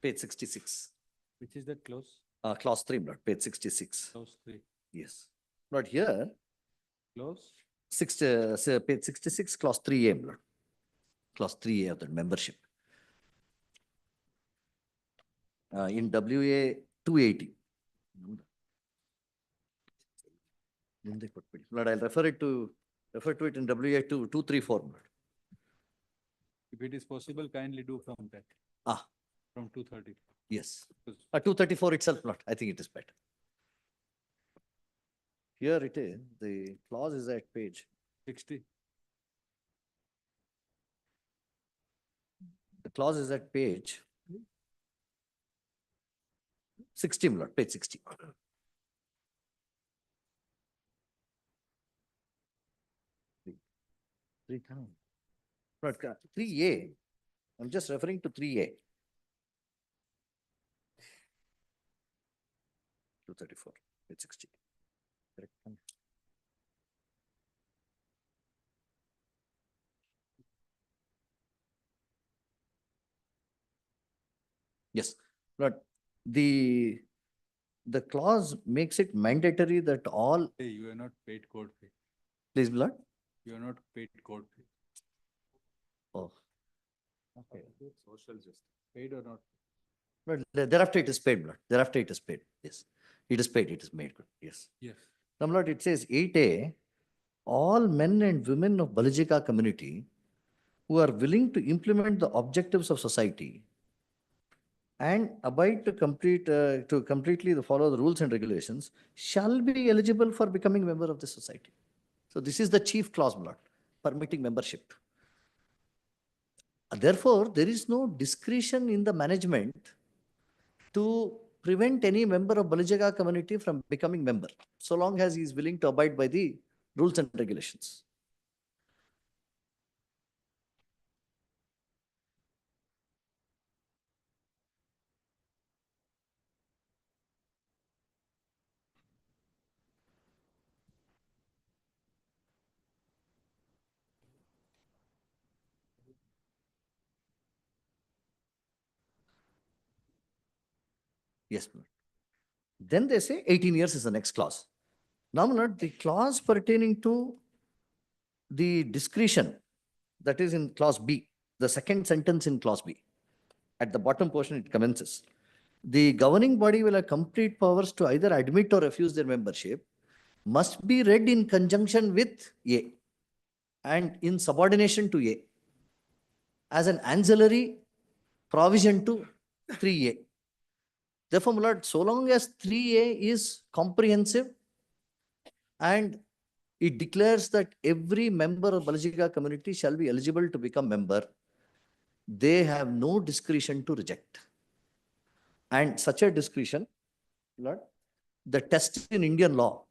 page 66. Which is that clause? Clause 3, Lord, page 66. Clause 3. Yes. Lord, here, Clause? page 66, clause 3A, Lord. Clause 3A of the membership. In WA 280. Lord, I'll refer to it in WA 234, Lord. If it is possible, kindly do from that. From 230. Yes. 234 itself, Lord. I think it is better. Here it is, the clause is at page 60. The clause is at page 60, Lord, page 60. Lord, 3A. I'm just referring to 3A. 234, page 60. Correct. Yes, but the clause makes it mandatory that all. Hey, you are not paid court fee. Please, Lord. You are not paid court fee. Oh. Okay. Social justice. Paid or not? But thereafter it is paid, Lord. Thereafter it is paid. Yes. It is paid, it is made good. Yes. Yes. Now, Lord, it says 8A, all men and women of Balijika community who are willing to implement the objectives of society and abide to completely follow the rules and regulations shall be eligible for becoming member of the society. So this is the chief clause, Lord, permitting membership. Therefore, there is no discretion in the management to prevent any member of Balijaka community from becoming member, so long as he is willing to abide by the rules and regulations. Yes, my lord. Then they say 18 years is the next clause. Now, my lord, the clause pertaining to the discretion, that is in clause B, the second sentence in clause B. At the bottom portion, it commences. The governing body will have complete powers to either admit or refuse their membership, must be read in conjunction with A and in subordination to A as an ancillary provision to 3A. Therefore, my lord, so long as 3A is comprehensive and it declares that every member of Balajika community shall be eligible to become member, they have no discretion to reject. And such a discretion, Lord, the test in Indian law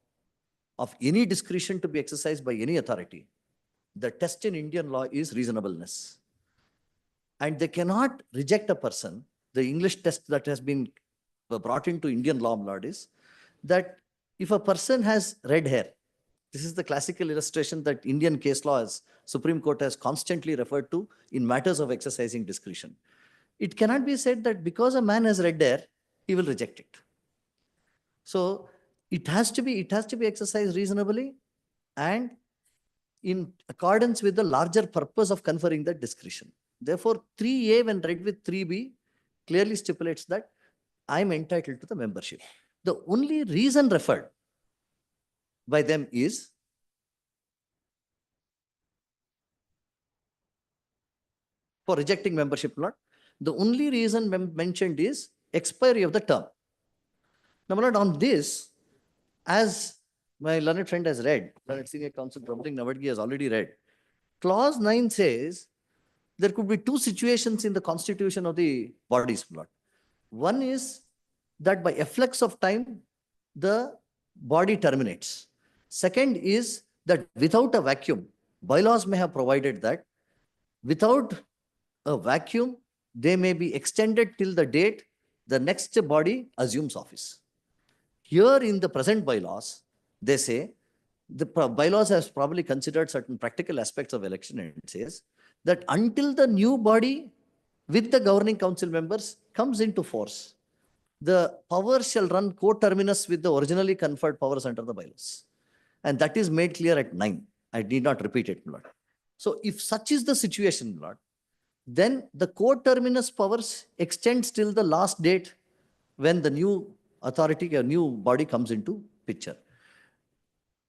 of any discretion to be exercised by any authority, the test in Indian law is reasonableness. And they cannot reject a person. The English test that has been brought into Indian law, Lord, is that if a person has red hair, this is the classical illustration that Indian case law as Supreme Court has constantly referred to in matters of exercising discretion. It cannot be said that because a man has red hair, he will reject it. So it has to be exercised reasonably and in accordance with the larger purpose of conferring that discretion. Therefore, 3A when read with 3B clearly stipulates that I am entitled to the membership. The only reason referred by them is for rejecting membership, Lord. The only reason mentioned is expiry of the term. Now, my lord, on this, as my learned friend has read, learned senior counsel Prabhudev Navadgi has already read, clause 9 says there could be two situations in the constitution of the bodies, Lord. One is that by efflux of time, the body terminates. Second is that without a vacuum, bylaws may have provided that without a vacuum, they may be extended till the date the next body assumes office. Here in the present bylaws, they say the bylaws has probably considered certain practical aspects of election, and it says that until the new body with the governing council members comes into force, the powers shall run coterminous with the originally conferred powers under the bylaws. And that is made clear at 9. I need not repeat it, Lord. So if such is the situation, Lord, then the coterminous powers extends till the last date when the new authority or new body comes into picture.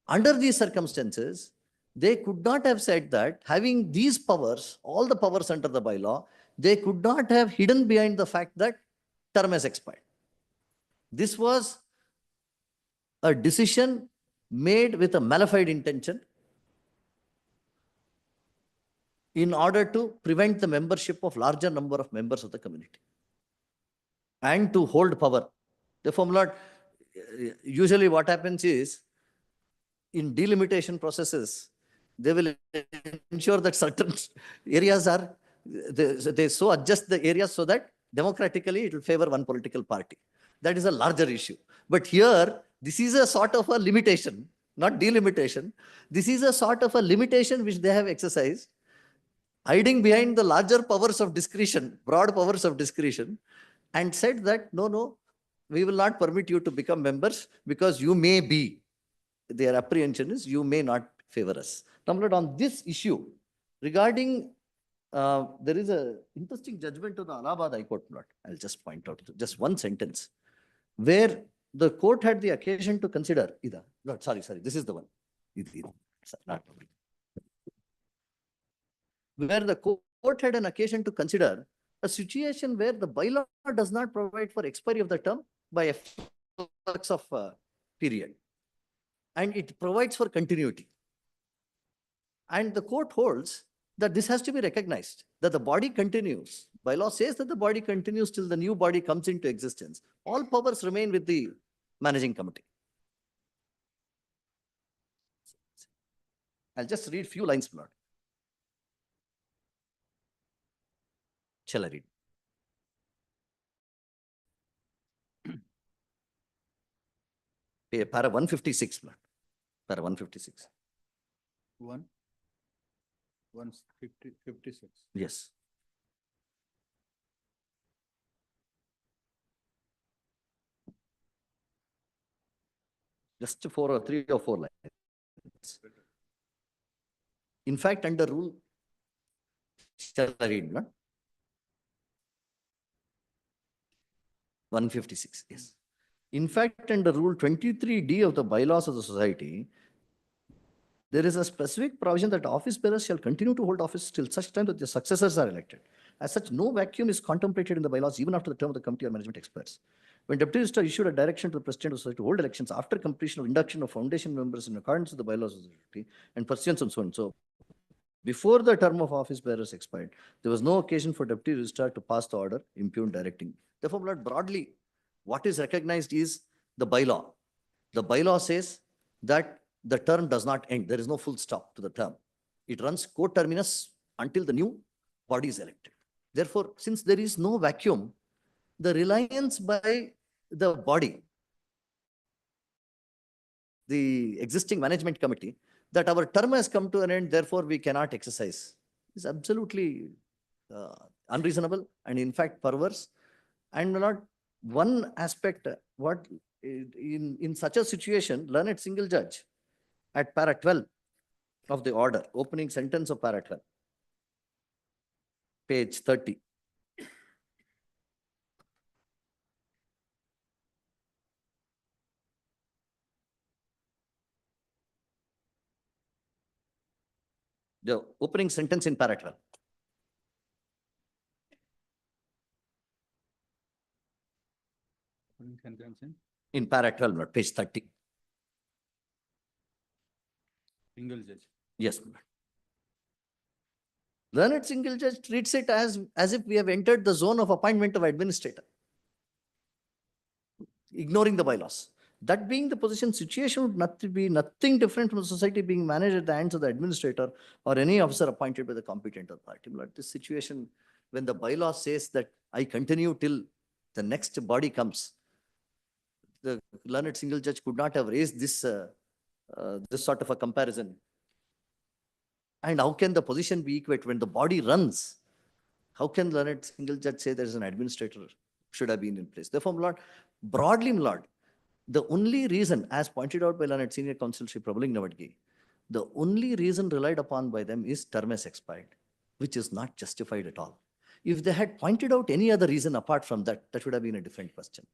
Under these circumstances, they could not have said that having these powers, all the powers under the bylaw, they could not have hidden behind the fact that term has expired. This was a decision made with a malified intention in order to prevent the membership of larger number of members of the community and to hold power. Therefore, my lord, usually what happens is in delimitation processes, they will ensure that certain areas are, they so adjust the areas so that democratically it will favor one political party. That is a larger issue. But here, this is a sort of a limitation, not delimitation. This is a sort of a limitation which they have exercised, hiding behind the larger powers of discretion, broad powers of discretion, and said that, no, we will not permit you to become members because you may be, their apprehension is you may not favor us. Now, Lord, on this issue, regarding, there is a interesting judgment of the Allahabad High Court, Lord. I'll just point out just one sentence, where the court had the occasion to consider, Lord, sorry, this is the one. Where the court had an occasion to consider a situation where the bylaw does not provide for expiry of the term by a flux of period, and it provides for continuity. And the court holds that this has to be recognized, that the body continues. Bylaw says that the body continues till the new body comes into existence. All powers remain with the managing committee. I'll just read few lines, Lord. Shall I read? Para 156, Lord. Para 156. 156. Yes. Just 3 or 4 lines. In fact, under rule, shall I read, no? 156, yes. In fact, under Rule 23D of the bylaws of the society, there is a specific provision that office bearers shall continue to hold office till such time that their successors are elected. As such, no vacuum is contemplated in the bylaws even after the term of the committee or management expires. When Deputy Registrar issued a direction to the President of the Society to hold elections after completion of induction of foundation members in accordance with the bylaws of the society and pursuant and so on. So, before the term of office bearers expired, there was no occasion for Deputy Registrar to pass the order impugned directing. Therefore, Lord, broadly, what is recognized is the bylaw. The bylaw says that the term does not end. There is no full stop to the term. It runs coterminous until the new body is elected. Therefore, since there is no vacuum, the reliance by the body, the existing management committee, that our term has come to an end, therefore we cannot exercise, is absolutely unreasonable and in fact perverse. And not one aspect, what in such a situation, learned single judge at para 12 of the order, opening sentence of para 12, page 30. The opening sentence in para 12. In para 12, not page 30. Single judge. Yes. Learned single judge treats it as if we have entered the zone of appointment of administrator, ignoring the bylaws. That being the position, situation would not be nothing different from the society being managed at the hands of the administrator or any officer appointed by the competent authority. But this situation, when the bylaw says that I continue till the next body comes, the learned single judge could not have raised this this sort of a comparison. And how can the position be equate when the body runs? How can learned single judge say there is an administrator should have been in place? Therefore, my Lord, broadly, my Lord, the only reason, as pointed out by learned senior counsel Shri Prabhaling Navatgi, the only reason relied upon by them is term has expired, which is not justified at all. If they had pointed out any other reason apart from that, that would have been a different question.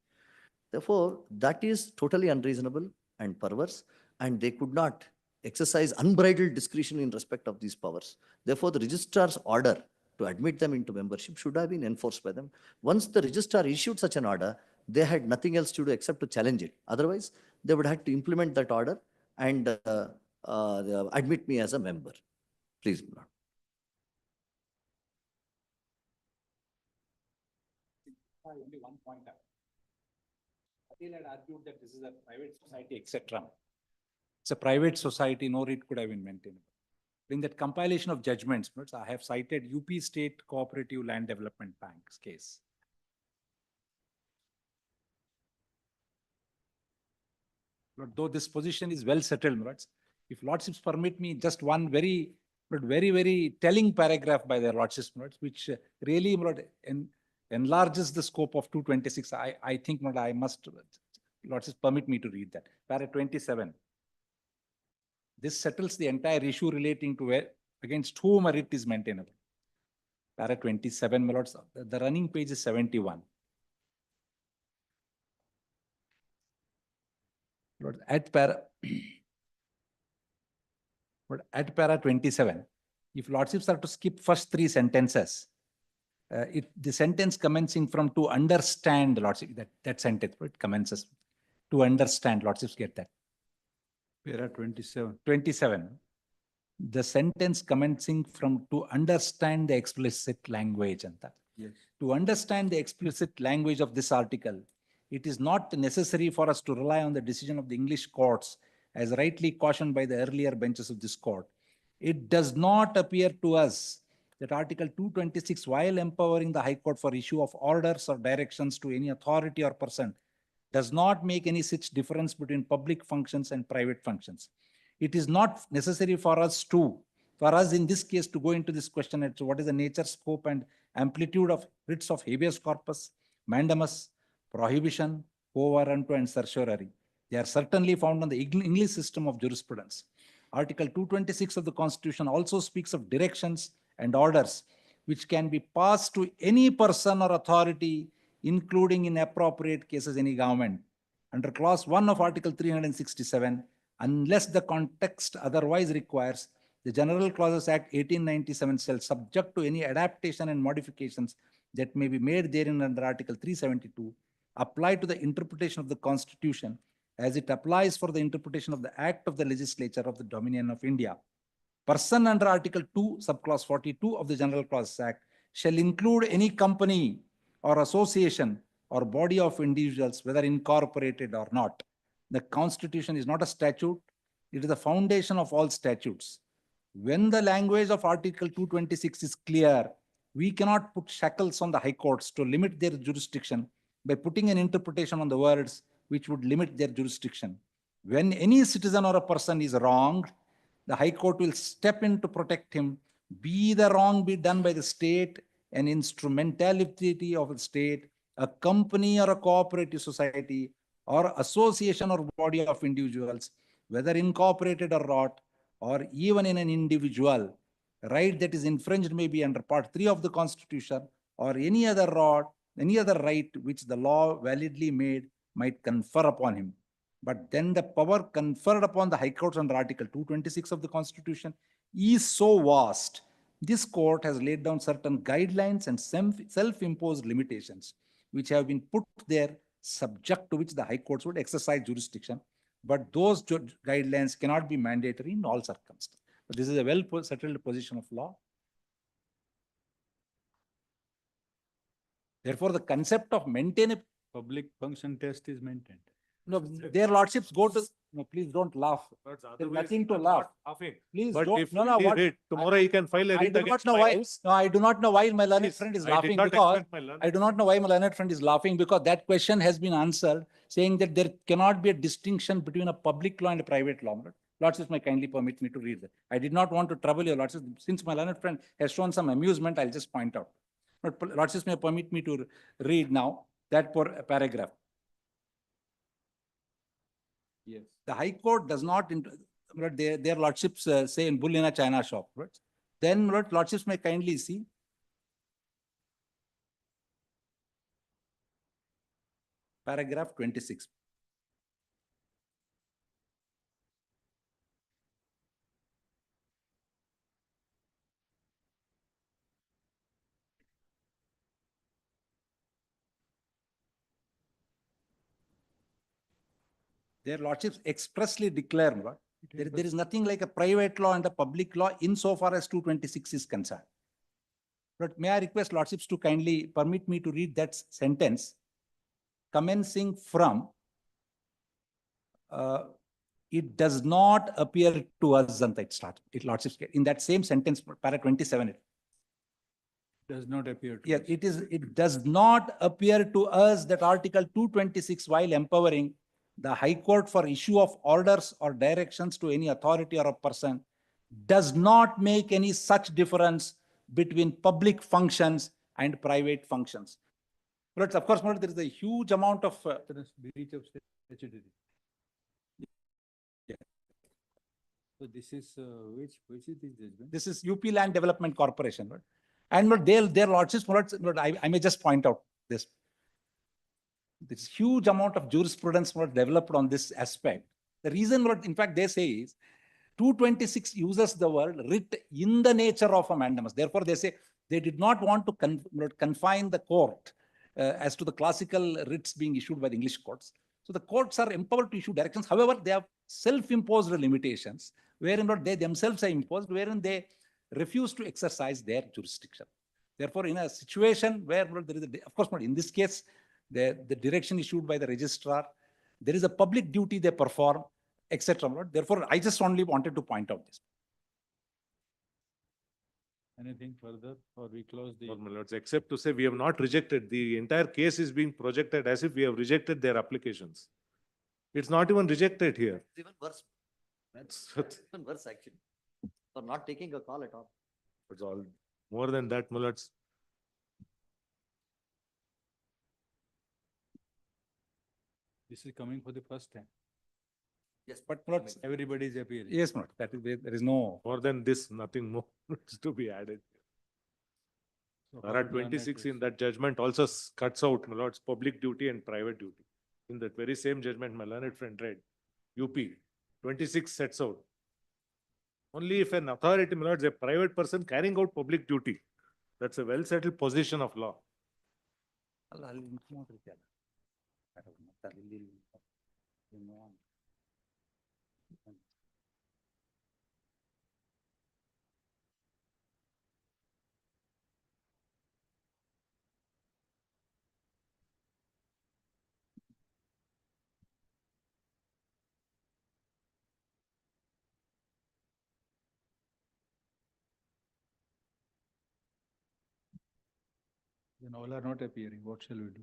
Therefore, that is totally unreasonable and perverse, and they could not exercise unbridled discretion in respect of these powers. Therefore, the registrar's order to admit them into membership should have been enforced by them. Once the registrar issued such an order, they had nothing else to do except to challenge it. Otherwise, they would have to implement that order and admit me as a member. Please, my Lord. Only one point. Patel had argued that this is a private society, etc. It's a private society, no writ could have been maintained. In that compilation of judgments, I have cited UP State Cooperative Land Development Bank's case. But though this position is well settled, if Lordships permit me, just one very telling paragraph by their Lordships, which really enlarges the scope of 226. I think I must, Lordships permit me to read that. Para 27. This settles the entire issue relating to against whom a writ is maintainable. Para 27, my lords, the running page is 71. Lord, at para 27, if Lordships are to skip first 3 sentences, the sentence commencing from to understand, Lordship, that sentence, it commences to understand, Lordships get that. Para 27. 27. The sentence commencing from to understand the explicit language and that. Yes. To understand the explicit language of this article, it is not necessary for us to rely on the decision of the English courts as rightly cautioned by the earlier benches of this court. It does not appear to us that Article 226, while empowering the High Court for issue of orders or directions to any authority or person, does not make any such difference between public functions and private functions. It is not necessary for us in this case to go into this question as to what is the nature, scope, and amplitude of writs of habeas corpus, mandamus, prohibition, quo warranto, and certiorari. They are certainly found in the English system of jurisprudence. Article 226 of the Constitution also speaks of directions and orders which can be passed to any person or authority, including in appropriate cases any government. Under clause 1 of Article 367, unless the context otherwise requires, the General Clauses Act 1897 shall subject to any adaptation and modifications that may be made therein under Article 372, apply to the interpretation of the Constitution as it applies for the interpretation of the Act of the Legislature of the Dominion of India. Person under Article 2, subclause 42 of the General Clauses Act shall include any company or association or body of individuals, whether incorporated or not. The Constitution is not a statute. It is the foundation of all statutes. When the language of Article 226 is clear, we cannot put shackles on the high courts to limit their jurisdiction by putting an interpretation on the words which would limit their jurisdiction. When any citizen or a person is wronged, the High Court will step in to protect him, be the wrong be done by the state, an instrumentality of the state, a company or a cooperative society, or association or body of individuals, whether incorporated or not, or even in an individual. Right that is infringed may be under Part 3 of the Constitution, or any other right which the law validly made might confer upon him. But then the power conferred upon the High Courts under Article 226 of the Constitution is so vast. This court has laid down certain guidelines and self-imposed limitations which have been put there, subject to which the High Courts would exercise jurisdiction. But those guidelines cannot be mandatory in all circumstances. But this is a well-settled position of law. Therefore, the concept of maintain Public function test is maintained. no, their lordships go to, no, please don't laugh. There's nothing to laugh. Please But don't, if no, no, we what? read, tomorrow he can file a I writ do against not know my why, house. no, I do not know why my learned Please, friend is I did laughing not because, expect my learned I do not know why my learned friend is laughing because that question has been answered saying that there cannot be a distinction between a public law and a private law. Lordships may kindly permit me to read that. I did not want to trouble your lordships. Since my learned friend has shown some amusement, I'll just point out. But lordships may permit me to read now that paragraph. Yes. The High Court does not, their lordships say in bull in a China shop. Right? Then lordships may kindly see. Paragraph 26. Their lordships expressly declare, Lord, there is nothing like a private law and a public law insofar as 226 is concerned. But may I request lordships to kindly permit me to read that sentence commencing from, it does not appear to us, and it starts, lordships, in that same sentence, para 27. Does not appear to Yeah, us. it does not appear to us that Article 226, while empowering the High Court for issue of orders or directions to any authority or a person, does not make any such difference between public functions and private functions. But of course, there is a huge amount of breach of statutory. Yeah. So this is which is this judgment? This is UP Land Development Corporation, right? And their lordships, I may just point out this. This huge amount of jurisprudence developed on this aspect. The reason in fact they say is 226 uses the word writ in the nature of a mandamus. Therefore, they say they did not want to confine the court as to the classical writs being issued by the English courts. So the courts are empowered to issue directions. However, they have self-imposed limitations wherein they themselves are imposed, wherein they refuse to exercise their jurisdiction. Therefore, in a situation where there is of course, in this case, the direction issued by the registrar, there is a public duty they perform, etc. Therefore, I just only wanted to point out this. Anything further, or we close the? No, my lords, except to say we have not rejected. The entire case is being projected as if we have rejected their applications. It's not even rejected here. It's even worse. That's even worse actually. For not taking a call at all. It's all more than that, my lords. This is coming for the first time. Yes, But my lords, Everybody is appearing. yes, my lord, that is, there is no. More than this, nothing more is to be added. So There how are learned 26 is- in that judgment also cuts out, my lords, public duty and private duty. In that very same judgment, my learned friend read, UP, 26 sets out. Only if an authority, my lords, a private person carrying out public duty, that's a well settled position of law. ಅಲ್ಲ, ಅಲ್ಲಿ ink ಮಾಡಿರ್ತೀಯಲ್ಲ. ಮತ್ತೆ ಅಲ್ಲಿ ಇನ್ನು Then all are not appearing. What shall we do?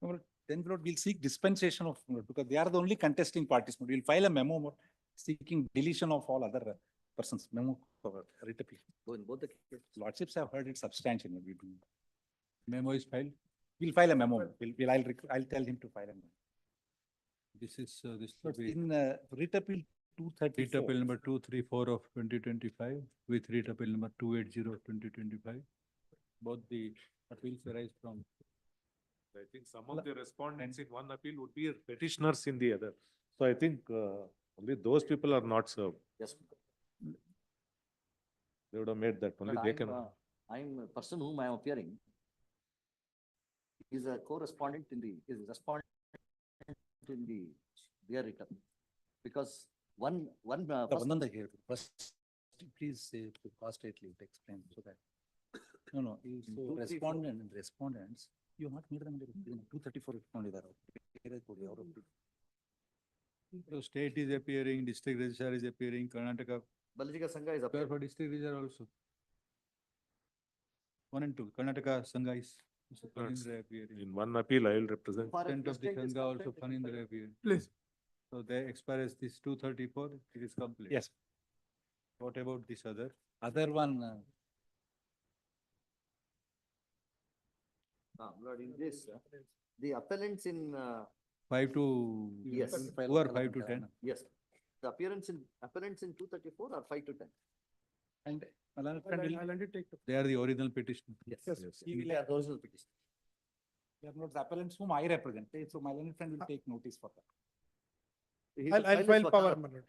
Well, then my lord, we'll seek dispensation of, because they are the only contesting parties. We'll file a memo my lord, seeking deletion of all other persons, memo for writ appeal. So in both the cases. Lordships have heard it substantially. We do. Memo is filed. We'll file a memo. I'll tell him to file a memo. This is, this So will be in writ appeal writ 234. appeal number 234 of 2025 with writ appeal number 280 of 2025. Both the appeals arise from. I think some of the respondents in one appeal would be petitioners in the other. So I think only those people are not served. Yes. They would have made that, only But they can. I'm a person whom I am appearing is a co-respondent is a respondent in their return. Because one, first- Vananda here, first, please say to prostately to explain so that. No, so respondent and respondents, you have not made them 234 ಇಟ್ಕೊಂಡಿದ್ದಾರೆ ಬೇರೆ ಕೊಡಿ ಅವರು. So state is appearing, district registrar is appearing, Karnataka. Balajika Sangha is Appear appearing. for district registrar also. 1 and 2, Karnataka Sangha is. Mr. Phanindra appearing. In one appeal, I will represent. President of the Sangha also Phanindra appearing. Please. So they expire as this 234, it is complete. Yes. What about this other? Other one, Lord, in this, the appellants in, 5 to. Yes. Who are 5 to 10? yes, the appellants in 234 are 5 to 10. and I'll undertake to. They are the original petitioner. Yes. he will They are the original petition. They are not the appellants whom I represent. So my learned friend will take notice for that. He I'll should file his power, vakalat. my lord.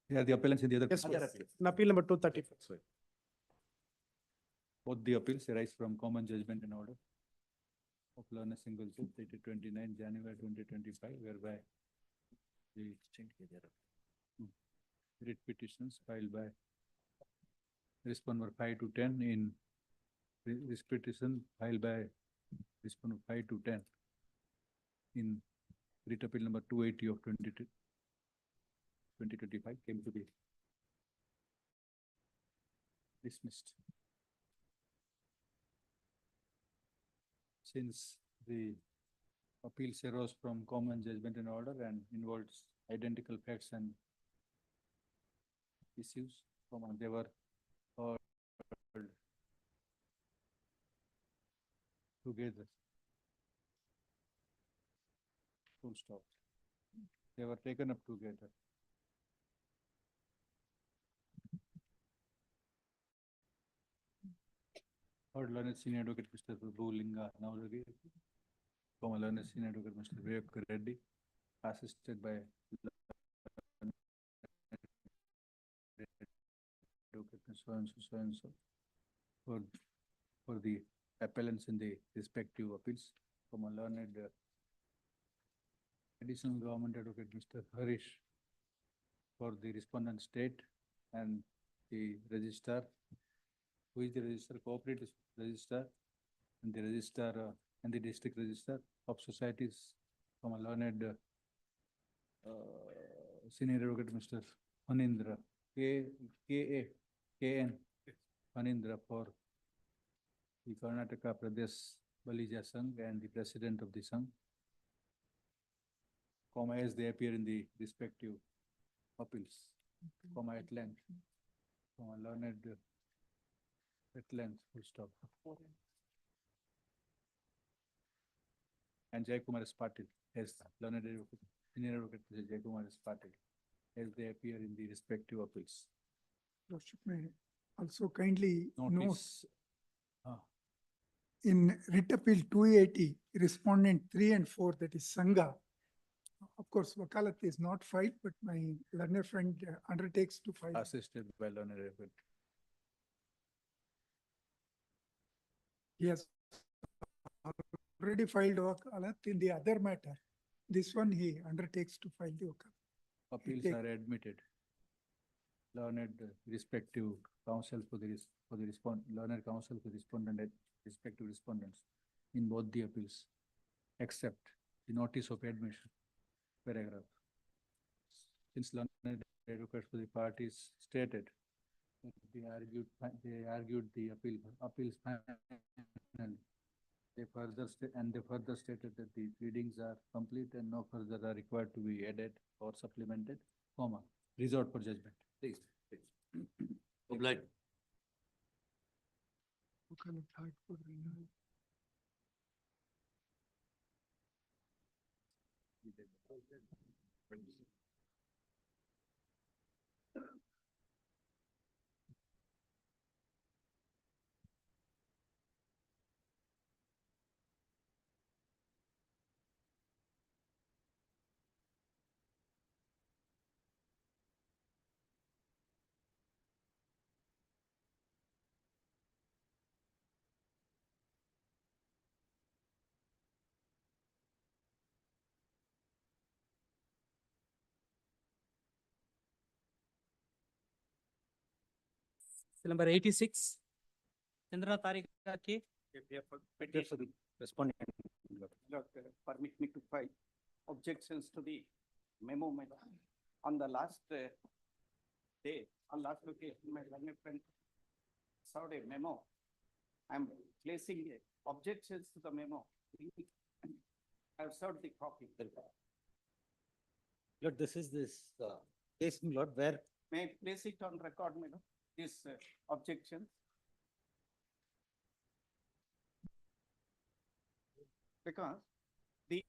They are the appellants in the other. Yes, Other please. appeals. In appeal number 234. Both the appeals arise from common judgment and order of learned single suit dated 29 January 2025, whereby the writ petitions filed by respondent 5 to 10 in this petition filed by respondent 5 to 10 in writ appeal number 280 of 2025 came to be dismissed. Since the appeals arose from common judgment and order and involves identical facts and issues, they were heard together. Full stop. They were taken up together. Heard learned senior advocate Mr. Prabhu Linga Nauragi, from learned senior advocate Mr. Vivek Reddy, assisted by advocate so and so, for the appellants in the respective appeals, from a learned additional government advocate Mr. Harish, for the respondent state and the registrar, who is the registrar, cooperative registrar, and the registrar and the district registrar of societies, from a learned senior advocate Mr. Phanindra, KN Phanindra, for the Karnataka Pradesh Balija Sangh and the president of the Sangh, comma, as they appear in the respective appeals, comma, at length, comma, learned at length, full stop. And Jai Kumar Patil as learned advocate. Senior Advocate Mr. Jayakumar is parted as they appear in the respective appeals. Lordship may also kindly note Notice. in writ appeal 280, respondent 3 and 4, that is Sangha. Of course, Wakalat is not filed, but my learner friend undertakes to file. Assisted by learned advocate. He has already filed Wakalat in the other matter. This one he undertakes to file the Wakalat. Appeals take- are admitted. Learned respective counsel for the learned counsel for respondent and respective respondents in both the appeals, except the notice of admission paragraph. Since learned advocate for the parties stated that they argued the appeals panel. They further stated that the readings are complete and no further are required to be added or supplemented, resort for judgment. Please. Obliged. Wakalat hard for renewal. Number 86, Chandra Tarikaki. For the respondent. Permit me to file objections to the memo on the last day, on last occasion, my learned friend served a memo. I'm placing objections to the memo. I've served the copy. Lord, this case, Lord, where May I place it on record, this objection? Because the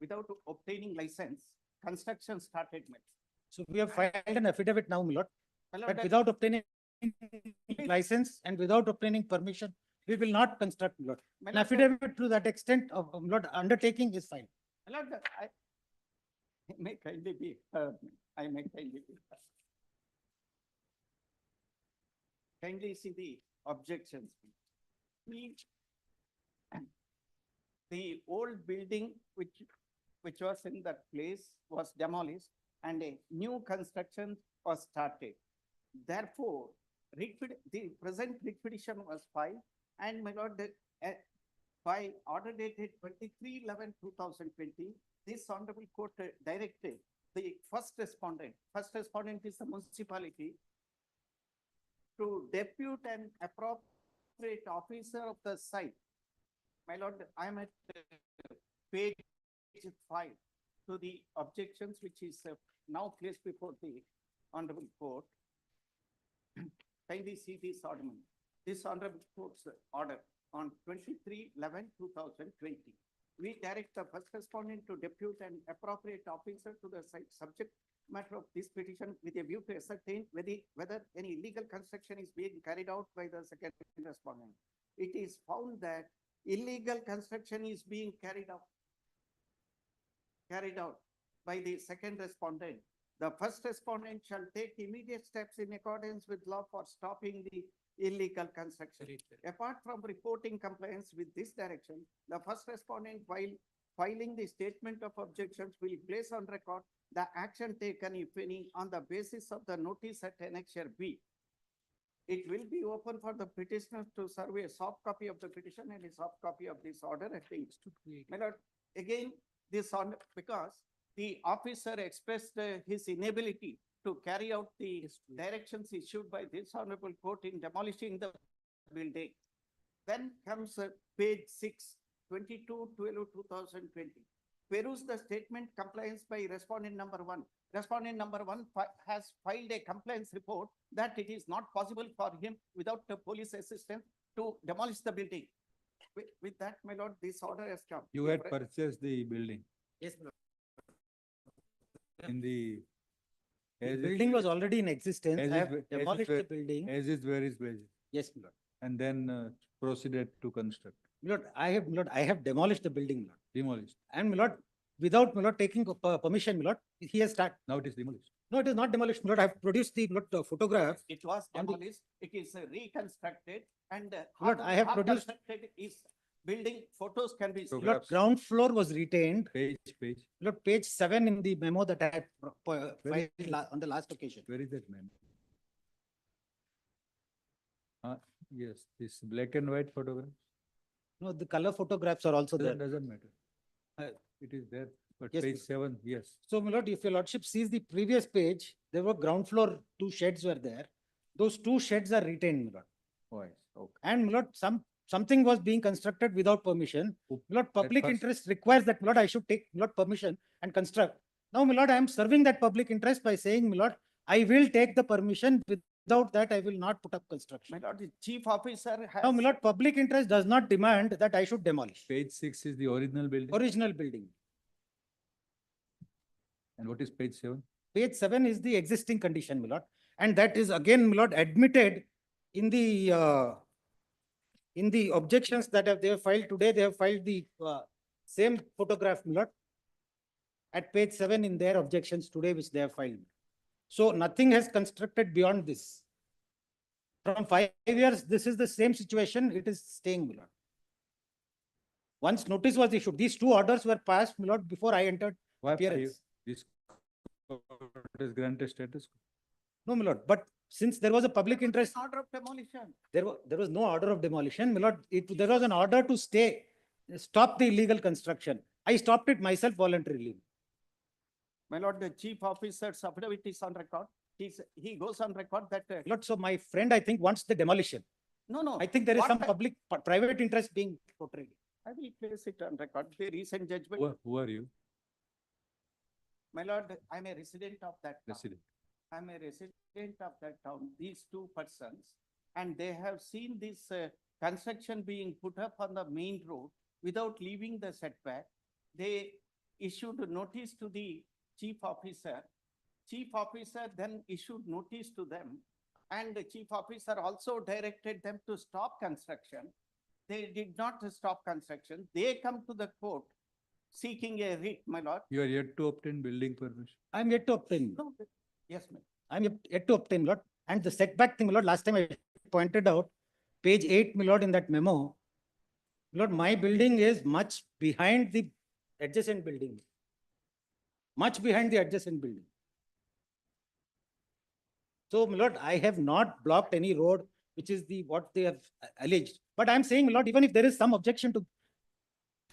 without obtaining license, construction started. so we have filed an affidavit now, Lord, My lord, but that- without obtaining license and without obtaining permission, we will not construct, Lord. My An lord, affidavit to that extent of, Lord, undertaking is fine. My lord, I may kindly be, I may kindly be. Kindly see the objections. The old building which was in that place was demolished and a new construction was started. Therefore, the present writ petition was filed and my lord, by order dated 23/11/2020, this honorable court directed the first respondent is the municipality, to depute an appropriate officer of the site. My lord, I am at page 5 to the objections which is now placed before the honorable court. Kindly see this ornament. This honorable court's order on 23/11/2020. We direct the first respondent to depute an appropriate officer to the site subject matter of this petition with a view to ascertain whether any illegal construction is being carried out by the second respondent. It is found that illegal construction is being carried out by the second respondent. The first respondent shall take immediate steps in accordance with law for stopping the illegal construction. Apart from reporting compliance with this direction, the first respondent, while filing the statement of objections, will place on record the action taken, if any, on the basis of the notice at Annexure B. It will be open for the petitioner to serve a soft copy of the petition and a soft copy of this order at the institute. My lord, again, this on, because the officer expressed his inability to carry out the directions issued by this honorable court in demolishing the building. Then comes page 6, 22/12/2020. Peruse the statement compliance by respondent number 1. Respondent number 1 has filed a compliance report that it is not possible for him without the police assistance to demolish the building. With that, my lord, this order has come. You had purchased the building Yes, my lord. in the. The as it- building was already in existence. as I is have where- as is demolished where- the building. As is where is pleasure. Yes, my lord. And then proceeded to construct, My lord, I have demolished the building, my lord. demolished. And my lord, without my lord taking permission, my lord, he has started. Now it is demolished. No, it is not demolished, my lord. I have produced the my lord, photograph. It was on the- demolished, it is reconstructed and. Lord, I have half produced- constructed is building photos can be. seen. My lord, ground floor was retained. Page. My lord, page 7 in the memo that I had Where filed on the last occasion. Where is that man? Yes, this black and white photograph. No, the color photographs are also there. Doesn't matter. It is there, but Yes, page please. 7, yes. So, my lord, if your lordship sees the previous page, there were ground floor, 2 sheds were there. Those 2 sheds are retained, my lord. Oh, yes, okay. And my lord, something was being constructed without permission. My lord, public first- interest requires that, my lord, I should take, my lord, permission and construct. Now, my lord, I am serving that public interest by saying, my lord, I will take the permission. Without that, I will not put up construction. My lord, the chief officer has. Now, my lord, public interest does not demand that I should demolish. Page 6 is the original building. Original building. And what is page 7? Page 7 is the existing condition, my lord. And that is again, my lord, admitted in the objections that they have filed today. They have filed the same photograph, my lord, at page 7 in their objections today, which they have filed. So nothing has constructed beyond this. From 5 years, this is the same situation. It is staying, my lord. Once notice was issued, these 2 orders were passed, my lord, before I entered Why are appearance. this court has granted status? No, my lord, but since there was a public interest, Order of demolition. there was no order of demolition, my lord. There was an order to stop the illegal construction. I stopped it myself voluntarily. My lord, the chief officer's affidavit is on record. He goes on record that. Lord, so my friend, I think, wants the demolition. No. I think there is What some I- private interest being portrayed. I will place it on record. The recent judgment. Who are you? My lord, I'm a resident of that town. Resident. I'm a resident of that town, these 2 persons, and they have seen this construction being put up on the main road without leaving the setback. They issued a notice to the chief officer. Chief officer then issued notice to them, and the chief officer also directed them to stop construction. They did not stop construction. They come to the court seeking a writ, my lord. You are yet to obtain building permission. I am yet to obtain. No, yes, ma'am. I am yet to obtain, my lord. And the setback thing, my lord, last time I pointed out, page 8, my lord, in that memo, my lord, my building is much behind the adjacent building. Much behind the adjacent building. So, my lord, I have not blocked any road, which is what they have alleged. But I am saying, my lord, even if there is some objection to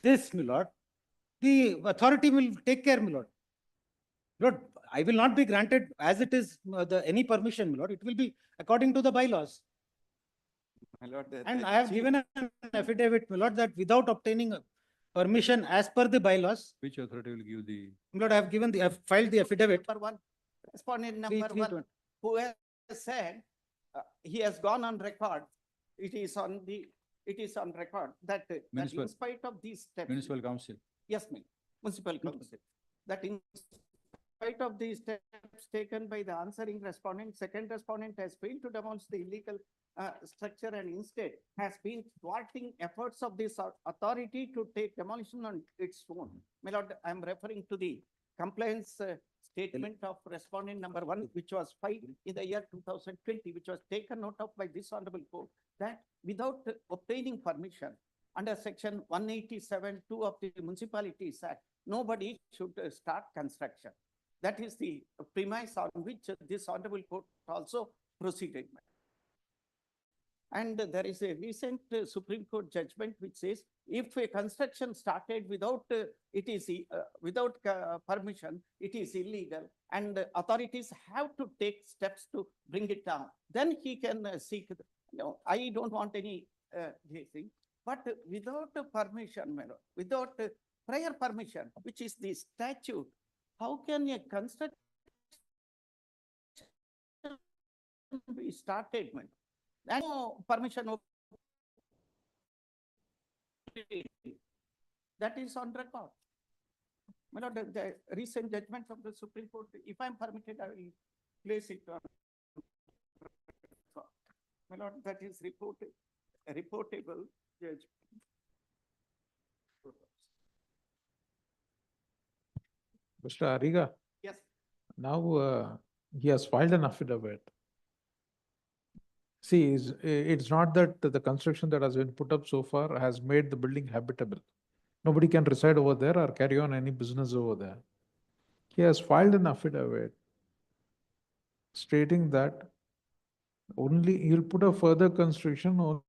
this, my lord, the authority will take care, my lord. Lord, I will not be granted as it is any permission, my lord. It will be according to the bylaws. My lord, And I have given an affidavit, my lord, that without obtaining permission as per the bylaws, Which authority will give the? my lord, I have filed the affidavit. Number 1, respondent number 1, 320. who has said, he has gone on record, it is on record that in Municipal. spite of these steps. Municipal council. Yes, ma'am, municipal council, that in spite of these steps taken by the answering respondent, second respondent has failed to demolish the illegal structure and instead has been thwarting efforts of this authority to take demolition on its own. My lord, I am referring to the compliance statement of respondent number 1, which was filed in the year 2020, which was taken note of by this honorable court, that without obtaining permission under section 187(2) of the Municipalities Act, nobody should start construction. That is the premise on which this honorable court also proceeded. And there is a recent Supreme Court judgment which says if a construction started without permission, it is illegal, and authorities have to take steps to bring it down. Then he can seek. I don't want any thing, but without permission, without prior permission, which is the statute, how can a construction be started? And no permission That is on record. My lord, the recent judgment of the Supreme Court, if I'm permitted, I will place it on. My lord, that is reportable judgment. Mr. Ariga, Yes. now he has filed an affidavit. See, it's not that the construction that has been put up so far has made the building habitable. Nobody can reside over there or carry on any business over there. He has filed an affidavit stating that only he'll put a further construction only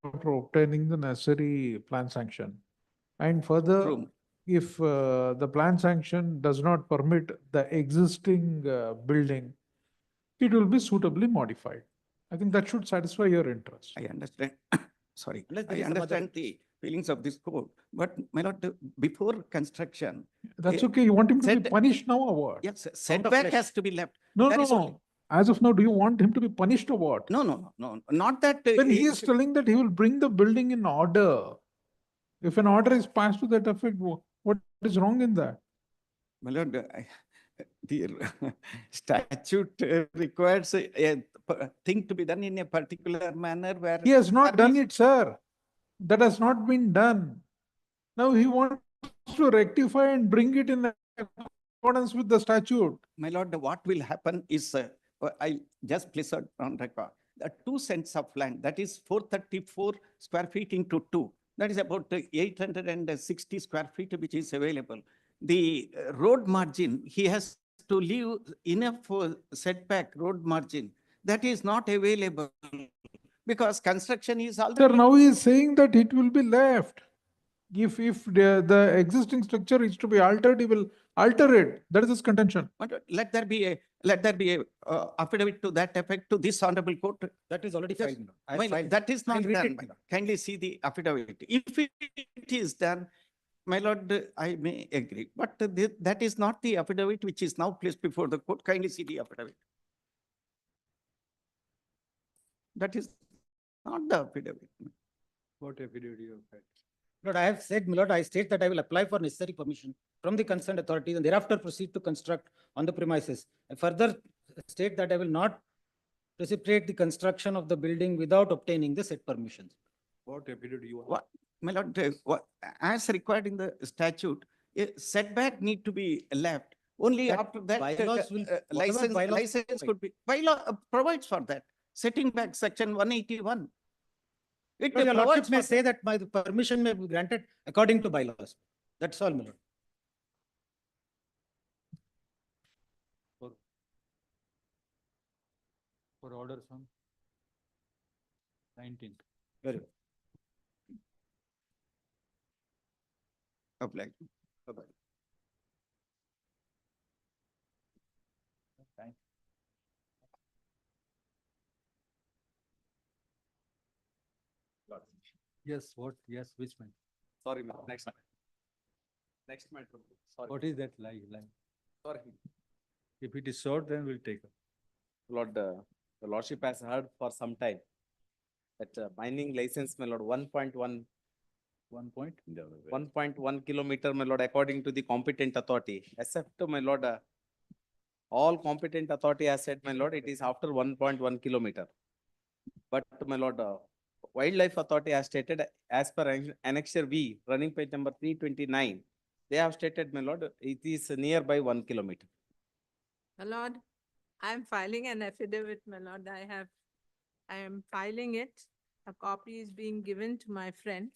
after obtaining the necessary plan sanction. And further, True. if the plan sanction does not permit the existing building, it will be suitably modified. I think that should satisfy your interest. I understand. Sorry, Unless there I is some other- understand the feelings of this court, but my lord, before construction. That's eh, okay. You want him to be set- punished now or what? Yes, setback flesh. has to be left. No, That no, is only- no. As of now, do you want him to be punished or what? No, not that. Then he is telling that he will bring the building in order. If an order is passed to that effect, what is wrong in that? My lord, the statute requires a thing to be done in a particular manner where. He has not done service- it, sir. That has not been done. Now he wants to rectify and bring it in accordance with the statute. My lord, what will happen is, I just place it on record, the 2 cents of land, that is 434 square feet into 2. That is about 860 square feet, which is available. The road margin, he has to leave enough setback road margin. That is not available because construction is Sir, already. now he is saying that it will be left. If the existing structure is to be altered, he will alter it. That is his contention. But let there be a affidavit to that effect to this honorable court. That is already Yes. filed. I My lord, filed. that is I'll not read done. it, My my lord. Kindly see the affidavit. If it is done, my lord, I may agree, but that is not the affidavit which is now placed before the court. Kindly see the affidavit. That is not the affidavit. What affidavit you have had? Lord, I have said, my lord, I state that I will apply for necessary permission from the concerned authorities and thereafter proceed to construct on the premises. I further state that I will not precipitate the construction of the building without obtaining the said permissions. What affidavit you want? What, my lord, as required in the statute, a setback need to be left. Only That after that, bylaws will- whatever bylaws license provide. could be, bylaw provides for that. Setting back section 181. It Lord, your provides lordship may for say that my permission may be granted according to bylaws. That's all, my lord. For orders on 19. Very well. apply. Bye-bye. Thank Yes, what? Yes, which man? Sorry, next man. Next matter. Sorry. What is that lie? Sorry. If it is short, then we'll take it. Lord, the lordship has heard for some time that mining license, my lord, 1.1 1 point? 1.1 kilometer, my lord, according to the competent authority, except, my lord, all competent authority has said, my lord, it is after 1.1 kilometer. But, my lord, wildlife authority has stated as per annexure V, running page number 329, they have stated, my lord, it is nearby 1 kilometer. My lord, I am filing an affidavit, my lord. I am filing it. A copy is being given to my friend.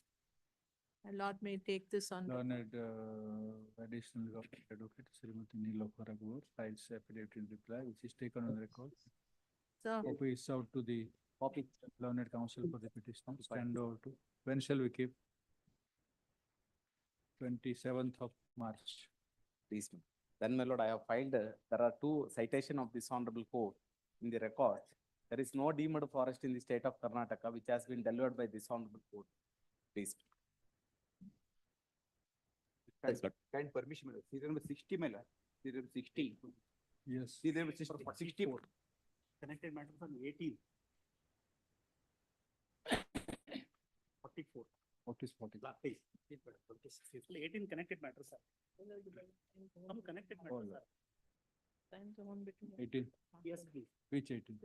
My lord may take this on. Learned additional advocate Srimati Neelofar Agrawal files affidavit in reply, which is taken on record. So, Copy is out to the learned counsel for the petition. Stand over to. When shall we keep? 27th of March. Please, ma'am. Then, my lord, I have filed, there are 2 citation of this honorable court in the record. There is no deemed forest in the state of Karnataka, which has been delivered by this honorable court. Please. Kind permission, my lord. Serial number 60, my lord. Serial number 60. Yes. Serial number 64. Connected matter from 18. 44. What is 40? Last page. 18 connected matters, sir. Some connected matters, sir. 18. Yes, please. Which 18?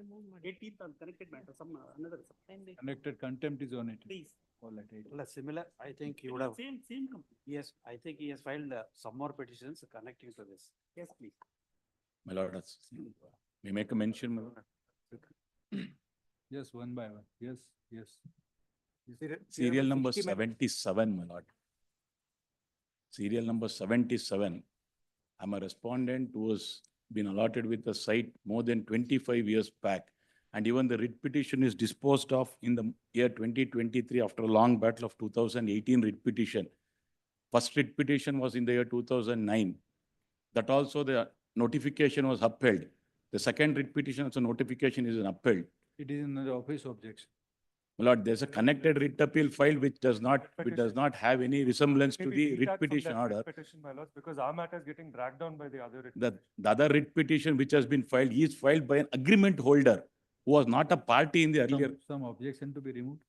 18th on connected matters, some another. Connected contempt is on it. Please. All at 18. Similar, I think he would have, Same company. yes, I think he has filed some more petitions connecting to this. Yes, please. My lord, we make a mention, my lord. Yes, one by one. Yes, yes. Serial number 60 matters. 77, my lord. Serial number 77. I'm a respondent who has been allotted with a site more than 25 years back. And even the writ petition is disposed of in the year 2023 after a long battle of 2018 writ petition. First writ petition was in the year 2009. That also the notification was upheld. The second writ petition, also notification is upheld. It is in the office objection. My lord, there's a connected writ appeal filed which does not have any resemblance to the writ petition order. Petition, my lords, because our matter is getting dragged down by the other writ. The other writ petition which has been filed is filed by an agreement holder who was not a party in the earlier. Some objection to be removed.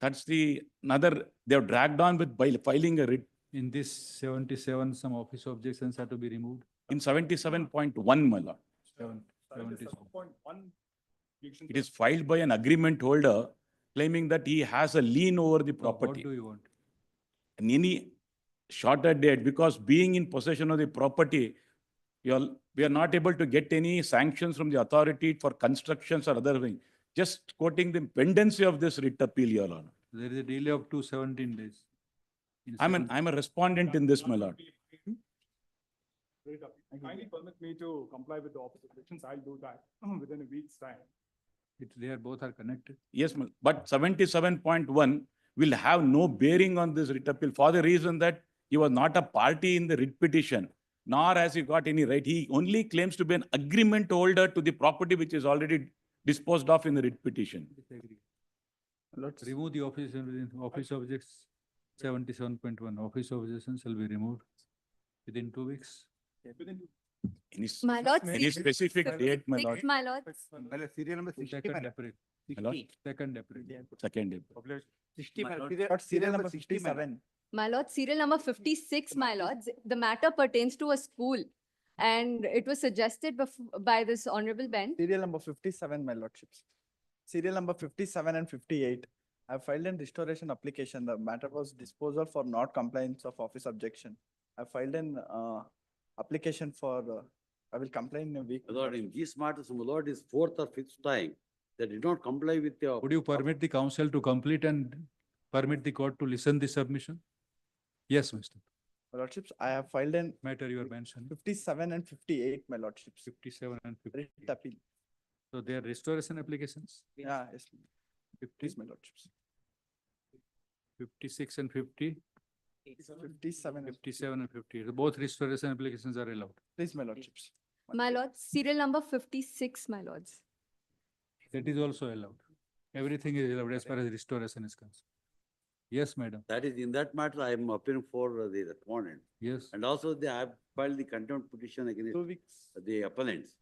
That's the another, they have dragged on with by filing a writ. In this 77, some office objections are to be removed. In 77.1, my lord. 77.1. It is filed by an agreement holder claiming that he has a lien over the What property. do you want? And any shorter date, because being in possession of the property, we are not able to get any sanctions from the authority for constructions or other thing. Just quoting the pendency of this writ appeal, Your Honor. There is a delay of 17 days. I'm a respondent in this, my lord. Kindly permit me to comply with the office objections. I'll do that within a week's time. They are both are connected. Yes, but 77.1 will have no bearing on this writ appeal for the reason that he was not a party in the writ petition, nor has he got any right. He only claims to be an agreement holder to the property which is already disposed of in the writ petition. Let's remove the office objects 77.1. Office objections shall be removed within 2 weeks. My lord, Any specific date, my lord? My lord. Serial number 60. 2nd April. My lord? 2nd April. 2nd April. 60, serial number 67. My lord, serial number 56, my lords. The matter pertains to a school. And it was suggested by this honorable bench. Serial number 57, my lordships. Serial number 57 and 58. I have filed a restoration application. The matter was disposal for not compliance of office objection. I filed an application for, I will complain in a week. Lord, in these matters, my lord, is fourth or fifth time. They did not comply with your. Would you permit the council to complete and permit the court to listen the submission? Yes, Mr. My lordships, I have filed an Matter you are mentioning. 57 and 58, my lordships. 57 and 50. Writ appeal. So they are restoration applications? Yeah, yes. 50, Please, my lordships. 56 and 50, 57 and 57 and 50. So both restoration applications are allowed. Please, my lordships. My lords, serial number 56, my lords. That is also allowed. Everything is allowed as far as restoration is concerned. Yes, madam. That is, in that matter, I am appearing for the respondent. Yes, And also they have filed the contempt petition against 2 weeks. the appellants.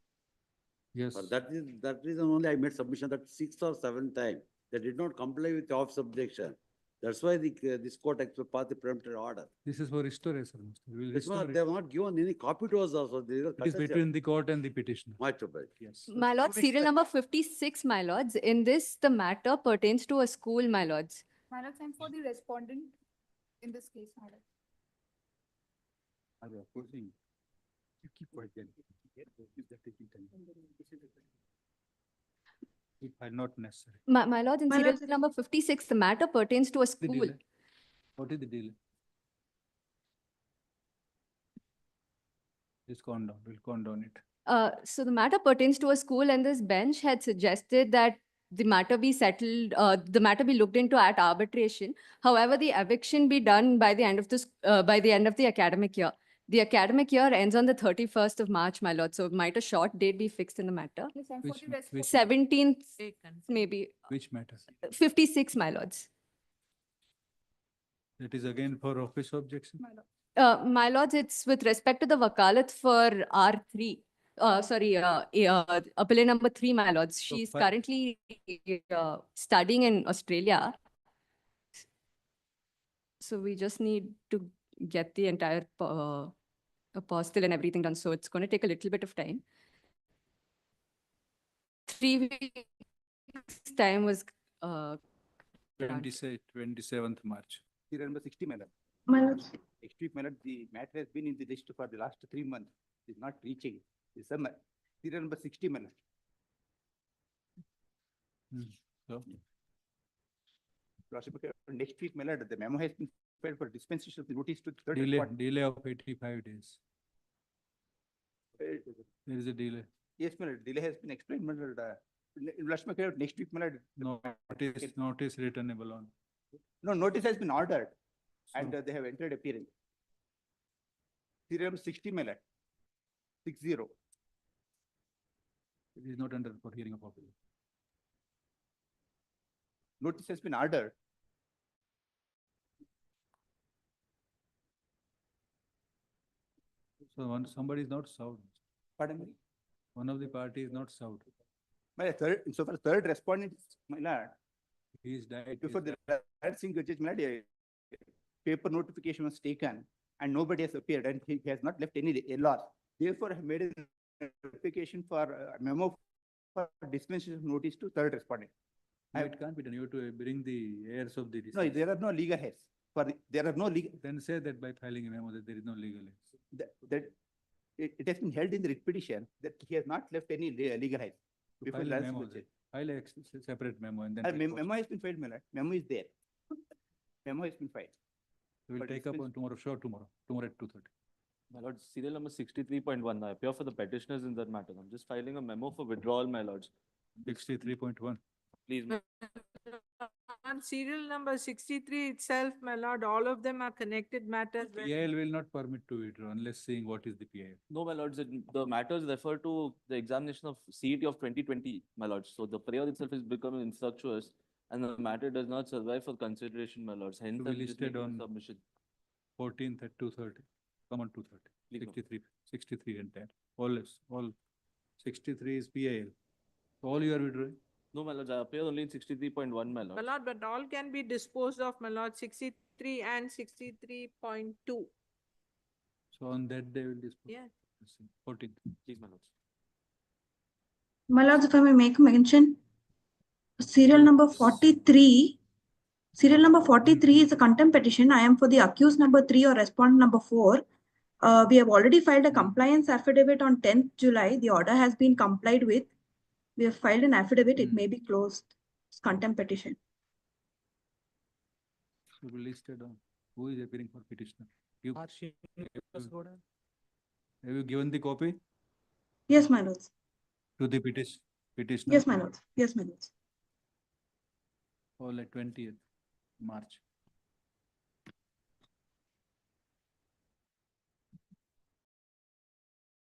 yes. For that reason only I made submission that 6th or 7th time. They did not comply with the office objection. That's why this court actually passed the preemptive order. This is for restoration. Mr. We will It's restore not, it. they have not given any copy to us also. It is between the court and the petitioner. Much of it. Yes. My lord, serial number 56, my lords. In this, the matter pertains to a school, my lords. My lords, I'm for the respondent in this case, my lord. Are you opposing? You keep quiet then. If are not necessary. My lords, in My serial lords, number 56, the matter pertains to a The school. delay. What is the delay? Just calm down. We'll calm down it. So the matter pertains to a school, and this bench had suggested that the matter be settled, the matter be looked into at arbitration. However, the eviction be done by the end of the academic year. The academic year ends on the 31st of March, my lord. So might a short date be fixed in the matter? Yes, I'm for Which, the respondent. which, 17th, maybe, which matter? 56, my lords. That is again for office objection? My lord. My lords, it's with respect to the wakalat for R3. Appellate number 3, my lords. She's fine. currently studying in Australia. So we just need to get the entire apostille and everything done. So it's going to take a little bit of time. 3 weeks time was 27th March. Serial number 60, my lord. My lord, Next week, my lord, the matter has been in the list for the last 3 months. It's not reaching. December. Serial number 60, my lord. So, Lordship, next week, my lord, the memo has been filed for dispensation of the notice to the third respondent. delay of 85 days. There is a delay. Yes, my lord, delay has been explained, my lord. Lordship, next week, my lord. Notice returnable on. No, notice has been ordered and they have entered appearance. Serial number 60, my lord. 60. It is not under for hearing of appeal. Notice has been ordered. So somebody is not served. Pardon me? One of the party is not served. My third, so for third respondent, my lord, He is died. before the last single judge, my lord, a paper notification was taken and nobody has appeared and he has not left any loss. Therefore, I have made an application for a memo for dispensation of notice to third respondent. No, it can't be done. You have to bring the heirs of the No, deceased. there are no legal heirs. There are no legal, Then say that by filing a memo that there is no legal heirs. that it has been held in the writ petition that he has not left any legal heirs. To Before file a last memo, single judge. file a separate memo and then. take Memo has been filed, my lord. Memo is there. Memo has been filed. We will but take up dispense- on tomorrow, sure, tomorrow at 2:30. My lord, serial number 63.1. I appear for the petitioners in that matter. I'm just filing a memo for withdrawal, my lords. 63.1. Please. On serial number 63 itself, my lord, all of them are connected matters. where- PIL will not permit to withdraw unless seeing what is the PIL. No, my lords, the matters refer to the examination of CET of 2020, my lords. So the prayer itself is becoming infructuous and the matter does not survive for consideration, my lords. Hence, To be I'm just listed making on a submission. 14th at 2:30. Come on, 2:30. Please, no. 63 and that. All 63 is PIL. All you are withdrawing? No, my lords, I appear only in 63.1, my My lords. lord, but all can be disposed of, my lord, 63 and 63.2. So on that day will dispose. Yeah. 14th. Please, my lords. my lords, if I may make a mention, serial number 43. Serial number 43 is a contempt petition. I am for the accused number 3 or respondent number 4. We have already filed a compliance affidavit on 10th July. The order has been complied with. We have filed an affidavit. It may be closed. It's contempt petition. So we listed on who is appearing for petitioner. Have you given the copy Yes, my lords. to the petitioner? Yes, my lords. Yes, my lords. Or like 20th March.